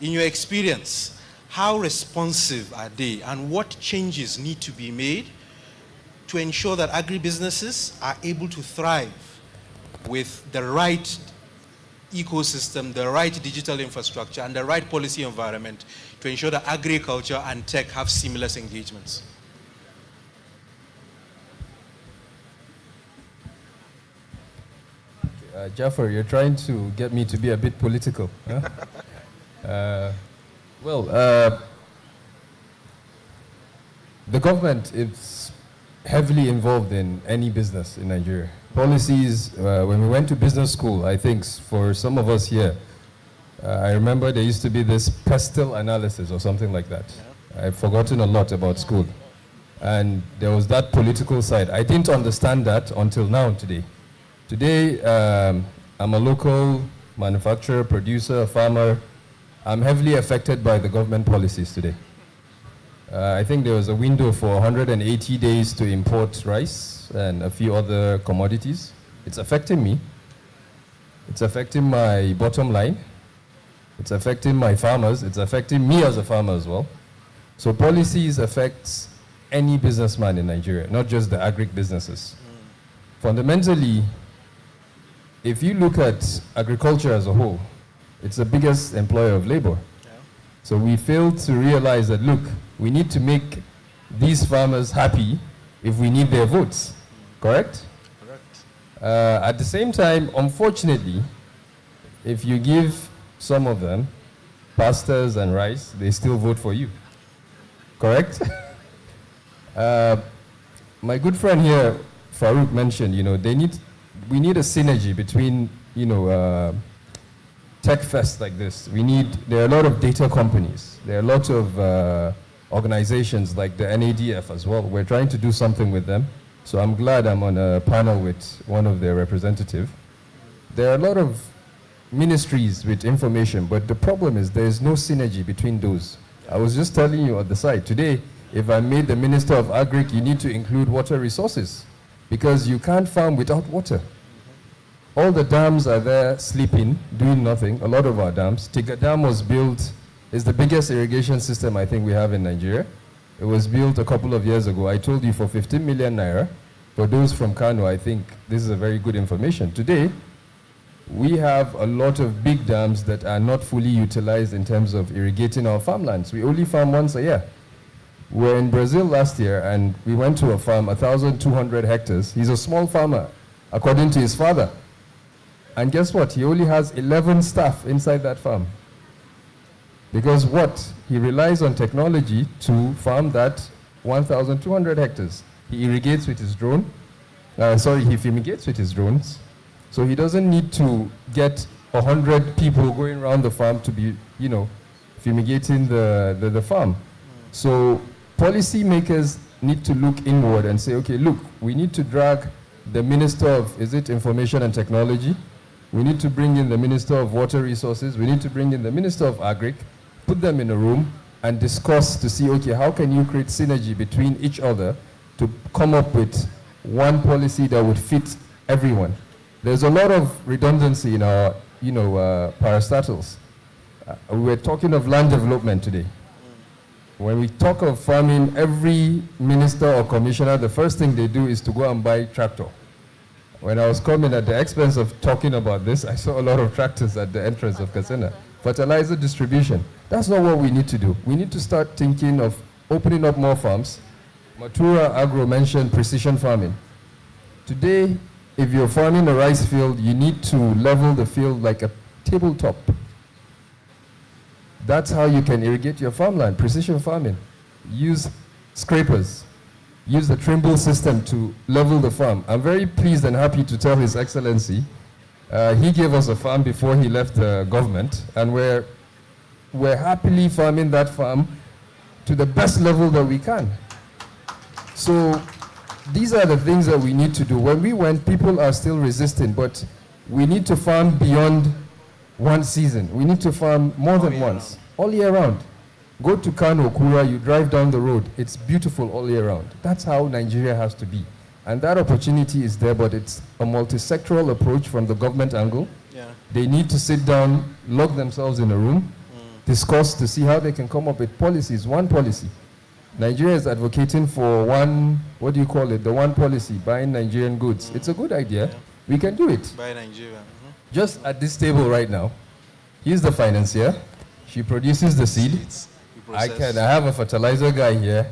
In your experience, how responsive are they and what changes need to be made to ensure that agribusinesses are able to thrive with the right ecosystem, the right digital infrastructure, and the right policy environment to ensure that agriculture and tech have seamless engagements? Jafar, you're trying to get me to be a bit political. Huh? The government is heavily involved in any business in Nigeria. Policies, when we went to business school, I think for some of us here, I remember there used to be this pestle analysis or something like that. I've forgotten a lot about school. And there was that political side. I didn't understand that until now today. Today, I'm a local manufacturer, producer, farmer. I'm heavily affected by the government policies today. I think there was a window for 180 days to import rice and a few other commodities. It's affecting me. It's affecting my bottom line. It's affecting my farmers. It's affecting me as a farmer as well. So policies affect any businessman in Nigeria, not just the agri-businesses. Fundamentally, if you look at agriculture as a whole, it's the biggest employer of labor. So we failed to realize that, look, we need to make these farmers happy if we need their votes, correct? Correct. At the same time, unfortunately, if you give some of them pastas and rice, they still vote for you, correct? My good friend here, Farouk, mentioned, we need a synergy between, tech fests like this. There are a lot of data companies. There are a lot of organizations like the NADF as well. We're trying to do something with them. So I'm glad I'm on a panel with one of their representatives. There are a lot of ministries with information, but the problem is there is no synergy between those. I was just telling you on the side, today, if I made the Minister of Agri, you need to include water resources because you can't farm without water. All the dams are there sleeping, doing nothing, a lot of our dams. Tiga Dam was built, is the biggest irrigation system I think we have in Nigeria. It was built a couple of years ago. I told you for 15 million naira. For those from Kano, I think this is a very good information. Today, we have a lot of big dams that are not fully utilized in terms of irrigating our farmlands. We only farm once a year. We were in Brazil last year and we went to a farm, 1,200 hectares. He's a small farmer, according to his father. And guess what? He only has 11 staff inside that farm. Because what? He relies on technology to farm that 1,200 hectares. He irrigates with his drone. He fumigates with his drones. So he doesn't need to get 100 people going around the farm to be, fumigating the farm. So policymakers need to look inward and say, okay, look, we need to drag the Minister of, Information and Technology? We need to bring in the Minister of Water Resources. We need to bring in the Minister of Agric, put them in a room and discuss to see, okay, how can you create synergy between each other to come up with one policy that would fit everyone? There's a lot of redundancy in our, parastatals. We were talking of land development today. When we talk of farming, every minister or commissioner, the first thing they do is to go and buy tractor. When I was coming at the expense of talking about this, I saw a lot of tractors at the entrance of Katsina. Fertilizer distribution. That's not what we need to do. We need to start thinking of opening up more farms. Matura Agro mentioned precision farming. Today, if you're farming a rice field, you need to level the field like a tabletop. That's how you can irrigate your farmland, precision farming. Use scrapers. Use the Trimble system to level the farm. I'm very pleased and happy to tell His Excellency, he gave us a farm before he left the government, and we're happily farming that farm to the best level that we can. So these are the things that we need to do. When we went, people are still resisting, but we need to farm beyond one season. We need to farm more than once, all year round. Go to Kano, Kura, you drive down the road. It's beautiful all year round. That's how Nigeria has to be. And that opportunity is there, but it's a multi-sectoral approach from the government angle. Yeah. They need to sit down, lock themselves in a room, discuss to see how they can come up with policies, one policy. Nigeria is advocating for one, what do you call it, the one policy, buying Nigerian goods. It's a good idea. Yeah. We can do it. Buy Nigeria. Just at this table right now, he's the financier. She produces the seed. I have a fertilizer guy here.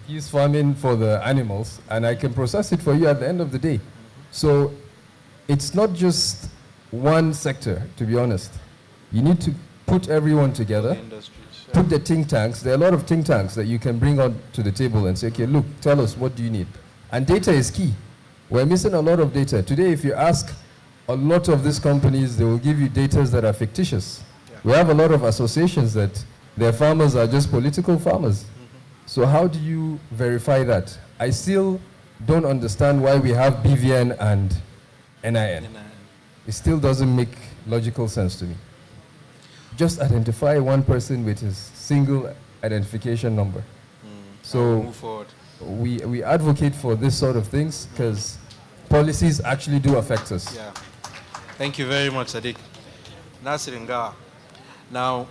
He's farming for the animals, and I can process it for you at the end of the day. So it's not just one sector, to be honest. You need to put everyone together, put the think tanks. There are a lot of think tanks that you can bring on to the table and say, okay, look, tell us, what do you need? And data is key. We're missing a lot of data. Today, if you ask a lot of these companies, they will give you data that are fictitious. Yeah. We have a lot of associations that their farmers are just political farmers. So how do you verify that? I still don't understand why we have BVN and NIN. It still doesn't make logical sense to me. Just identify one person with his single identification number. So move forward. We advocate for this sort of things because policies actually do affect us. Yeah. Thank you very much, Sadiq. Nasir Nga. Now,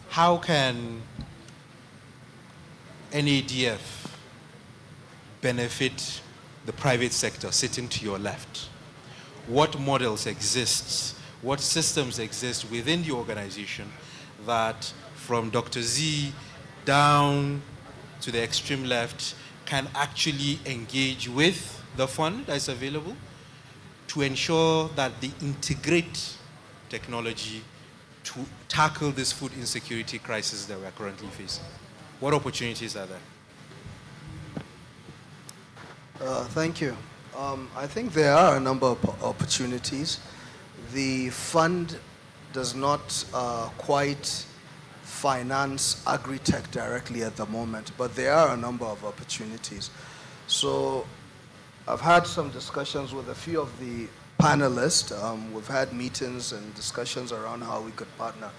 how can NADF benefit the private sector sitting to your left? What models exist? What systems exist within the organization that from Dr. Z down to the extreme left can actually engage with the fund that's available to ensure that they integrate technology to tackle this food insecurity crisis that we're currently facing? What opportunities are there? Thank you. I think there are a number of opportunities. The fund does not quite finance AgriTech directly at the moment, but there are a number of opportunities. So I've had some discussions with a few of the panelists. We've had meetings and discussions around how we could partner.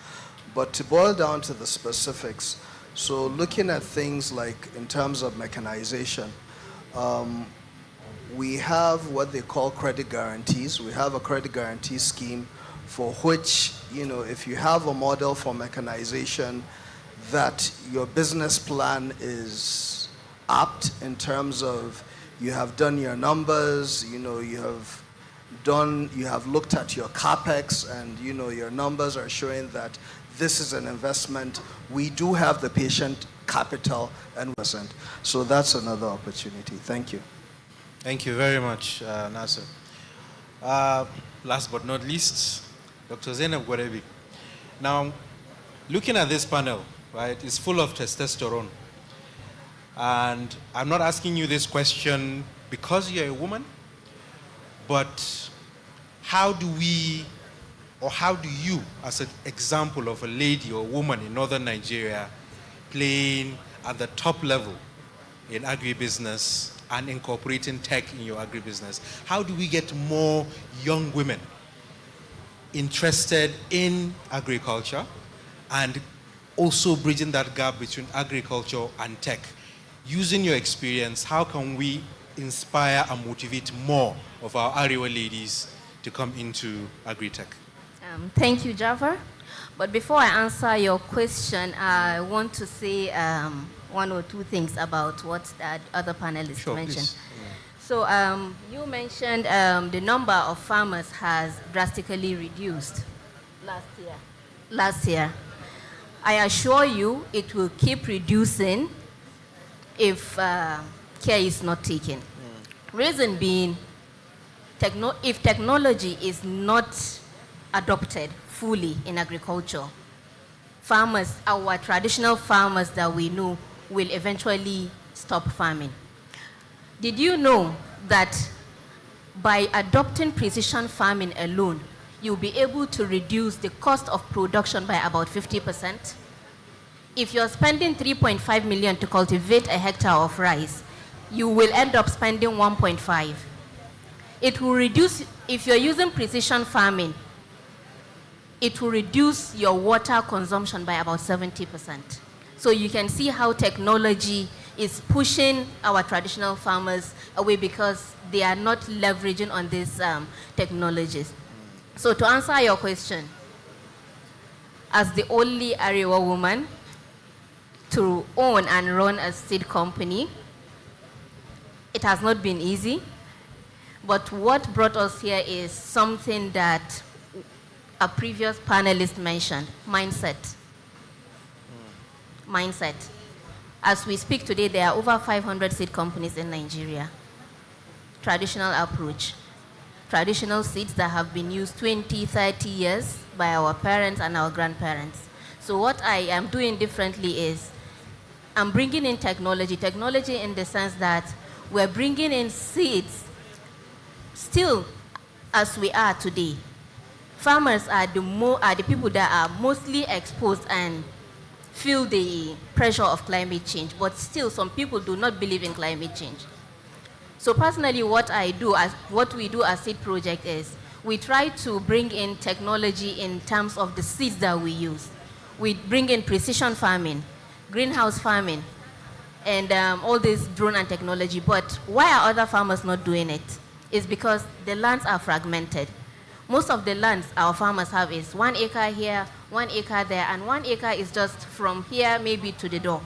But to boil down to the specifics, so looking at things like in terms of mechanization, we have what they call credit guarantees. We have a credit guarantee scheme for which, if you have a model for mechanization that your business plan is apt in terms of you have done your numbers, you have looked at your capex and your numbers are showing that this is an investment. We do have the patient capital and percent. So that's another opportunity. Thank you. Thank you very much, Nasser. Last but not least, Dr. Zainab Gwarebi. Now, looking at this panel, right, is full of testosterone. And I'm not asking you this question because you're a woman, but how do we, or how do you, as an example of a lady or woman in northern Nigeria, playing at the top level in agribusiness and incorporating tech in your agribusiness, how do we get more young women interested in agriculture and also bridging that gap between agriculture and tech? Using your experience, how can we inspire and motivate more of our AREWA ladies to come into AgriTech? Thank you, Jafar. But before I answer your question, I want to say one or two things about what the other panelists mentioned. So you mentioned the number of farmers has drastically reduced last year. I assure you it will keep reducing if care is not taken. Reason being, if technology is not adopted fully in agriculture, farmers, our traditional farmers that we know, will eventually stop farming. Did you know that by adopting precision farming alone, you'll be able to reduce the cost of production by about 50%? If you're spending 3.5 million to cultivate a hectare of rice, you will end up spending 1.5. It will reduce, if you're using precision farming, it will reduce your water consumption by about 70%. So you can see how technology is pushing our traditional farmers away because they are not leveraging on these technologies. So to answer your question, as the only AREWA woman to own and run a seed company, it has not been easy. But what brought us here is something that a previous panelist mentioned, mindset. Mindset. As we speak today, there are over 500 seed companies in Nigeria. Traditional approach. Traditional seeds that have been used 20, 30 years by our parents and our grandparents. So what I am doing differently is I'm bringing in technology. Technology in the sense that we're bringing in seeds still as we are today. Farmers are the people that are mostly exposed and feel the pressure of climate change, but still some people do not believe in climate change. So personally, what we do as Seed Project is we try to bring in technology in terms of the seeds that we use. We bring in precision farming, greenhouse farming, and all this drone and technology. But why are other farmers not doing it? It's because the lands are fragmented. Most of the lands our farmers have is 1 acre here, 1 acre there, and 1 acre is just from here maybe to the door.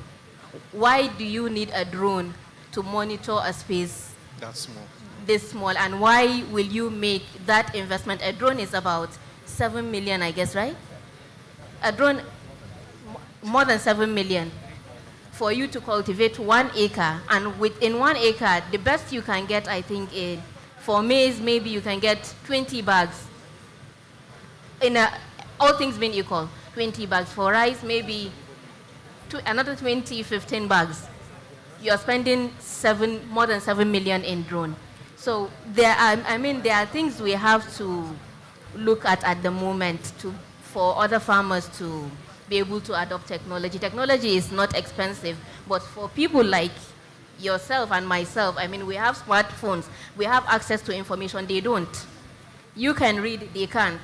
Why do you need a drone to monitor a space that's small, this small? And why will you make that investment? A drone is about 7 million, I guess, right? A drone, more than 7 million. For you to cultivate 1 acre, and within 1 acre, the best you can get, I think, for maize, maybe you can get 20 bags. All things being equal, 20 bags. For rice, maybe another 20, 15 bags. You're spending more than 7 million in drone. So there are things we have to look at the moment for other farmers to be able to adopt technology. Technology is not expensive, but for people like yourself and myself, we have smartphones, we have access to information, they don't. You can read, they can't.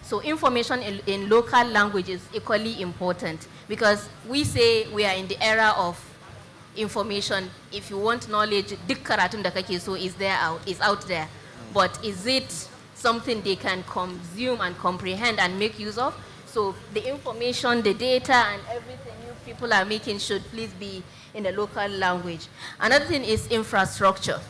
So information in local language is equally important because we say we are in the era of information. If you want knowledge, dik karatun da kake so is out there. But is it something they can consume and comprehend and make use of? So the information, the data, and everything you people are making should please be in the local language. Another thing is infrastructure,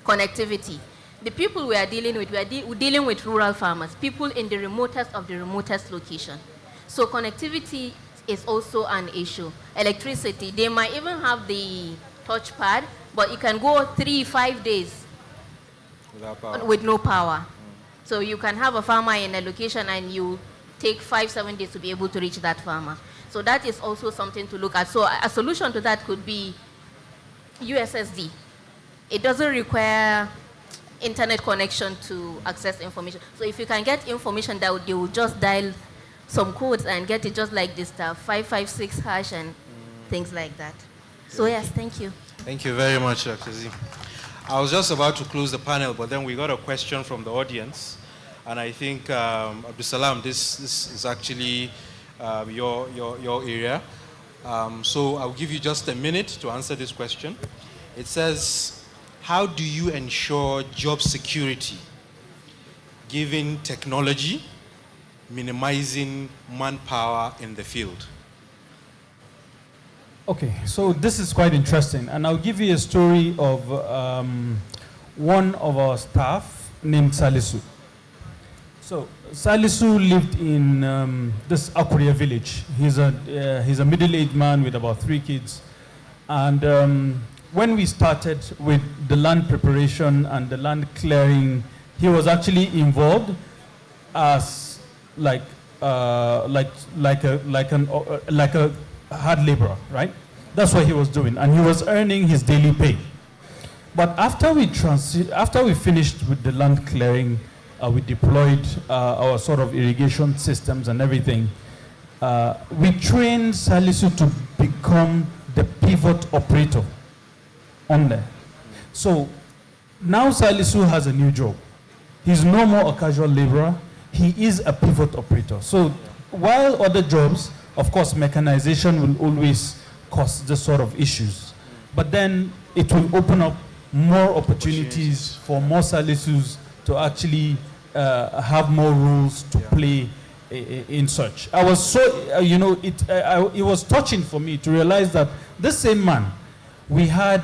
connectivity. The people we are dealing with, we're dealing with rural farmers, people in the remotest of the remotest location. So connectivity is also an issue. Electricity, they might even have the touchpad, but it can go 3-5 days with no power. So you can have a farmer in a location and you take 5-7 days to be able to reach that farmer. So that is also something to look at. So a solution to that could be USSD. It doesn't require internet connection to access information. So if you can get information that they will just dial some codes and get it just like this stuff, 556 hash and things like that. So yes, thank you. Thank you very much, Dr. Z. I was just about to close the panel, but then we got a question from the audience. And I think, Abdusalam, this is actually your area. So I'll give you just a minute to answer this question. It says, how do you ensure job security given technology minimizing manpower in the field? Okay, so this is quite interesting, and I'll give you a story of one of our staff named Salisu. So Salisu lived in this Akuria village. He's a middle-aged man with about 3 kids, and when we started with the land preparation and the land clearing, he was actually involved as like a hard laborer, right? That's what he was doing, and he was earning his daily pay. But after we finished with the land clearing, we deployed our sort of irrigation systems and everything. We trained Salisu to become the pivot operator on there. So now Salisu has a new job. He's no more a casual laborer. He is a pivot operator. So while other jobs, of course, mechanization will always cause this sort of issues. But then it will open up more opportunities for more Salisus to actually have more roles to play in such. I was so, it was touching for me to realize that this same man, we had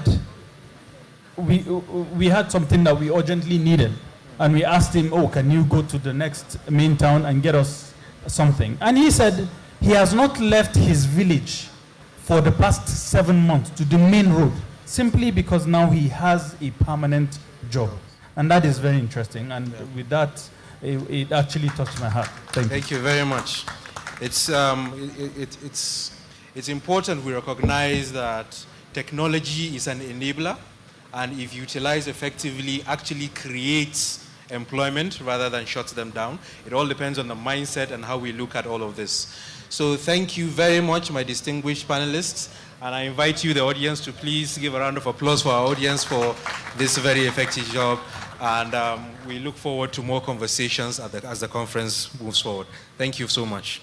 something that we urgently needed. And we asked him, oh, can you go to the next main town and get us something? And he said he has not left his village for the past 7 months to the main road, simply because now he has a permanent job. And that is very interesting. And with that, it actually touched my heart. Thank you very much. It's important we recognize that technology is an enabler, and if utilized effectively, actually creates employment rather than shuts them down. It all depends on the mindset and how we look at all of this. So thank you very much, my distinguished panelists, and I invite you, the audience, to please give a round of applause for our audience for this very effective job, and we look forward to more conversations as the conference moves forward. Thank you so much.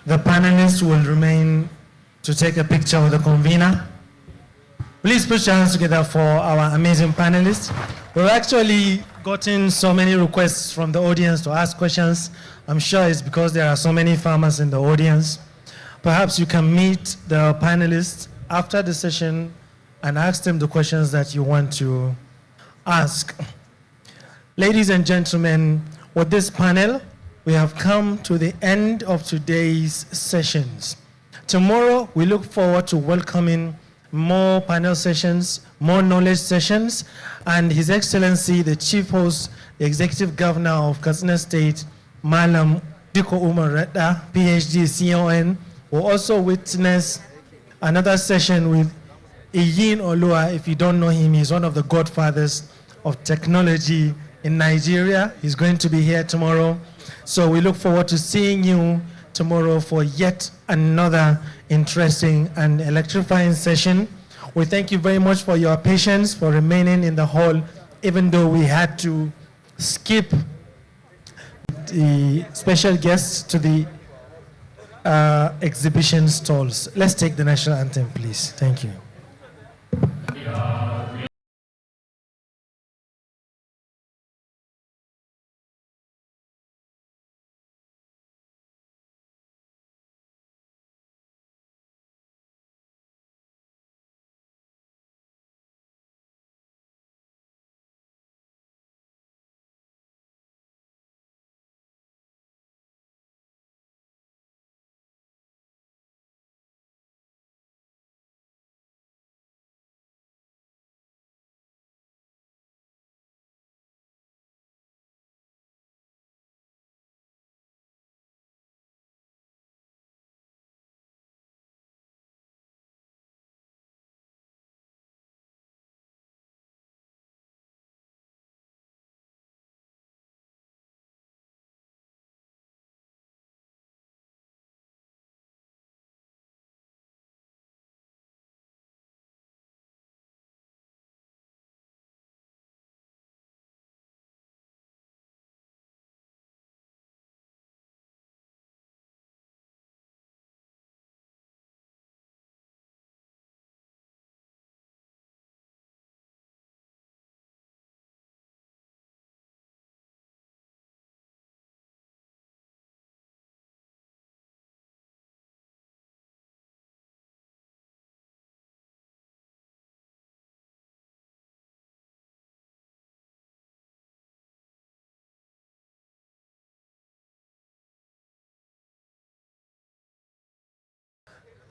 The panelists will remain to take a picture with the convener. Please put your hands together for our amazing panelists. We've actually gotten so many requests from the audience to ask questions. I'm sure it's because there are so many farmers in the audience. Perhaps you can meet the panelists after the session and ask them the questions that you want to ask. Ladies and gentlemen, with this panel, we have come to the end of today's sessions. Tomorrow, we look forward to welcoming more panel sessions, more knowledge sessions, and His Excellency, the Chief Host, the Executive Governor of Katsina State, Malam Diko Umar Redda, PhD, CON, will also witness another session with Iyin Olua. If you don't know him, he's one of the godfathers of technology in Nigeria. He's going to be here tomorrow. So we look forward to seeing you tomorrow for yet another interesting and electrifying session. We thank you very much for your patience, for remaining in the hall, even though we had to skip the special guests to the exhibition stalls. Let's take the national anthem, please. Thank you.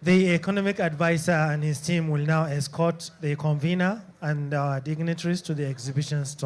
The economic advisor and his team will now escort the convener and dignitaries to the exhibition stall.